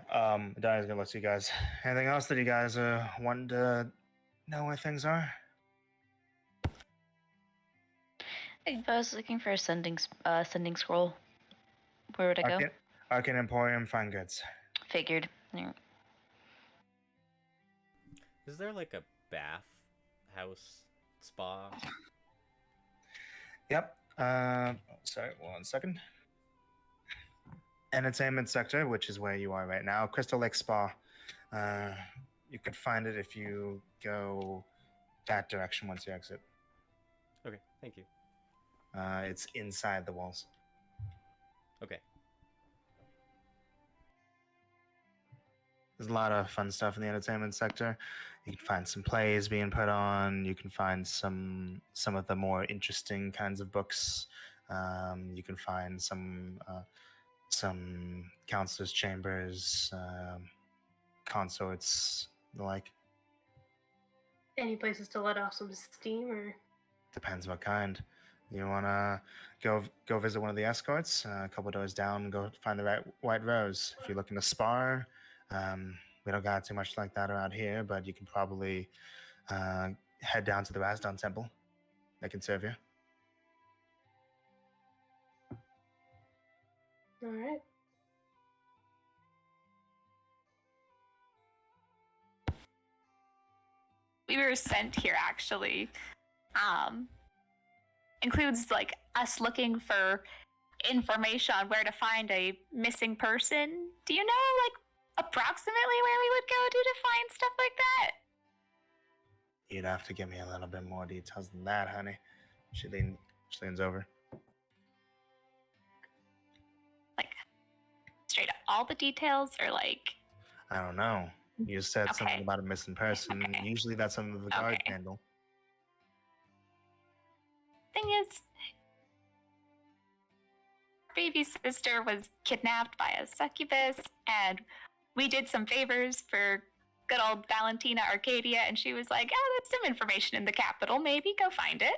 Donnie's gonna look to you guys. Anything else that you guys want to know where things are? If I was looking for a sending scroll, where would I go? Arcane Emporium, fine goods. Figured. Yeah. Is there like a bath house spa? Yep. Sorry, 1 second. Entertainment sector, which is where you are right now. Crystal Lake Spa. You could find it if you go that direction once you exit. Okay, thank you. It's inside the walls. Okay. There's a lot of fun stuff in the entertainment sector. You can find some plays being put on. You can find some of the more interesting kinds of books. You can find some counselors' chambers, consorts, the like. Any places to let off some steam, or Depends what kind. You wanna go visit one of the escorts? A couple doors down, go find the White Rose. If you're looking to spar, we don't got too much like that around here, but you can probably head down to the Rasdon Temple. They can serve you. all right. We were sent here actually includes like us looking for information on where to find a missing person. Do you know like approximately where we would go to find stuff like that? You'd have to give me a little bit more details than that, honey. She leans over. Like straight up all the details, or like I don't know. You said something Okay. about a missing person. Okay. Usually that's something the guards Okay. handle. thing is, baby sister was kidnapped by a succubus, and we did some favors for good old Valentina Arcadia, and she was like, "Oh, there's some information in the capital. Maybe go find it."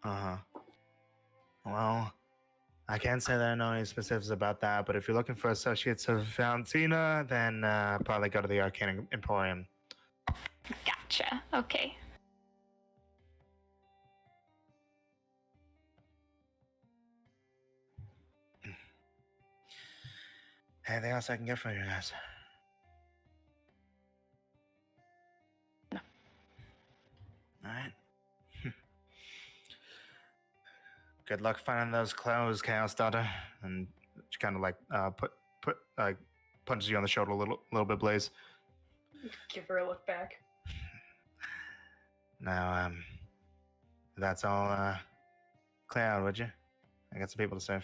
Uh-huh. Well, I can't say that I know any specifics about that, but if you're looking for associates of Valentina, then probably go to the Arcane Emporium. Gotcha. Okay. Anything else I can get for you guys? No. All right. Good luck finding those clothes, Chaos Daughter. And she kind of like punches you on the shoulder a little bit, Blaze. Give her a look back. Now, that's all. Clear out, would you? I got some people to serve.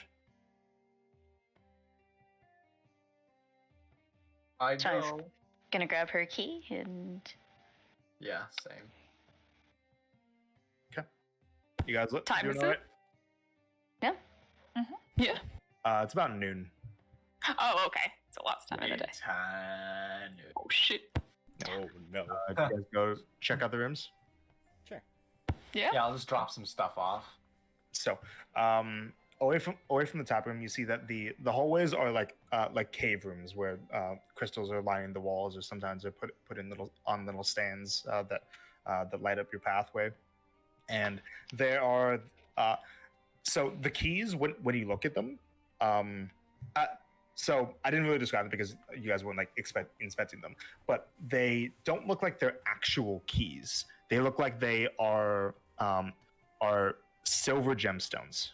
I Sounds- go. Gonna grab her key and Yeah, same. You guys look. Time doing is all it? right? Yeah. It's about noon. Oh, okay. It's a lot of time in the day. Time. Oh shit. Oh no. You guys go check out the rooms. Sure. Yeah. Yeah, I'll just drop some stuff off. So, away from the tap room, you see that the hallways are like cave rooms where crystals are lining the walls, or sometimes they're put in little stands that light up your pathway. And there are so the keys when you look at them. So I didn't really describe it because you guys weren't like inspecting them, but they don't look like they're actual keys. They look like they are silver gemstones,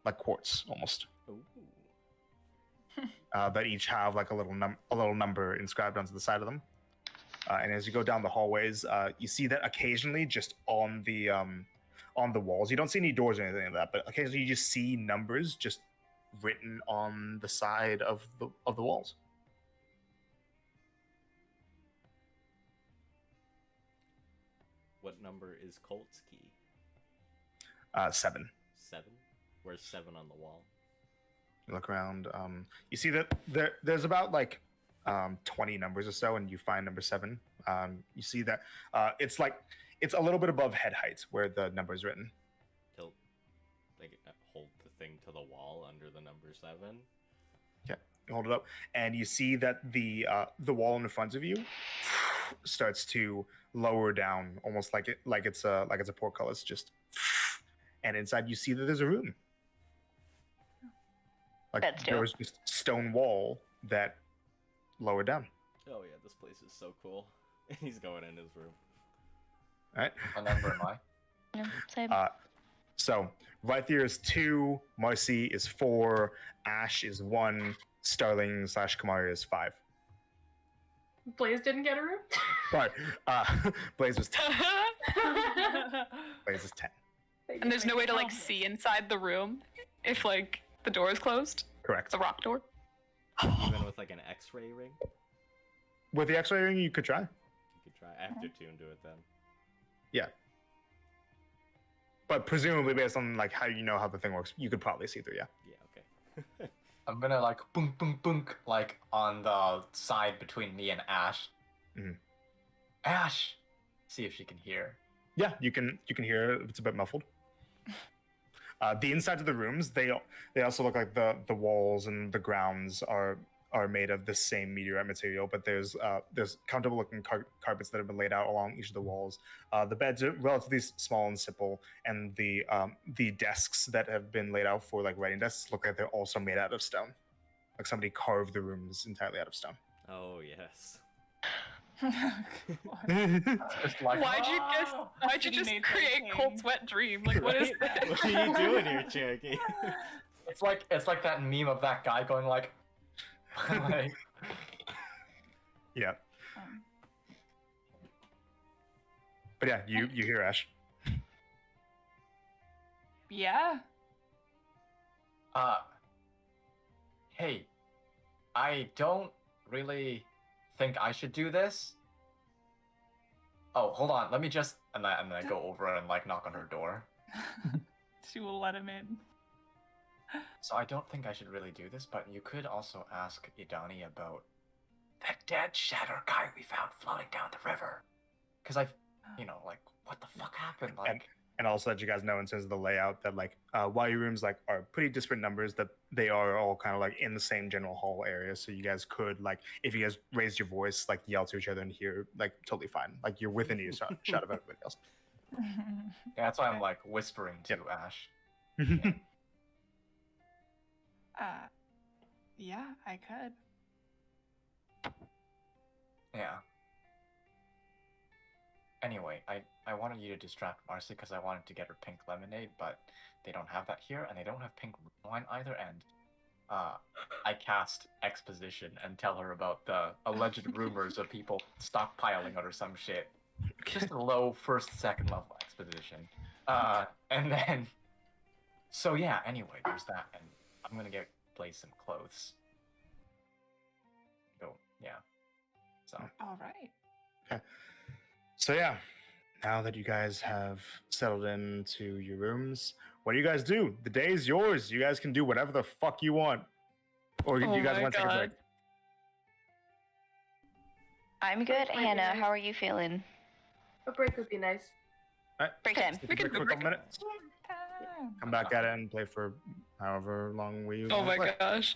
like quartz almost. Ooh. That each have like a little number inscribed onto the side of them. And as you go down the hallways, you see that occasionally, just on the walls, you don't see any doors or anything like that, but occasionally you just see numbers just written on the side of the walls. What number is Colt's key? 7. 7? Where's 7 on the wall? You look around. You see that there's about like 20 numbers or so, and you find number 7. You see that it's a little bit above head height where the number is written. Tilt, like, hold the thing to the wall under the number 7. Yeah, you hold it up, and you see that the wall in front of you starts to lower down, almost like it's a portcullis, just. And inside, you see that there's a room. Like That's there dope. was just stone wall that lowered down. Oh yeah, this place is so cool. He's going in his room. All right. What number am I? yeah, same. So Rythier is 2, Marcy is 4, Ash is 1, Starling / Kamari is 5. Blaze didn't get a room? Sorry, Blaze was 10. Blaze is 10. And there's no way to like see inside the room if like the door is closed, Correct. the rock door. Even with like an X-ray ring, With the X-ray ring, you could try. you could try after tune do it then. Yeah. But presumably, based on like how you know how the thing works, you could probably see through. Yeah. Yeah. Okay. I'm gonna like boom boom boom like on the side between me and Ash. Mhm. Ash, see if she can hear. Yeah, you can hear it. It's a bit muffled. The insides of the rooms, they also look like the walls and the grounds are made of the same meteorite material, but there's comfortable looking carpets that have been laid out along each of the walls. The beds are relatively small and simple, and the desks that have been laid out for like writing desks look like they're also made out of stone. Like somebody carved the rooms entirely out of stone. Oh yes. Just like Why'd you City just made create king. Colt's wet dream? Like what is Right? this? What are you doing here, Cherokee? it's like that meme of that guy going like, like Yeah. Um, But yeah, you hear Ash. yeah. hey, I don't really think I should do this. Oh, hold on. Let me just and then I go over and like knock on her door. She will let him in. So I don't think I should really do this, but you could also ask Idani about that dead shatter guy we found floating down the river. Because like, what the fuck happened? Like, And also let you guys know in terms of the layout that like while your rooms like are pretty disparate numbers, that they are all kind of like in the same general hall area. So you guys could like if you guys raised your voice, like yell to each other and hear like totally fine. Like you're within earshot of everybody else. yeah, that's why I'm like whispering to Ash. Yeah, I could. Yeah. Anyway, I wanted you to distract Marcy because I wanted to get her pink lemonade, but they don't have that here, and they don't have pink wine either. And I cast exposition and tell her about the alleged rumors of people stockpiling it or some shit. Just a low first, second level exposition. And then, so yeah. Anyway, there's that, and I'm gonna get Blaze some clothes. Go, yeah. So. All right. Okay. So yeah, now that you guys have settled into your rooms, what do you guys do? The day is yours. You guys can do whatever the fuck you want. Or do you guys want to take a break? I'm good. Might be Hannah, nice. how are you feeling? A break would be nice. All right. Break time. Take a break for a couple minutes. Come back at it and play for however long we Oh want to my play. gosh.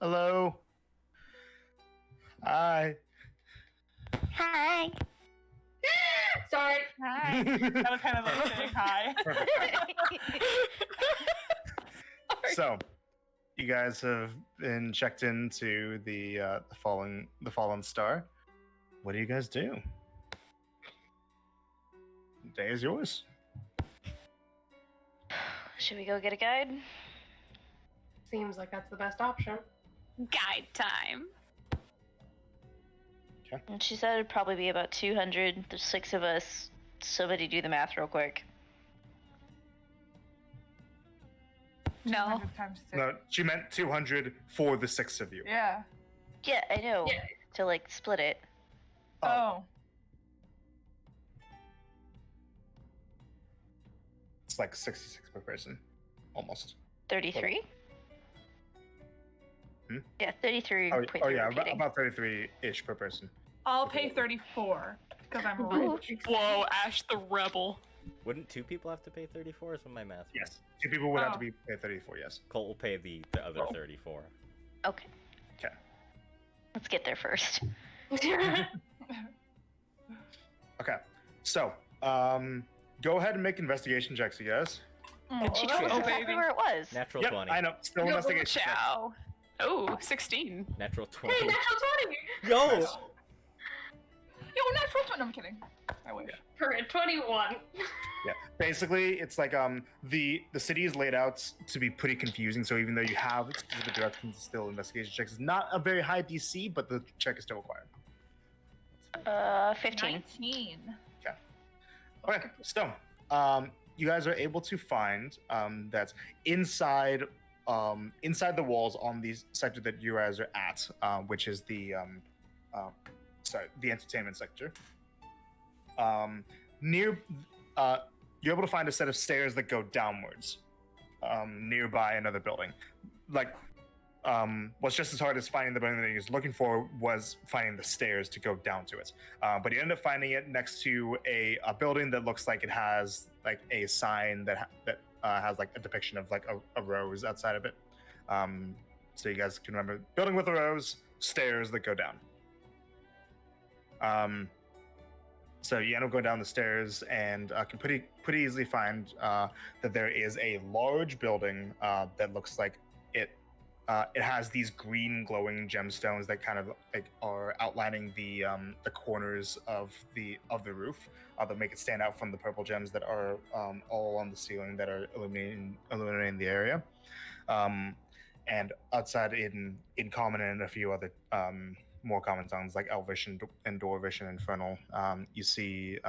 Hello. Hi. Hi. Sorry. Hi. That was kind of like saying hi. So, you guys have been checked into the fallen star. What do you guys do? The day is yours. Should we go get a guide? Seems like that's the best option. Guide time. And she said it'd probably be about 200. There's 6 of us. Somebody do the math real quick. No. 200 times 6. No, she meant 200 for the 6 of you. Yeah. Yeah, I know. Yeah. To like split it. Oh. It's like 66 per person, almost. 33? Hmm? Yeah, 33. Oh yeah, about 33-ish per person. I'll pay 34 because I'm Ooh. rich. Whoa, Ash the rebel. Wouldn't 2 people have to pay 34? Is what my math was? Yes, 2 people would have to Oh. be paid 34. Yes. Colt will pay the other 34. Okay. Okay. Let's get there first. Okay. So, go ahead and make investigation checks, you guys. And she told us Oh, exactly baby. where it was. Natural Yep, 20. I know. Still investigation checks. Ciao. Oh, 16. Natural Hey, 20. natural 20! Yo! Yo, natural 20. No, I'm kidding. I wish. For a 21. Yeah. Basically, it's like the city is laid out to be pretty confusing. So even though you have specific directions, still investigation checks. It's not a very high DC, but the check is still required. 15. 19. Okay. So, you guys are able to find that inside the walls on the sector that you guys are at, which is the entertainment sector. You're able to find a set of stairs that go downwards, nearby another building. Like, what's just as hard as finding the building that he was looking for was finding the stairs to go down to it. But he ended up finding it next to a building that looks like it has like a sign that has like a depiction of like a rose outside of it. So you guys can remember building with a rose, stairs that go down. So you end up going down the stairs and can pretty easily find that there is a large building that looks like it has these green glowing gemstones that kind of like are outlining the corners of the roof that make it stand out from the purple gems that are all on the ceiling that are illuminating the area. And outside in common and a few other more common tongues like Elvish and Dwarvish and Infernal, you see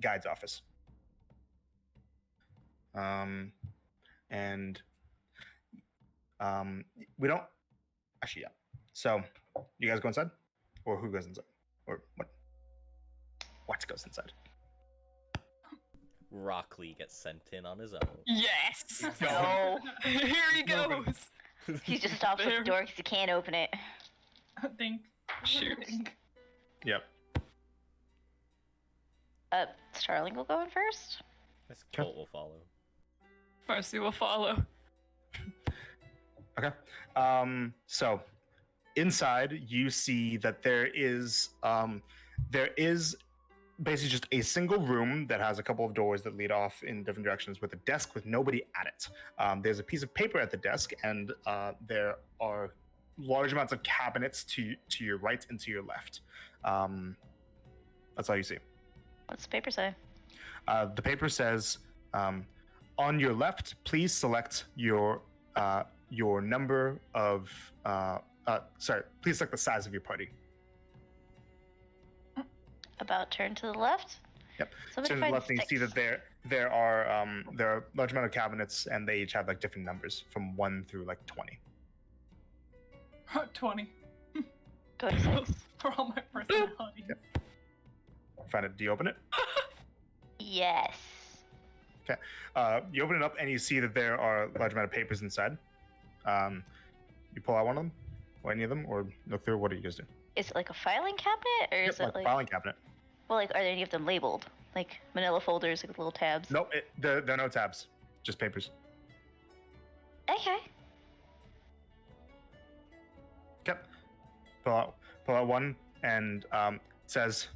Guide's office. We don't actually, yeah. So you guys go inside, or who goes inside, or what? What goes inside? Rockley gets sent in on his own. Yes. No. Here he goes. He just stops at the door because he can't open it. Think. Shoot. Think. Yep. Starling will go in first. This Colt will follow. Mercy will follow. Okay. So inside, you see that there is basically just a single room that has a couple of doors that lead off in different directions with a desk with nobody at it. There's a piece of paper at the desk, and there are large amounts of cabinets to your right and to your left. That's all you see. What's the paper say? The paper says, on your left, please select your number of please select the size of your party. About turn to the left? Yep. Somebody Turn to the find left and you see 6. that there are a large amount of cabinets, and they each have like different numbers from 1 through like 20. 20. Go to 6. For all my personalities. Yep. Find it. Do you open it? Yes. You open it up and you see that there are a large amount of papers inside. You pull out one of them, or any of them, or look through. What do you guys do? Is it like a filing cabinet, or is Yep, it like? filing cabinet. Well, like, are any of them labeled? Like manila folders with little tabs? Nope, there are no tabs, just papers. Okay. pull out one, and says,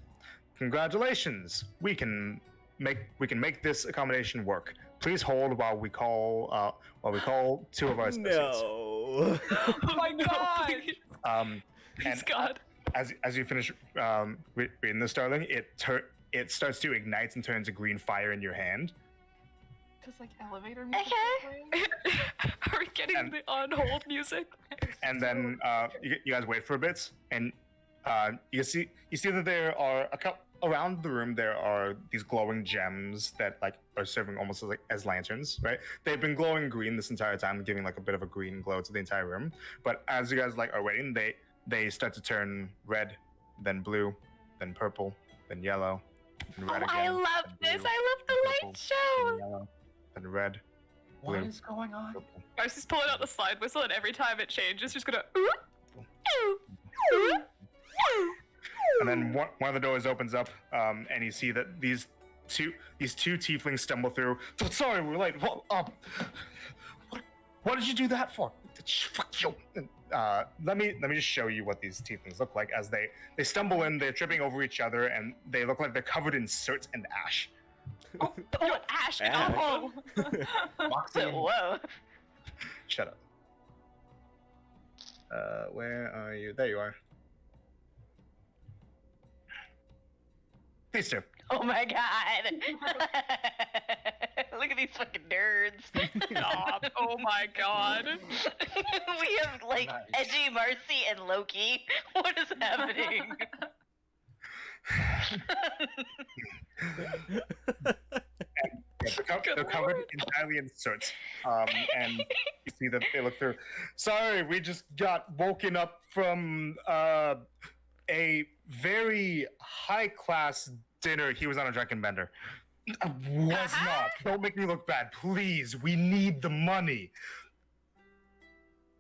"Congratulations! We can make this accommodation work. Please hold while we call two of our associates." No. Oh my god! Please, And please God. as you finish reading this, darling, it starts to ignite and turn into green fire in your hand. Just like elevator music. Okay. Are we getting the on hold music? And then you guys wait for a bit, and you see that there are around the room. There are these glowing gems that like are serving almost as lanterns, right? They've been glowing green this entire time, giving like a bit of a green glow to the entire room. But as you guys like are waiting, they start to turn red, then blue, then purple, then yellow, then red again. I love then this. blue, I love the then light purple, show. then yellow, then red, What blue, is going on? purple. Marcy's pulling out the slide whistle, and every time it changes, she's gonna. Ooh, ooh, ooh, ooh. And then one of the doors opens up, and you see that these two tieflings stumble through. Sorry, we're late. What did you do that for? Fuck you. Let me just show you what these tieflings look like as they stumble in. They're tripping over each other, and they look like they're covered in soot and ash. Oh, Ash. Ash. Oh. Moxie and Whoa. Shut up. Where are you? There you are. These two. Oh my god. Look at these fucking nerds. Stop. Oh my god. We have like Nice. Edgy, Marcy, and Loki. What is happening? They're covered entirely in soot. And you see that they look through. Sorry, we just got woken up from a very high-class dinner. He was on a drunken bender. I was not. Don't make me look bad, please. We need the money.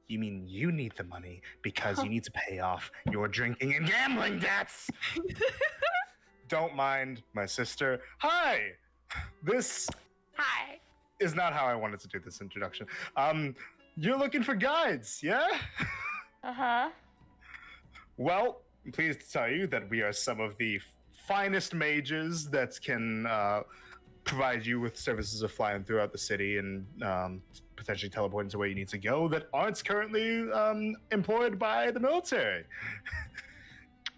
You mean you need the money because you need to pay off your drinking and gambling debts? Don't mind my sister. Hi! This Hi. is not how I wanted to do this introduction. You're looking for guides, yeah? Uh-huh. Well, I'm pleased to tell you that we are some of the finest mages that can provide you with services of flying throughout the city and potentially teleporting to where you need to go that aren't currently employed by the military.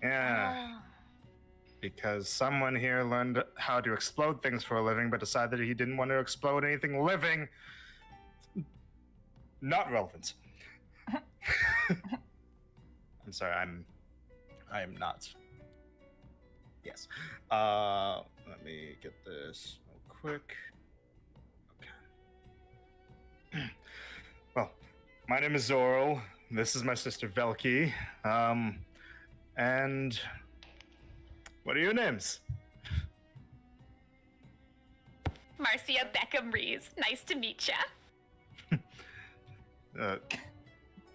Yeah. Because someone here learned how to explode things for a living, but decided he didn't want to explode anything living. Not relevant. I'm sorry, I am not. Yes. Let me get this real quick. Okay. Well, my name is Zoral. This is my sister Velki. And what are your names? Marcia Beckham Rees. Nice to meet ya.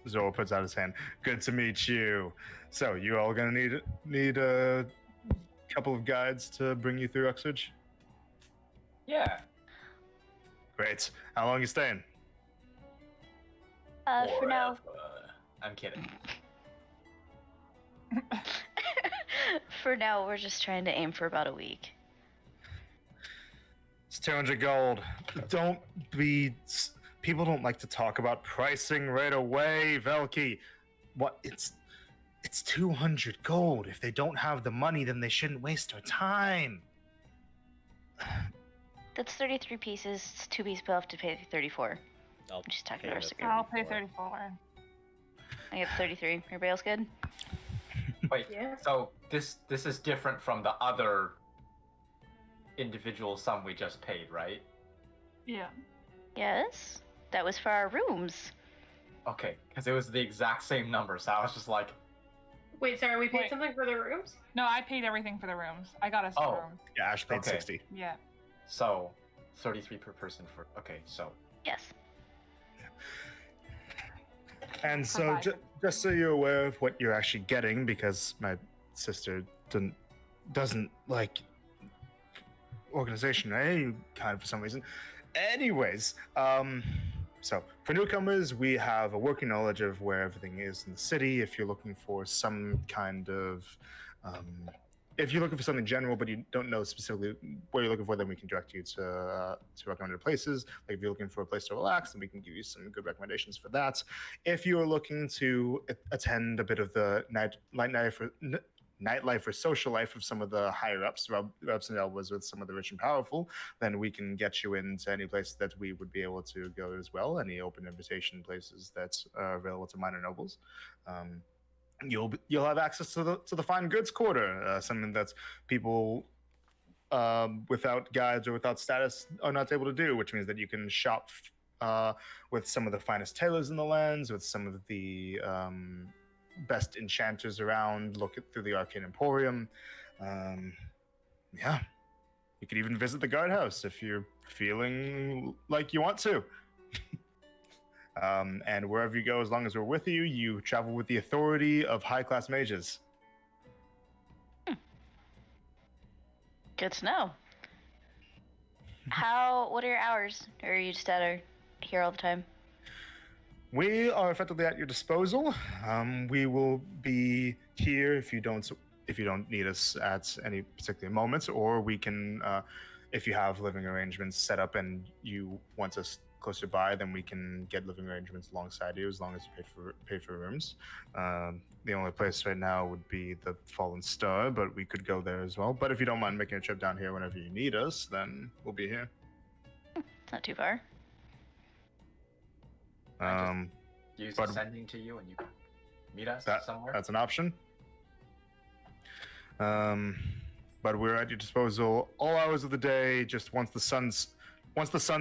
Zoral puts out his hand. Good to meet you. So, you all gonna need a couple of guides to bring you through Uxbridge? yeah. Great. How long you staying? For now. I'm kidding. For now, we're just trying to aim for about a week. It's 200 gold. Don't be... People don't like to talk about pricing right away, Velki. What? It's 200 gold. If they don't have the money, then they shouldn't waste their time. That's 33 pieces. It's 2 pieces, we'll have to pay 34. I'll Just talking pay to our the security. I'll pay 34. 34. I get 33. Everybody else good? Wait, Yeah. so this is different from the other individual sum we just paid, right? Yeah. Yes. That was for our rooms. Okay, because it was the exact same number, so I was just like, Wait, sorry, we paid Wait. something for the rooms? No, I paid everything for the rooms. I got us the Oh. rooms. Yeah, Ash paid Okay. 60. Yeah. so 33 per person for. Okay, so Yes. And so, Provided. just so you're aware of what you're actually getting, because my sister doesn't like organization, kind of for some reason. Anyways, So for newcomers, we have a working knowledge of where everything is in the city. If you're looking for some kind of, if you're looking for something general but you don't know specifically where you're looking for, then we can direct you to recommended places. Like if you're looking for a place to relax, then we can give you some good recommendations for that. If you're looking to attend a bit of the nightlife or social life of some of the higher ups, rubs and elbows with some of the rich and powerful, then we can get you into any place that we would be able to go as well. Any open invitation places that are available to minor nobles. You'll have access to the fine goods quarter, something that people without guides or without status are not able to do, which means that you can shop with some of the finest tailors in the lands, with some of the best enchanters around, look through the Arcane Emporium. Yeah. You could even visit the guardhouse if you're feeling like you want to. And wherever you go, as long as we're with you, you travel with the authority of high-class mages. Good to know. What are your hours? Or are you just here all the time? We are effectively at your disposal. We will be here if you don't need us at any particular moment, or we can, if you have living arrangements set up and you want us closer by, then we can get living arrangements alongside you as long as you pay for rooms. The only place right now would be the Fallen Star, but we could go there as well. But if you don't mind making a trip down here whenever you need us, then we'll be here. It's not too far. Use but- sending to you and you can meet us somewhere. That's an option. But we're at your disposal all hours of the day. Just once the sun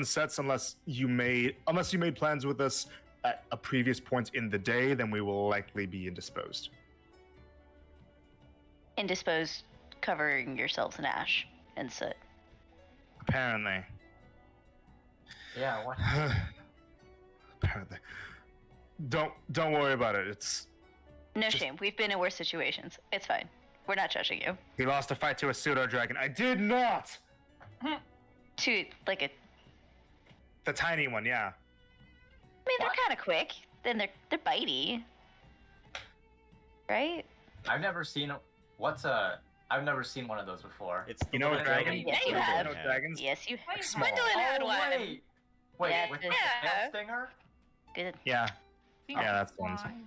sets, unless you made plans with us at a previous point in the day, then we will likely be indisposed. Indisposed, covering yourselves in ash and soot. Apparently. Yeah, what? Apparently. Don't worry about it. It's No shame. We've been in worse situations. It's fine. We're not judging you. he lost a fight to a pseudo dragon. I did not. To like a. The tiny one, yeah. I mean, they're kind of quick. Then they're bitey. Right? I've never seen I've never seen one of those before. It's the You know little what dragon? Yeah, you Gwendolyn have. You know had. dragons? Yes, you. Like small. Gwendolyn had one. Wait, Yeah, with it's- the tail stinger? Good. Yeah. Yeah, that's the ones. Fine.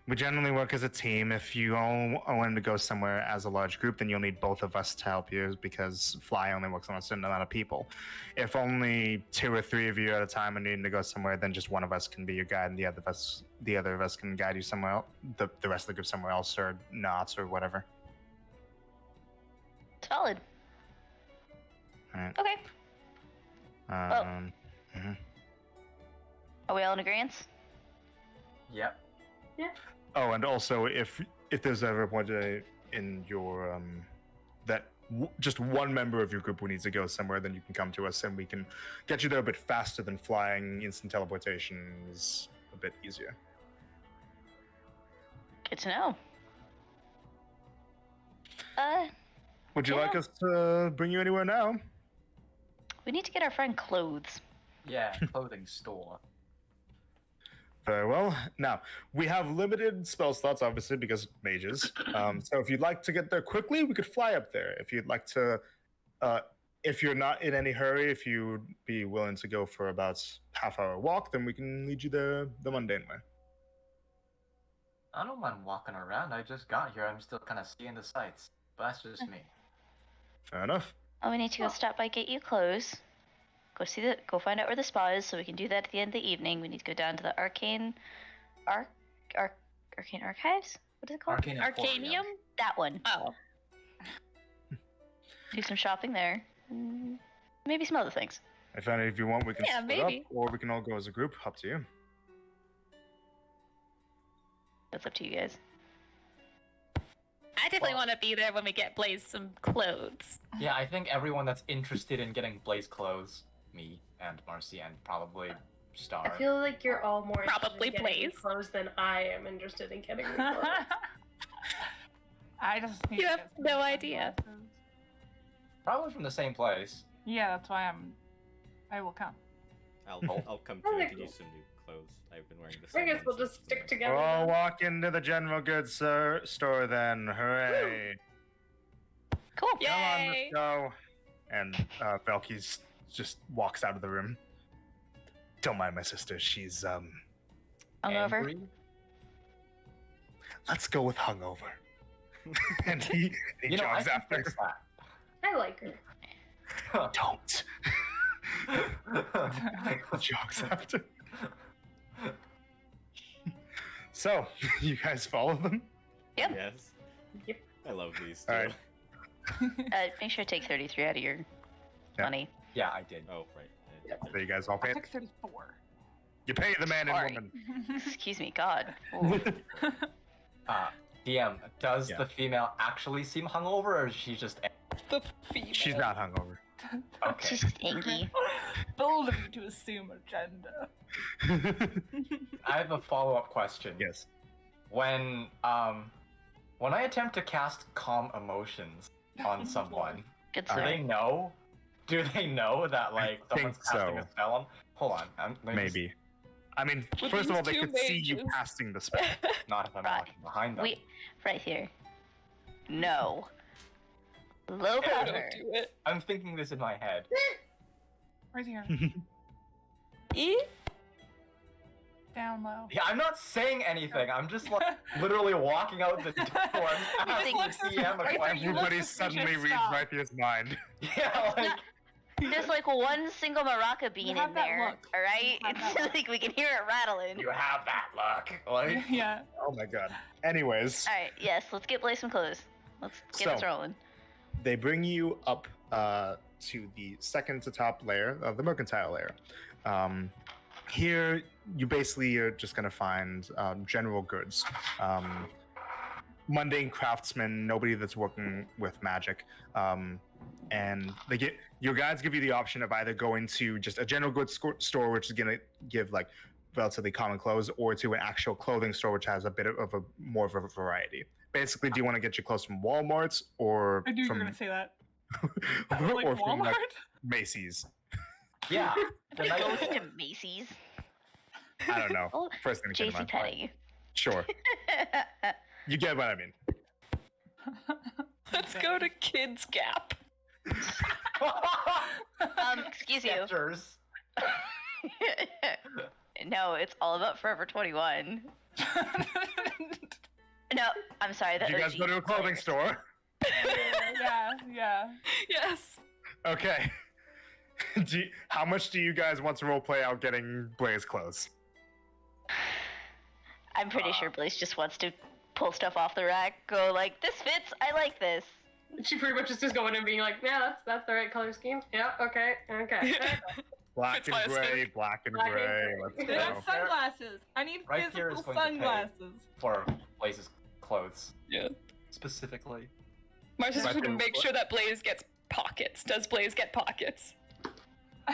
We generally work as a team. If you all wanted to go somewhere as a large group, then you'll need both of us to help you because Fly only works on a certain amount of people. If only 2 or 3 of you at a time are needing to go somewhere, then just one of us can be your guide and the other of us can guide you somewhere else, the rest of the group somewhere else or not or whatever. Solid. Alright. Okay. Mhm. Are we all in agreement? Yep. Oh, and also if there's ever a point in your that just one member of your group who needs to go somewhere, then you can come to us and we can get you there a bit faster than flying. Instant teleportation is a bit easier. Good to know. Would you Yeah. like us to bring you anywhere now? We need to get our friend clothes. Yeah, clothing store. Very well. Now, we have limited spell slots, obviously, because mages. So if you'd like to get there quickly, we could fly up there. If you'd like to, if you're not in any hurry, if you'd be willing to go for about half-hour walk, then we can lead you there the mundane way. I don't mind walking around. I just got here. I'm still kind of seeing the sights. But that's just me. Fair enough. Oh, we need to go stop by, get you clothes. Go find out where the spa is, so we can do that at the end of the evening. We need to go down to the Arcane Archives? What is it called? Arcane Emporium. Arcanium? That one. Oh. Do some shopping there. Maybe some other things. If any of you want, we can Yeah, split maybe. up, or we can all go as a group. Up to you. That's up to you guys. I definitely want to be there when we get Blaze some clothes. Yeah, I think everyone that's interested in getting Blaze clothes, me and Marcy and probably Star. I feel like you're all more Probably interested in getting Blaze. clothes than I am interested in getting new clothes. I just need You to have get some no idea. Probably from the same place. Yeah, that's why I will come. I'll come to Really it to cool. use some new clothes. I've been wearing the I same guess we'll ones just since stick the- together. We'll all then. walk into the general goods store then. Hooray! Cool. Yeah. Come on, Yay. let's go. And Velky's just walks out of the room. Don't mind my sister. She's Hungover. Angry? let's go with hungover. And he You know, I jogs can after. fix that. I like her. Don't. Jogs after. So, you guys follow them? Yep. Yes. Yep. I love these two. All right. Make sure to take 33 out of your Yeah. money. Yeah, I did. Oh, right. So you guys all I pay. took 34. You pay the man Sorry. and Excuse me, God. Ooh. DM, does Yeah. the female actually seem hungover, or is she just The female. She's not hungover. okay? She's stinky. Bold of you to assume a gender. I have a follow-up question. Yes. When I attempt to cast calm emotions on someone, Good do sir. they know? Do they know that like I someone's think casting so. a spell on? Hold on, let me just- Maybe. I mean, With first of all, these they two could see you mages. casting the spell. Not if I'm Right. walking behind them. We right here. No. Low No, cover. don't do it. I'm thinking this in my head. Right here. E? Down low. Yeah, I'm not saying anything. I'm just like literally walking out the door and asking looks the DM a right there, question. you look Everybody suspicious, suddenly reads stop. Rythia's mind. Yeah, like There's like one single maraca bean have in that there. look. Alright? You have that It's look. like we can hear it rattling. you have that luck. Like Yeah. Oh my god. Anyways, Alright, yes, let's get Blaze some clothes. Let's get this So- rolling. they bring you up to the second to top layer of the mercantile layer. Here, you basically are just going to find general goods. Mundane craftsmen, nobody that's working with magic. And your guides give you the option of either going to just a general goods store, which is going to give like relatively common clothes, or to an actual clothing store, which has a bit of a more of a variety. Basically, do you want to get your clothes from Walmart's or I knew you were from gonna say that. or Like from Walmart? like Macy's? yeah. The night Goes before. to Macy's. I don't know. Oh, First thing that came to JC mind. Penney. Sure, you get what I mean. Let's go to Kids Gap. Excuse you. Skechers. No, it's all about Forever 21. No, I'm sorry. Did you guys go to a clothing store? yeah. Yes. Okay. How much do you guys want to roleplay out getting Blaze clothes? I'm pretty sure Blaze just wants to pull stuff off the rack, go like, this fits, I like this. She pretty much is just going and being like, yeah, that's the right color scheme. Yeah, okay. Black Fits and my gray, aesthetic. black and Black and gray. gray. Let's They go. got sunglasses. I need Right here is physical going to pay. sunglasses. For Blaze's clothes. Yeah. Specifically. Marcia's Right. going to make sure that Blaze gets pockets. Does Blaze get pockets?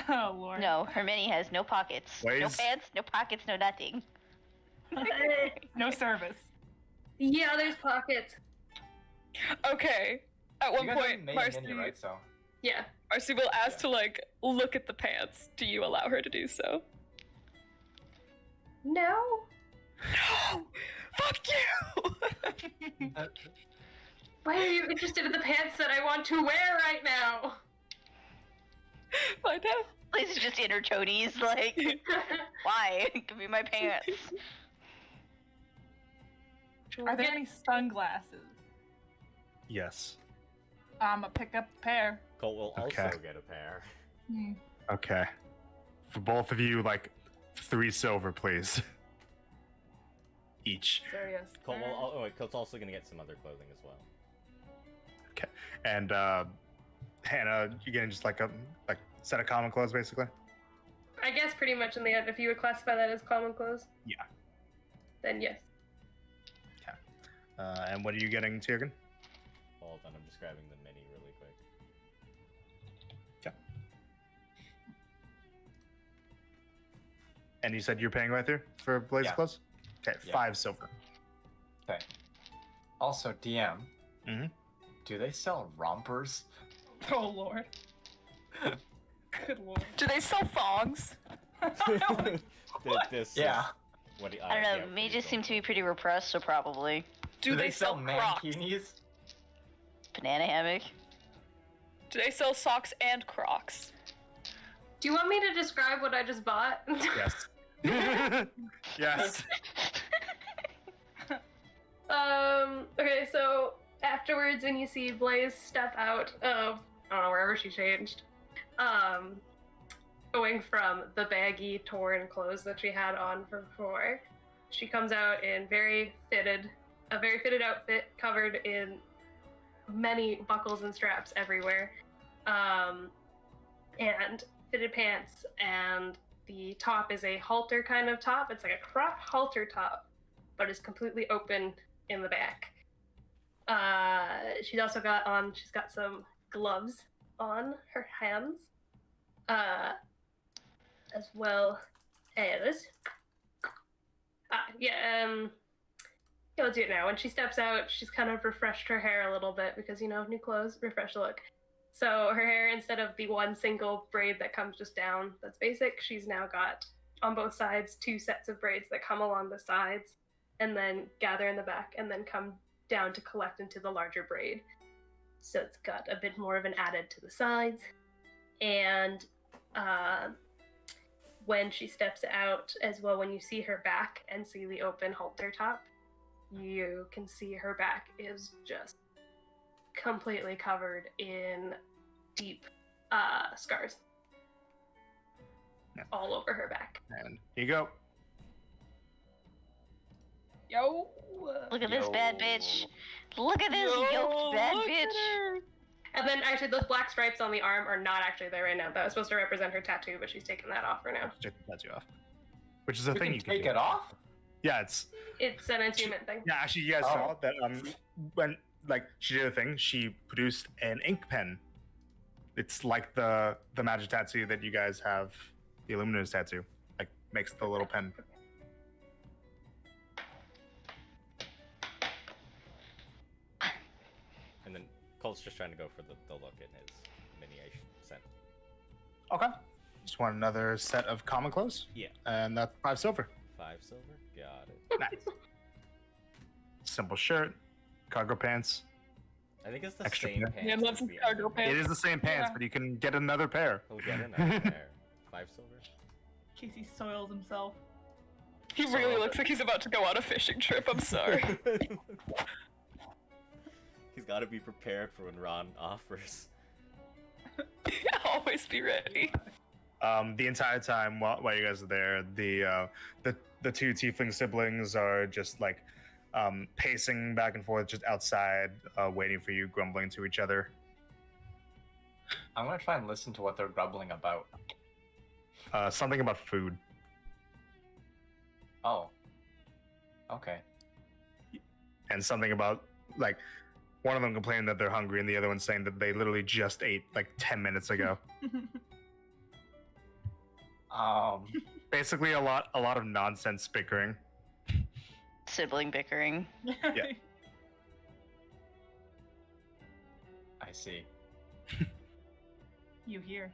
Oh lord. No, her mini has no pockets. No Blaze? pants, no pockets, no nothing. No service. Yeah, there's pockets. Okay. At one You guys point, made a Marcy, mini, right? So Yeah. Marcy will ask Yeah. to like look at the pants. Do you allow her to do so? No. No! Fuck you! Why are you interested in the pants that I want to wear right now? Find out. Blaze is just in her chonies, like, why? Give me my pants. Are there any sunglasses? Yes. I'ma pick up a pair. Colt will also Okay. get a pair. Hmm. Okay. For both of you, like 3 silver, please. Each. Serious. Colt will. Oh wait, Colt's also gonna get some other clothing as well. And Hannah, you're getting just like a set of common clothes, basically. I guess pretty much in the end, if you would classify that as common clothes. Yeah. Then yes. And what are you getting, Tiergan? Hold on, I'm just grabbing the mini really quick. And you said you're paying right there for Blaze Yeah. clothes? Okay, Yeah. 5 silver. okay. Also, DM. Mhm. Do they sell rompers? Oh lord. Good lord. Do they sell thongs? This Yeah. is what I don't know. Mages seem to be pretty repressed, so probably Do they sell Crocs? mankinis? banana hammock. Do they sell socks and Crocs? Do you want me to describe what I just bought? Yes. Yes. Okay, so afterwards when you see Blaze step out of, I don't know, wherever she changed, going from the baggy, torn clothes that she had on before, she comes out in a very fitted outfit covered in many buckles and straps everywhere, and fitted pants, and the top is a halter kind of top. It's like a crop halter top, but it's completely open in the back. She's also got some gloves on her hands, as well as let's do it now. When she steps out, she's kind of refreshed her hair a little bit because, new clothes, refresh the look. So her hair, instead of the one single braid that comes just down, that's basic, she's now got on both sides 2 sets of braids that come along the sides and then gather in the back and then come down to collect into the larger braid. So it's got a bit more of an added to the sides. And when she steps out as well, when you see her back and see the open halter top, you can see her back is just completely covered in deep scars. Yeah. All over her back. And here you go. Yo. Look at this bad bitch. Look at this yoked bad bitch. And then actually those black stripes on the arm are not actually there right now. That was supposed to represent her tattoo, but she's taken that off for now. Check the tattoo off. Which is a thing can you can take do. it off? Yeah, it's An attunement thing. yeah. Actually, you guys saw that when she did a thing, she produced an ink pen. It's like the magic tattoo that you guys have, the Illuminator's tattoo. Like makes the little pen. And then Colt's just trying to go for the look in his mini I sent. Okay. Just want another set of common clothes. Yeah. And that's 5 silver. 5 silver? Got it. Nice. Simple shirt, cargo pants. I think it's the Extra same pair. pants. Yeah, as love some the cargo other. pants. It is the same pants, Yeah. but you can get another pair. He'll get another pair. 5 silver? Casey soils himself. He really looks like he's about to go on a fishing trip. I'm sorry. He's got to be prepared for when Ron offers. Always be ready. The entire time while you guys are there, the 2 tiefling siblings are just like pacing back and forth just outside, waiting for you, grumbling to each other. I'm gonna try and listen to what they're grumbling about. Something about food. Oh. Okay. And something about like one of them complaining that they're hungry and the other one saying that they literally just ate like 10 minutes ago. Basically a lot of nonsense bickering. Sibling bickering. Yeah. I see. You hear.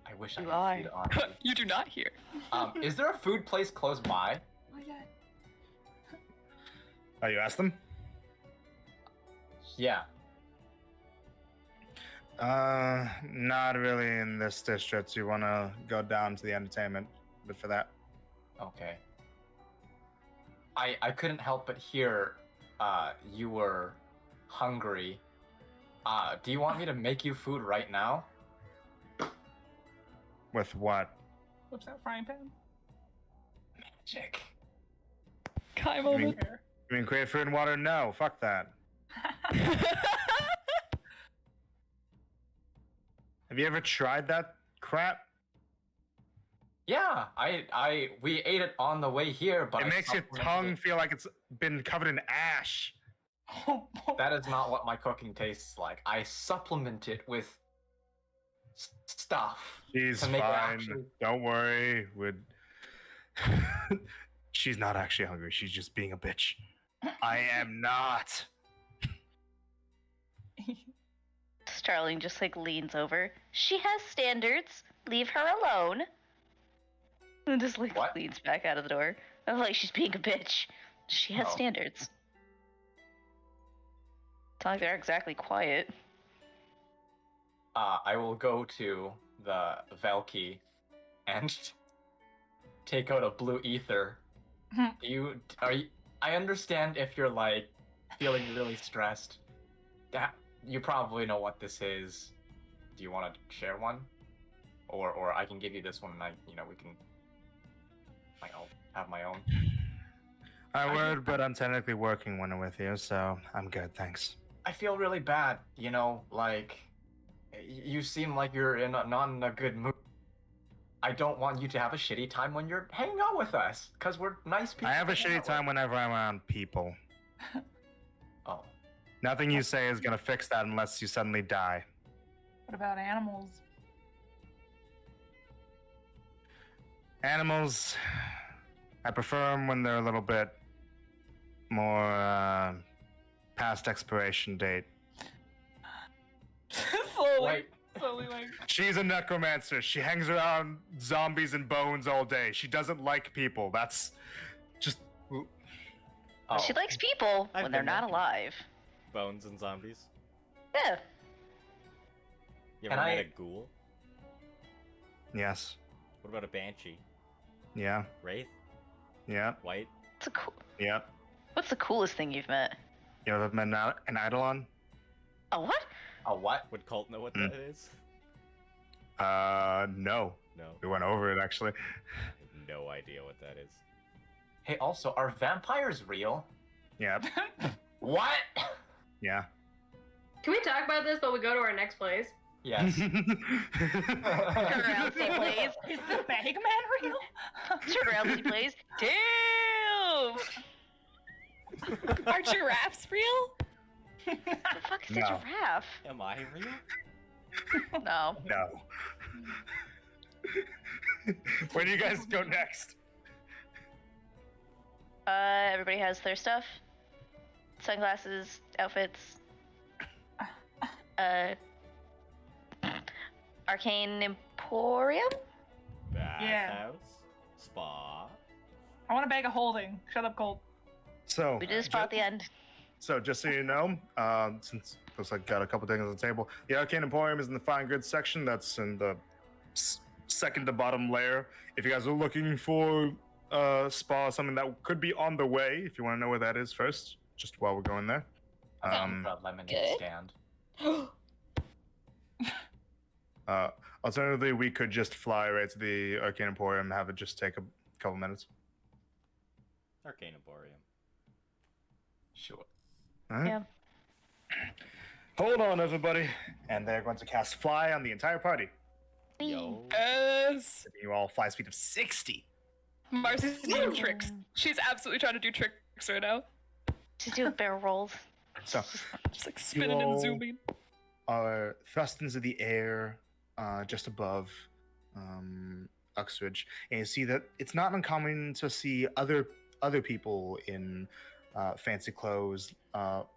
I wish You I could feed on you. You do not hear. Is there a food place close by? Oh yeah. Oh, you asked them? Yeah. Not really in this district. You want to go down to the entertainment, but for that. Okay. I couldn't help but hear you were hungry. Do you want me to make you food right now? With what? What's that frying pan? Magic. Kai You moment. mean create food and water? No, fuck that. Have you ever tried that crap? Yeah, we ate it on the way here, but It I makes your supplemented tongue it. feel like it's been covered in ash. That is not what my cooking tastes like. I supplement it with stuff. She's to make it fine. actually- Don't worry. She's not actually hungry. She's just being a bitch. I am not. Starling just like leans over. She has standards. Leave her alone. And just like What? leads back out of the door. I'm like, she's being a bitch. She has Oh. standards. It's not like they're exactly quiet. I will go to the Valky and take out a blue ether. I understand if you're like feeling really stressed. That you probably know what this is. Do you want to share one, or I can give you this one, and we can. I'll have my own. I would, but I'm technically working one with you, so I'm good, thanks. I feel really bad. Like you seem like you're not in a good mood. I don't want you to have a shitty time when you're hanging out with us, because we're nice people. I have a to hang shitty out time whenever I'm around people. with. Oh. Nothing you say is gonna fix that unless you suddenly die. What about animals? Animals, I prefer them when they're a little bit more past expiration date. slowly, slowly, like. She's a necromancer. She hangs around zombies and bones all day. She doesn't like people. That's just. Oh. She likes people I've when they're been not there. alive. Bones and zombies. Yeah. You Can ever met I- a ghoul? Yes. What about a banshee? Yeah. Wraith? Yeah. White? Yeah. What's the coolest thing you've met? You ever met an Eidolon? A what? A what? Would Colt know what Hmm. that is? No. No. We went over it actually. I have no idea what that is. Hey, also, are vampires real? Yeah. What? Yeah. Can we talk about this while we go to our next place? Yes. Turn around, see, please. Is the Bagman real? Turn around, see, please. Damn! Are giraffes real? The fuck is a No. giraffe? Am I real? No. No. Where do you guys go next? Everybody has their stuff. Sunglasses, outfits. Arcane Emporium? Bathhouse? Spa? I want a bag of holding. Shut up, Colt. So, We did a spot at the end. So just so you know, since looks like got a couple things on the table, the Arcane Emporium is in the fine goods section. That's in the second to bottom layer. If you guys are looking for spa, something that could be on the way, if you want to know where that is first, just while we're going there. The lemonade good. stand. Alternatively, we could just fly right to the Arcane Emporium, have it just take a couple minutes. Arcane Emporium. Sure. All right. Yeah. Hold on, everybody. And they're going to cast Fly on the entire party. Yo. Yes. Giving you all fly speed of 60. Marcy's doing tricks. She's absolutely trying to do tricks right now. Just do barrel rolls. So Just like spinning all- and zooming. are thrust into the air just above Uxbridge, and you see that it's not uncommon to see other people in fancy clothes,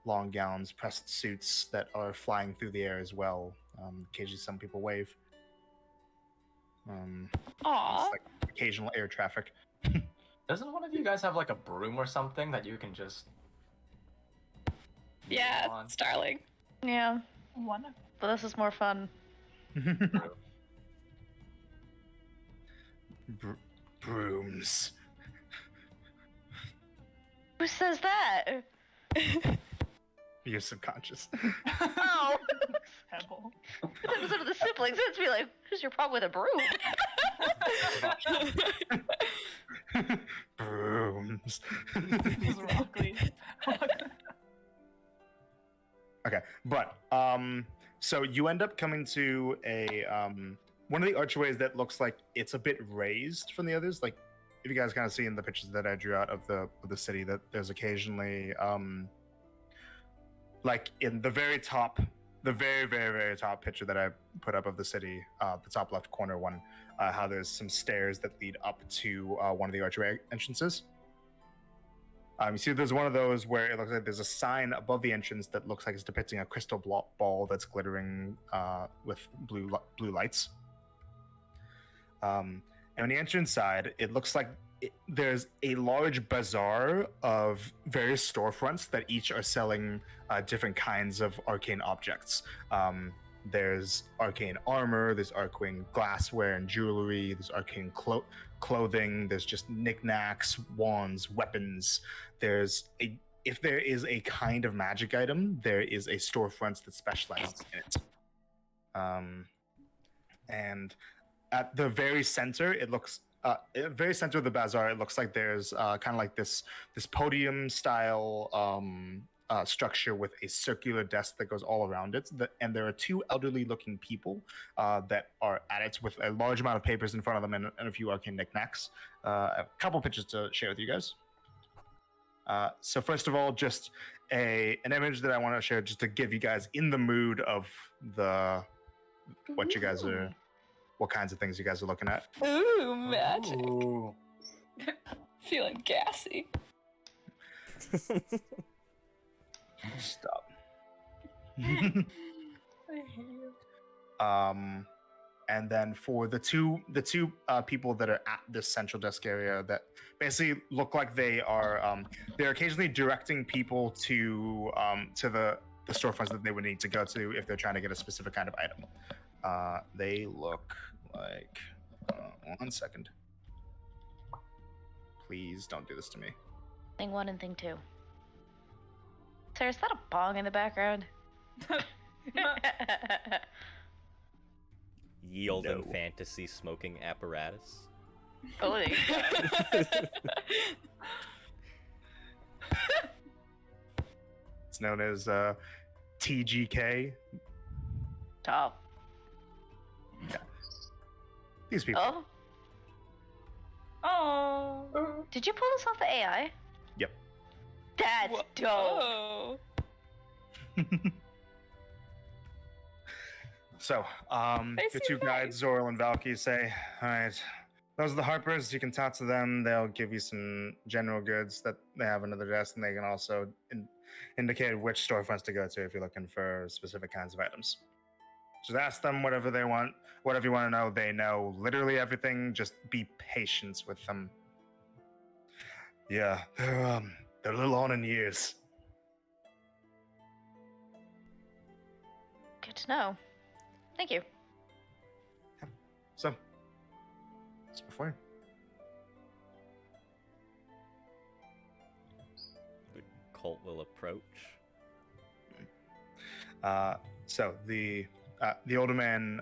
long gowns, pressed suits that are flying through the air as well. Occasionally, some people wave. Aw. It's like occasional air traffic. Doesn't one of you guys have like a broom or something that you can just? Yeah, on? Starling. Yeah, One. but this is more fun. Brooms. Who says that? You're subconscious. Oh! Pebble. That was one of the siblings. It's be like, who's your problem with a broom? Brooms. This is Rockley. Okay, but so you end up coming to a one of the archways that looks like it's a bit raised from the others. Like if you guys kind of see in the pictures that I drew out of the city, that there's occasionally like in the very top, the very very very top picture that I put up of the city, the top left corner one, how there's some stairs that lead up to one of the archway entrances. You see, there's one of those where it looks like there's a sign above the entrance that looks like it's depicting a crystal ball that's glittering with blue lights. And when you enter inside, it looks like there's a large bazaar of various storefronts that each are selling different kinds of arcane objects. There's arcane armor, there's arcane glassware and jewelry, there's arcane clothing, there's just knickknacks, wands, weapons. If there is a kind of magic item, there is a storefront that specializes in it. And at the very center, it looks very center of the bazaar. It looks like there's kind of like this podium style structure with a circular desk that goes all around it. And there are two elderly looking people that are at it with a large amount of papers in front of them and a few arcane knickknacks. A couple pictures to share with you guys. So first of all, just an image that I want to share just to give you guys in the mood of what you guys are, what kinds of things you guys are looking at. Ooh, magic. Ooh. Feeling gassy. Stop. I hate you. And then for the two people that are at this central desk area that basically look like they are they're occasionally directing people to the storefronts that they would need to go to if they're trying to get a specific kind of item. They look like 1 second. Please don't do this to me. Thing 1 and thing 2. Sarah, is that a bong in the background? Yielding No. fantasy smoking apparatus. Oh, there you go. It's known as TGK. Oh. These people. Oh. Oh. Did you pull this off the AI? Yep. That's dope. Oh. So, They the seem two guides, nice. Zoral and Valky, say, all right, those are the Harpers. You can talk to them. They'll give you some general goods that they have under the desk, and they can also indicate which storefronts to go to if you're looking for specific kinds of items. Just ask them whatever they want, whatever you want to know. They know literally everything. Just be patient with them. Yeah, they're a little on in years. Good to know. Thank you. So, before. The cult will approach. So the older man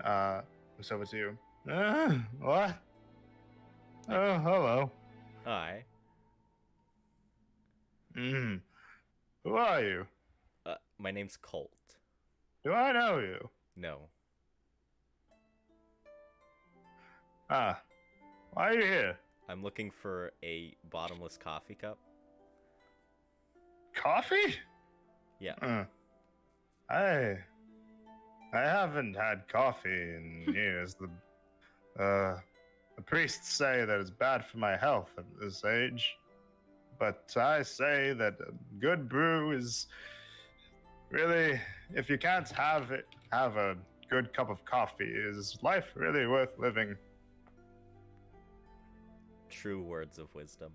looks over to you. What? Oh, hello. Hi. Who are you? My name's Colt. Do I know you? No. Why are you here? I'm looking for a bottomless coffee cup. Coffee? Yeah. I haven't had coffee in years. The priests say that it's bad for my health at this age, but I say that a good brew is really, if you can't have a good cup of coffee, is life really worth living? True words of wisdom.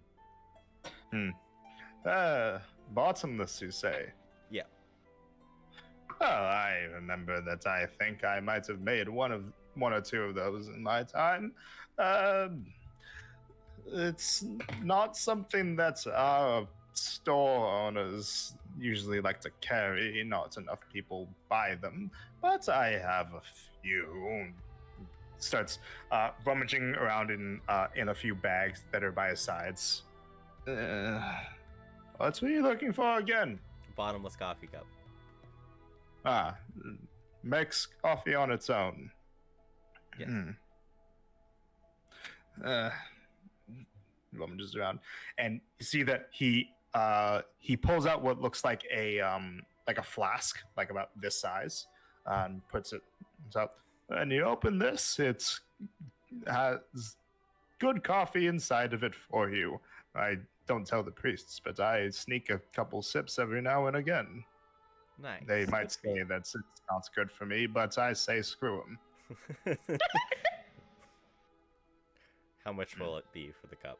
Bottomless, you say? Yeah. Well, I remember that I think I might have made one or two of those in my time. It's not something that our store owners usually like to carry. Not enough people buy them, but I have a few. Starts rummaging around in a few bags that are by his sides. What were you looking for again? Bottomless coffee cup. Makes coffee on its own. Yes. Rummages around, and you see that he pulls out what looks like a flask, like about this size, and puts it up. And you open this, it has good coffee inside of it for you. I don't tell the priests, but I sneak a couple sips every now and again. Nice. They might Good for you. say that it's not good for me, but I say screw them. How much will it be for the cup?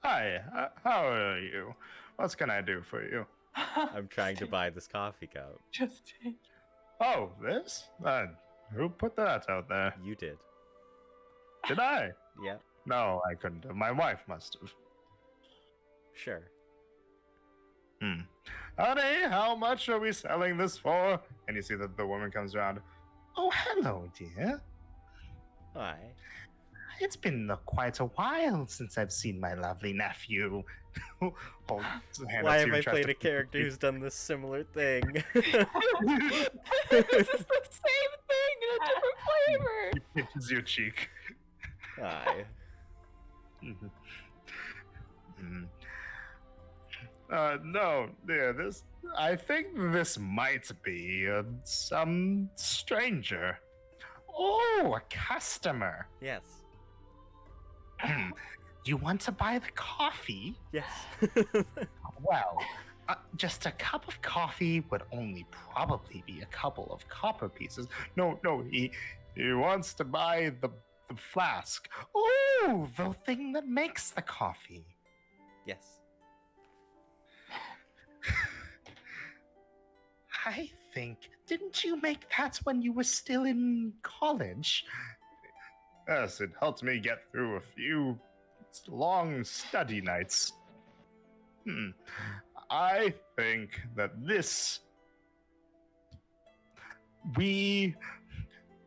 Hi, how are you? What can I do for you? I'm trying to buy this coffee cup. Just take. Oh, this? Who put that out there? You did. Did I? Yeah, No, I couldn't have. My wife must have. sure. Honey, how much are we selling this for? And you see that the woman comes around. Oh, hello, dear. Why? It's been quite a while since I've seen my lovely nephew. Hold his hand up Why to have you I and tries played to- a character who's done this similar thing? This is the same thing in a different flavor. He pinches your cheek. Aye. No, dear, this. I think this might be some stranger. Oh, a customer. Yes. You want to buy the coffee? Yes. Well, just a cup of coffee would only probably be a couple of copper pieces. No, he wants to buy the flask. Oh, the thing that makes the coffee. Yes. I think, didn't you make that when you were still in college? Yes, it helped me get through a few long study nights. I think that this.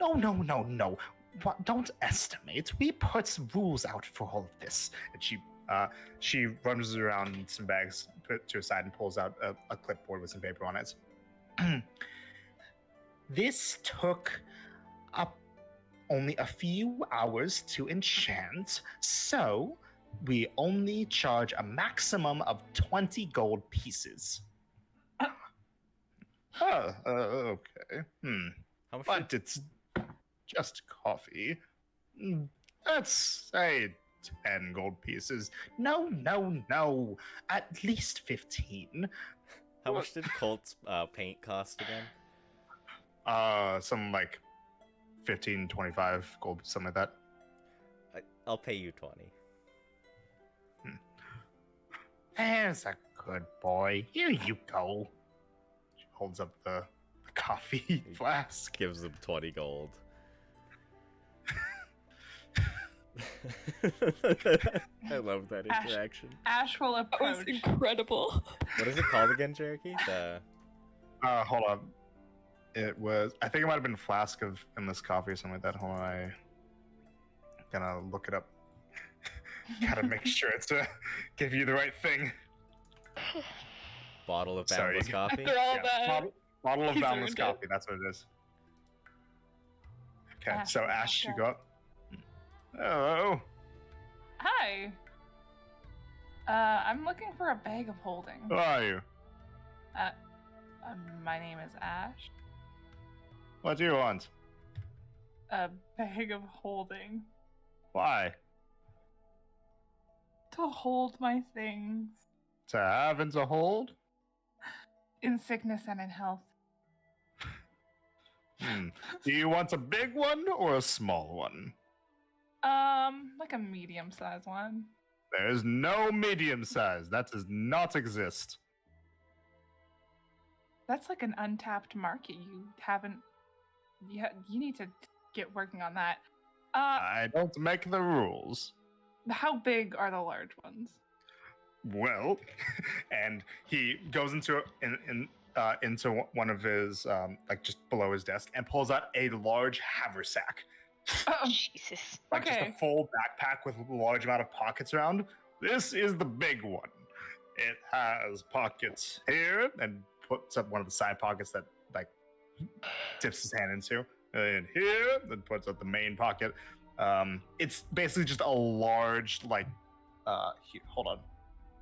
No. What, don't estimate. We put rules out for all of this. And she runs around some bags, put it to her side, and pulls out a clipboard with some paper on it. This took only a few hours to enchant, so we only charge a maximum of 20 gold pieces. Okay. How much? But it's just coffee. Let's say 10 gold pieces. No. At least 15. How much did Colt's paint cost again? Some like 15, 25 gold, something like that. I'll pay you 20. There's a good boy. Here you go. She holds up the coffee flask. Gives him 20 gold. I love that Ash- interaction. Ash will That was approach. incredible. What is it called again, Cherokee? The Hold on. It was. I think it might have been flask of endless coffee or something like that. Hold on, I gonna look it up. Gotta make sure it's give you the right thing. bottle of Sorry. boundless coffee. After all Yeah, that, bottle of he's boundless earned it. coffee. That's what it is. Okay, Ash, so you Ash, you walk go up. Hello. Hi. I'm looking for a bag of holding. Who are you? My name is Ash. What do you want? A bag of holding. Why? To hold my things. To have and to hold? In sickness and in health. Do you want a big one or a small one? Like a medium-sized one. There is no medium size. That does not exist. That's like an untapped market. You haven't. You need to get working on that. I don't make the rules. How big are the large ones? Well, and he goes into one of his like just below his desk and pulls out a large haversack, Jesus. like just Okay. a full backpack with a large amount of pockets around. This is the big one. It has pockets here and puts up one of the side pockets that like dips his hand into, and here, then puts up the main pocket. It's basically just a large like here. Hold on.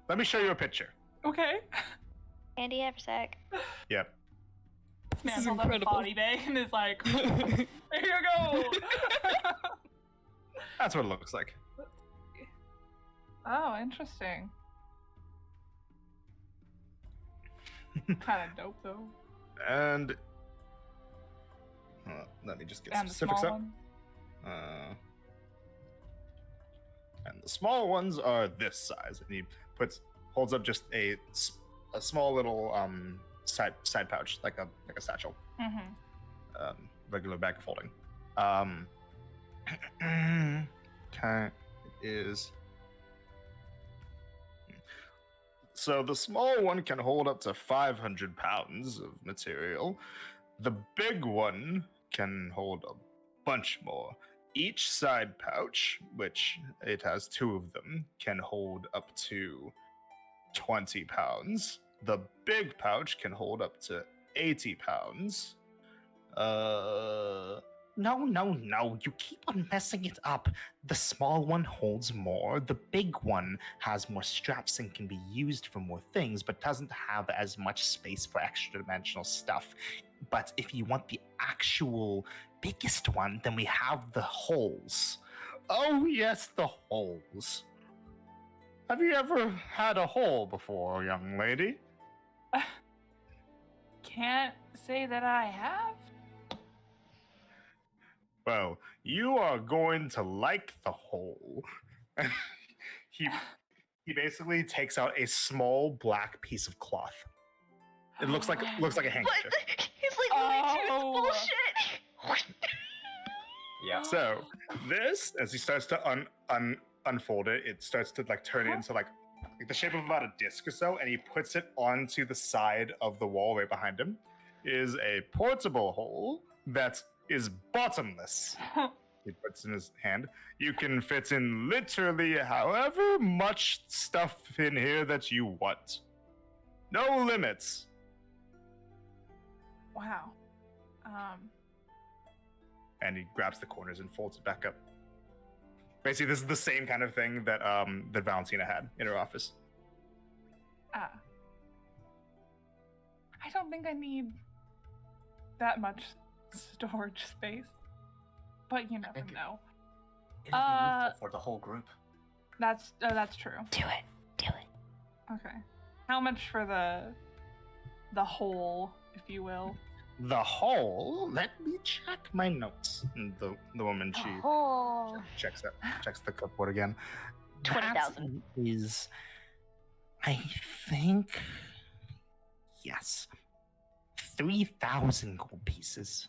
Let me show you a picture. Okay. Andy Haversack. Yep. This man is holds up a incredible. body bag and is like, "Here you go." That's what it looks like. Oh, interesting. Kind of dope though. And Let me just get And the specifics small up. one? And the small ones are this size. And he holds up just a small little side pouch, like a satchel, Mm-hmm. regular bag of folding. Okay, it is. So the small one can hold up to 500 pounds of material. The big one can hold a bunch more. Each side pouch, which it has 2 of them, can hold up to 20 pounds. The big pouch can hold up to 80 pounds. No. You keep on messing it up. The small one holds more. The big one has more straps and can be used for more things, but doesn't have as much space for extra dimensional stuff. But if you want the actual biggest one, then we have the holes. Oh, yes, the holes. Have you ever had a hole before, young lady? Can't say that I have. Well, you are going to like the hole. he basically takes out a small black piece of cloth. It looks like a handkerchief. What? He's like Looney Tunes Oh. bullshit. Yeah. So this, as he starts to unfold it, it starts to like turn into like the shape of about a disc or so, and he puts it onto the side of the wall right behind him. Is a portable hole that is bottomless. He puts in his hand. You can fit in literally however much stuff in here that you want. No limits. Wow. And he grabs the corners and folds it back up. Basically, this is the same kind of thing that that Valentina had in her office. I don't think I need that much storage space, but you never think- know. It'd be useful for the whole group. That's true. Do it. Okay. How much for the hole, if you will? The hole. Let me check my notes. And the woman she Oh, checks the clipboard again. 20,000. That is, I think, yes, 3,000 gold pieces.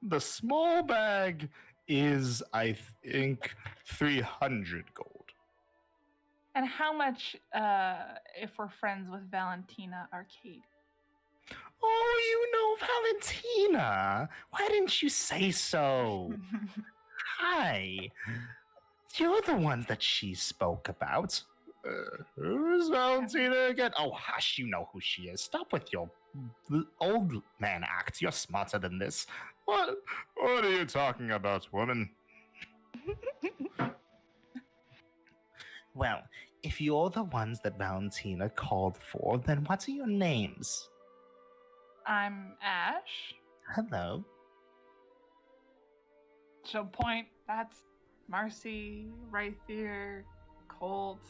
The small bag is, I think, 300 gold. And how much if we're friends with Valentina Arcade? Oh, you know Valentina. Why didn't you say so? Hi. You're the ones that she spoke about. Who's Valentina again? Oh, hush, you know who she is. Stop with your old man act. You're smarter than this. What are you talking about, woman? Well, if you're the ones that Valentina called for, then what are your names? I'm Ash. Hello. She'll point. That's Marcy, Rythier, Colt,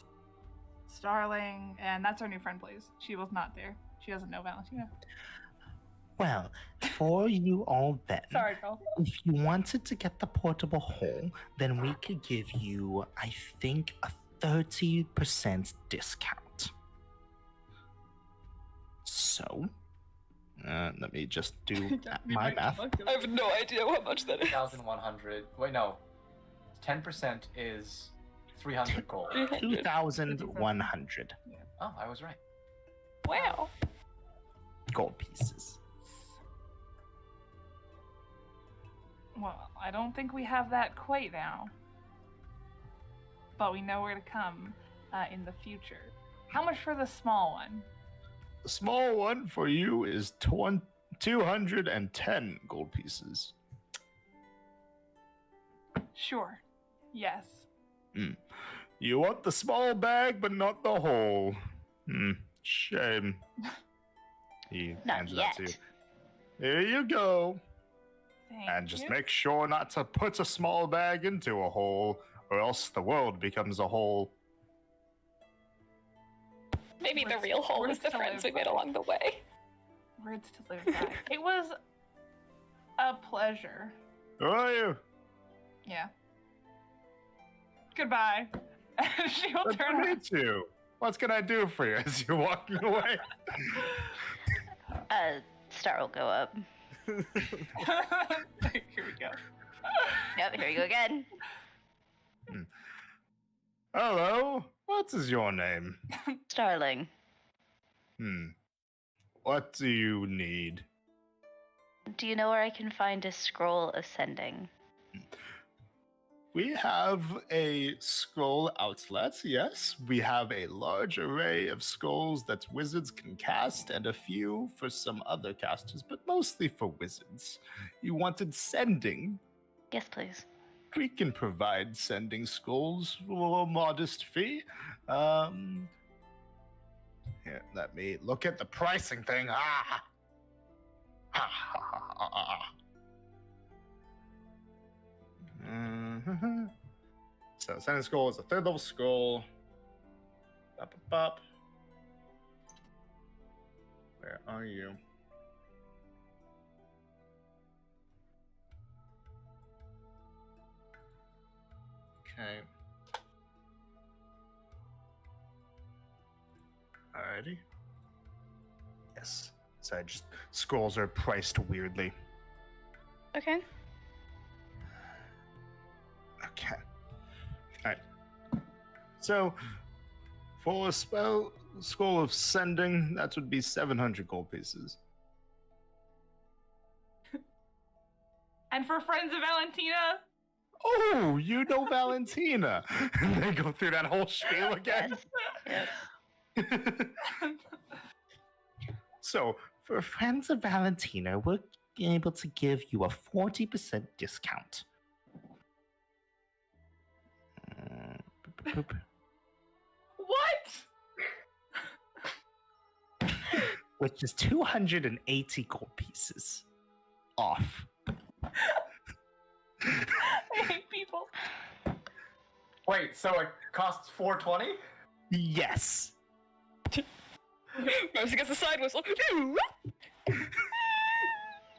Starling, and that's our new friend, please. She was not there. She doesn't know Valentina. Well, for you all then, Sorry, girl. if you wanted to get the portable hole, then we could give you, I think, a 30% discount. So, let me just do my math. I have no idea how much that is. 2,100. Wait, no. 10% is 300 gold. 2,100 Oh, I was right. Wow. gold pieces. Well, I don't think we have that quite now. But we know where to come in the future. How much for the small one? The small one for you is 210 gold pieces. Sure. Yes. You want the small bag, but not the whole. Shame. He Not hands it out to you. yet. Here you go. Thank And just you. make sure not to put a small bag into a hole, or else the world becomes a hole. Maybe the We're- real hole we're is the still friends we in- made along the way. Words to live by. It was a pleasure. Who are you? Yeah. Goodbye. And she will Good turn to around. meet you. What can I do for you as you're walking away? Star will go up. Here we go. Yep, here we go again. Hello. What is your name? Starling. What do you need? Do you know where I can find a scroll ascending? We have a scroll outlet, yes. We have a large array of scrolls that wizards can cast, and a few for some other casters, but mostly for wizards. You wanted sending? Yes, please. We can provide sending scrolls for a modest fee. Here, let me look at the pricing thing. So, sending scroll is a third level scroll. Bop. Where are you? Okay. Alrighty. Yes. So just scrolls are priced weirdly. Okay. Okay. Alright. So for a scroll of sending, that would be 700 gold pieces. And for Friends of Valentina, Oh, you know Valentina. And they go through that whole spiel again. Yes. So, for Friends of Valentina, we're able to give you a 40% discount. what? Which is 280 gold pieces off. I hate people. Wait, so it costs 420? Yes. Mouse gets a side whistle.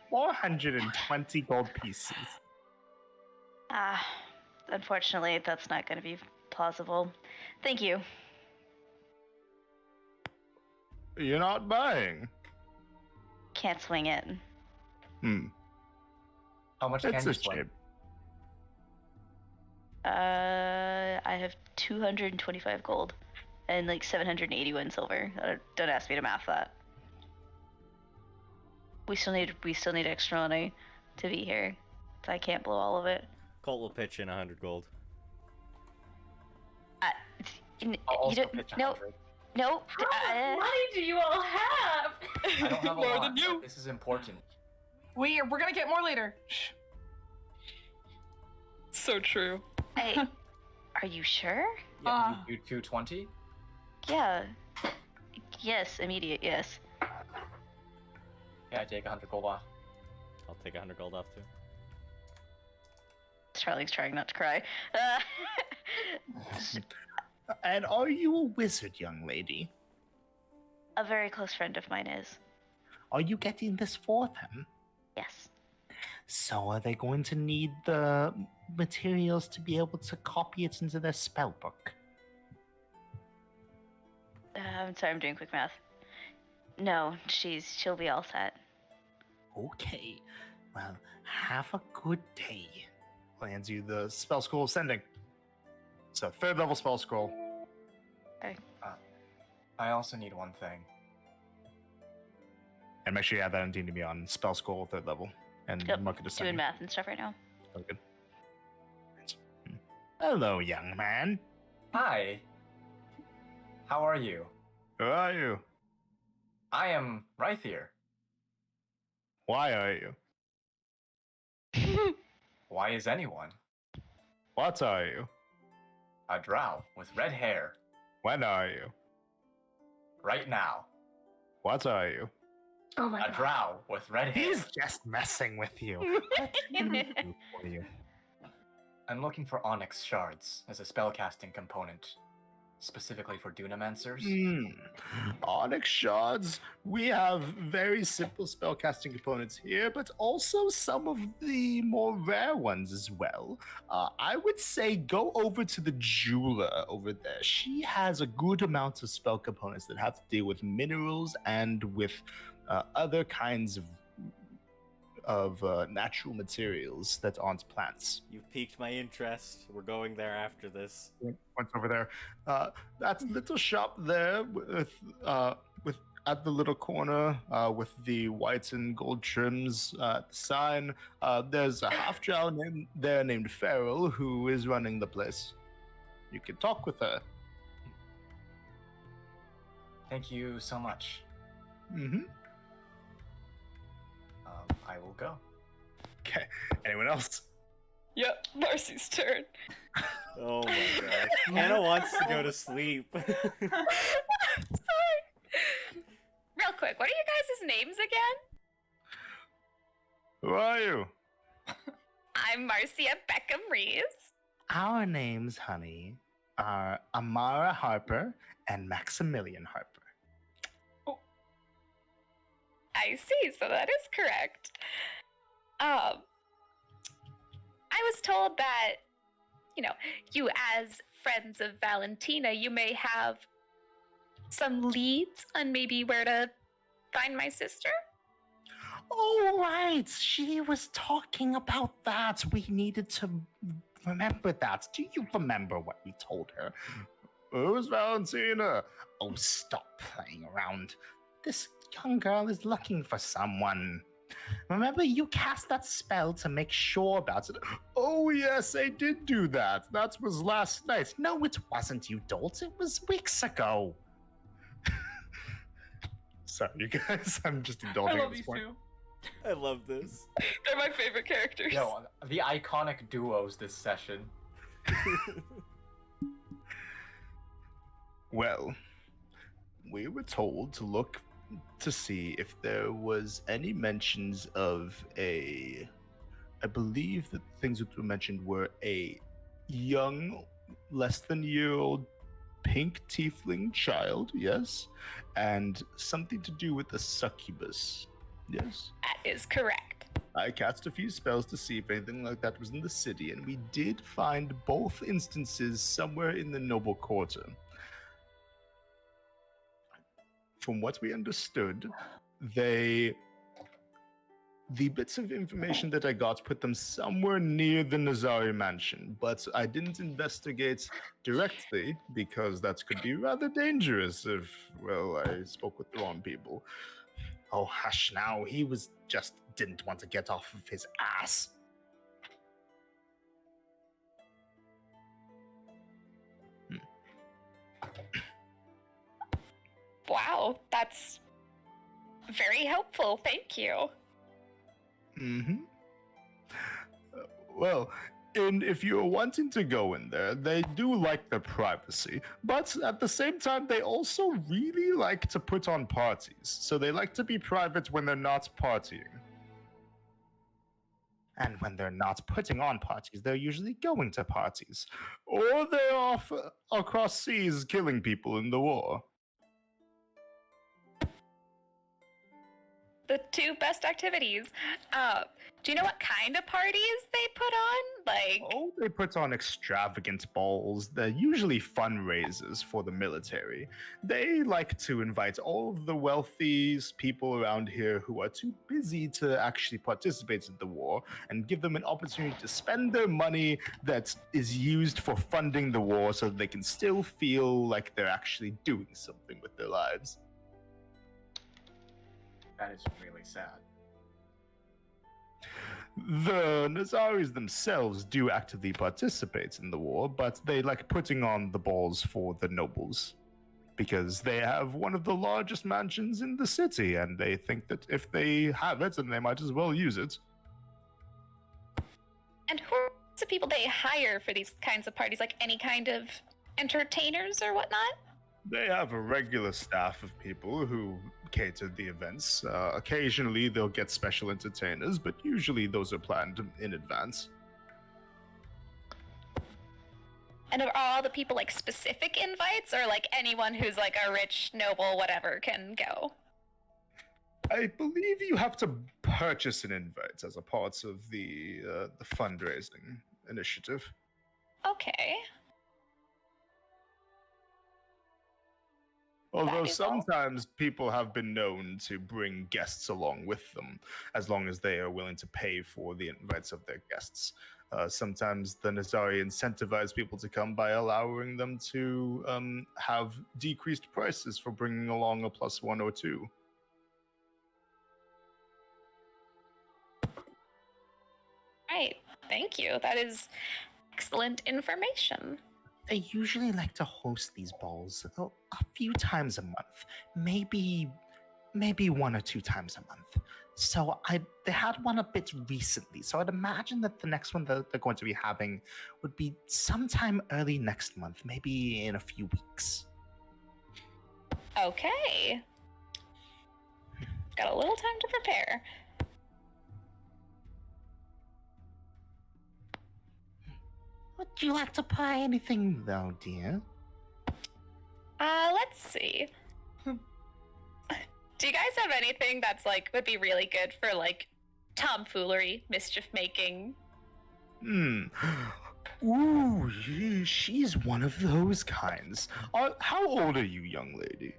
420 gold pieces. Unfortunately, that's not going to be plausible. Thank you. You're not buying. Can't swing it. How much It's can you a swing? shame. I have 225 gold and like 781 silver. Don't ask me to math that. We still need extra money to be here. So I can't blow all of it. Colt will pitch in 100 gold. I'll also don't, pitch no, 100. no. How much money do you all have? I don't have a More lot, than you. but this is important. We're gonna get more later. Shh. So true. Are you sure? Yeah, you do 220? Yeah. Yes, immediate. Yes. Yeah, I take 100 gold off. I'll take 100 gold off too. Starling's trying not to cry. And are you a wizard, young lady? A very close friend of mine is. Are you getting this for them? Yes. So are they going to need the materials to be able to copy it into their spell book? I'm sorry, I'm doing quick math. No, she'll be all set. Okay. Well, have a good day. Lands you the spell scroll of sending. So third level spell scroll. I also need one thing. And make sure you add that in D&D on spell scroll third level. And Yep, mark it as doing second. math and stuff right now. Oh, good. Hello, young man. Hi. How are you? Who are you? I am Rythier. Why are you? Why is anyone? What are you? A drow with red hair. When are you? Right now. What are you? Oh my A god. drow with red hair. He's just messing with you. What can I do for you? I'm looking for onyx shards as a spellcasting component. specifically for Dunamancers? Onyx shards. We have very simple spellcasting components here, but also some of the more rare ones as well. I would say go over to the jeweler over there. She has a good amount of spell components that have to deal with minerals and with other kinds of natural materials that aren't plants. You've piqued my interest. We're going there after this. What's over there? That little shop there with at the little corner with the white and gold trims at the sign. There's a half-drow there named Farrell who is running the place. You can talk with her. Thank you so much. Mm-hmm. I will go. Okay. Anyone else? Yep, Marcy's turn. Oh my gosh. Hannah wants to go to sleep. Sorry. Real quick, what are you guys' names again? Who are you? I'm Marcia Beckham Reeves. Our names, honey, are Amara Harper and Maximilian Harper. I see, so that is correct. I was told that, you as friends of Valentina, you may have some leads on maybe where to find my sister? Oh, right. She was talking about that. We needed to remember that. Do you remember what we told her? Who's Valentina? Oh, stop playing around. This young girl is looking for someone. Remember, you cast that spell to make sure about it. Oh, yes, I did do that. That was last night. No, it wasn't, you dolt. It was weeks ago. Sorry, you guys. I'm just I indulging love at this these point. two. I love this. They're my favorite characters. Yo, the iconic duos this session. Well, we were told to look to see if there was any mentions of I believe that the things that were mentioned were a young, less than year-old pink tiefling child, yes, and something to do with a succubus, yes. That is correct. I cast a few spells to see if anything like that was in the city, and we did find both instances somewhere in the noble quarter. From what we understood, the bits of information that I got put them somewhere near the Nazari mansion, but I didn't investigate directly because that could be rather dangerous if, well, I spoke with the wrong people. Oh, hush now. He was just didn't want to get off of his ass. Wow, that's very helpful. Thank you. Mm-hmm. Well, and if you're wanting to go in there, they do like their privacy, but at the same time, they also really like to put on parties. So they like to be private when they're not partying. And when they're not putting on parties, they're usually going to parties. Or they're off across seas killing people in the war. The two best activities. Do you know what kind of parties they put on? Like, Oh, they put on extravagant balls. They're usually fundraisers for the military. They like to invite all of the wealthiest people around here who are too busy to actually participate in the war and give them an opportunity to spend their money that is used for funding the war so that they can still feel like they're actually doing something with their lives. That is really sad. The Nazaris themselves do actively participate in the war, but they like putting on the balls for the nobles because they have one of the largest mansions in the city, and they think that if they have it, then they might as well use it. and who are the people they hire for these kinds of parties? Like any kind of entertainers or whatnot? They have a regular staff of people who cater the events. Occasionally, they'll get special entertainers, but usually those are planned in advance. And are all the people like specific invites, or like anyone who's like a rich noble, whatever, can go? I believe you have to purchase an invite as a part of the fundraising initiative. Okay. Although is all. sometimes people have been known to bring guests along with them, as long as they are willing to pay for the invites of their guests. Sometimes the Nazari incentivize people to come by allowing them to have decreased prices for bringing along a +1 or 2. Right. Thank you. That is excellent information. I usually like to host these balls a few times a month, maybe 1 or 2 times a month. So they had one a bit recently, so I'd imagine that the next one that they're going to be having would be sometime early next month, maybe in a few weeks. Okay. Got a little time to prepare. Would you like to buy anything, though, dear? Let's see. Do you guys have anything that's like would be really good for like tomfoolery, mischief making? Ooh, she's one of those kinds. How old are you, young lady?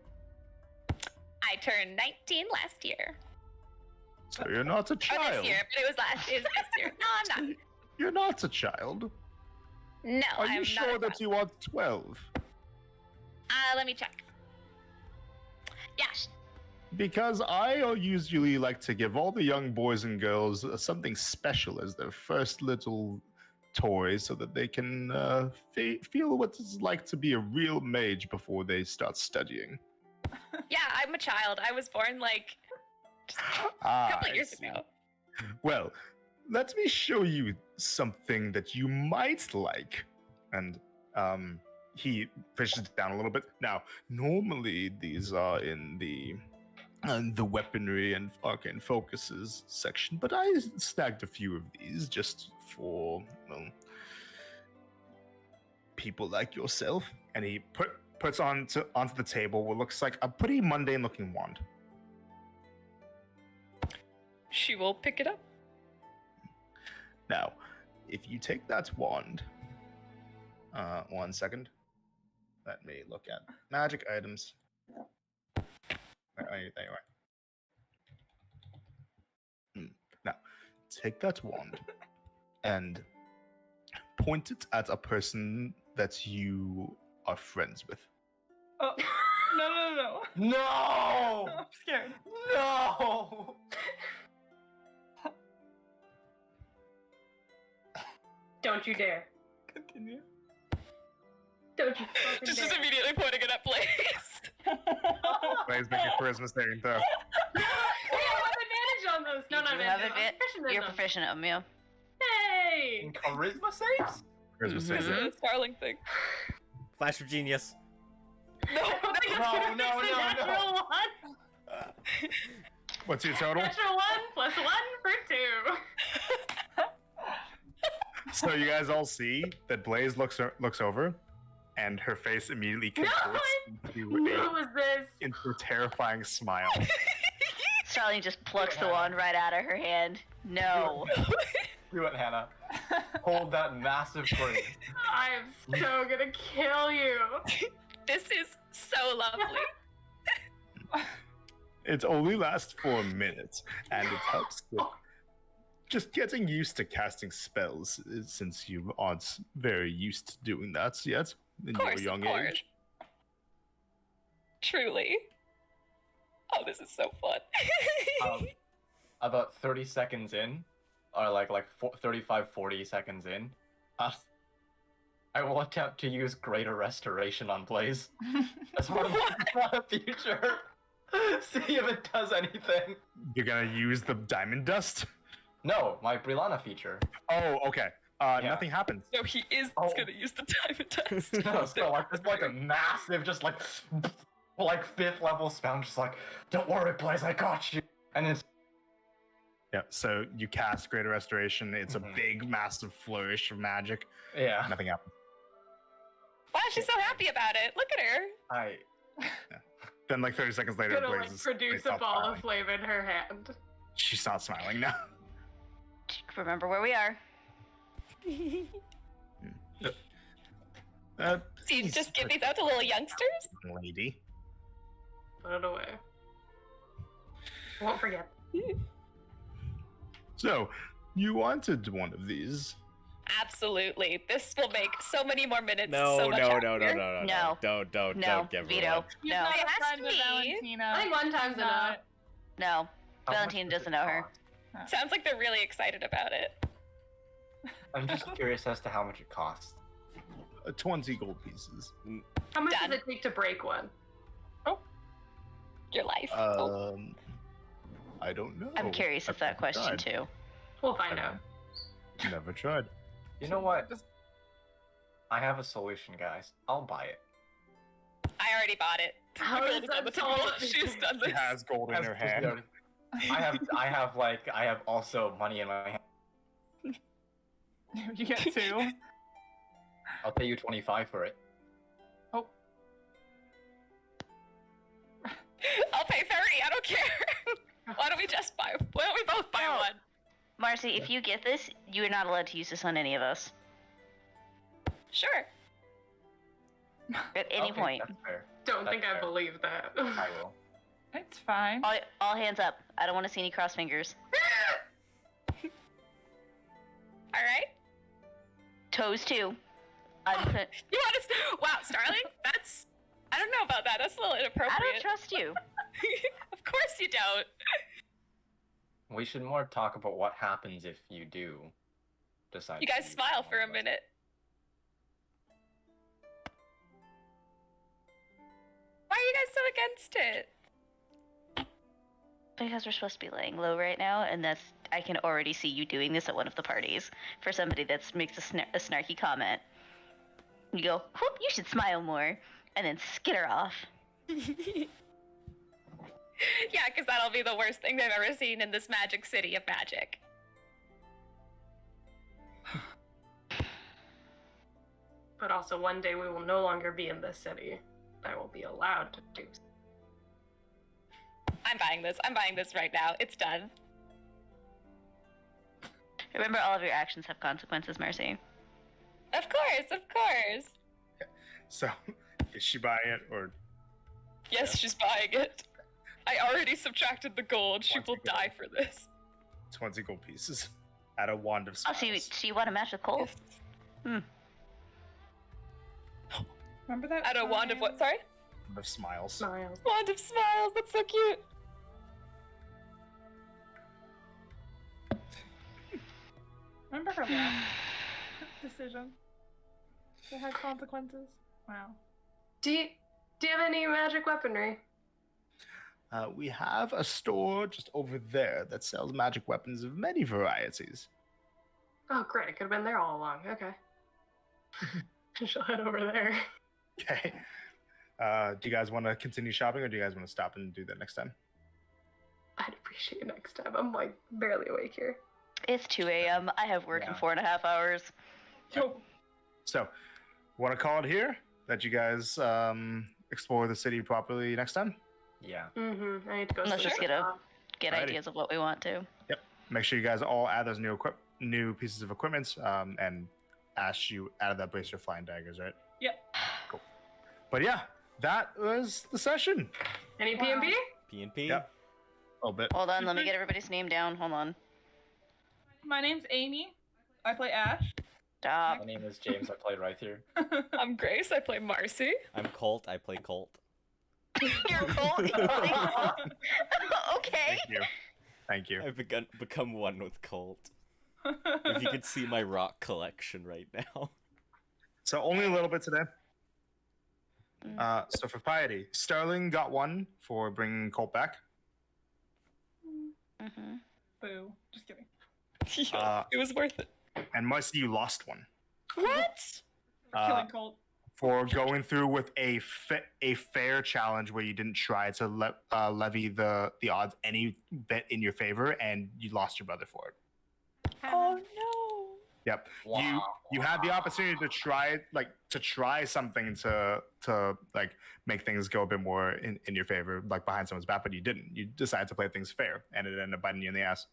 I turned 19 last year. So you're not a Or child. this year, but it was last year. No, I'm not. You're not a child. No, Are I'm you not. sure that you are 12? Let me check. Yes. Because I usually like to give all the young boys and girls something special as their first little toy so that they can feel what it's like to be a real mage before they start studying. Yeah, I'm a child. I was born like just a couple I years see. ago. Well, let me show you something that you might like. And he fishes it down a little bit. Now, normally these are in the weaponry and arcane focuses section, but I snagged a few of these just for people like yourself. And he puts onto the table what looks like a pretty mundane looking wand. She will pick it up. Now, if you take that wand, 1 second. Let me look at magic items. There you are. Now, take that wand and point it at a person that you are friends with. Oh, no. No! I'm scared. No! Don't you dare. Continue. Don't you fucking Just dare. immediately pointing it at Blaze. Blaze, make a charisma saving throw. We have advantage on those. No, You not do have advantage. I'm proficient in You're them. proficient at them, yeah. Hey! In charisma saves? Charisma Mhm. saving. It's a Starling thing. Flash of genius. I don't think it's No, gonna no, fix a no, natural no. one. What's your total? Natural 1 plus 1 for 2. So you guys all see that Blaze looks over, and her face immediately contorts Who was this? into a terrifying smile. Starling just plucks the wand right out of her hand. No. Do it, Hannah. Hold that massive brain. I am so gonna kill you. This is so lovely. It only lasts for a minute, and it helps with just getting used to casting spells, since you aren't very used to doing that yet in Of course, your young of course. age. Truly. Oh, this is so fun. About 30 seconds in, or like 35, 40 seconds in, I will attempt to use Greater Restoration on Blaze as part of my future. See if it does anything. You're gonna use the diamond dust? No, my Brilana feature. Oh, okay. Yeah. Nothing happens. No, he is Oh. gonna use the diamond dust. No, so like it's like a massive, just like 5th level spell. I'm just like, don't worry, Blaze, I got you. And it's Yeah, so you cast Greater Restoration. It's a Mhm. big, massive flourish of magic. yeah. Nothing happens. Wow, she's so happy about it. Look at her. Then, like 30 seconds later, Gonna Blaze like produce a stops ball smiling. of flame in her hand. She's not smiling now. Remember where we are. So you please, just give these out to little youngsters? lady. Put it away. Won't forget. So, you wanted one of these. Absolutely. This will make so many more minutes. No, so much no, happier. No. Don't give her veto. one. She's No. not They a asked friend of me. Valentina. I think one time's enough. No. How much Valentina does doesn't it know her. cost? Sounds like they're really excited about it. I'm just curious as to how much it costs. 20 gold pieces. How much Done. does it take to break one? Your life. I don't know. I'm curious of that question too. We'll find out. Never tried. You know what? I have a solution, guys. I'll buy it. I already bought it. How The does girl done that this solve before. She's done She this. has gold in her hand. I have also money in my hand. You get 2. I'll pay you 25 for it. I'll pay 30. I don't care. Why don't we just buy? Why don't we both buy No. one? Marcy, if you get this, you are not allowed to use this on any of us. Sure. At any Okay, point. That's fair. Don't That's think I fair. believe that. I will. It's fine. All hands up. I don't want to see any cross fingers. All right. Toes too. You want us? Wow, Starling. That's. I don't know about that. That's a little inappropriate. I don't trust you. Of course you don't. We should more talk about what happens if you do decide. You to guys use smile one for a of us. minute. Why are you guys so against it? Because we're supposed to be laying low right now, and I can already see you doing this at one of the parties. For somebody that makes a snarky comment. You go, whoop, you should smile more, and then skitter off. Yeah, because that'll be the worst thing they've ever seen in this magic city of magic. But also, one day we will no longer be in this city. I will be allowed to do so. I'm buying this. I'm buying this right now. It's done. Remember, all of your actions have consequences, Marcy. Of course, of course. So, is she buying it or? Yes, she's buying it. I already subtracted the gold. She will die for this. 20 gold pieces. At a wand of Oh, smiles. so you want to match with Cole? Remember that? At a wand of what? time? Sorry? Wand of smiles. Smiles. Wand of smiles. That's so cute. Remember her last decision? That had consequences. Wow. Do you have any magic weaponry? We have a store just over there that sells magic weapons of many varieties. Oh, great. I could have been there all along. Okay. She'll head over there. Okay. Do you guys want to continue shopping or do you guys want to stop and do that next time? I'd appreciate it next time. I'm like barely awake here. It's 2 a.m. I have work in Yeah. 4.5 hours. Yo. So, want to call it here? That you guys explore the city properly next time? Yeah. Mm-hmm. I need to go. Let's sleep just at get dawn. Get Alrighty. ideas of what we want to. Make sure you guys all add those new pieces of equipment. And Ash, you added that brace your flying daggers, right? Yep. Cool. But yeah, that was the session. Any Wow. PMP? P&P? Yep. A little bit. Hold on, let me get everybody's name down. Hold on. My name's Amy. I play Ash. Stop. My name is James. I play right here. I'm Grace. I play Marcy. I'm Colt. I play Colt. You're cool. Okay. Thank you. Thank you. I've become one with Colt. If you could see my rock collection right now. So only a little bit today. So for piety, Sterling got one for bringing Colt back. Mm-hmm. Boo. Just kidding. It was worth it. And Marcy, you lost one What? For killing Colt. for going through with a fair challenge where you didn't try to levy the odds any bit in your favor, and you lost your brother for it. Oh no. Yep. Wow. You had the opportunity to try something to like make things go a bit more in your favor, like behind someone's back, but you didn't. You decided to play things fair, and it ended up biting you in the ass.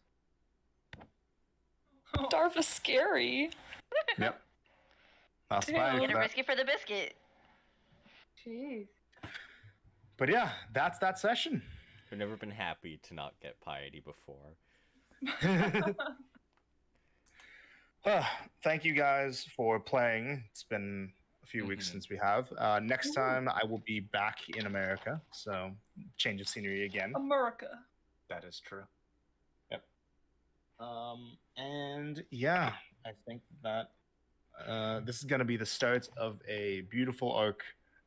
Darva's scary. Yep. Lost Damn. by Get a that. risky for the biscuit. Jeez. But yeah, that's that session. I've never been happy to not get piety before. Thank you guys for playing. It's been a few weeks since we have. Next time I will be back in America, so change of scenery again. America. That is true. And yeah, I think that this is going to be the start of a beautiful arc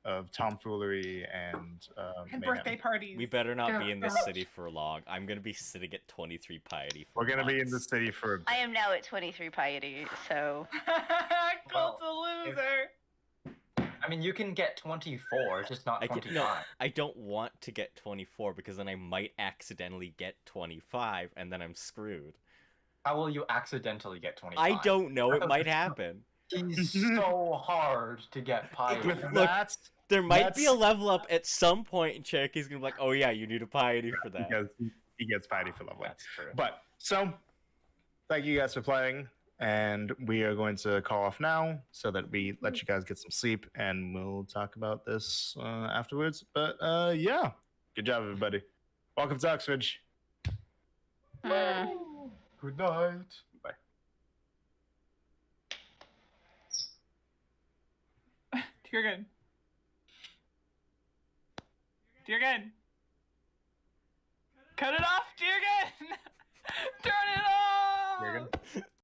of tomfoolery and And mayhem. birthday parties. We better not Yeah. be in this city for long. I'm gonna be sitting at 23 piety for We're going to be in the months. city for a bit. I am now at 23 piety, so Cole's Well, a if- loser. I mean, you can get 24, just not I 25. can, no, I don't want to get 24 because then I might accidentally get 25 and then I'm screwed. How will you accidentally get 25? I don't know. It might happen. He's so hard to get piety. With Look, that, There might be a That's- level up at some point, and Cherokee's gonna be like, "Oh yeah, you need a piety for that." because he gets piety for leveling. That's true. But so, thank you guys for playing, and we are going to call off now so that we let you guys get some sleep, and we'll talk about this afterwards. But yeah, good job, everybody. Welcome to Oxford. Good night. Bye. You're good. You're good. Cut it off, dear good. Turn it off. You're good.